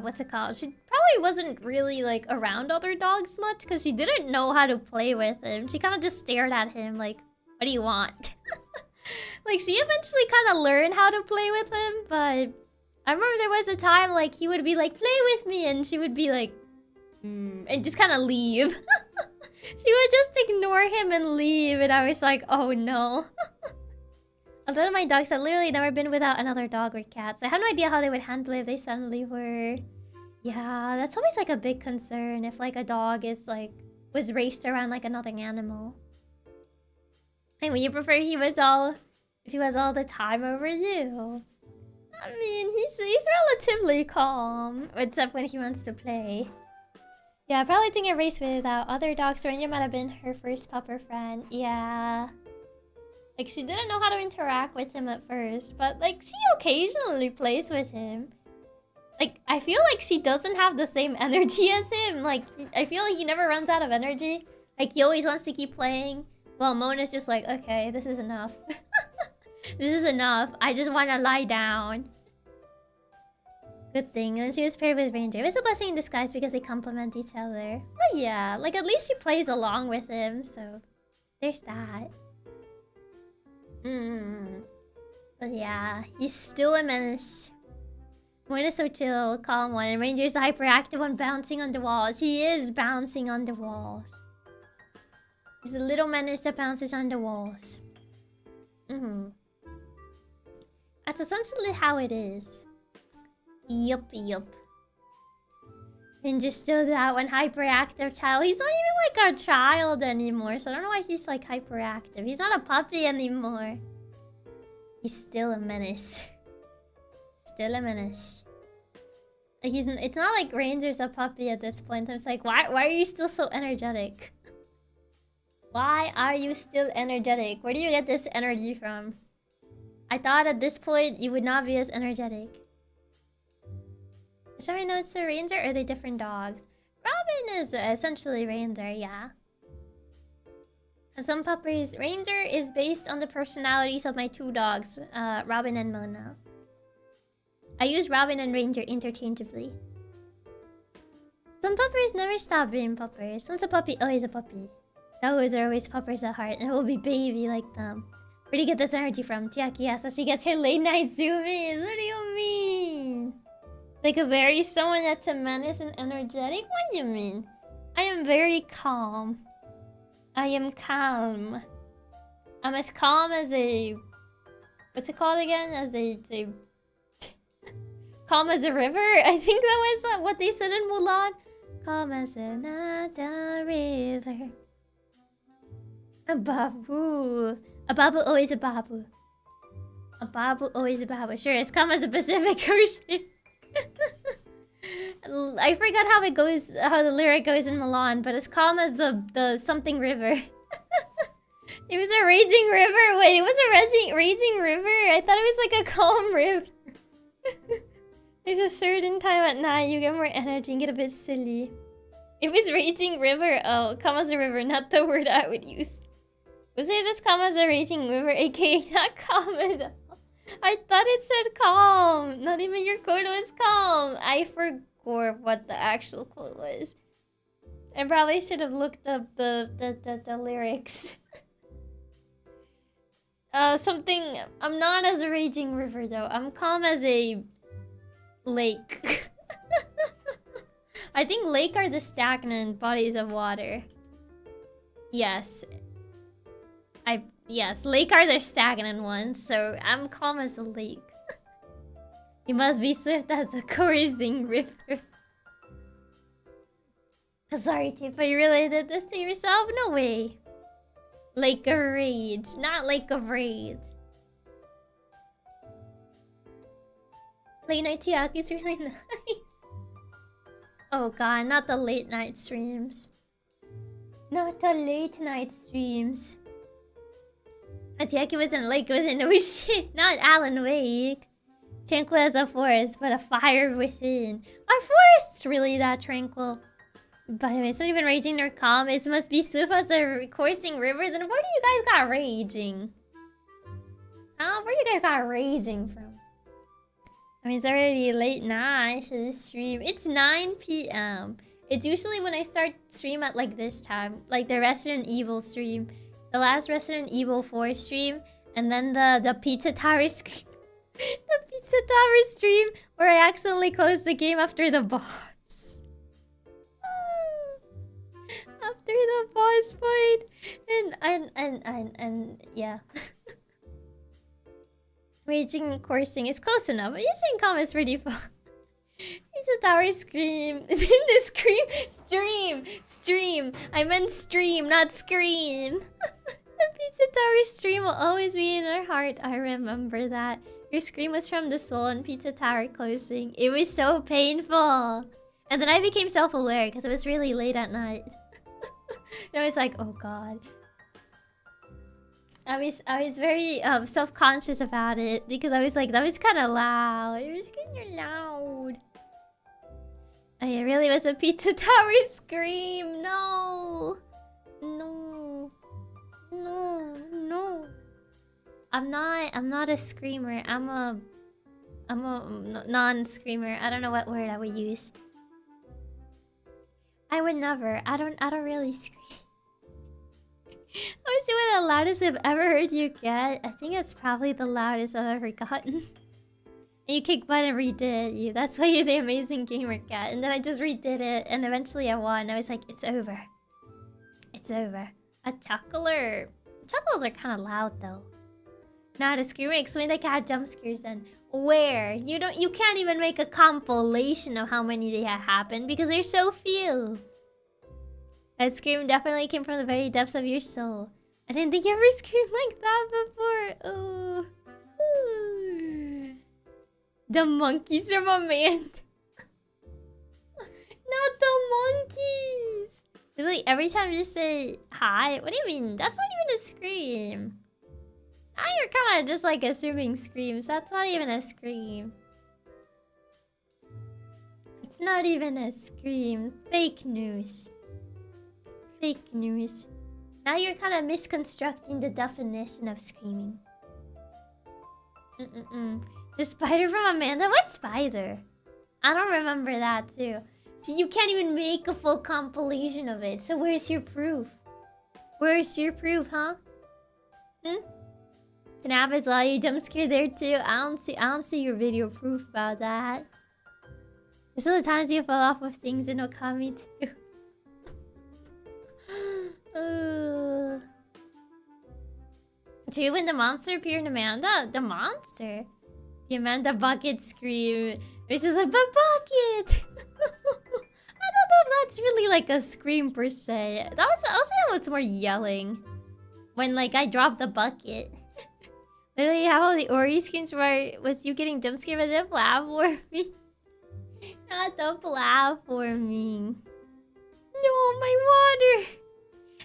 what's it called? She probably wasn't really like around other dogs much because she didn't know how to play with him. She kind of just stared at him like, what do you want? Like she eventually kind of learned how to play with him, but I remember there was a time like he would be like, play with me, and she would be like, and just kind of leave. She would just ignore him and leave, and I was like, oh no. A lot of my dogs had literally never been without another dog or cat. So I have no idea how they would handle it if they suddenly were. Yeah, that's always like a big concern if like a dog is like was raised around like another animal. And would you prefer if he was all the time over you? I mean, he's relatively calm, except when he wants to play. Yeah, I probably think a race without other dogs. Ranger might have been her first pupper friend. Yeah. Like, she didn't know how to interact with him at first, but, like, she occasionally plays with him. Like, I feel like she doesn't have the same energy as him. Like, I feel like he never runs out of energy. Like, he always wants to keep playing. While Mona's just like, okay, this is enough. This is enough. I just want to lie down. Good thing. And she was paired with Ranger. It was a blessing in disguise because they complement each other. But yeah, like, at least she plays along with him, so... There's that. But yeah, he's still a menace. Mona's so chill, calm one, and Ranger's the hyperactive one bouncing on the walls. He is bouncing on the walls. He's a little menace that bounces on the walls. That's essentially how it is. Yup. Ranger's still that one hyperactive child. He's not even like a child anymore, so I don't know why he's like hyperactive. He's not a puppy anymore. He's still a menace. Still a menace. Like it's not like Ranger's a puppy at this point. I'm just like, why are you still so energetic? Why are you still energetic? Where do you get this energy from? I thought at this point you would not be as energetic. Should I know it's a Ranger, or are they different dogs? Robin is essentially Ranger, yeah. Some puppies... Ranger is based on the personalities of my two dogs, Robin and Mona. I use Robin and Ranger interchangeably. Some puppers never stop being puppers. Once a puppy, always a puppy. Dogs are always puppers at heart, and will be baby like them. Where do you get this energy from? Chiaki asks as she gets her late night zoomies. What do you mean? Like a very someone that's a menace and energetic? What do you mean? I am very calm. I am calm. I'm as calm as a... What's it called again? As a calm as a river? I think that was what they said in Mulan. Calm as another river. A babu. A babu, always a babu. A babu, always a babu. Sure, as calm as the Pacific Ocean. I forgot how it goes, how the lyric goes in Milan, but as calm as the something river. It was a raging river. Wait, it was a raging river? I thought it was like a calm river. There's a certain time at night you get more energy and get a bit silly. It was raging river. Oh, calm as a river, not the word I would use. Was it just calm as a raging river, aka not calm at all? I thought it said calm. Not even your quote was calm. I forgot what the actual quote was. I probably should have looked up the lyrics. Something... I'm not as a raging river though. I'm calm as a... lake. I think lake are the stagnant bodies of water. Yes. Yes, lake are the stagnant ones, so I'm calm as a lake. You must be swift as a coursing river. Sorry, Tifa, you really did this to yourself? No way. Lake of Rage, not Lake of Rage. Late night Chiaki's really nice. Oh god, not the late night streams. Not the late night streams. Chiaki was in a lake with an ocean, not Alan Wake. Tranquil as a forest, but a fire within. Are forests really that tranquil? By the way, it's not even raging nor calm. It must be swift as a coursing river. Then where do you guys got raging? Where do you guys got raging from? I mean, it's already late night. I should stream. It's 9 p.m. It's usually when I start stream at like this time. Like the Resident Evil stream. The last Resident Evil 4 stream. And then the Pizza Tower stream. The Pizza Tower stream where I accidentally closed the game after the boss. After the boss fight. And yeah. Raging coursing is close enough. But you're saying calm is pretty fun. Pizza Tower scream. The scream? Stream. I meant stream, not scream. The Pizza Tower stream will always be in our heart. I remember that. Your scream was from the soul and Pizza Tower closing. It was so painful. And then I became self-aware because it was really late at night. And I was like, oh god. I was very self-conscious about it because I was like, that was kind of loud. It was kind of loud. It really was a Pizza Tower scream. No. I'm not a screamer. I'm a non-screamer. I don't know what word I would use. I would never. I don't really scream. I was what the loudest I've ever heard you get. I think it's probably the loudest I've ever gotten. And you kicked butt and redid you. That's why you're the amazing gamer cat. And then I just redid it, and eventually I won. I was like, it's over. It's over. A chuckler. Chuckles are kind of loud though. Not a screamer. Explain the cat jump scares then. Where? You can't even make a compilation of how many they have happened because there's so few. That scream definitely came from the very depths of your soul. I didn't think you ever screamed like that before. Oh. The monkeys from a man. Not the monkeys. Really, every time you say hi, what do you mean? That's not even a scream. Now you're kind of just like assuming screams. That's not even a scream. It's not even a scream. Fake news. Fake news. Now you're kind of misconstructing the definition of screaming. The spider from Amanda? What spider? I don't remember that too. So you can't even make a full compilation of it. So where's your proof? Where's your proof, huh? Can Abba's allow you jump scare there too? I don't see your video proof about that. These are the times you fall off of things in Okami too. Did when the monster appeared in Amanda? The monster? The Amanda bucket scream. Which is like, but bucket! I don't know if that's really like a scream per se. That was also what's more yelling. When like I dropped the bucket. Literally how all the Ori screams was you getting jump scared by the platforming. Not the platforming. No, my water!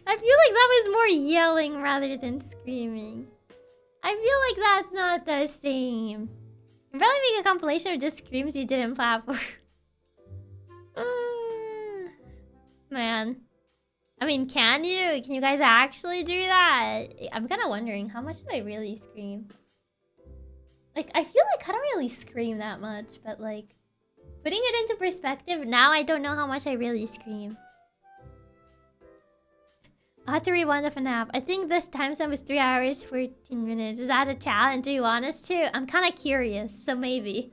I feel like that was more yelling rather than screaming. I feel like that's not the same. You can probably make a compilation of just screams you did in platform. Man. I mean, can you? Can you guys actually do that? I'm kind of wondering, how much did I really scream? Like, I feel like I don't really scream that much, but like... Putting it into perspective, now I don't know how much I really scream. I'll have to rewind the FNAF. I think this timestamp was 3 hours, 14 minutes. Is that a challenge? Do you want us to? I'm kind of curious, so maybe.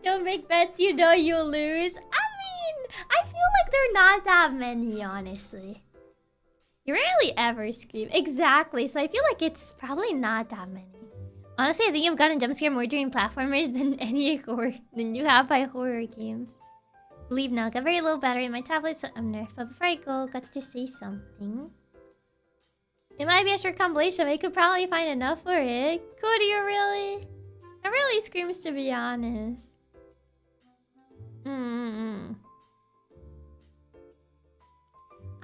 Don't make bets you know you'll lose. I mean, I feel like there are not that many, honestly. You rarely ever scream. Exactly, so I feel like it's probably not that many. Honestly, I think I've gotten jump scare more during platformers than any horror than you have by horror games. Leave now. Got very low battery in my tablet, so I'm nerfed. But before I go, got to say something. It might be a short compilation, but you could probably find enough for it. Could you really? It really screams, to be honest.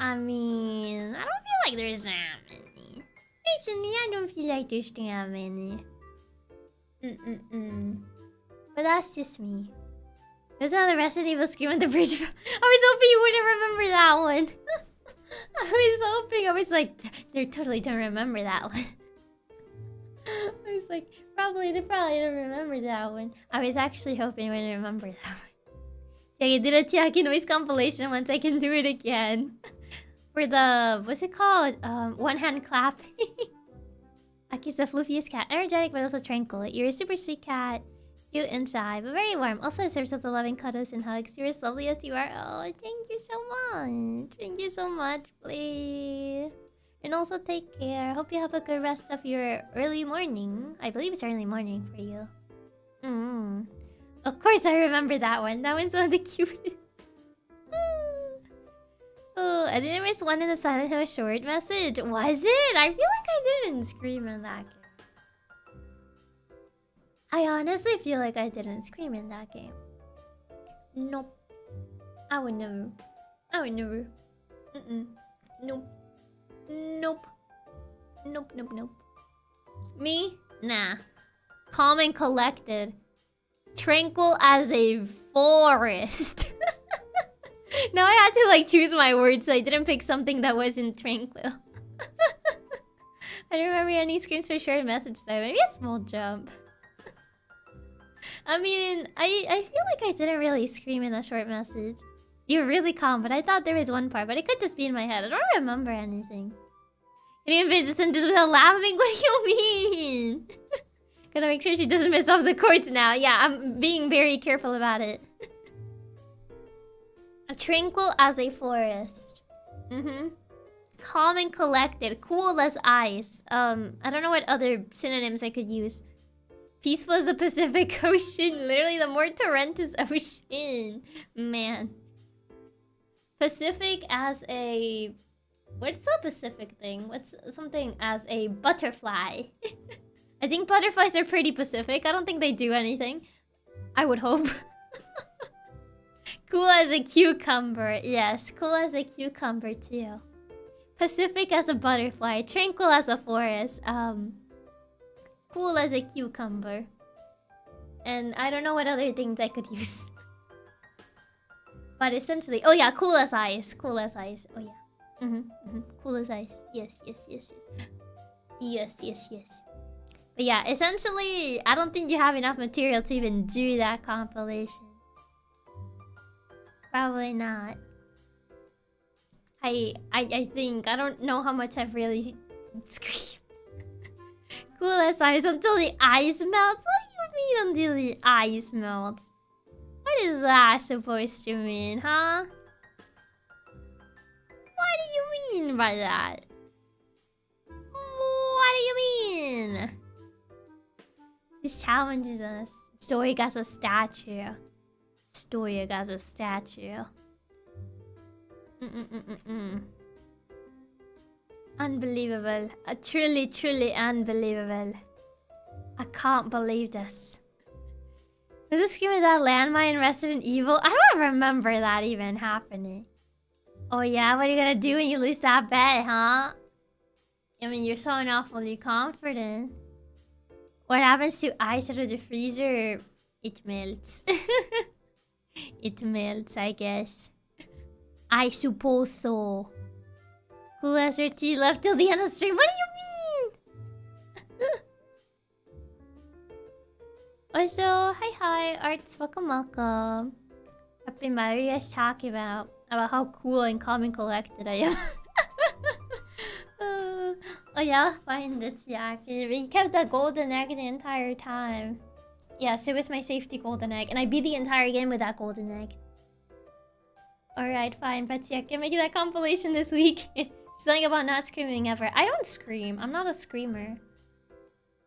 I mean, I don't feel like there's that many. Personally, I don't feel like there's that many. But that's just me. That's how the Resident Evil scream on the bridge. I was hoping you wouldn't remember that one. I was like, they totally don't remember that one. I was like, they probably don't remember that one. I was actually hoping you wouldn't remember that one. Yeah, you did a Chiaki noise compilation once, I can do it again. For the, what's it called? One hand clap. Aki's the floofiest cat. Energetic but also tranquil. You're a super sweet cat. Cute and shy, but very warm. Also deserves of the loving cuddles and hugs. You're as lovely as you are. Oh, thank you so much. Thank you so much, please. And also take care. Hope you have a good rest of your early morning. I believe it's early morning for you. Of course I remember that one. That one's one of the cutest. Oh, I didn't miss one in the Silent Hill short message. Was it? I feel like I didn't scream in that game. I honestly feel like I didn't scream in that game. Nope. I would never. I would never. Nope. Nope. Nope, nope, nope. Me? Nah. Calm and collected. Tranquil as a forest. Now I had to like choose my words so I didn't pick something that wasn't tranquil. I don't remember any screens for short message though. Maybe a small jump. I mean, I feel like I didn't really scream in a short message. You're really calm, but I thought there was one part, but it could just be in my head. I don't remember anything. Can you finish the sentence without laughing? What do you mean? Gotta make sure she doesn't miss off the chords now. Yeah, I'm being very careful about it. Tranquil as a forest. Calm and collected. Cool as ice. I don't know what other synonyms I could use. Peaceful as the Pacific Ocean. Literally the more torrentous ocean. Man. Pacific as a... What's the Pacific thing? What's something as a butterfly? I think butterflies are pretty Pacific. I don't think they do anything. I would hope. Cool as a cucumber. Yes, cool as a cucumber too. Pacific as a butterfly. Tranquil as a forest. Cool as a cucumber. And I don't know what other things I could use. But essentially... Oh yeah, cool as ice. Cool as ice. Oh yeah. Cool as ice. Yes, yes, yes, yes. Yes, yes, yes. But yeah, essentially, I don't think you have enough material to even do that compilation. Probably not. I think... I don't know how much I've really screamed. Cool as ice until the ice melts? What do you mean until the ice melts? What is that supposed to mean, huh? What do you mean by that? What do you mean? This challenges us. Stoic as a statue. Stoic as a statue. Unbelievable. Truly, truly unbelievable. I can't believe this. Was this game with that landmine in Resident Evil? I don't remember that even happening. Oh yeah? What are you gonna do when you lose that bet, huh? I mean, you're so awfully confident. What happens to ice out of the freezer? It melts. It melts, I guess. I suppose so. Who has her tea left till the end of the stream? What do you mean? Also, hi, Arts. Welcome. Happy Maria is talking about how cool and calm and collected I am. Oh yeah, find it, Chiaki. But he kept that golden egg the entire time. Yes, it was my safety golden egg, and I beat the entire game with that golden egg. Alright, fine, but yeah, can make that compilation this week. Something about not screaming ever. I don't scream. I'm not a screamer.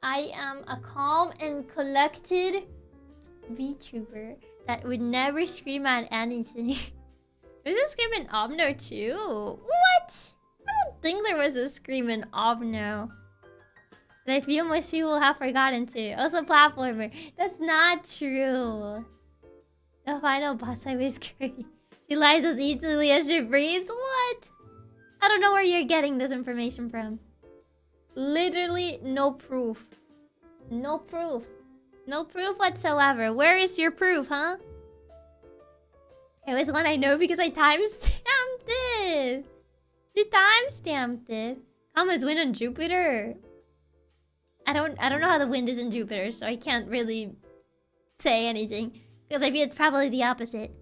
I am a calm and collected VTuber that would never scream at anything. Was a scream in Obno too? What? I don't think there was a scream in Obno. But I feel most people have forgotten to. Also platformer. That's not true. The final boss fight was great. She lies as easily as she breathes. What? I don't know where you're getting this information from. Literally no proof. No proof. No proof whatsoever. Where is your proof, huh? It was one I know because I timestamped it. You timestamped it. Comet's wind on Jupiter. I don't know how the wind is in Jupiter, so I can't really say anything. Because I feel it's probably the opposite.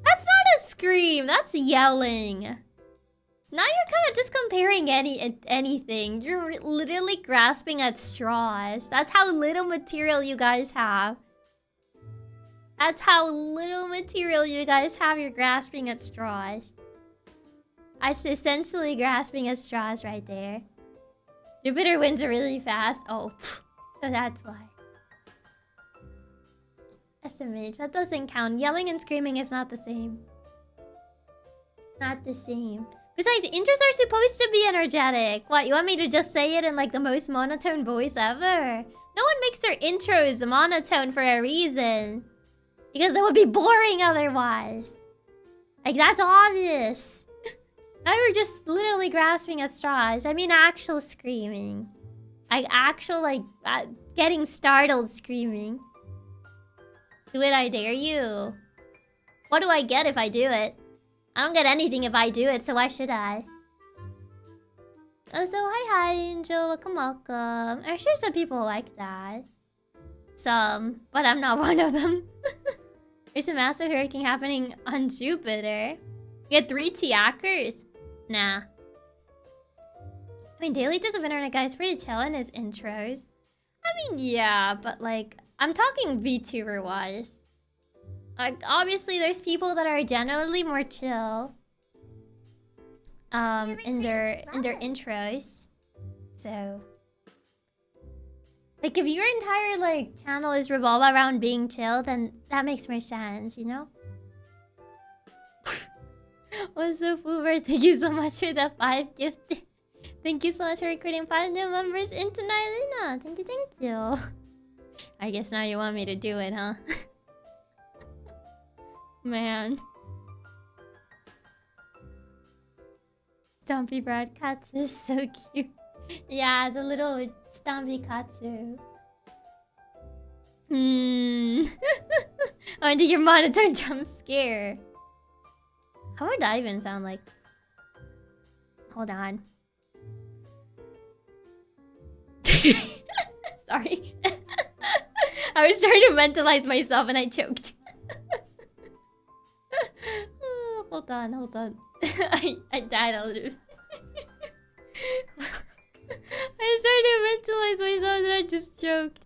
That's not a scream, that's yelling. Now you're kind of just comparing anything. You're literally grasping at straws. That's how little material you guys have. That's how little material you guys have. You're grasping at straws. It's essentially grasping at straws right there. Jupiter wins really fast. Oh, so that's why. SMH, that doesn't count. Yelling and screaming is not the same. It's not the same. Besides, intros are supposed to be energetic. What, you want me to just say it in like the most monotone voice ever? No one makes their intros monotone for a reason. Because they would be boring otherwise. Like, that's obvious. Now we're just literally grasping at straws. I mean actual screaming. Like actual, like, getting startled screaming. Do it, I dare you. What do I get if I do it? I don't get anything if I do it, so why should I? Oh, so hi Angel, welcome. I'm sure some people like that. Some, but I'm not one of them. There's a massive hurricane happening on Jupiter. You get 3 Tiakers? Nah. I mean, Daily Test of Internet Guy is pretty chill in his intros. I mean, yeah, but like, I'm talking VTuber-wise. Like, obviously, there's people that are generally more chill. In their intros. So... like, if your entire, like, channel is revolved around being chill, then that makes more sense, you know? What's up, Uber? Thank you so much for the 5 gifted. Thank you so much for recruiting 5 new members into Nylina. Thank you. I guess now you want me to do it, huh? Man. Stompy Brad Katsu is so cute. Yeah, the little Stompy Katsu. Oh, and did your monitor jump scare? How would that even sound like? Hold on. Sorry. I was trying to mentalize myself and I choked. Oh, hold on. I died a little. I was trying to mentalize myself and I just choked.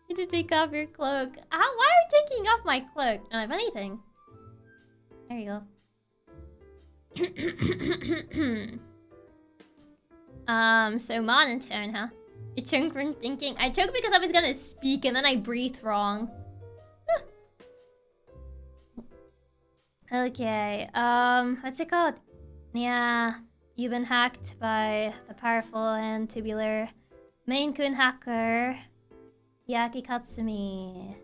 You need to take off your cloak. Why are you taking off my cloak? If anything. There you go. So monotone, huh? You choked from thinking. I choked because I was gonna speak and then I breathed wrong. Okay, what's it called? Yeah, you've been hacked by the powerful and tubular Maine Coon hacker, Chiaki Katsumi.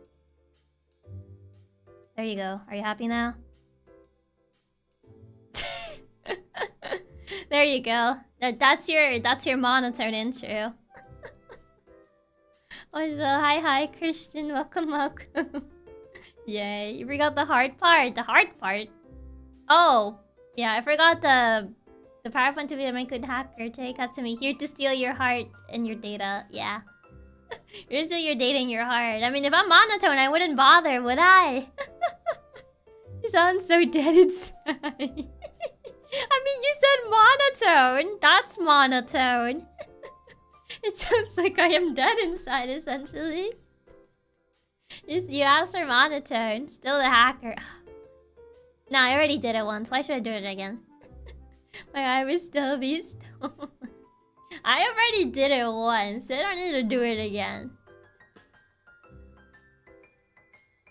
There you go. Are you happy now? There you go. That's your monotone intro. Also, hi Christian, welcome. Yay, you forgot the hard part. The hard part? Oh, yeah, I forgot the powerful and tubular Maine Coon hacker, Chiaki Katsumi, here to steal your heart and your data. Yeah. You're still your data and your heart. I mean, if I'm monotone, I wouldn't bother, would I? You sound so dead inside. I mean, you said monotone. That's monotone. It sounds like I am dead inside, essentially. You asked for monotone. Still the hacker. Nah, I already did it once. Why should I do it again? My eye would still be stolen. I already did it once. I don't need to do it again.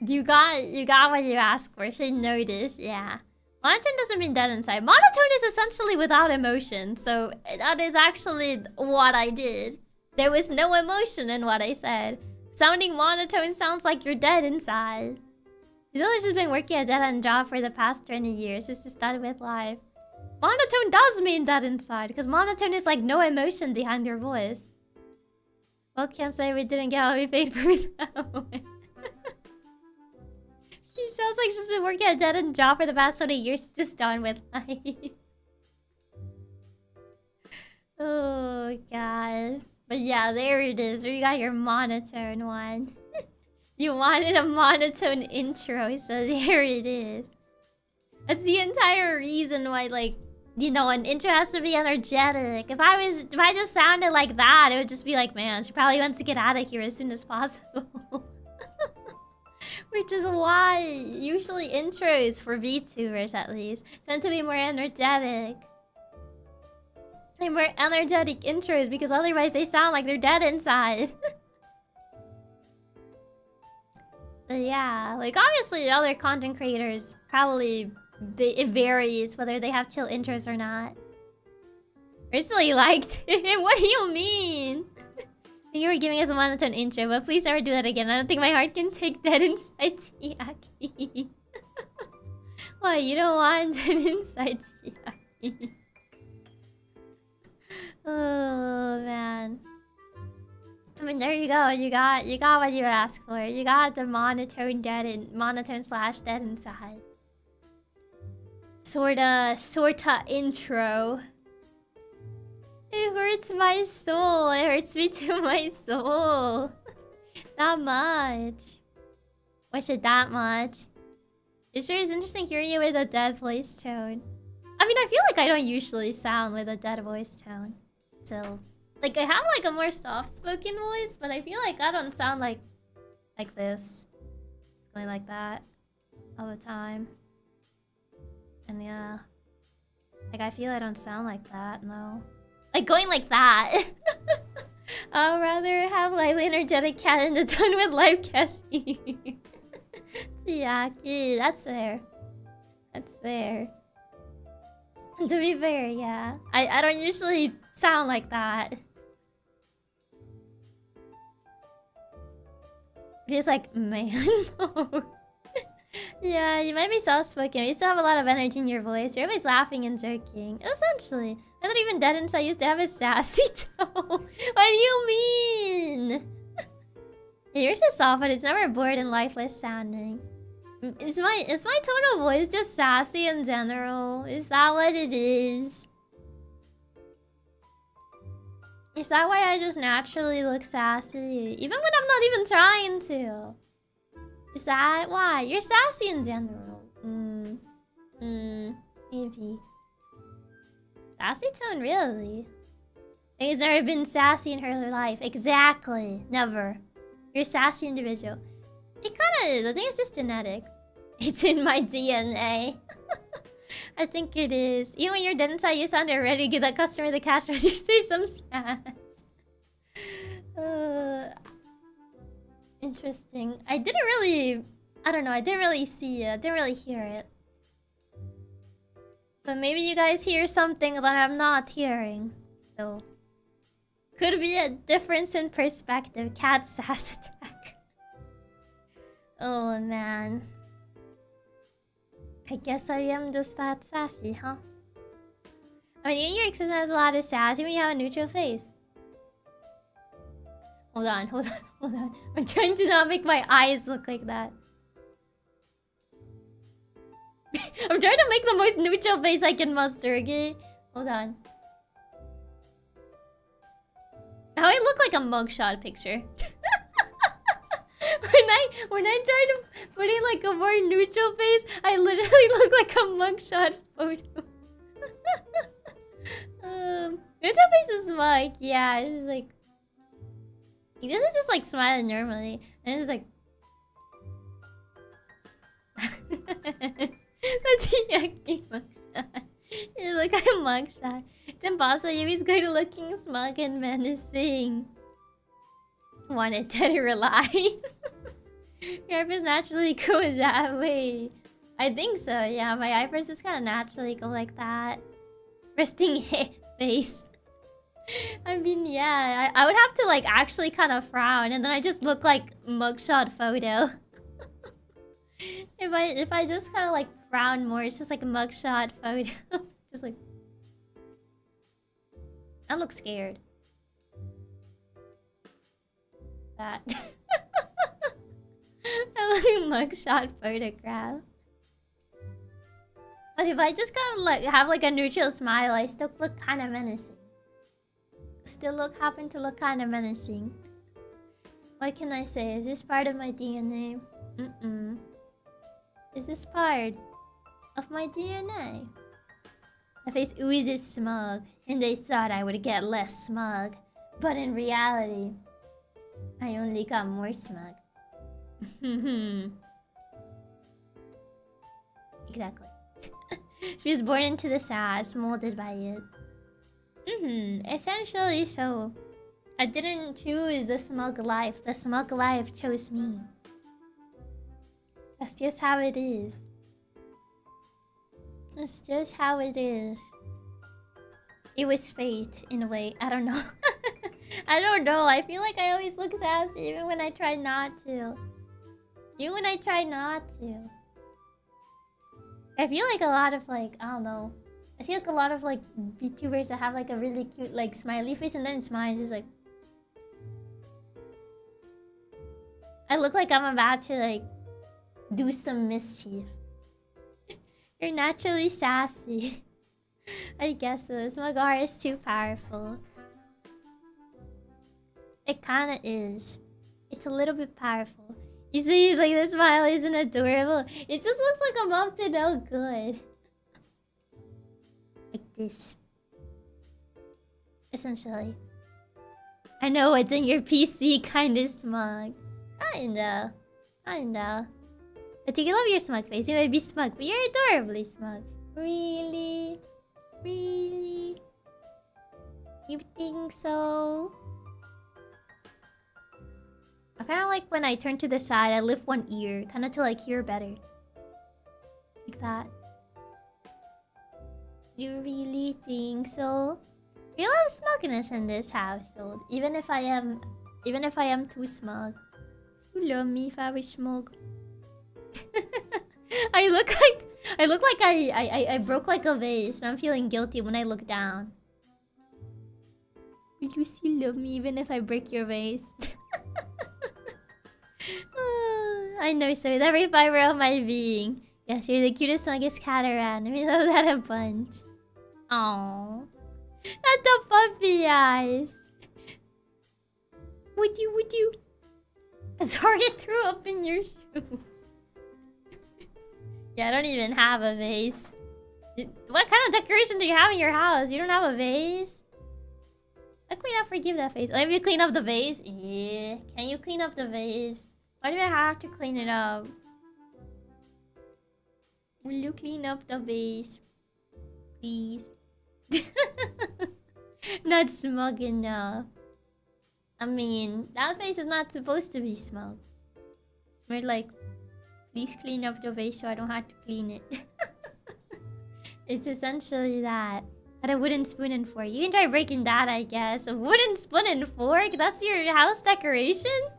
You got what you asked for. She noticed, yeah. Monotone doesn't mean dead inside. Monotone is essentially without emotion, so that is actually what I did. There was no emotion in what I said. Sounding monotone sounds like you're dead inside. He's only just been working a dead-end job for the past 20 years. It's just started with life. Monotone does mean dead inside, because monotone is like no emotion behind your voice. Well, can't say we didn't get what we paid for that one. She sounds like she's been working a dead-end job for the past 20 years, just done with life. Oh, God. But yeah, there it is. You got your monotone one. You wanted a monotone intro, so there it is. That's the entire reason why, like, you know, an intro has to be energetic. If I just sounded like that, it would just be like, man, she probably wants to get out of here as soon as possible. Which is why usually intros for VTubers at least tend to be more energetic. They more energetic intros because otherwise they sound like they're dead inside. So yeah, like obviously other content creators probably it varies whether they have chill intros or not. Personally liked it. What do you mean? You were giving us a monotone intro, but please never do that again. I don't think my heart can take dead inside Chiaki. Why, you don't want dead inside Chiaki? Oh man. I mean, there you go. You got what you asked for. You got the monotone slash dead inside. Sorta intro. It hurts my soul. It hurts me to my soul. That much. Was it that much? It sure is interesting hearing you with a dead voice tone. I mean, I feel like I don't usually sound with a dead voice tone. So, like, I have like a more soft-spoken voice, but I feel like I don't sound like this. Just going like that all the time. And yeah, like I feel I don't sound like that. No. Like going like that. I'd rather have lively energetic cat in the tone with live casting. Chiaki, that's fair. That's fair. To be fair, yeah. I don't usually sound like that. Feels like man mode. Yeah, you might be soft-spoken. You still have a lot of energy in your voice. You're always laughing and joking. Essentially. I thought even Dead Inside used to have a sassy tone. What do you mean? Yours is soft, but it's never bored and lifeless sounding. Is my tone of voice just sassy in general? Is that what it is? Is that why I just naturally look sassy? Even when I'm not even trying to. Is that why? You're sassy in general. Maybe. Sassy tone, really? He's never been sassy in her life. Exactly. Never. You're a sassy individual. It kinda is. I think it's just genetic. It's in my DNA. I think it is. Even when you're dead inside, you sound ready to give that customer the cash register some sass. Interesting. I didn't really... I don't know. I didn't really see it. I didn't really hear it. But maybe you guys hear something that I'm not hearing. So... could be a difference in perspective. Cat sass attack. Oh, man. I guess I am just that sassy, huh? I mean, your accent has a lot of sass when you have a neutral face. Hold on. I'm trying to not make my eyes look like that. I'm trying to make the most neutral face I can muster, okay? Hold on. Now I look like a mugshot picture. when I try to put in like a more neutral face, I literally look like a mugshot photo. Neutral face is smug, yeah, it's like... This is just like smiling normally, and it's like... That's a yucky mugshot. You look like a mugshot. It's impossible. Yumi's good looking, smug, and menacing. Wanted to rely. Your eyebrows naturally go that way. I think so, yeah. My eyebrows just kind of naturally go like that. Resting face. I mean, yeah. I would have to like actually kind of frown, and then I just look like mugshot photo. If I just kind of like frown more, it's just like a mugshot photo. Just like... I look scared. That. I look like mugshot photograph. But if I just kind of like have like a neutral smile, I still look kind of menacing. Happen to look kind of menacing. What can I say? Is this part of my DNA? Is this part of my DNA? My face oozes smug, and they thought I would get less smug. But in reality, I only got more smug. Exactly. She was born into the sass, molded by it. Essentially so. I didn't choose the smug life. The smug life chose me. That's just how it is. That's just how it is. It was fate, in a way. I don't know. I don't know. I feel like I always look sassy even when I try not to. Even when I try not to. I feel like a lot of like, I don't know. I feel like a lot of like VTubers that have like a really cute like smiley face and then smiles just like... I look like I'm about to like do some mischief. You're naturally sassy. I guess so. Smug art is too powerful. It kinda is. It's a little bit powerful. You see, like, the smile isn't adorable. It just looks like I'm up to no good. Like this. Essentially. I know what's in your PC, kinda smug. Kinda. Kinda. But you can love your smug face. You might be smug, but you're adorably smug. Really? Really? You think so? I kind of like when I turn to the side, I lift one ear, kind of to like hear better. Like that. You really think so? We love smugness in this household, even if I am too smug. You love me if I was smug. I look like I broke like a vase, and I'm feeling guilty when I look down. Will you still love me even if I break your vase? I know, so with every fiber of my being. Yes, you're the cutest, smuggest cat around. We love that a bunch. Aww. Not the puppy eyes. Would you? Sorry, it threw up in your shoes. Yeah, I don't even have a vase. What kind of decoration do you have in your house? You don't have a vase? How can we not forgive that face? Let me clean up the vase. Yeah. Can you clean up the vase? Why do I have to clean it up? Will you clean up the vase? Please. Not smug enough. I mean, that face is not supposed to be smug. We're like, please clean up the vase so I don't have to clean it. It's essentially that. Got a wooden spoon and fork. You can try breaking that, I guess. A wooden spoon and fork? That's your house decoration?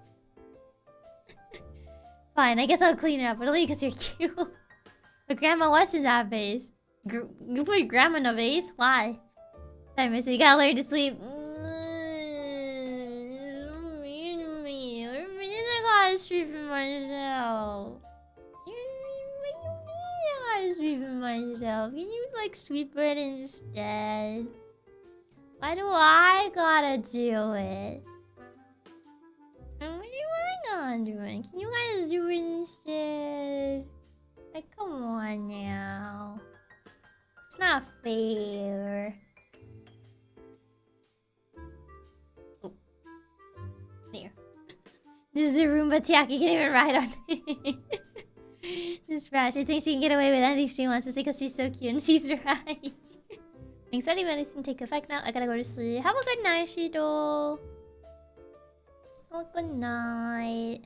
Fine, I guess I'll clean it up, but only because you're cute. But grandma was in that vase. You put your grandma in a vase? Why? Sorry, Missy, you gotta learn to sleep. I gotta sleep in myself. I gotta sleep in myself. Can you like sweep it instead? Why do I gotta do it? And what do I gotta do it? Can you guys do it instead? Like, come on now. It's not fair. Oh. There. This is a Roomba Chiaki can't even ride on it. This rat, she thinks she can get away with anything she wants to say because she's so cute, and she's right. Anxiety medicine take effect now. I gotta go to sleep. Have a good night, Shido. Have a good night.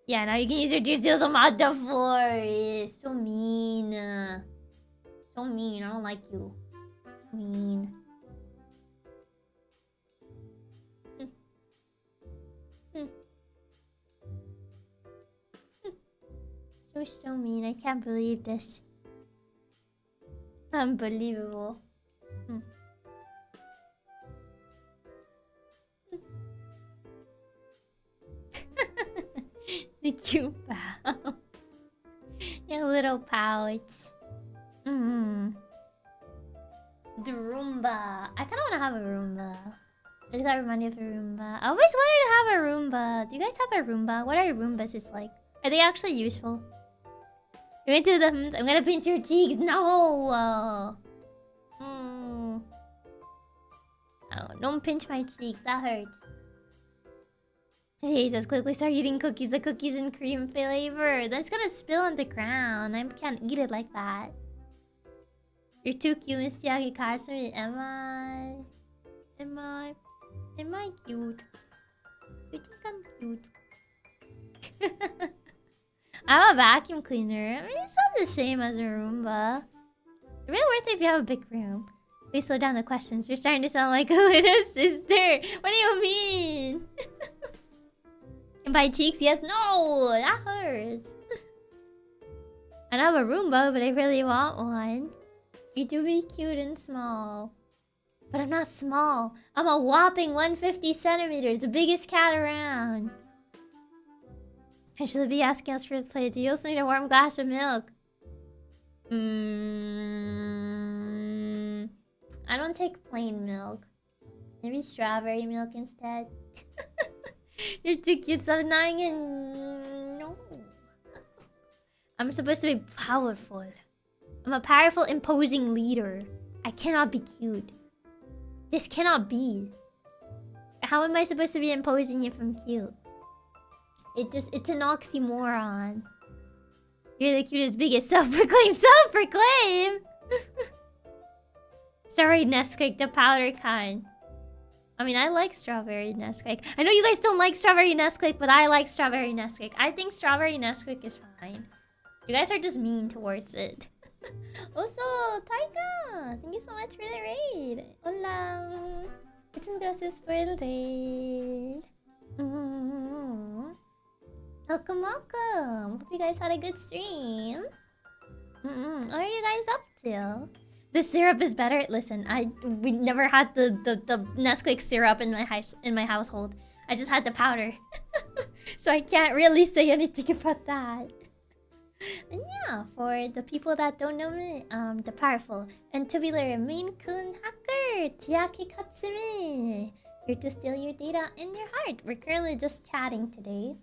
Yeah, now you can use your deer seals on mod the forest. So mean. So mean. I don't like you. Mean. So mean. I can't believe this. Unbelievable. The cute pal. Your little pouch. The Roomba. I kind of want to have a Roomba. I just got reminded of a Roomba. I always wanted to have a Roomba. Do you guys have a Roomba? What are your Roombas is like? Are they actually useful? You're into the I'm gonna pinch your cheeks. No! Oh, don't pinch my cheeks. That hurts. Jesus, quickly start eating cookies. The cookies and cream flavor. That's gonna spill on the ground. I can't eat it like that. You're too cute, Miss Chiaki Katsumi. Am I? Am I cute? You think I'm cute? I have a vacuum cleaner. I mean, it's not the same as a Roomba. It's really worth it if you have a big room. Please slow down the questions. You're starting to sound like a little sister. What do you mean? And by cheeks, yes, no, that hurts. I don't have a Roomba, but I really want one. You do be cute and small. But I'm not small. I'm a whopping 150 centimeters, the biggest cat around. I should be asking us for the plate. Do you also need a warm glass of milk? I don't take plain milk. Maybe strawberry milk instead. You're too cute, stop denying it. No. I'm supposed to be powerful. I'm a powerful, imposing leader. I cannot be cute. This cannot be. How am I supposed to be imposing if I'm cute? It's an oxymoron. You're the cutest, biggest, self-proclaimed, self-proclaimed! Strawberry Nesquik, the powder kind. I mean, I like strawberry Nesquik. I know you guys don't like strawberry Nesquik, but I like strawberry Nesquik. I think strawberry Nesquik is fine. You guys are just mean towards it. Also, Taika! Thank you so much for the raid. Hola! Muchas gracias por el raid. Welcome, welcome. Hope you guys had a good stream. What are you guys up to? The syrup is better. Listen, we never had the Nesquik syrup in my household. I just had the powder, so I can't really say anything about that. And yeah, for the people that don't know me, the powerful and tubular Maine Coon hacker, Chiaki Katsumi, here to steal your data and your heart. We're currently just chatting today.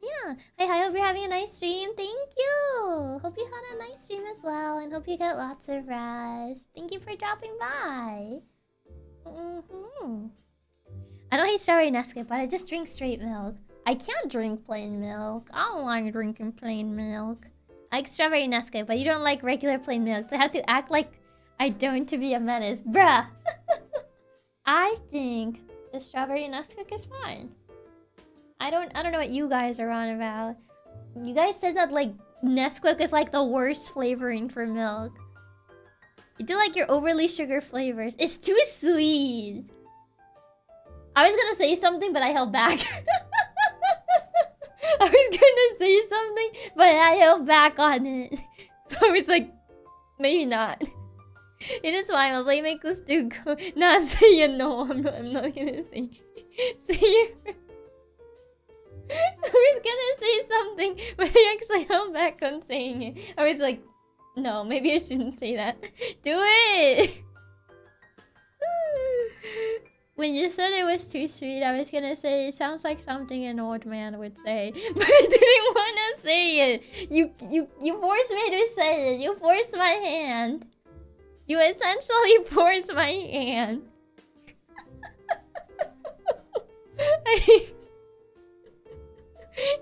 Yeah. Hi, hope you're having a nice stream. Thank you. Hope you had a nice stream as well, and hope you get lots of rest. Thank you for dropping by. I don't hate strawberry Nesquik, but I just drink straight milk. I can't drink plain milk. I don't like drinking plain milk. I like strawberry Nesquik, but you don't like regular plain milk, so I have to act like I don't to be a menace. Bruh. I think the strawberry Nesquik is fine. I don't know what you guys are on about. You guys said that like Nesquik is like the worst flavoring for milk. You do like your overly sugar flavors. It's too sweet. I was gonna say something, but I held back. I was gonna say something, but I held back on it. So I was like, maybe not. It is fine. I'll play make us do go. Not say it. No, I'm not gonna say. Say it. I was gonna say something, but I actually held back on saying it. I was like, no, maybe I shouldn't say that. Do it! When you said it was too sweet, I was gonna say it sounds like something an old man would say, but I didn't want to say it. You forced me to say it. You forced my hand. You essentially forced my hand.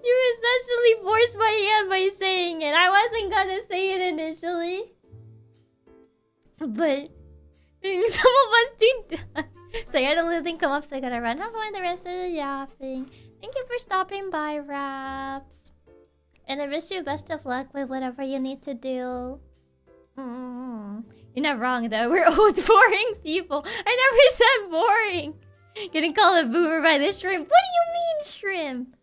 You essentially forced my hand by saying it. I wasn't gonna say it initially, but some of us did that. So I had a little thing come up, so I gotta run. Have fun the rest of the yapping. Thank you for stopping by, Raps. And I wish you best of luck with whatever you need to do. You're not wrong though. We're old, boring people. I never said boring. Getting called a boomer by this shrimp. What do you mean, shrimp?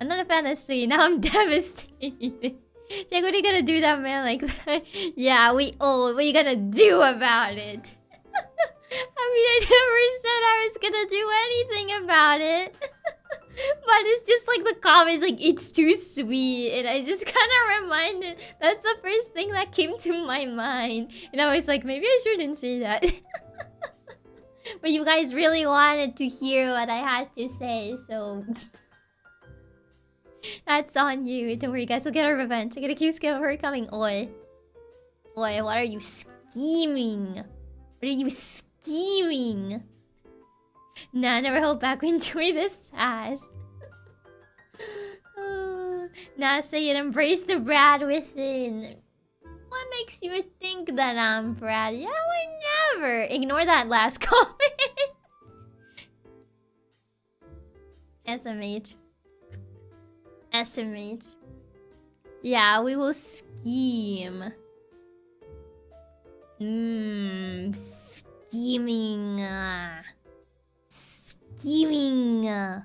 I'm not a fan of sweet. Now I'm devastated. Like, what are you gonna do that man like that? Yeah, we old. What are you gonna do about it? I mean, I never said I was gonna do anything about it. But it's just like the comments, like, it's too sweet. And I just kind of reminded, that's the first thing that came to my mind. And I was like, maybe I shouldn't say that. But you guys really wanted to hear what I had to say, so... That's on you. Don't worry, guys. We'll get our revenge. I'm gonna keep her coming. Oi. Oi, what are you scheming? What are you scheming? Nah, never hold back. We enjoy this sass. Nah, say it. Embrace the Brad within. What makes you think that I'm Brad? Yeah, I never. Ignore that last comment. SMH. SMH. Yeah, we will scheme. Scheming. Scheming.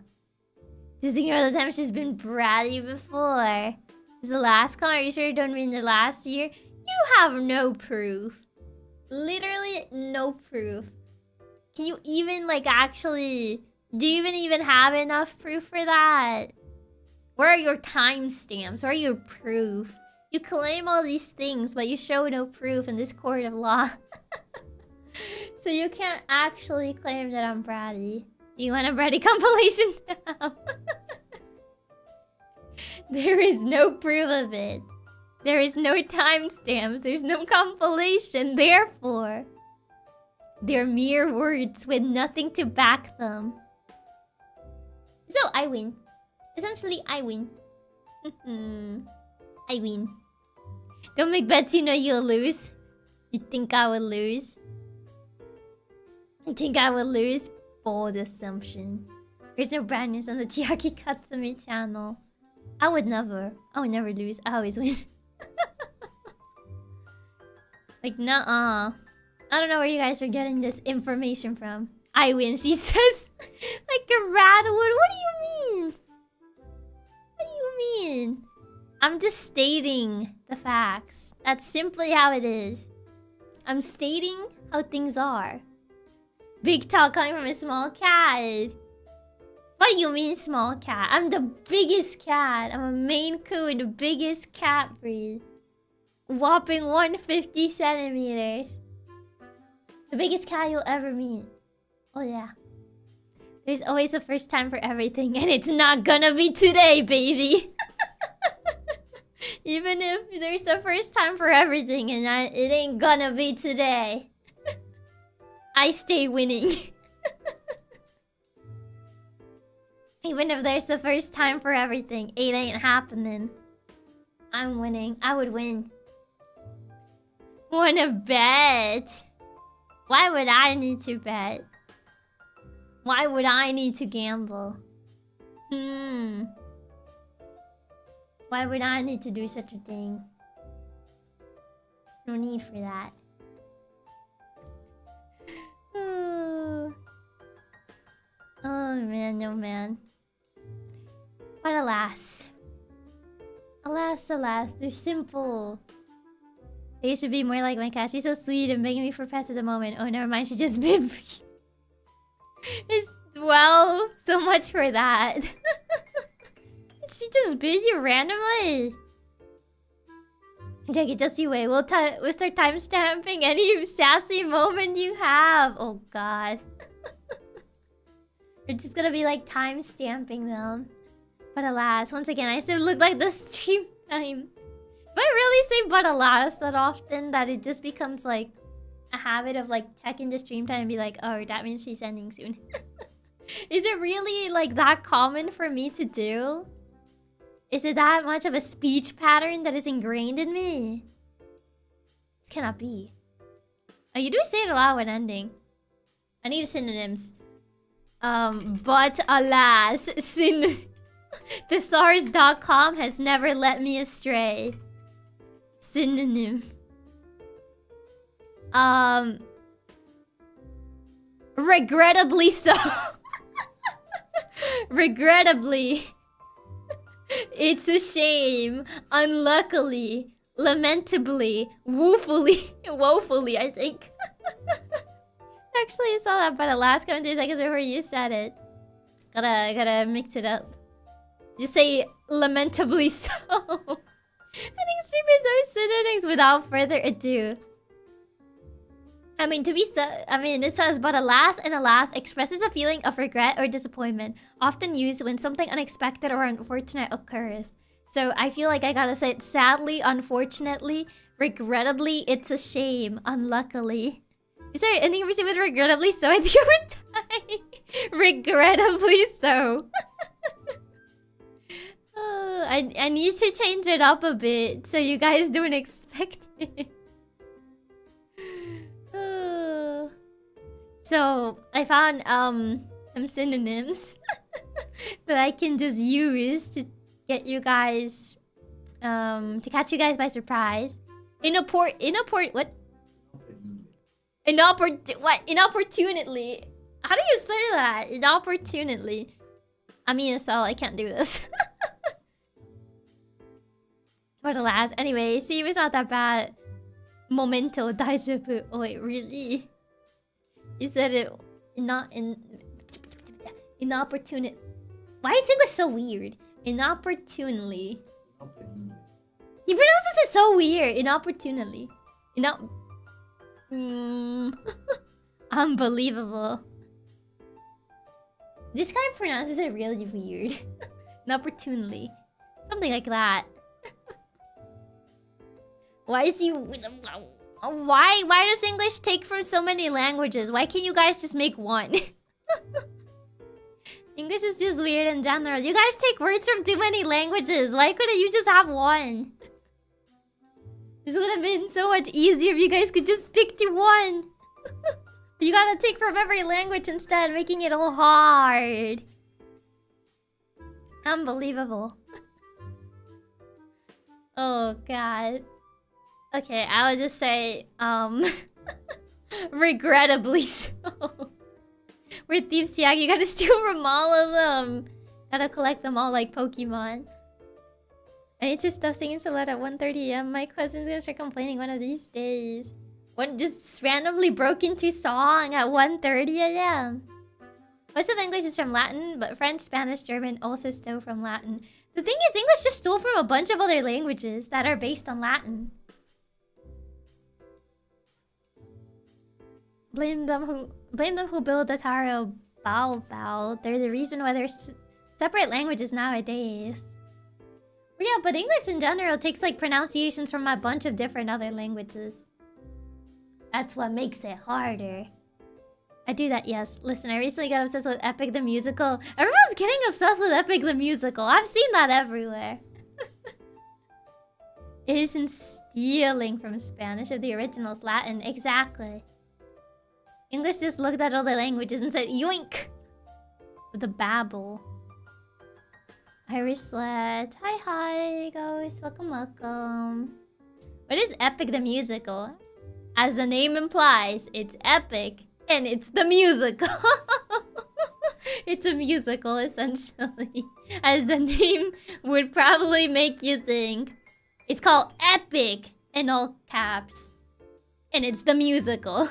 Just ignore the time she's been bratty before. Is the last comment? Are you sure you don't mean the last year? You have no proof. Literally no proof. Can you even, like, actually... Do you even have enough proof for that? Where are your timestamps? Where are your proof? You claim all these things, but you show no proof in this court of law. So you can't actually claim that I'm bratty. You want a bratty compilation now? There is no proof of it. There is no timestamps. There's no compilation. Therefore, they're mere words with nothing to back them. So, I win. Essentially, I win. I win. Don't make bets you know you'll lose. You think I will lose? You think I will lose? Bold assumption. There's no brand news on the Chiaki Katsumi channel. I would never lose. I always win. Like, nuh-uh. I don't know where you guys are getting this information from. I win, she says. Like a rat would. What do you mean? What do you mean? I'm just stating the facts. That's simply how it is. I'm stating how things are. Big talk coming from a small cat. What do you mean small cat? I'm the biggest cat. I'm a Maine Coon, the biggest cat breed. Whopping 150 centimeters. The biggest cat you'll ever meet. Oh yeah. There's always a first time for everything, and it's not gonna be today, baby. Even if there's a first time for everything, and it ain't gonna be today. I stay winning. Even if there's the first time for everything, it ain't happening. I'm winning. I would win. Wanna bet? Why would I need to bet? Why would I need to gamble? Why would I need to do such a thing? No need for that. Oh man, oh man. But alas. Alas, alas, they're simple. They should be more like my cat. She's so sweet and begging me for pets at the moment. Oh, never mind, she just bit me. Well, so much for that. She just bit you randomly. Jackie, just you wait. We'll start timestamping any sassy moment you have. Oh god. We're just gonna be like timestamping them. But alas, once again, I still look like the stream time. Do I really say but alas that often that it just becomes like a habit of like checking the stream time and be like, oh, that means she's ending soon. Is it really like that common for me to do? Is it that much of a speech pattern that is ingrained in me? It cannot be. Oh, you do say it a lot when ending. I need synonyms. But alas, Thesaurus.com has never led me astray. Synonym. Regrettably so. Regrettably. It's a shame. Unluckily. Lamentably. Woefully. Woefully, I think. Actually, I saw that, but the last 3 seconds before you said it. Gotta mix it up. Just say lamentably so. I think streaming those synonyms without further ado. I mean, it says, but alas and alas expresses a feeling of regret or disappointment, often used when something unexpected or unfortunate occurs. So I feel like I gotta say it sadly, unfortunately, regrettably, it's a shame, unluckily. Is there anything received with regrettably so? I think I would die. Regrettably so. I need to change it up a bit so you guys don't expect it. So I found some synonyms that I can just use to get you guys to catch you guys by surprise. Inopportunately. How do you say that? Inopportunately. I mean, so I can't do this. But alas, anyway, see, it's not that bad. Momento daijoubu. Oh wait, really? You said it inopportune. Why is English so weird? Inopportunely. He pronounces it so weird. Inopportunely. Unbelievable. This guy pronounces it really weird. Inopportunely. Something like that. Why is he... Why does English take from so many languages? Why can't you guys just make one? English is just weird in general. You guys take words from too many languages. Why couldn't you just have one? This would have been so much easier if you guys could just stick to one. You gotta take from every language instead, making it all hard. Unbelievable. Oh god. Okay, I would just say, regrettably so. With Thief Chiaki, you gotta steal from all of them. Gotta collect them all like Pokemon. I need to stop singing so loud at 1:30 AM. My cousin's gonna start complaining one of these days. What, just randomly broke into song at 1:30 AM? Most of English is from Latin, but French, Spanish, German also stole from Latin. The thing is, English just stole from a bunch of other languages that are based on Latin. Blame them who build the Tower of Bao. They're the reason why there's separate languages nowadays. But yeah, but English in general takes like pronunciations from a bunch of different other languages. That's what makes it harder. I do that, yes. Listen, I recently got obsessed with Epic the Musical. Everyone's getting obsessed with Epic the Musical. I've seen that everywhere. It isn't stealing from Spanish if the original's Latin. Exactly. English just looked at all the languages and said, yoink! With a babble. Irish Sledge. Hi, guys. Welcome. What is Epic the Musical? As the name implies, it's epic. And it's the musical. It's a musical, essentially. As the name would probably make you think. It's called Epic in all caps. And it's the musical.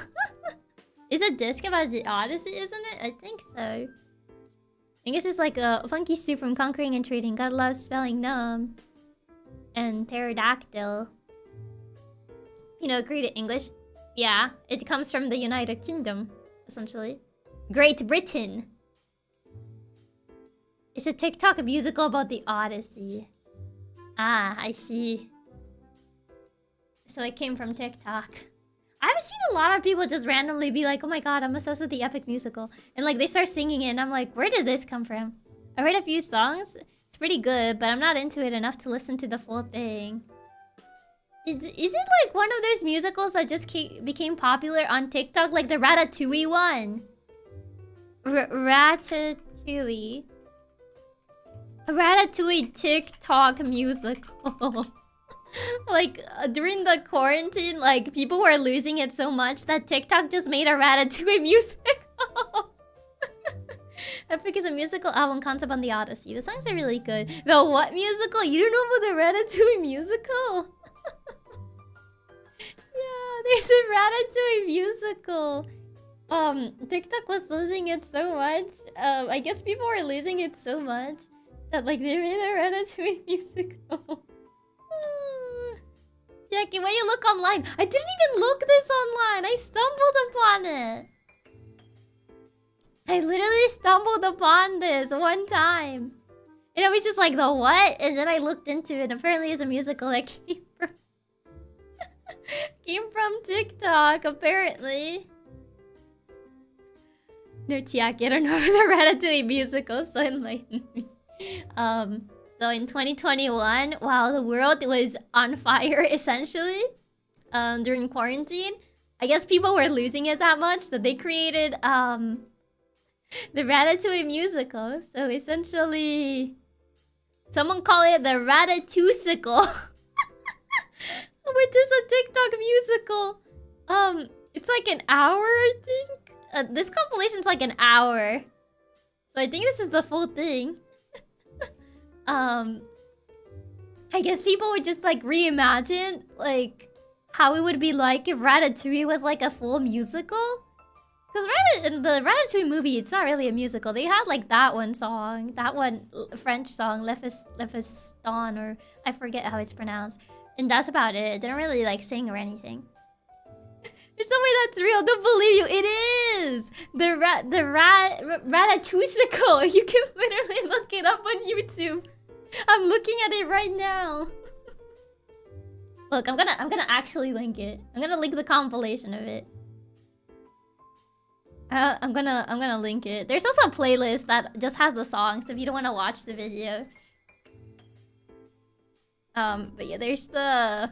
Is a disc about the Odyssey, isn't it? I think so. English is like a funky soup from conquering and trading. Gotta love spelling gnome. And pterodactyl. You know, great at English. Yeah, it comes from the United Kingdom, essentially. Great Britain. It's a TikTok musical about the Odyssey. Ah, I see. So it came from TikTok. I've seen a lot of people just randomly be like, oh my god, I'm obsessed with the Epic musical. And like, they start singing it and I'm like, where did this come from? I heard a few songs. It's pretty good, but I'm not into it enough to listen to the full thing. Is it like one of those musicals that just became popular on TikTok? Like the Ratatouille one? Ratatouille. A Ratatouille TikTok musical. Like, during the quarantine, like, people were losing it so much that TikTok just made a Ratatouille musical. Epic is a musical album concept on the Odyssey. The songs are really good. The what musical? You don't know about the Ratatouille musical? Yeah, there's a Ratatouille musical. TikTok was losing it so much. I guess people were losing it so much that, like, they made a Ratatouille musical. Chiaki, why you look online? I didn't even look this online. I stumbled upon it. I literally stumbled upon this one time. And I was just like, the what? And then I looked into it. Apparently it's a musical that came from TikTok, apparently. No, Chiaki, I don't know the Ratatouille musical, so enlighten me. So in 2021, while the world was on fire, essentially, during quarantine, I guess people were losing it that much that they created the Ratatouille musical. So essentially, someone call it the Ratatouille-sicle, which is a TikTok musical. It's like an hour, I think. This compilation's like an hour, so I think this is the full thing. I guess people would just like reimagine like how it would be like if Ratatouille was like a full musical. Because in the Ratatouille movie, it's not really a musical. They had like that one song, that one French song, Le Festin, or I forget how it's pronounced. And that's about it. They don't really like sing or anything. There's no way that's real. Don't believe you. It is! The Ratatouille-sicle. You can literally look it up on YouTube. I'm looking at it right now. Look, I'm gonna actually link it. I'm gonna link the compilation of it. I'm gonna link it. There's also a playlist that just has the songs if you don't want to watch the video. But yeah, there's the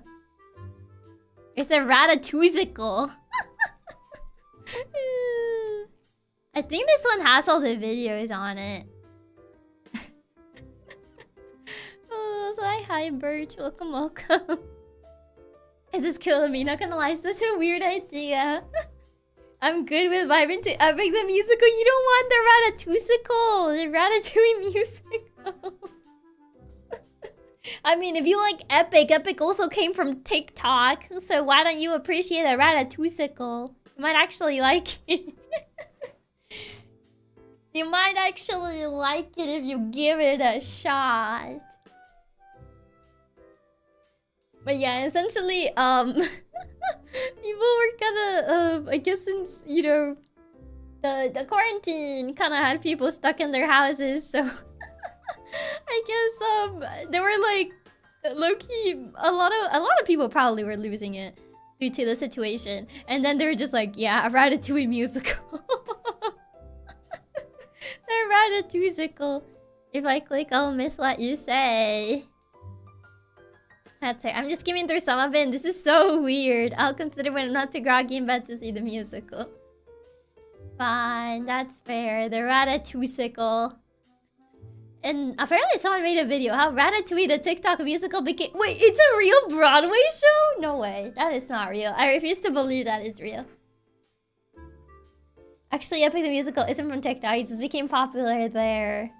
Ratatouille-sicle. I think this one has all the videos on it. Oh, so hi Birch, welcome. Is this killing me? Not gonna lie, such a weird idea. I'm good with vibing to Epic the musical. You don't want the Ratatouille-sicle, the Ratatouille musical. I mean, if you like Epic, Epic also came from TikTok, so why don't you appreciate the Ratatouille-sicle? You might actually like it. You might actually like it if you give it a shot. But yeah, essentially, people were kinda, I guess since, you know, the quarantine kinda had people stuck in their houses, so... I guess, there were like, low-key, a lot of people probably were losing it due to the situation. And then they were just like, yeah, a Ratatouille musical. The Ratatouille-sicle. If I click, I'll miss what you say. That's it. I'm just skimming through some of it, and this is so weird. I'll consider when I'm not too groggy in bed to see the musical. Fine, that's fair. The Ratatouille-sicle. And apparently someone made a video how Ratatouille the TikTok musical became... Wait, it's a real Broadway show? No way. That is not real. I refuse to believe that is real. Actually, Epic the musical isn't from TikTok. It just became popular there.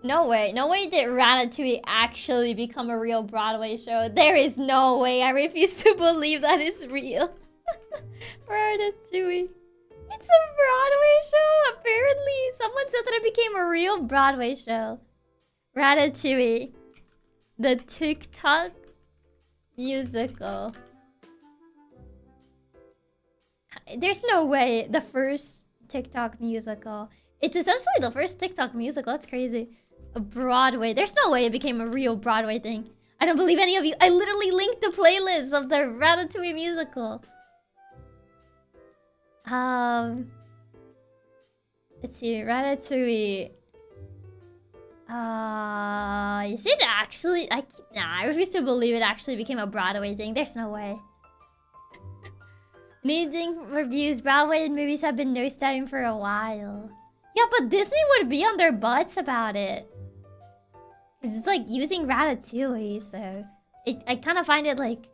No way. No way did Ratatouille actually become a real Broadway show. There is no way. I refuse to believe that is real. Ratatouille. It's a Broadway show? Apparently, someone said that it became a real Broadway show. Ratatouille. The TikTok musical. There's no way the first TikTok musical. It's essentially the first TikTok musical. That's crazy. A Broadway. There's no way it became a real Broadway thing. I don't believe any of you. I literally linked the playlist of the Ratatouille musical. Let's see, Ratatouille. Is it actually? Nah, I refuse to believe it actually became a Broadway thing. There's no way. Needing reviews. Broadway movies have been nosediving for a while. Yeah, but Disney would be on their butts about it. It's like using Ratatouille, so I kind of find it like.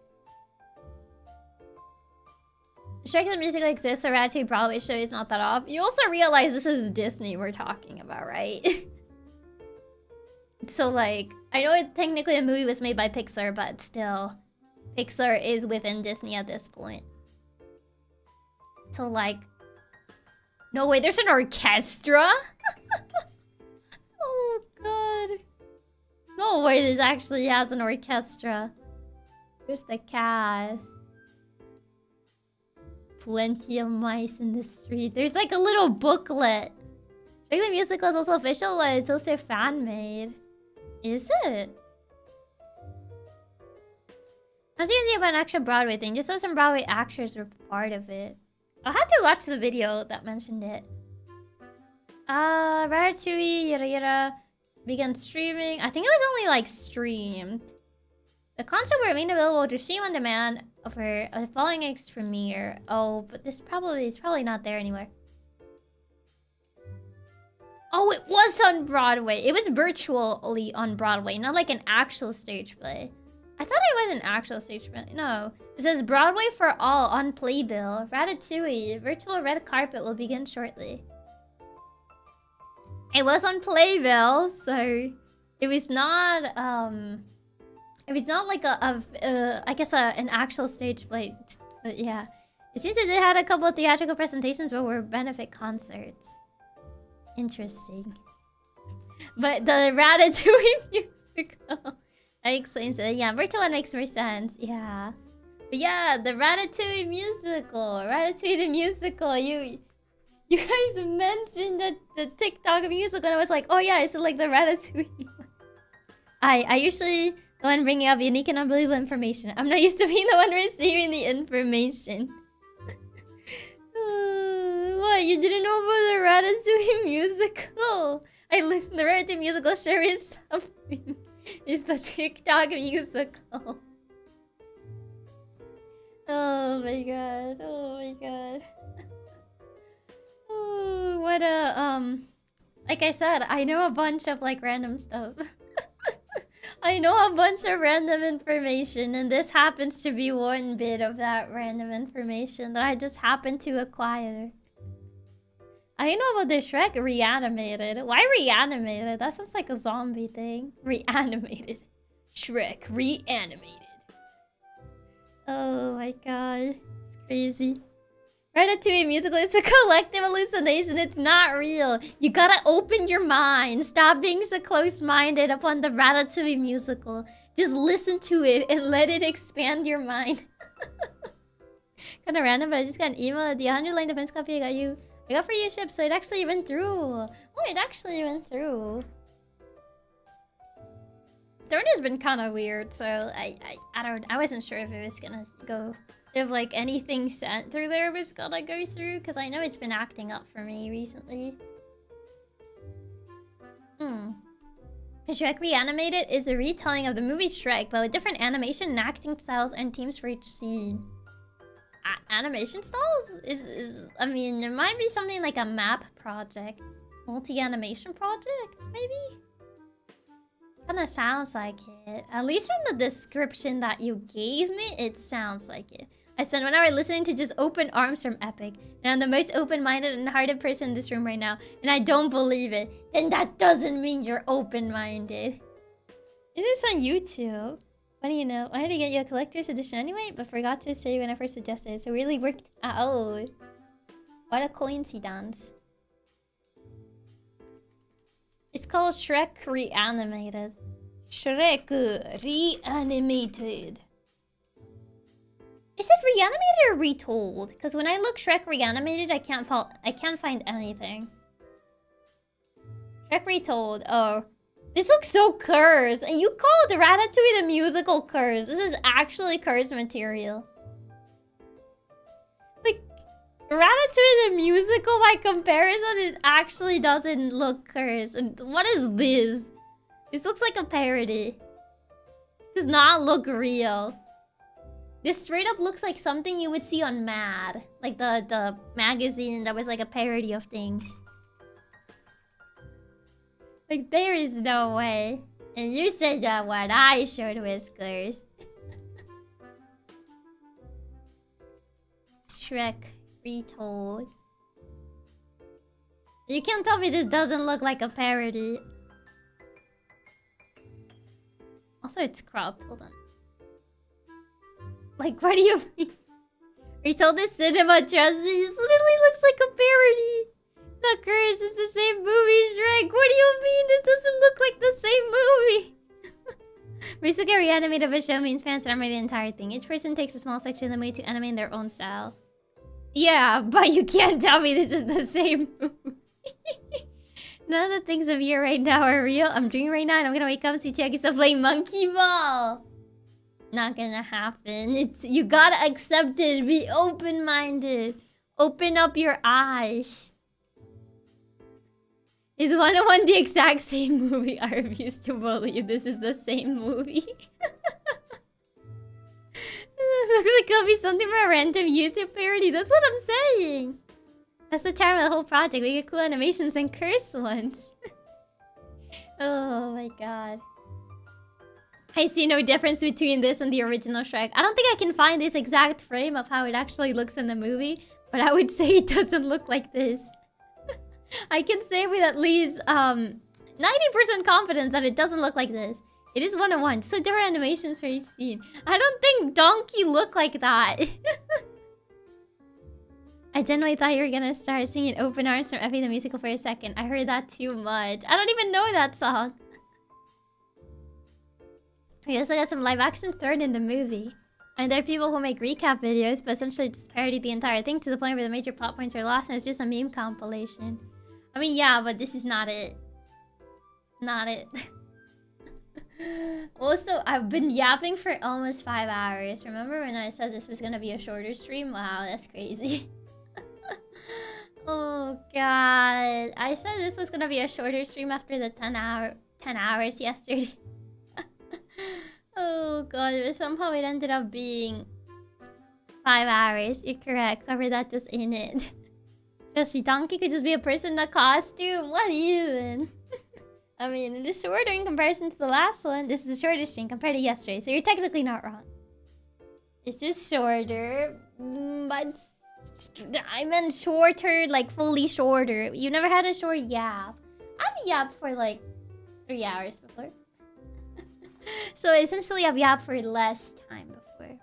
Striking the music exists, a Ratatouille Broadway show is not that off. You also realize this is Disney we're talking about, right? So like, I know technically the movie was made by Pixar, but still, Pixar is within Disney at this point. So like, no way, there's an orchestra? Oh god. No way this actually has an orchestra. Here's the cast. Plenty of mice in the street. There's like a little booklet. I think the musical is also official, but it's also fan-made. Is it? I was thinking about an actual Broadway thing. Just so some Broadway actors were part of it. I'll have to watch the video that mentioned it. Ratatouille, yada yada. Began streaming. I think it was only like streamed. The concert will remain available to stream on demand for a following its premiere. Oh, but this is probably not there anywhere. Oh, it was on Broadway. It was virtually on Broadway, not like an actual stage play. I thought it was an actual stage play. No. It says Broadway for all on Playbill. Ratatouille. Virtual red carpet will begin shortly. It was on Playbill, so it was not it was not like I guess an actual stage play. But yeah. It seems that they had a couple of theatrical presentations but were benefit concerts. Interesting. But the Ratatouille musical. That explains it. Yeah, virtual one makes more sense. Yeah. But yeah, the Ratatouille musical. Ratatouille the musical. You guys mentioned the TikTok musical and I was like, oh yeah, it's like the Ratatouille one. I usually the one bringing up unique and unbelievable information. I'm not used to being the one receiving the information. What? You didn't know about the Ratatouille musical? The Ratatouille musical sure is something. It's the TikTok musical. Oh my god. Oh my god. Oh, what a like I said, I know a bunch of like random stuff. I know a bunch of random information, and this happens to be one bit of that random information that I just happened to acquire. I know about the Shrek reanimated. Why reanimated? That sounds like a zombie thing. Reanimated. Shrek reanimated. Oh my god. It's crazy. Ratatouille musical is a collective hallucination. It's not real. You gotta open your mind. Stop being so close-minded upon the Ratatouille musical. Just listen to it and let it expand your mind. Kinda random, but I just got an email that the 100-line defense copy I got for you shipped, so it actually went through. Oh, it actually went through. Third has been kind of weird, so I wasn't sure if it was gonna go, if like anything sent through there was gonna go through, because I know it's been acting up for me recently. Shrek Reanimated is a retelling of the movie Shrek, but with different animation and acting styles and themes for each scene. Animation styles? I mean, it might be something like a map project. Multi-animation project, maybe? Kinda sounds like it. At least from the description that you gave me, it sounds like it. I spent 1 hour listening to just Open Arms from Epic. And I'm the most open-minded and hearted person in this room right now. And I don't believe it. Then that doesn't mean you're open-minded. Is this on YouTube? Funny, you know, I had to get you a collector's edition anyway, but forgot to say when I first suggested it. So it really worked out. What a coincidence. It's called Shrek Reanimated. Shrek Reanimated. Is it reanimated or retold? Because when I look Shrek Reanimated, I can't find anything. Shrek Retold. Oh. This looks so cursed. And you called Ratatouille the musical cursed. This is actually cursed material. Like, Ratatouille the musical, by comparison, it actually doesn't look cursed. And what is this? This looks like a parody. Does not look real. This straight up looks like something you would see on Mad. Like the magazine that was like a parody of things. Like, there is no way. And you said that when I showed whiskers. Shrek Retold. You can't tell me this doesn't look like a parody. Also, it's cropped. Hold on. Like, what do you mean? Retold this cinema, trust me. This literally looks like a parody. The curse is the same movie, Shrek. What do you mean? This doesn't look like the same movie. Basically, reanimate of a show means fans animate the entire thing. Each person takes a small section of the movie to animate in their own style. Yeah, but you can't tell me this is the same movie. None of the things I'm here right now are real. I'm dreaming right now and I'm gonna wake up and see Chiaki still playing Monkey Ball. Not gonna happen. You gotta accept it. Be open-minded. Open up your eyes. Is 101 the exact same movie? I refuse to believe this is the same movie. Looks like it'll be something for a random YouTube parody. That's what I'm saying. That's the charm of the whole project. We get cool animations and curse ones. Oh my god. I see no difference between this and the original Shrek. I don't think I can find this exact frame of how it actually looks in the movie, but I would say it doesn't look like this. I can say with at least 90% confidence that it doesn't look like this. It is 1-on-1, so different animations for each scene. I don't think Donkey looked like that. I genuinely thought you were gonna start singing Open Arms from Effie the Musical for a second. I heard that too much. I don't even know that song. We also got some live action thrown in the movie. And there are people who make recap videos, but essentially just parody the entire thing to the point where the major plot points are lost and it's just a meme compilation. I mean, yeah, but this is not it. Not it. Also, I've been yapping for almost 5 hours. Remember when I said this was gonna be a shorter stream? Wow, that's crazy. Oh god. I said this was gonna be a shorter stream after the 10 hours yesterday. Oh god, but somehow it ended up being 5 hours. You're correct. Cover that just in it. Just Donkey could just be a person in a costume. What even? I mean, it is shorter in comparison to the last one. This is the shortest stream compared to yesterday, so you're technically not wrong. This is shorter, but I meant shorter, like fully shorter. You never had a short yap. I've yapped for like 3 hours before. So essentially I've yapped for less time before.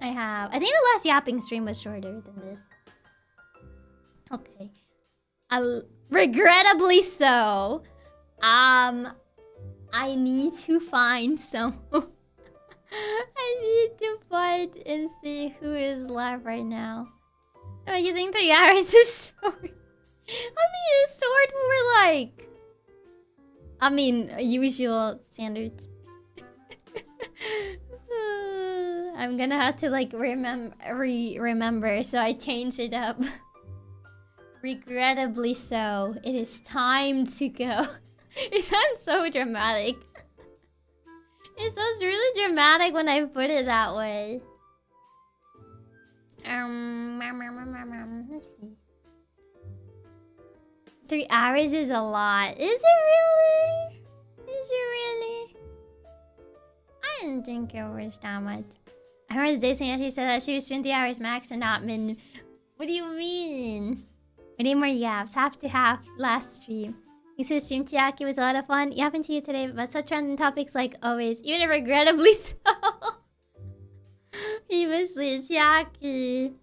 I think the last yapping stream was shorter than this. Okay. Regrettably so. I need to find some. I need to find and see who is live right now. Oh, you think 3 hours is short? I mean, it's short for like... I mean, usual standards. I'm gonna have to like remember, so I changed it up. Regrettably so. It is time to go. It sounds so dramatic. It sounds really dramatic when I put it that way. Let's see. 3 hours is a lot. Is it really? Is it really? I didn't think it was that much. I remember the days when she said that she was 20 hours max and not min. What do you mean? We need more yaps. Half to half last stream. Thanks for the stream, Chiaki. It was a lot of fun. Yapping to you today, but such random topics like always. Even if regrettably so. Even Chiaki.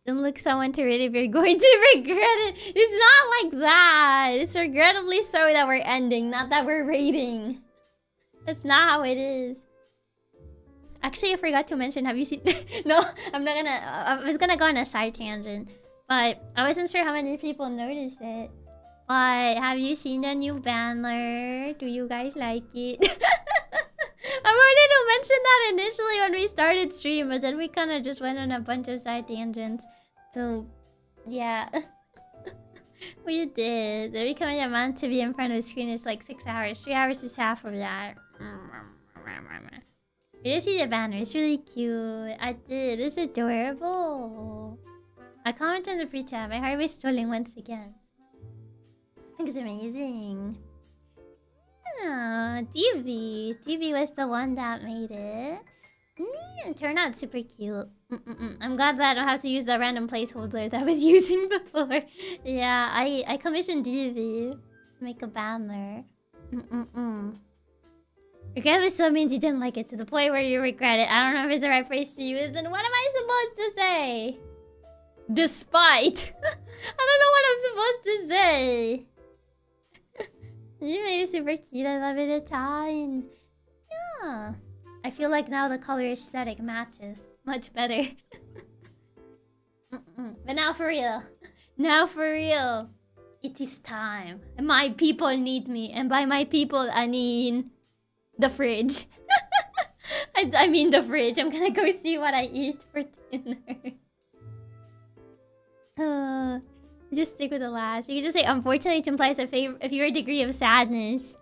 Don't look someone to read if you're going to regret it. It's not like that. It's regrettably so that we're ending, not that we're rating. That's not how it is. Actually, I forgot to mention, have you seen... No, I'm not gonna... I was gonna go on a side tangent. But I wasn't sure how many people noticed it. But have you seen the new banner? Do you guys like it? I wanted to mention that initially when we started stream, but then we kind of just went on a bunch of side tangents. So, yeah. We did. Becoming a man to be in front of the screen is like 6 hours. 3 hours is half of that. Did you see the banner? It's really cute. I did. It's adorable. I commented in the pre-tab. My heart was stolen once again. It's amazing. TV. TV was the one that made it. It turned out super cute. I'm glad that I don't have to use the random placeholder that I was using before. Yeah, I commissioned DV to make a banner. Regret so means you didn't like it to the point where you regret it. I don't know if it's the right phrase to use. Then what am I supposed to say? Despite. I don't know what I'm supposed to say. You made it super cute. I love it a ton. Yeah. I feel like now the color aesthetic matches much better. But now for real. Now for real. It is time. My people need me. And by my people, I mean... the fridge. I mean the fridge. I'm gonna go see what I eat for dinner. Just stick with the last. You can just say, unfortunately, which implies a your degree of sadness.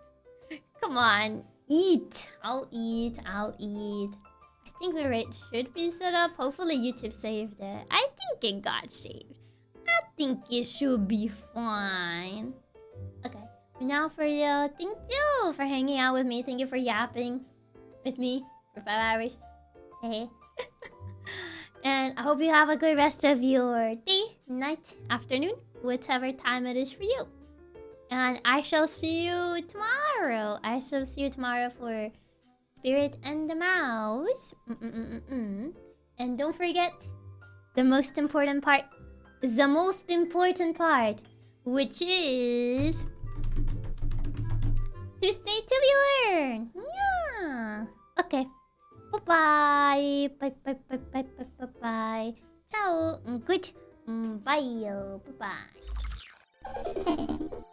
Come on. Eat. I'll eat. I'll eat. I think the rate should be set up. Hopefully YouTube saved it. I think it got saved. I think it should be fine. Okay. Now for you, thank you for hanging out with me. Thank you for yapping with me for 5 hours. Hey. And I hope you have a good rest of your day, night, afternoon, whatever time it is for you. And I shall see you tomorrow. I shall see you tomorrow for Spirit and the Mouse. And don't forget the most important part. The most important part, which is to stay tubular. Yeah. Okay. Bye-bye. Bye-bye. Ciao. Good. Bye. Bye-bye.